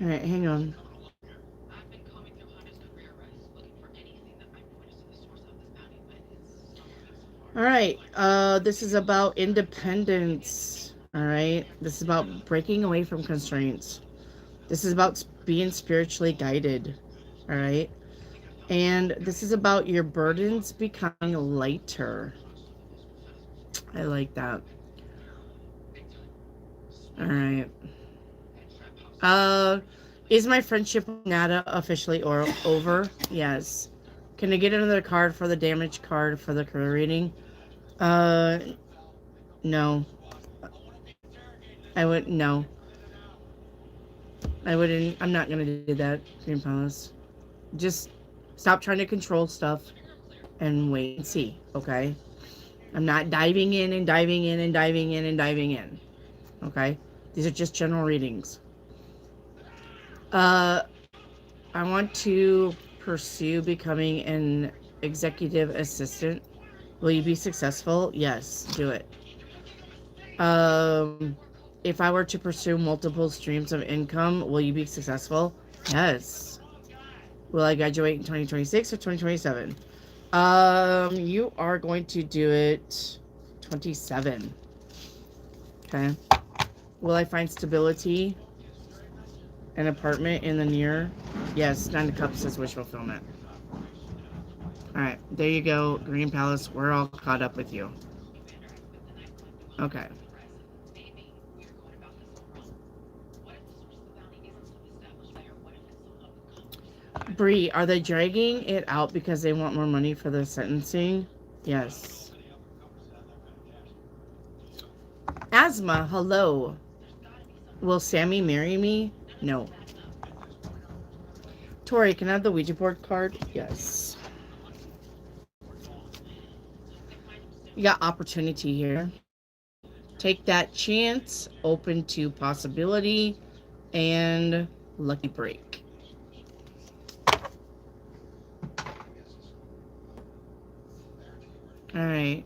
All right, hang on. All right, this is about independence. All right, this is about breaking away from constraints. This is about being spiritually guided. All right. And this is about your burdens becoming lighter. I like that. All right. Is my friendship with Nada officially or over? Yes. Can I get another card for the damage card for the career reading? Uh, no. I would no. I wouldn't. I'm not gonna do that, Green Palace. Just stop trying to control stuff and wait and see. Okay. I'm not diving in and diving in and diving in and diving in. Okay. These are just general readings. Uh, I want to pursue becoming an executive assistant. Will you be successful? Yes, do it. Um, if I were to pursue multiple streams of income, will you be successful? Yes. Will I graduate in 2026 or 2027? You are going to do it 27. Okay. Will I find stability? An apartment in the near? Yes, 9 of Cups says wish fulfillment. Alright, there you go, Green Palace. We're all caught up with you. Okay. Bree, are they dragging it out because they want more money for their sentencing? Yes. Asthma, hello. Will Sammy marry me? No. Tori, can I have the Ouija board card? Yes. You got opportunity here. Take that chance, open to possibility, and lucky break. All right.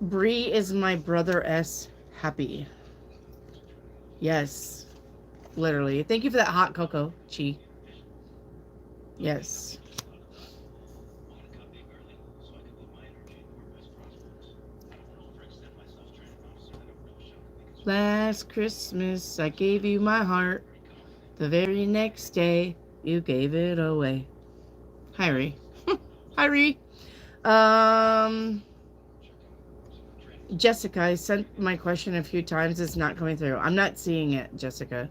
Bree is my brother S happy. Yes. Literally. Thank you for that hot cocoa, Chi. Yes. Last Christmas, I gave you my heart. The very next day, you gave it away. Hi, Ree. Hi, Ree. Jessica, I sent my question a few times. It's not coming through. I'm not seeing it, Jessica.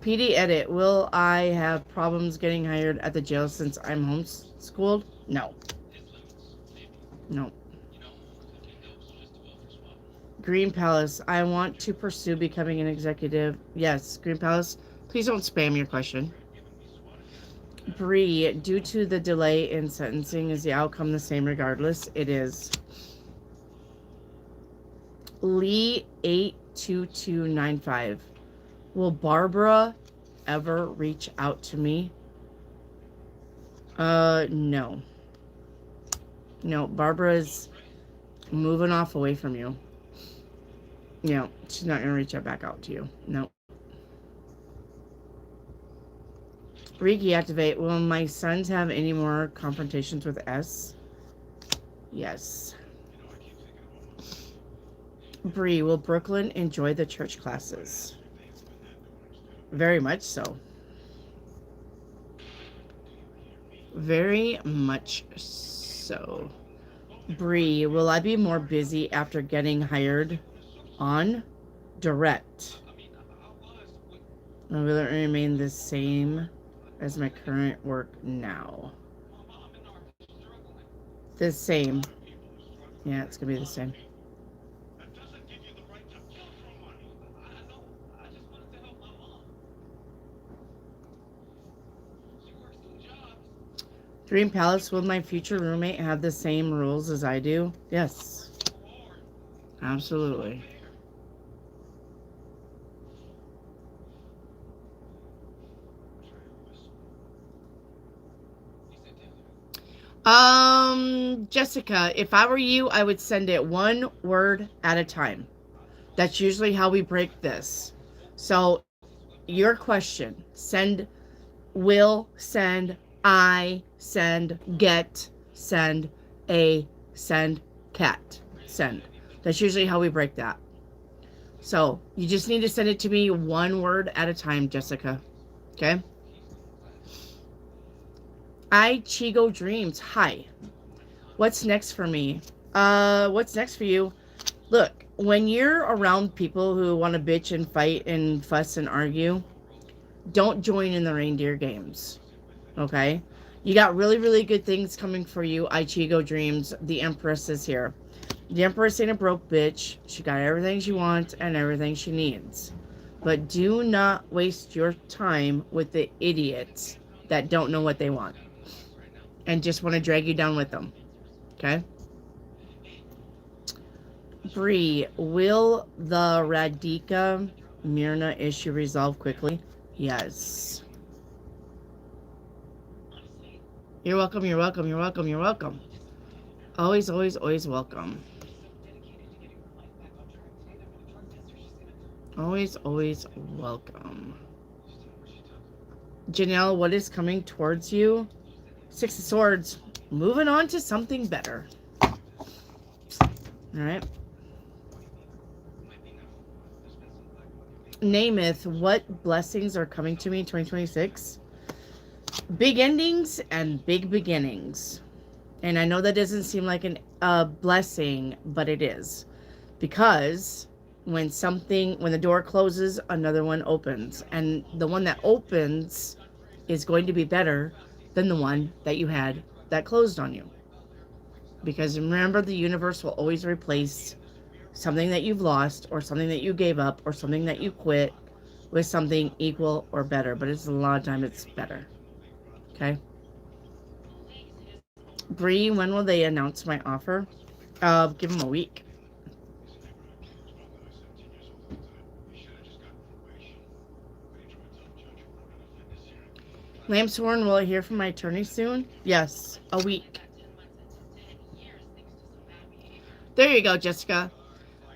PD edit. Will I have problems getting hired at the jail since I'm homeschooled? No. No. Green Palace. I want to pursue becoming an executive. Yes, Green Palace. Please don't spam your question. Bree, due to the delay in sentencing, is the outcome the same regardless? It is. Lee 82295. Will Barbara ever reach out to me? No. No, Barbara's moving off away from you. No, she's not going to reach out back out to you. No. Reiki activate. Will my sons have any more confrontations with S? Yes. Bree, will Brooklyn enjoy the church classes? Very much so. Very much so. Bree, will I be more busy after getting hired on direct? Or will it remain the same as my current work now? The same. Yeah, it's gonna be the same. Dream Palace, will my future roommate have the same rules as I do? Yes. Absolutely. Jessica, if I were you, I would send it one word at a time. That's usually how we break this. So, your question, send, will, send, I, send, get, send, a, send, cat, send. That's usually how we break that. So, you just need to send it to me one word at a time, Jessica. Okay? Chigo Dreams. Hi. What's next for me? What's next for you? Look, when you're around people who want to bitch and fight and fuss and argue, don't join in the reindeer games. Okay? You got really, really good things coming for you, Ichigo Dreams. The Empress is here. The Empress ain't a broke bitch. She got everything she wants and everything she needs. But do not waste your time with the idiots that don't know what they want and just want to drag you down with them. Okay? Bree, will the Radhika Mirna issue resolve quickly? Yes. You're welcome, you're welcome, you're welcome, you're welcome. Always, always, always welcome. Always, always welcome. Janelle, what is coming towards you? Six of Swords. Moving on to something better. Alright. Namath, what blessings are coming to me in 2026? Big endings and big beginnings. And I know that doesn't seem like a blessing, but it is. Because when the door closes, another one opens. And the one that opens is going to be better than the one that you had that closed on you. Because remember, the universe will always replace something that you've lost or something that you gave up or something that you quit with something equal or better. But it's a lot of time it's better. Okay? Bree, when will they announce my offer? Give them a week. Lambshorn, will I hear from my attorney soon? Yes, a week. There you go, Jessica.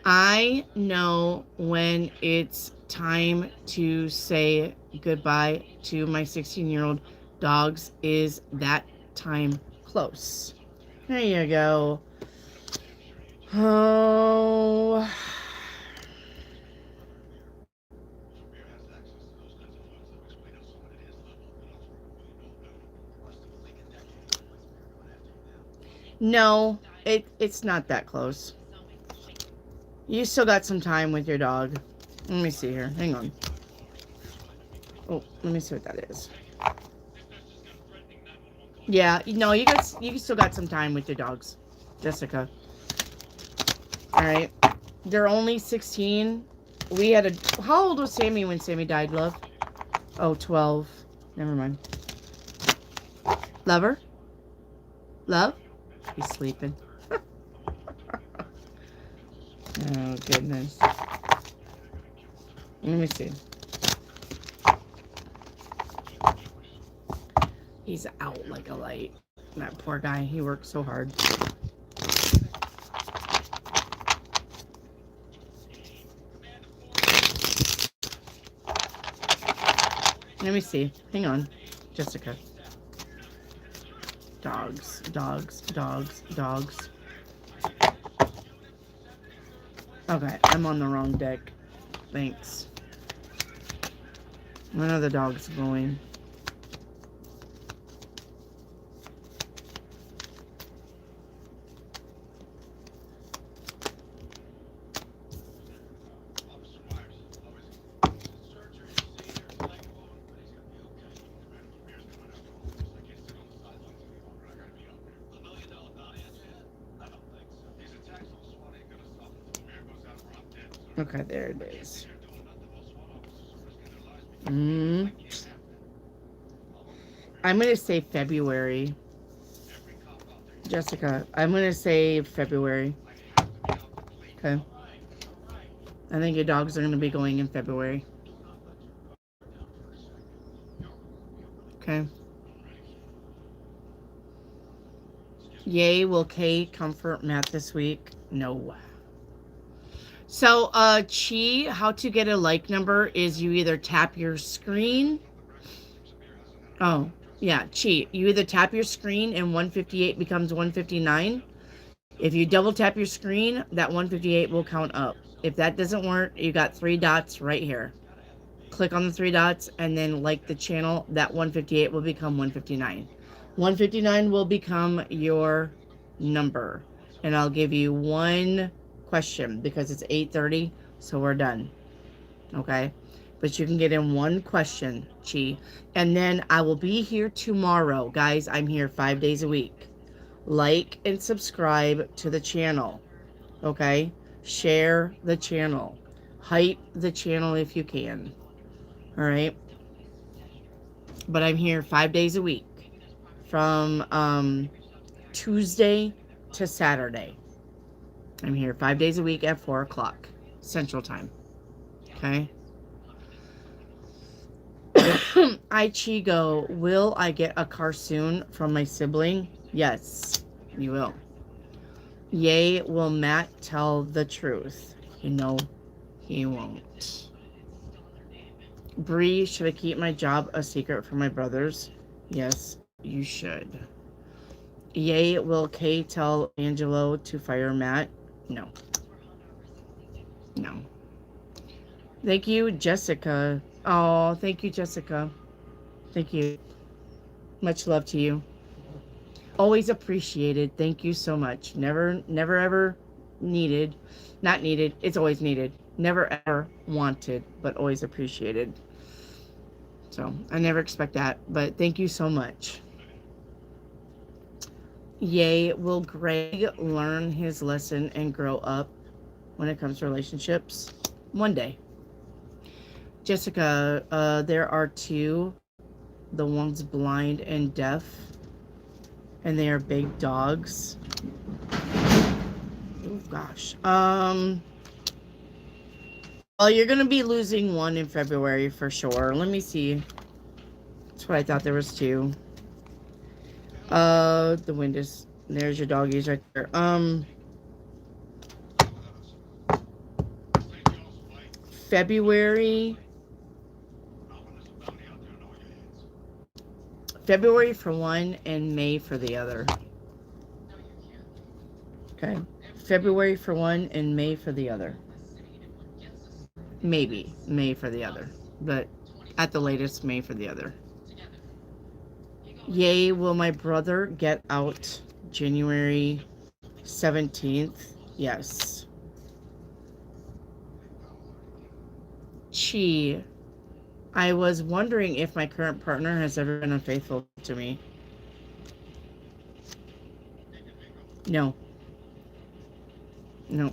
I know when it's time to say goodbye to my 16-year-old dogs is that time close. There you go. Oh. No, it's not that close. You still got some time with your dog. Let me see here. Hang on. Oh, let me see what that is. Yeah, no, you still got some time with your dogs, Jessica. All right. They're only 16. How old was Sammy when Sammy died, love? Oh, 12. Never mind. Lover? Love? He's sleeping. Oh, goodness. Let me see. He's out like a light. That poor guy. He worked so hard. Let me see. Hang on. Jessica. Dogs, dogs, dogs, dogs. Okay, I'm on the wrong deck. Thanks. When are the dogs going? Okay, there it is. I'm going to say February. Jessica, I'm going to say February. Okay. I think your dogs are going to be going in February. Okay. Yay, will Kay comfort Matt this week? No. So, Chi, how to get a like number is you either tap your screen. Oh, yeah, Chi. You either tap your screen and 158 becomes 159. If you double tap your screen, that 158 will count up. If that doesn't work, you got 3 dots right here. Click on the 3 dots and then like the channel. That 158 will become 159. 159 will become your number. And I'll give you one question because it's 8:30, so we're done. Okay? But you can get in one question, Chi. And then I will be here tomorrow. Guys, I'm here 5 days a week. Like and subscribe to the channel. Okay? Share the channel. Hype the channel if you can. All right? But I'm here 5 days a week from Tuesday to Saturday. I'm here 5 days a week at 4 o'clock Central Time. Okay? Ichigo, will I get a car soon from my sibling? Yes, you will. Yay, will Matt tell the truth? No, he won't. Bree, should I keep my job a secret from my brothers? Yes, you should. Yay, will Kay tell Angelo to fire Matt? No. No. Thank you, Jessica. Oh, thank you, Jessica. Thank you. Much love to you. Always appreciated. Thank you so much. Never ever needed. Not needed. It's always needed. Never ever wanted, but always appreciated. So I never expect that, but thank you so much. Yay, will Greg learn his lesson and grow up when it comes to relationships? One day. Jessica, there are two. The one's blind and deaf, and they are big dogs. Oh gosh. Well, you're gonna be losing one in February for sure. Let me see. That's what I thought there was two. The wind is, there's your doggies right there. February for one and May for the other. Okay. February for one and May for the other. Maybe May for the other, but at the latest May for the other. Yay, will my brother get out January 17th? Yes. Chi, I was wondering if my current partner has ever been unfaithful to me. No. No.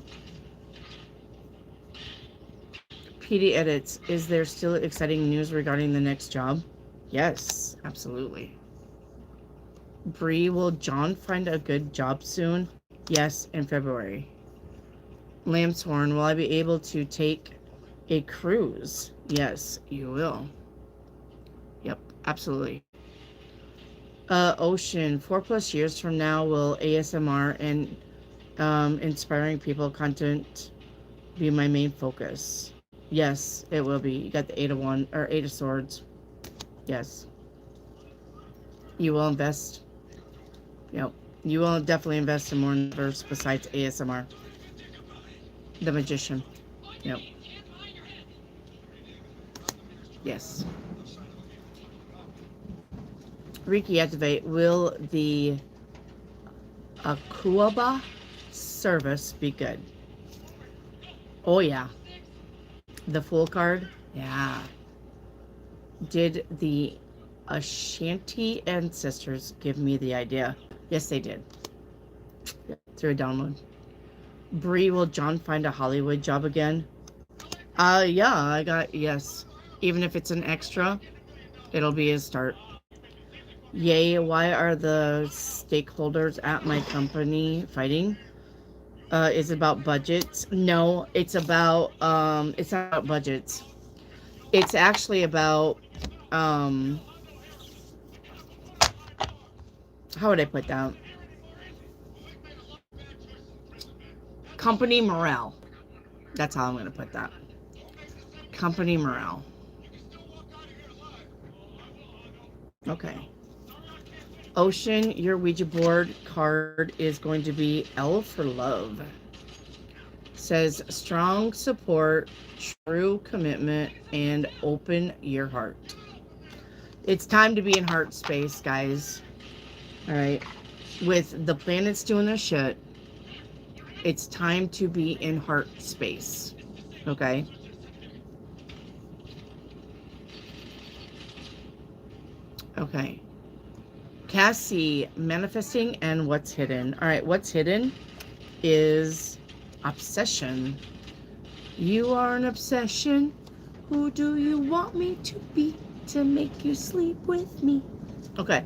PD edits, is there still exciting news regarding the next job? Yes, absolutely. Bree, will John find a good job soon? Yes, in February. Lambshorn, will I be able to take a cruise? Yes, you will. Yep, absolutely. Ocean, 4+ years from now, will ASMR and inspiring people content be my main focus? Yes, it will be. You got the Eight of Swords. Yes. You will invest. Yep. You will definitely invest in more numbers besides ASMR. The Magician. Yep. Yes. Reiki activate. Will the Akuaba service be good? Oh yeah. The Fool card? Yeah. Did the Ashanti ancestors give me the idea? Yes, they did. Through a download. Bree, will John find a Hollywood job again? Yeah, I got, yes. Even if it's an extra, it'll be a start. Yay, why are the stakeholders at my company fighting? Is it about budgets? No, it's about, it's not about budgets. It's actually about, how would I put that? Company morale. That's how I'm going to put that. Company morale. Okay. Ocean, your Ouija board card is going to be L for love. Says strong support, true commitment, and open your heart. It's time to be in heart space, guys. All right. With the planets doing their shit, it's time to be in heart space. Okay. Okay. Cassie, manifesting and what's hidden. All right. What's hidden is obsession. You are an obsession. Who do you want me to be to make you sleep with me? Okay.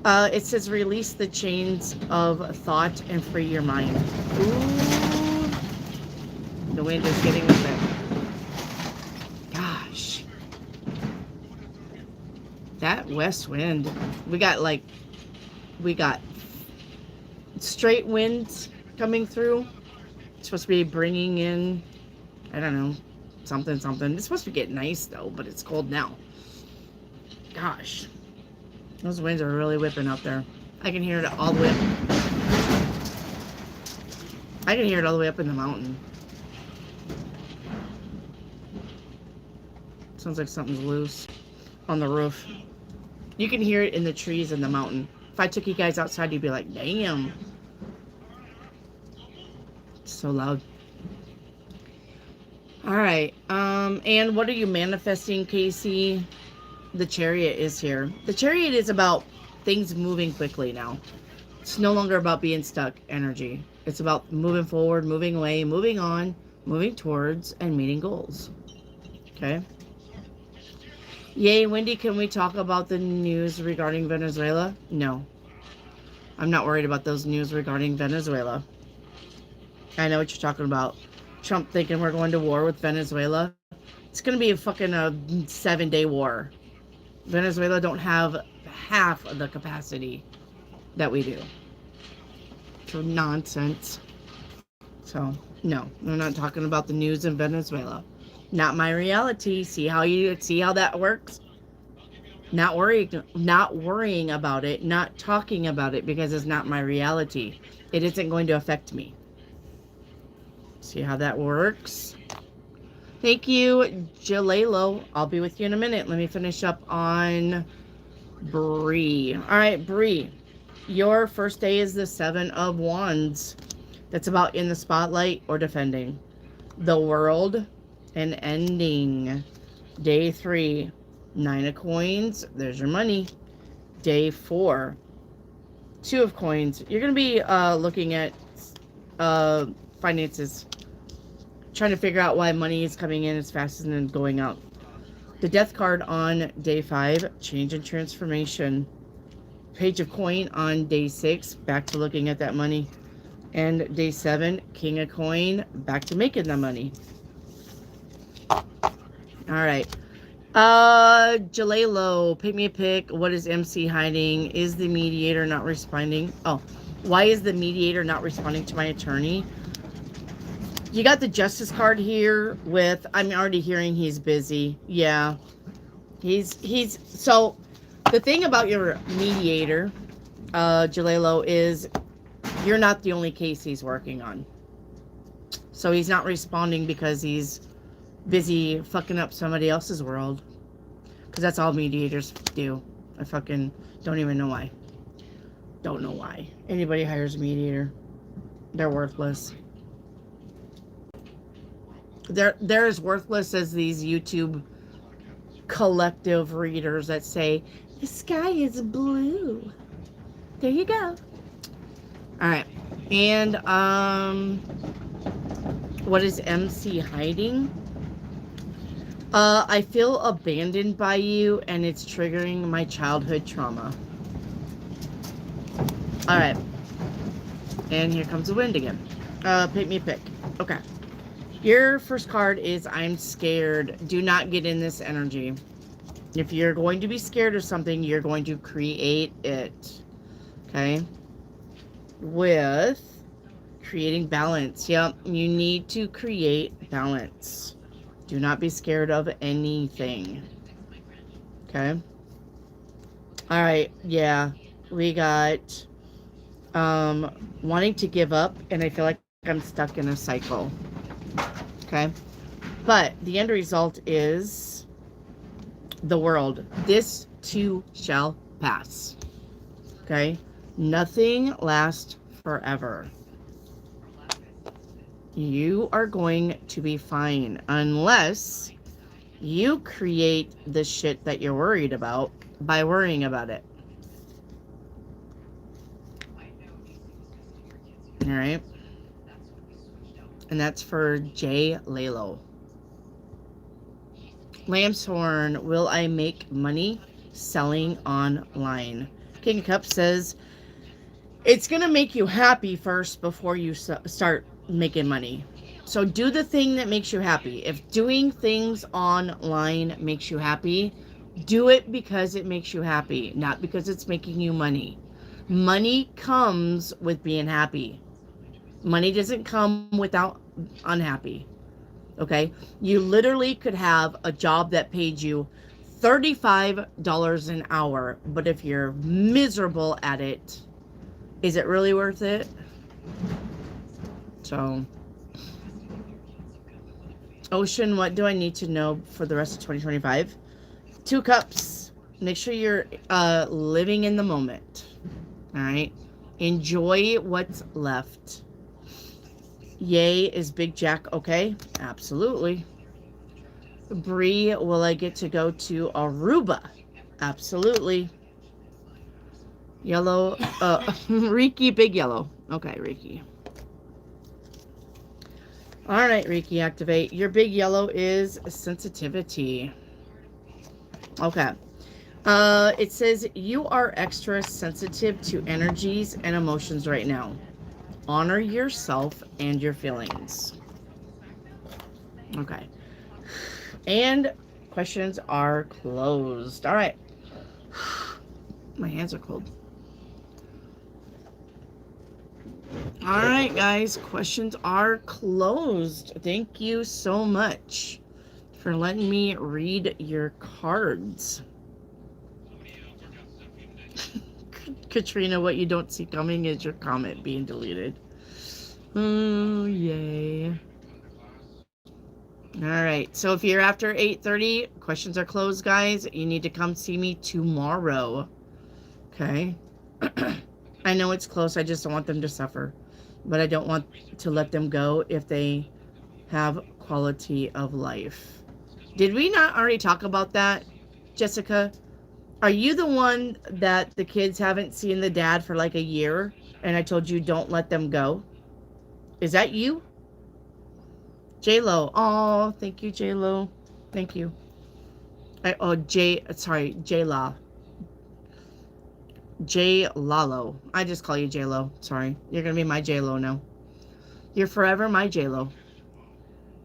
It says release the chains of thought and free your mind. Ooh. The wind is getting with it. Gosh. That west wind. We got straight winds coming through. It's supposed to be bringing in, I don't know, something. It's supposed to get nice though, but it's cold now. Gosh. Those winds are really whipping up there. I can hear it all the way up. I can hear it all the way up in the mountain. Sounds like something's loose on the roof. You can hear it in the trees in the mountain. If I took you guys outside, you'd be like, damn. It's so loud. All right. And what are you manifesting, Casey? The Chariot is here. The Chariot is about things moving quickly now. It's no longer about being stuck energy. It's about moving forward, moving away, moving on, moving towards, and meeting goals. Okay? Yay, Wendy, can we talk about the news regarding Venezuela? No. I'm not worried about those news regarding Venezuela. I know what you're talking about. Trump thinking we're going to war with Venezuela. It's going to be a fucking 7-day war. Venezuela don't have half of the capacity that we do. It's nonsense. So, no. I'm not talking about the news in Venezuela. Not my reality. See how that works? Not worrying about it, not talking about it because it's not my reality. It isn't going to affect me. See how that works? Thank you, Jalelo. I'll be with you in a minute. Let me finish up on Bree. All right, Bree. Your first day is the 7 of Wands. That's about in the spotlight or defending. The World and ending. Day 3, 9 of Coins. There's your money. Day 4, 2 of Coins. You're going to be looking at finances. Trying to figure out why money is coming in as fast as then going out. The Death card on day 5, change and transformation. Page of Coin on day 6, back to looking at that money. And day 7, King of Coin, back to making the money. Alright. Jalelo, pick me a pick. What is MC hiding? Is the mediator not responding? Oh, why is the mediator not responding to my attorney? You got the Justice card here with, I'm already hearing he's busy. Yeah. So, the thing about your mediator, Jalelo, is you're not the only case he's working on. So, he's not responding because he's busy fucking up somebody else's world. Because that's all mediators do. I fucking don't even know why. Don't know why. Anybody hires a mediator, they're worthless. They're as worthless as these YouTube collective readers that say, the sky is blue. There you go. Alright. And, what is MC hiding? I feel abandoned by you, and it's triggering my childhood trauma. Alright. And here comes the wind again. Pick me a pick. Okay. Your first card is I'm scared. Do not get in this energy. If you're going to be scared of something, you're going to create it. Okay? With creating balance. Yep, you need to create balance. Do not be scared of anything. Okay? Alright, yeah. We got wanting to give up, and I feel like I'm stuck in a cycle. Okay, but the end result is the World. This too shall pass. Okay, Nothing lasts forever. You are going to be fine unless you create the shit that you're worried about by worrying about it. All right. And that's for J. Lalo. Lambshorn, will I make money selling online? King of Cups says, it's going to make you happy first before you start making money. So do the thing that makes you happy. If doing things online makes you happy, do it because it makes you happy, not because it's making you money. Money comes with being happy. Money doesn't come without unhappy. Okay? You literally could have a job that paid you $35 an hour, but if you're miserable at it, is it really worth it? So, Ocean, what do I need to know for the rest of 2025? 2 cups. Make sure you're living in the moment. All right? Enjoy what's left. Yay, is Big Jack okay? Absolutely. Bree, will I get to go to Aruba? Absolutely. Yellow, Riki, Big Yellow. Okay, Riki. All right, Riki, activate. Your big yellow is sensitivity. Okay. It says you are extra sensitive to energies and emotions right now. Honor yourself and your feelings. Okay. And questions are closed. All right. My hands are cold. All right, guys. Questions are closed. Thank you so much for letting me read your cards. Katrina, what you don't see coming is your comment being deleted. Oh, yay. All right. So if you're after 8:30, questions are closed, guys. You need to come see me tomorrow. Okay? I know it's close. I just don't want them to suffer. But I don't want to let them go if they have quality of life. Did we not already talk about that, Jessica? Are you the one that the kids haven't seen the dad for like a year? And I told you don't let them go? Is that you? J-Lo. Oh, thank you, J-Lo. Thank you. J-La. J-Lalo. I just call you J-Lo. Sorry. You're going to be my J-Lo now. You're forever my J-Lo.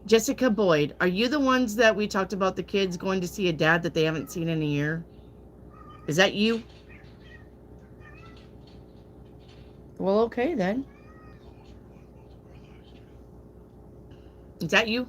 Jessica Boyd. Are you the ones that we talked about the kids going to see a dad that they haven't seen in a year? Is that you? Well, okay then. Is that you?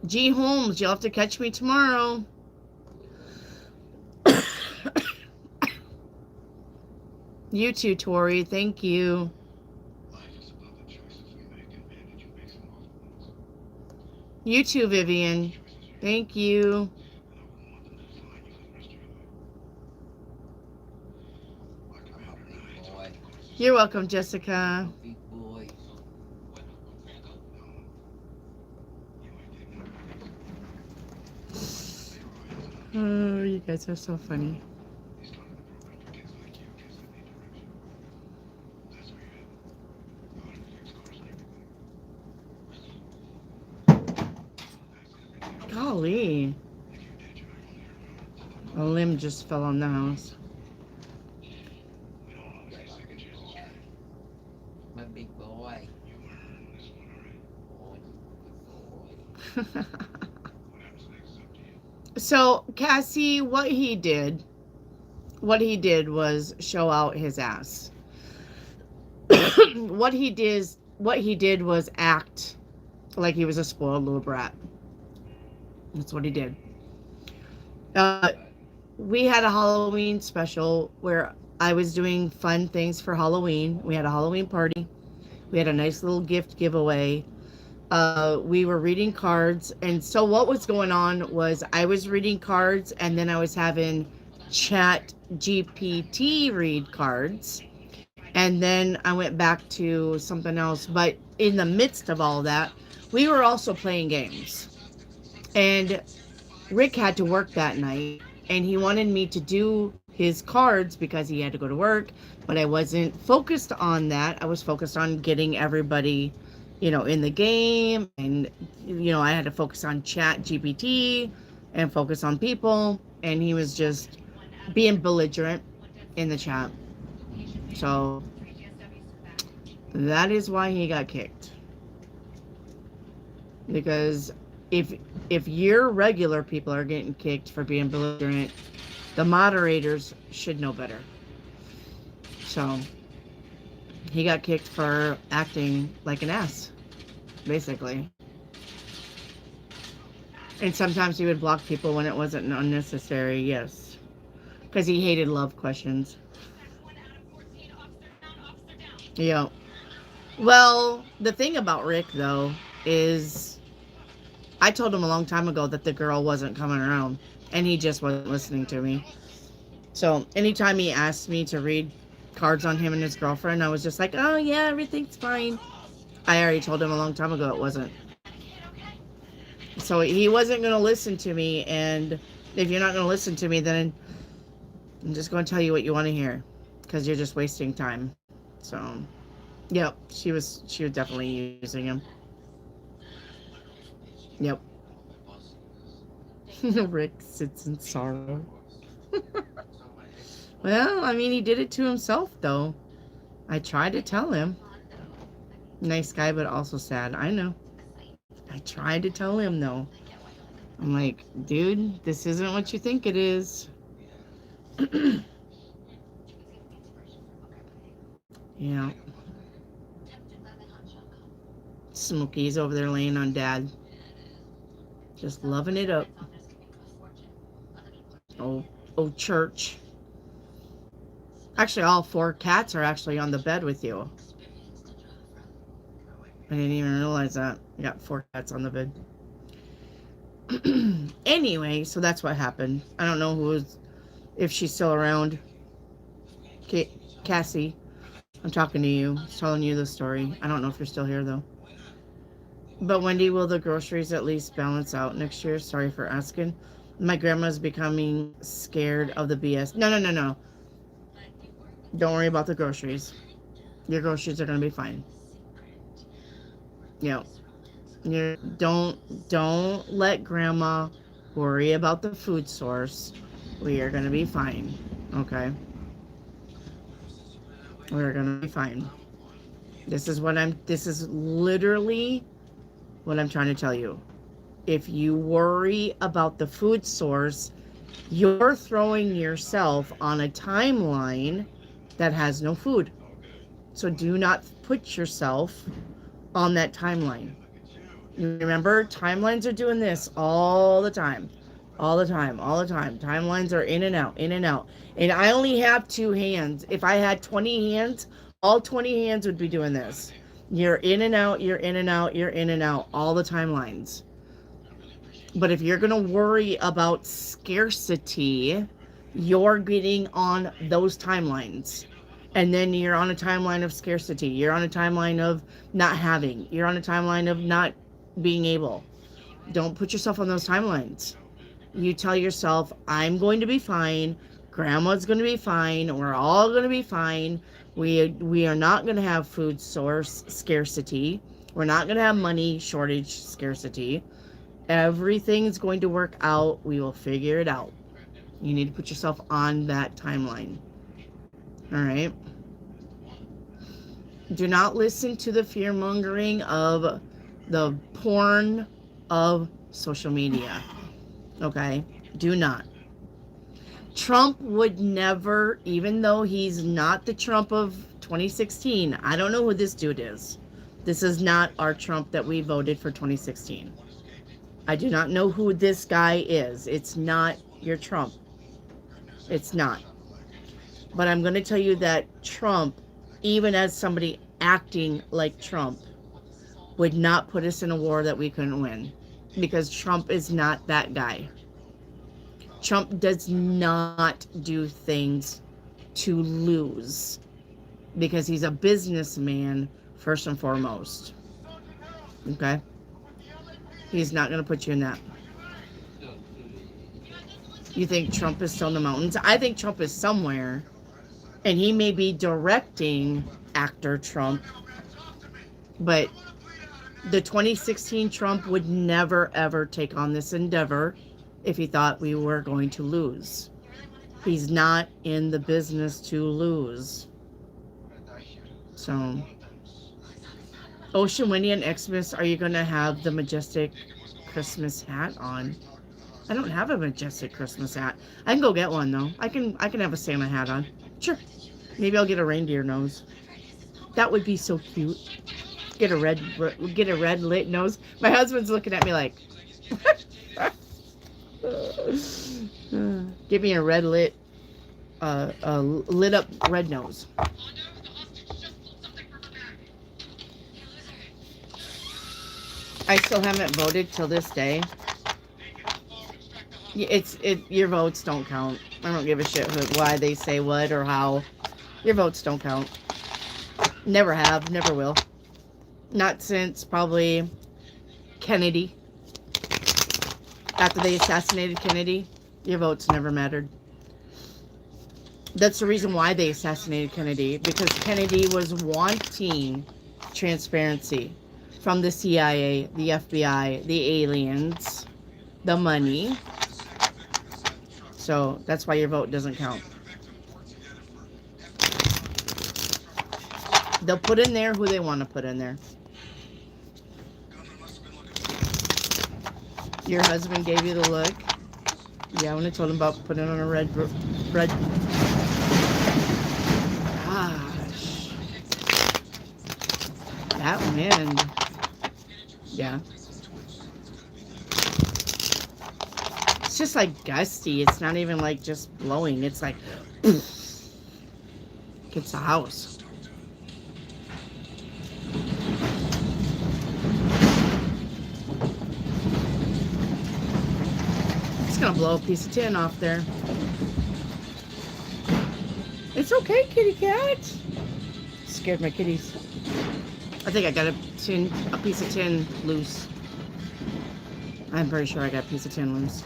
G. Holmes, you'll have to catch me tomorrow. You too, Tori. Thank you. You too, Vivian. Thank you. You're welcome, Jessica. Oh, you guys are so funny. Golly. A limb just fell on the house. My big boy. So, Cassie, what he did was show out his ass. What he did was act like he was a spoiled little brat. That's what he did. We had a Halloween special where I was doing fun things for Halloween. We had a Halloween party. We had a nice little gift giveaway. We were reading cards. And so what was going on was I was reading cards and then I was having Chat GPT read cards. And then I went back to something else. But in the midst of all that, we were also playing games. And Rick had to work that night. And he wanted me to do his cards because he had to go to work. But I wasn't focused on that. I was focused on getting everybody, in the game. And, I had to focus on Chat GPT and focus on people. And he was just being belligerent in the chat. So that is why he got kicked. Because if your regular people are getting kicked for being belligerent, the moderators should know better. So he got kicked for acting like an ass, basically. And sometimes he would block people when it wasn't unnecessary, yes. Because he hated love questions. Yeah. Well, the thing about Rick, though, is I told him a long time ago that the girl wasn't coming around. And he just wasn't listening to me. So anytime he asked me to read cards on him and his girlfriend, I was just like, oh, yeah, everything's fine. I already told him a long time ago it wasn't. So he wasn't going to listen to me. And if you're not going to listen to me, then I'm just going to tell you what you want to hear. Because you're just wasting time. So, yep, she was definitely using him. Yep. Rick sits in sorrow. Well, I mean, he did it to himself, though. I tried to tell him. Nice guy, but also sad. I know. I tried to tell him, though. I'm like, dude, this isn't what you think it is. Yeah. Smokey's over there laying on Dad. Just loving it up. Oh, church. Actually, all 4 cats are actually on the bed with you. I didn't even realize that. I got 4 cats on the bed. Anyway, so that's what happened. I don't know if she's still around. Cassie, I'm talking to you, telling you the story. I don't know if you're still here, though. But Wendy, will the groceries at least balance out next year? Sorry for asking. My grandma's becoming scared of the BS. No. Don't worry about the groceries. Your groceries are going to be fine. Yeah. Don't let grandma worry about the food source. We are going to be fine. Okay? We're going to be fine. This is literally what I'm trying to tell you. If you worry about the food source, you're throwing yourself on a timeline that has no food. So do not put yourself on that timeline. You remember, timelines are doing this all the time. All the time. Timelines are in and out. And I only have 2 hands. If I had 20 hands, all 20 hands would be doing this. You're in and out, all the timelines. But if you're going to worry about scarcity, you're getting on those timelines. And then you're on a timeline of scarcity. You're on a timeline of not having. You're on a timeline of not being able. Don't put yourself on those timelines. You tell yourself, I'm going to be fine. Grandma's going to be fine. We're all going to be fine. We are not going to have food source scarcity. We're not going to have money shortage scarcity. Everything's going to work out. We will figure it out. You need to put yourself on that timeline. All right? Do not listen to the fear-mongering of the porn of social media. Okay? Do not. Trump would never, even though he's not the Trump of 2016, I don't know who this dude is. This is not our Trump that we voted for 2016. I do not know who this guy is. It's not your Trump. It's not. But I'm going to tell you that Trump, even as somebody acting like Trump, would not put us in a war that we couldn't win. Because Trump is not that guy. Trump does not do things to lose. Because he's a businessman, first and foremost. Okay? He's not going to put you in that. You think Trump is still in the mountains? I think Trump is somewhere. And he may be directing actor Trump. But the 2016 Trump would never, ever take on this endeavor if he thought we were going to lose. He's not in the business to lose. So, Ocean Winnie and Xmas, are you going to have the majestic Christmas hat on? I don't have a majestic Christmas hat. I can go get one though. I can have a Santa hat on. Sure. Maybe I'll get a reindeer nose. That would be so cute. Get a red lit nose. My husband's looking at me like, give me a lit up red nose. I still haven't voted till this day. Your votes don't count. I don't give a shit why they say what or how. Your votes don't count. Never have, never will. Not since probably Kennedy. After they assassinated Kennedy, your votes never mattered. That's the reason why they assassinated Kennedy, because Kennedy was wanting transparency from the CIA, the FBI, the aliens, the money. So that's why your vote doesn't count. They'll put in there who they want to put in there. Your husband gave you the look. Yeah, when I told him about putting on a red. Gosh. That wind. Yeah. It's just like gusty. It's not even like just blowing. It's like poof. Gets the house. It's gonna blow a piece of tin off there. It's okay, kitty cat. Scared my kitties. I think I got a piece of tin loose. I'm pretty sure I got a piece of tin loose.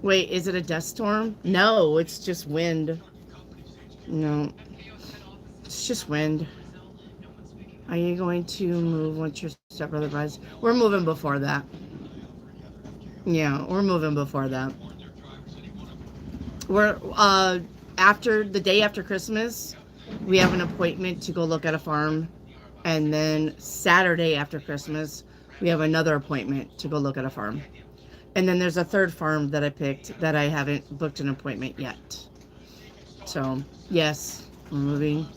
Wait, is it a dust storm? No, it's just wind. No, it's just wind. Are you going to move once your stepbrother buys? We're moving before that. Yeah, we're moving before that. We're, after the day after Christmas, we have an appointment to go look at a farm. And then Saturday after Christmas, we have another appointment to go look at a farm. And then there's a third farm that I picked that I haven't booked an appointment yet. So, yes, we're moving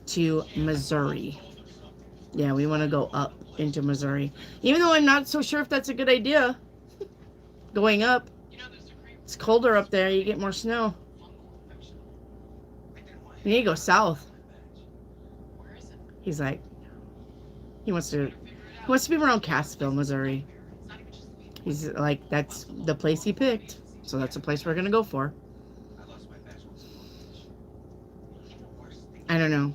to Missouri. Yeah, we want to go up into Missouri. Even though I'm not so sure if that's a good idea. Going up. It's colder up there. You get more snow. You need to go south. He's like, he wants to be around Cassville, Missouri. He's like, that's the place he picked. So that's the place we're going to go for. I don't know.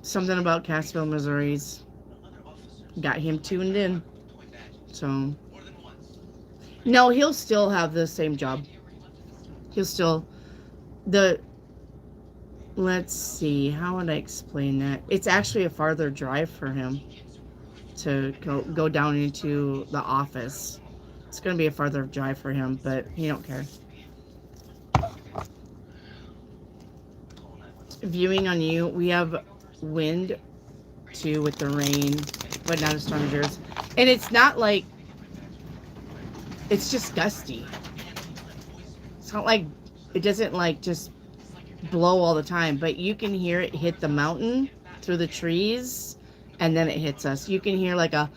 Something about Cassville, Missouri's got him tuned in. So, no, he'll still have the same job. He'll still, let's see, how would I explain that? It's actually a farther drive for him to go down into the office. It's going to be a farther drive for him, but he don't care. Viewing on you, we have wind too with the rain, but not as strong as yours. And it's not like, it's just gusty. It's not like, it doesn't like just blow all the time, but you can hear it hit the mountain through the trees, and then it hits us. You can hear like a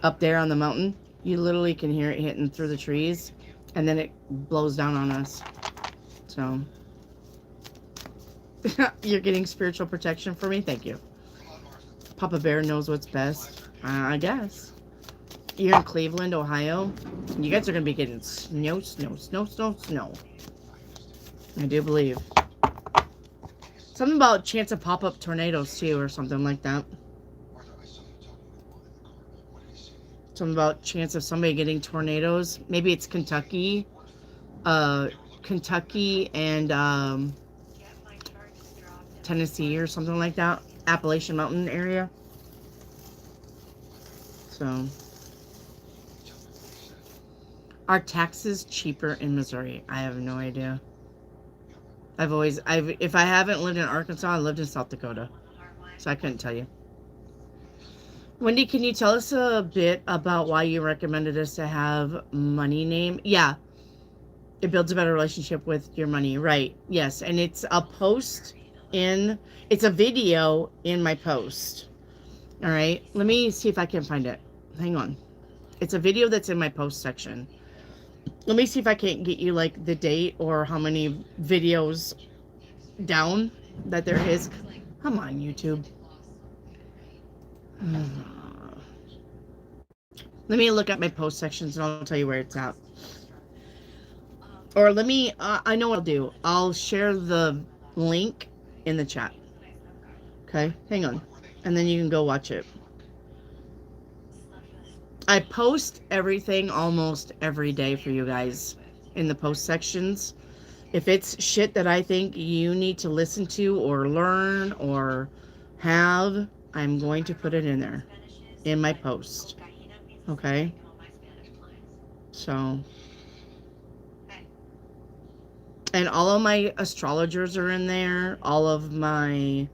up there on the mountain. You literally can hear it hitting through the trees, and then it blows down on us. So You're getting spiritual protection for me? Thank you. Papa Bear knows what's best. I guess. You're in Cleveland, Ohio. You guys are going to be getting snow, snow, snow, snow, snow. I do believe. Something about chance of pop-up tornadoes, too, or something like that. Something about chance of somebody getting tornadoes. Maybe it's Kentucky. Kentucky and Tennessee or something like that. Appalachian Mountain area. So, are taxes cheaper in Missouri? I have no idea. If I haven't lived in Arkansas, I lived in South Dakota. So I couldn't tell you. Wendy, can you tell us a bit about why you recommended us to have money name? Yeah. It builds a better relationship with your money. Right. Yes. And it's a post it's a video in my post. All right. Let me see if I can find it. Hang on. It's a video that's in my post section. Let me see if I can't get you like the date or how many videos down that there is. Come on, YouTube. Let me look at my post sections and I'll tell you where it's at. Or let me, I know what I'll do. I'll share the link in the chat. Okay, hang on. And then you can go watch it. I post everything almost every day for you guys in the post sections. If it's shit that I think you need to listen to or learn or have, I'm going to put it in there in my post. Okay? So, and all of my astrologers are in there. All of the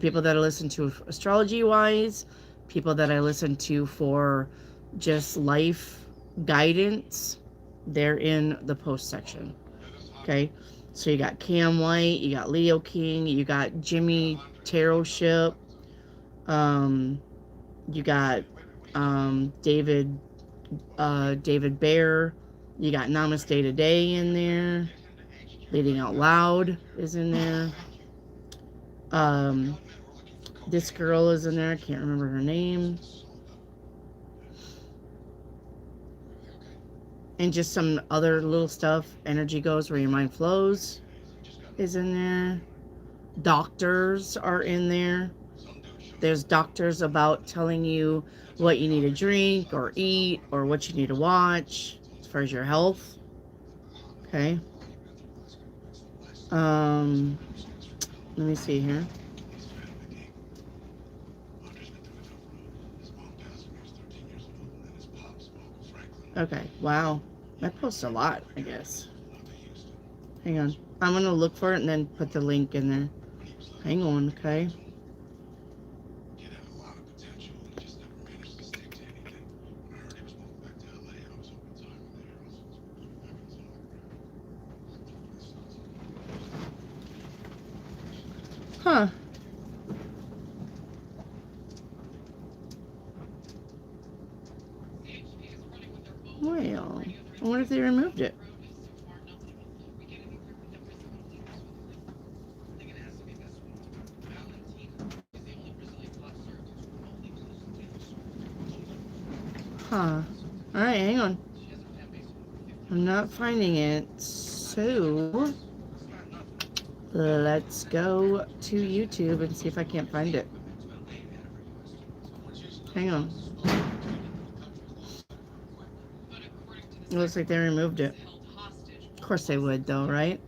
people that I listen to astrology wise, people that I listen to for just life guidance, they're in the post section. Okay, so you got Cam White, you got Leo King, you got Jimmy Tarot Ship, you got David Bear, you got Namaste Today in there, Leading Out Loud is in there. This girl is in there, I can't remember her name. And just some other little stuff. Energy Goes Where Your Mind Flows is in there. Doctors are in there. There's doctors about telling you what you need to drink or eat or what you need to watch as far as your health. Okay. Let me see here. Okay, wow. I post a lot, I guess. Hang on. I'm going to look for it and then put the link in there. Hang on, okay? Huh. Well, I wonder if they removed it. Huh. Alright, hang on. I'm not finding it. So, let's go to YouTube and see if I can't find it. Hang on. It looks like they removed it. Of course they would, though, right?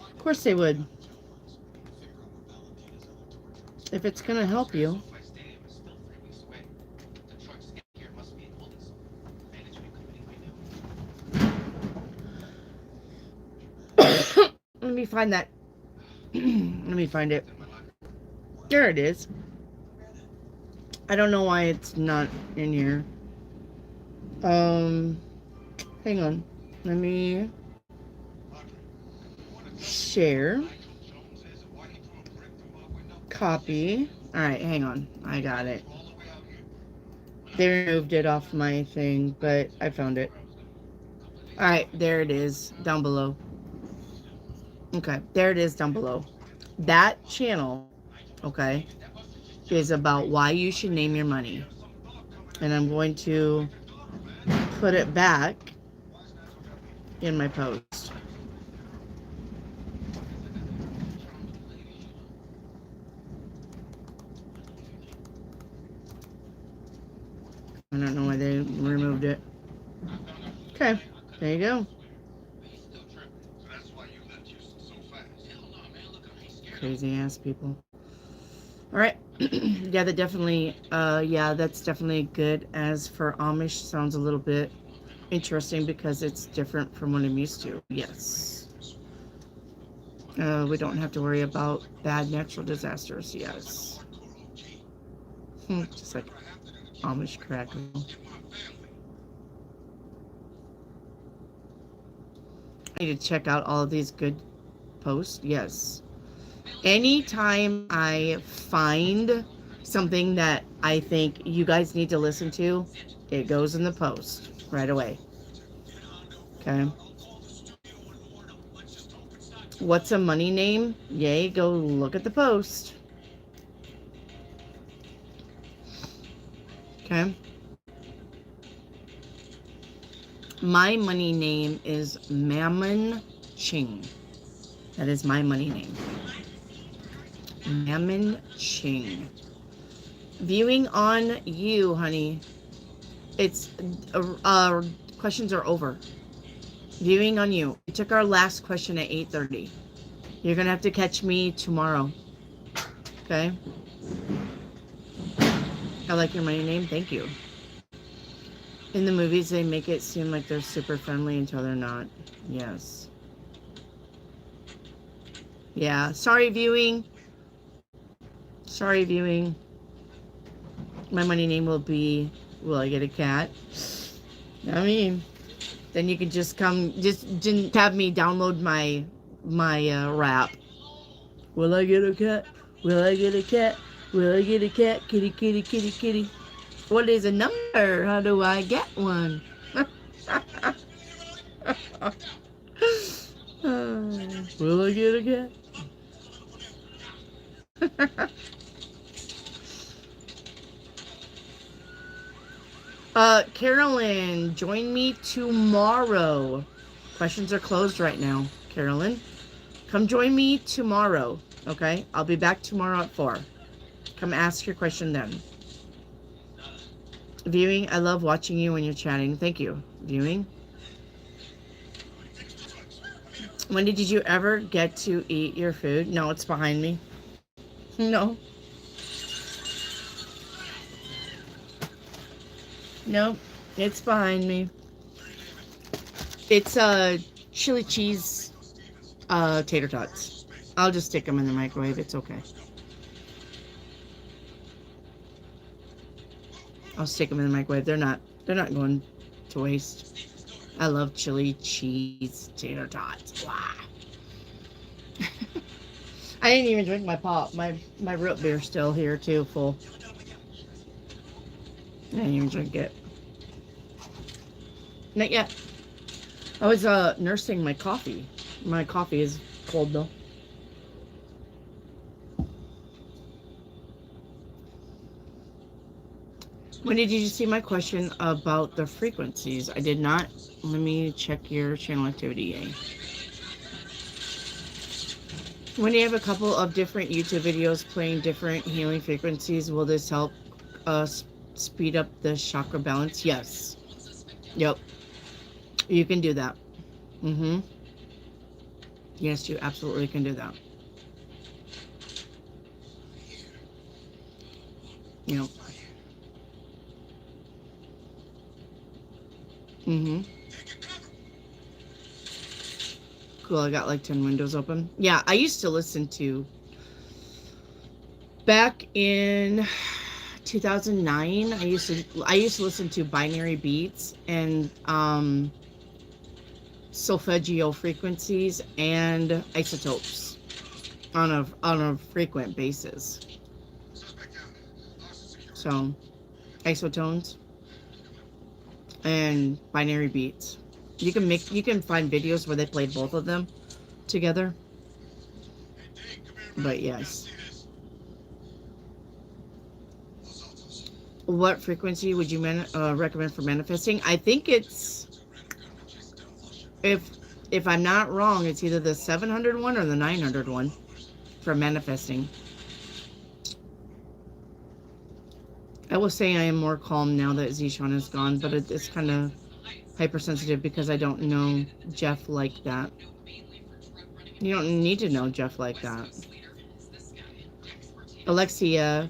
Of course they would. If it's gonna help you. Let me find that. Let me find it. There it is. I don't know why it's not in here. Hang on. Let me share. Copy. Alright, hang on. I got it. They removed it off my thing, but I found it. All right, there it is down below. Okay, there it is down below. That channel, okay, is about why you should name your money. And I'm going to put it back in my post. I don't know why they removed it. Okay, there you go. Crazy ass people. All right. Yeah, that definitely, yeah, that's definitely good. As for Amish, sounds a little bit interesting because it's different from what I'm used to. Yes. We don't have to worry about bad natural disasters. Yes. Just like Amish crackle. I need to check out all of these good posts. Yes. Anytime I find something that I think you guys need to listen to, it goes in the post right away. Okay. What's a money name? Yay, go look at the post. Okay. My money name is Mammon Ching. That is my money name. Mammon Ching. Viewing on you, honey. It's questions are over. Viewing on you. We took our last question at 8:30. You're gonna have to catch me tomorrow. Okay? I like your money name. Thank you. In the movies, they make it seem like they're super friendly until they're not. Yes. Yeah. Sorry, viewing. Sorry, viewing. My money name will be, will I get a cat? I mean, then you can just come, just have me download my rap. Will I get a cat? Will I get a cat? Will I get a cat? Kitty, kitty, kitty, kitty. What is a number? How do I get one? Will I get a cat? Carolyn, join me tomorrow. Questions are closed right now, Carolyn. Come join me tomorrow, okay? I'll be back tomorrow at 4. Come ask your question then. Viewing, I love watching you when you're chatting. Thank you. Viewing. When did you ever get to eat your food? No, it's behind me. No. Nope, it's behind me. It's chili cheese tater tots. I'll just stick them in the microwave. It's okay. I'll stick them in the microwave. They're not going to waste. I love chili cheese tater tots. Wow. I didn't even drink my pop. My root beer's still here too, full. I didn't even drink it. Not yet. I was nursing my coffee. My coffee is cold though. When did you see my question about the frequencies? I did not. Let me check your channel activity. When you have a couple of different YouTube videos playing different healing frequencies, will this help us speed up the chakra balance? Yes. Yep. You can do that. Mm-hmm. Yes, you absolutely can do that. Yep. Mm-hmm. Cool, I got like 10 windows open. Yeah, I used to listen to, back in 2009, I used to listen to binary beats and solfeggio frequencies and isotopes on a frequent basis. So, isotones and binary beats. You can find videos where they played both of them together. But yes. What frequency would you recommend for manifesting? I think it's, if I'm not wrong, it's either the 700 one or the 900 one for manifesting. I will say I am more calm now that Zishan is gone, but it's kind of hypersensitive because I don't know Jeff like that. You don't need to know Jeff like that. Alexia,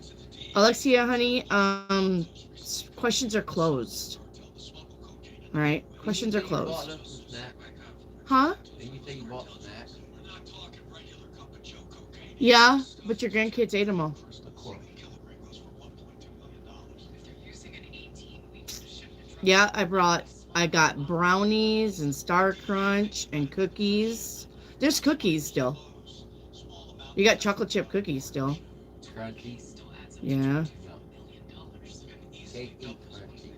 honey, questions are closed. All right, questions are closed. Huh? Did you say you bought snacks? Yeah, but your grandkids ate them all. Of course. Yeah, I got brownies and Star Crunch and cookies. There's cookies still. You got chocolate chip cookies still. Crunchy. Yeah. No. Cake eat crunchy.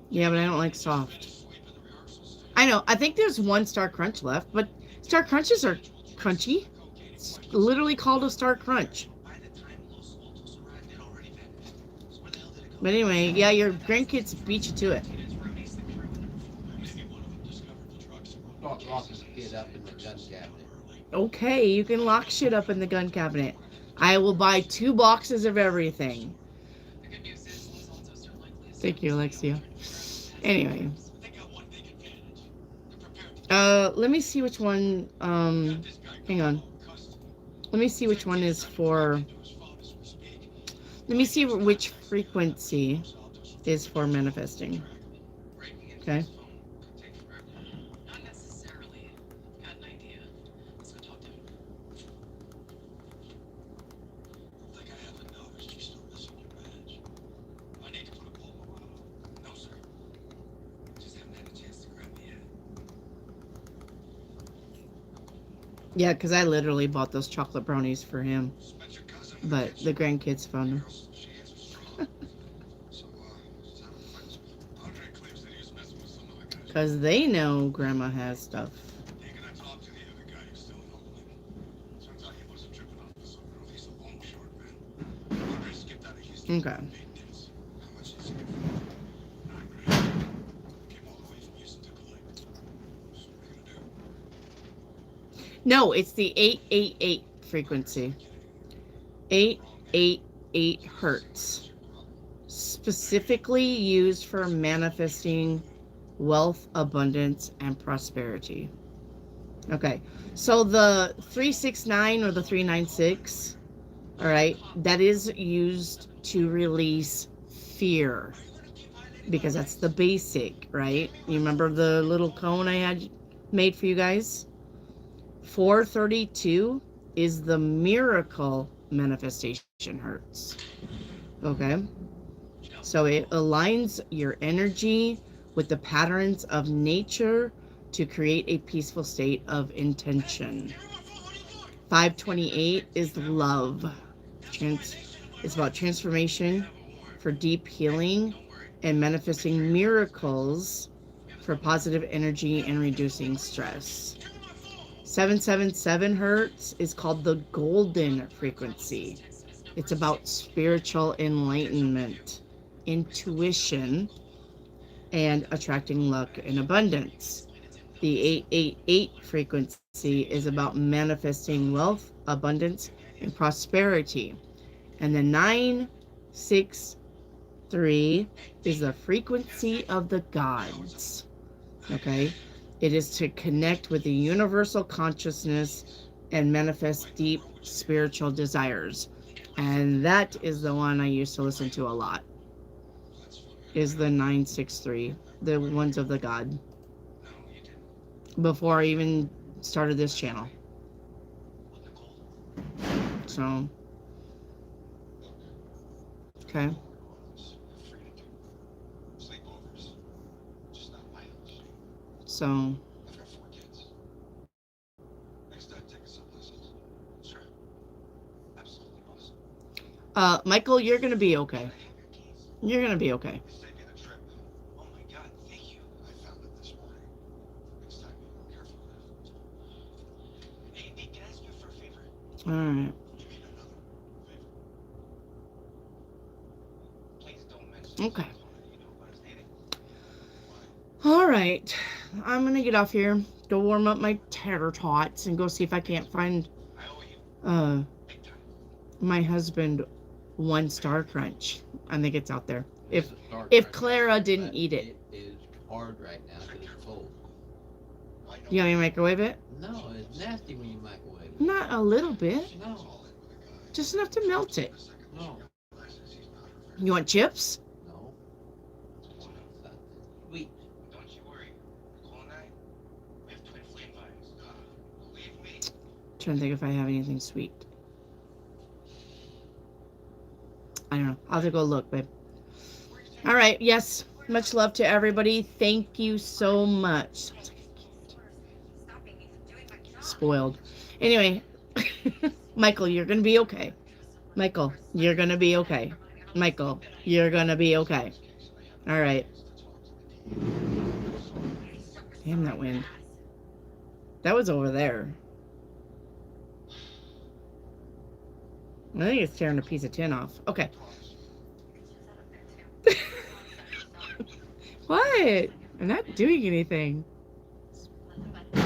Yeah, but I don't like soft. I know. I think there's one Star Crunch left, but Star Crunches are crunchy. It's literally called a Star Crunch. But anyway, yeah, your grandkids beat you to it. Start locking the kid up in the gun cabinet. Okay, you can lock shit up in the gun cabinet. I will buy 2 boxes of everything. Thank you, Alexia. Anyway. Let me see which one, hang on. Let me see which one is for, let me see which frequency is for manifesting. Okay. Yeah, because I literally bought those chocolate brownies for him. But the grandkids found them. Because they know Grandma has stuff. Okay. No, it's the 888 frequency. 888 hertz. Specifically used for manifesting wealth, abundance, and prosperity. Okay, so the 369 or the 396, all right, that is used to release fear, because that's the basic, right? You remember the little cone I had made for you guys? 432 is the miracle manifestation hertz. Okay, so it aligns your energy with the patterns of nature to create a peaceful state of intention. 528 is love. It's about transformation for deep healing and manifesting miracles for positive energy and reducing stress. 777 hertz is called the golden frequency. It's about spiritual enlightenment, intuition, and attracting luck and abundance. The 888 frequency is about manifesting wealth, abundance, and prosperity. And the 963 is the frequency of the gods. Okay? It is to connect with the universal consciousness and manifest deep spiritual desires. And that is the one I used to listen to a lot. Is the 963, the ones of the God. Before I even started this channel. So, okay. So, Michael, you're gonna be okay. You're gonna be okay. All right. Okay. All right. I'm gonna get off here, go warm up my tater tots, and go see if I can't find uh my husband one star crunch. I think it's out there. If Clara didn't eat it. It is hard right now because it's cold. You want me to microwave it? No, it's nasty when you microwave it. Not a little bit. No, Just enough to melt it. no, You want chips? no. Sweet. Trying to think if I have anything sweet. I don't know. I'll have to go look, babe. All right. Yes. Much love to everybody. Thank you so much. Spoiled. Anyway, Michael, you're going to be okay. Michael, you're going to be okay. Michael, you're going to be okay. All right. Damn that wind. That was over there. I think it's tearing a piece of tin off. Okay. What? I'm not doing anything. All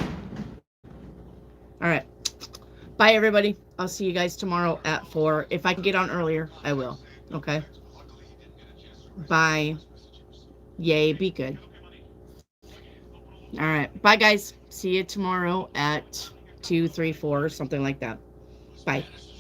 right. Bye, everybody. I'll see you guys tomorrow at 4. If I can get on earlier, I will. Okay? Bye. Yay, be good. All right. Bye, guys. See you tomorrow at 2, 3, 4, something like that. Bye.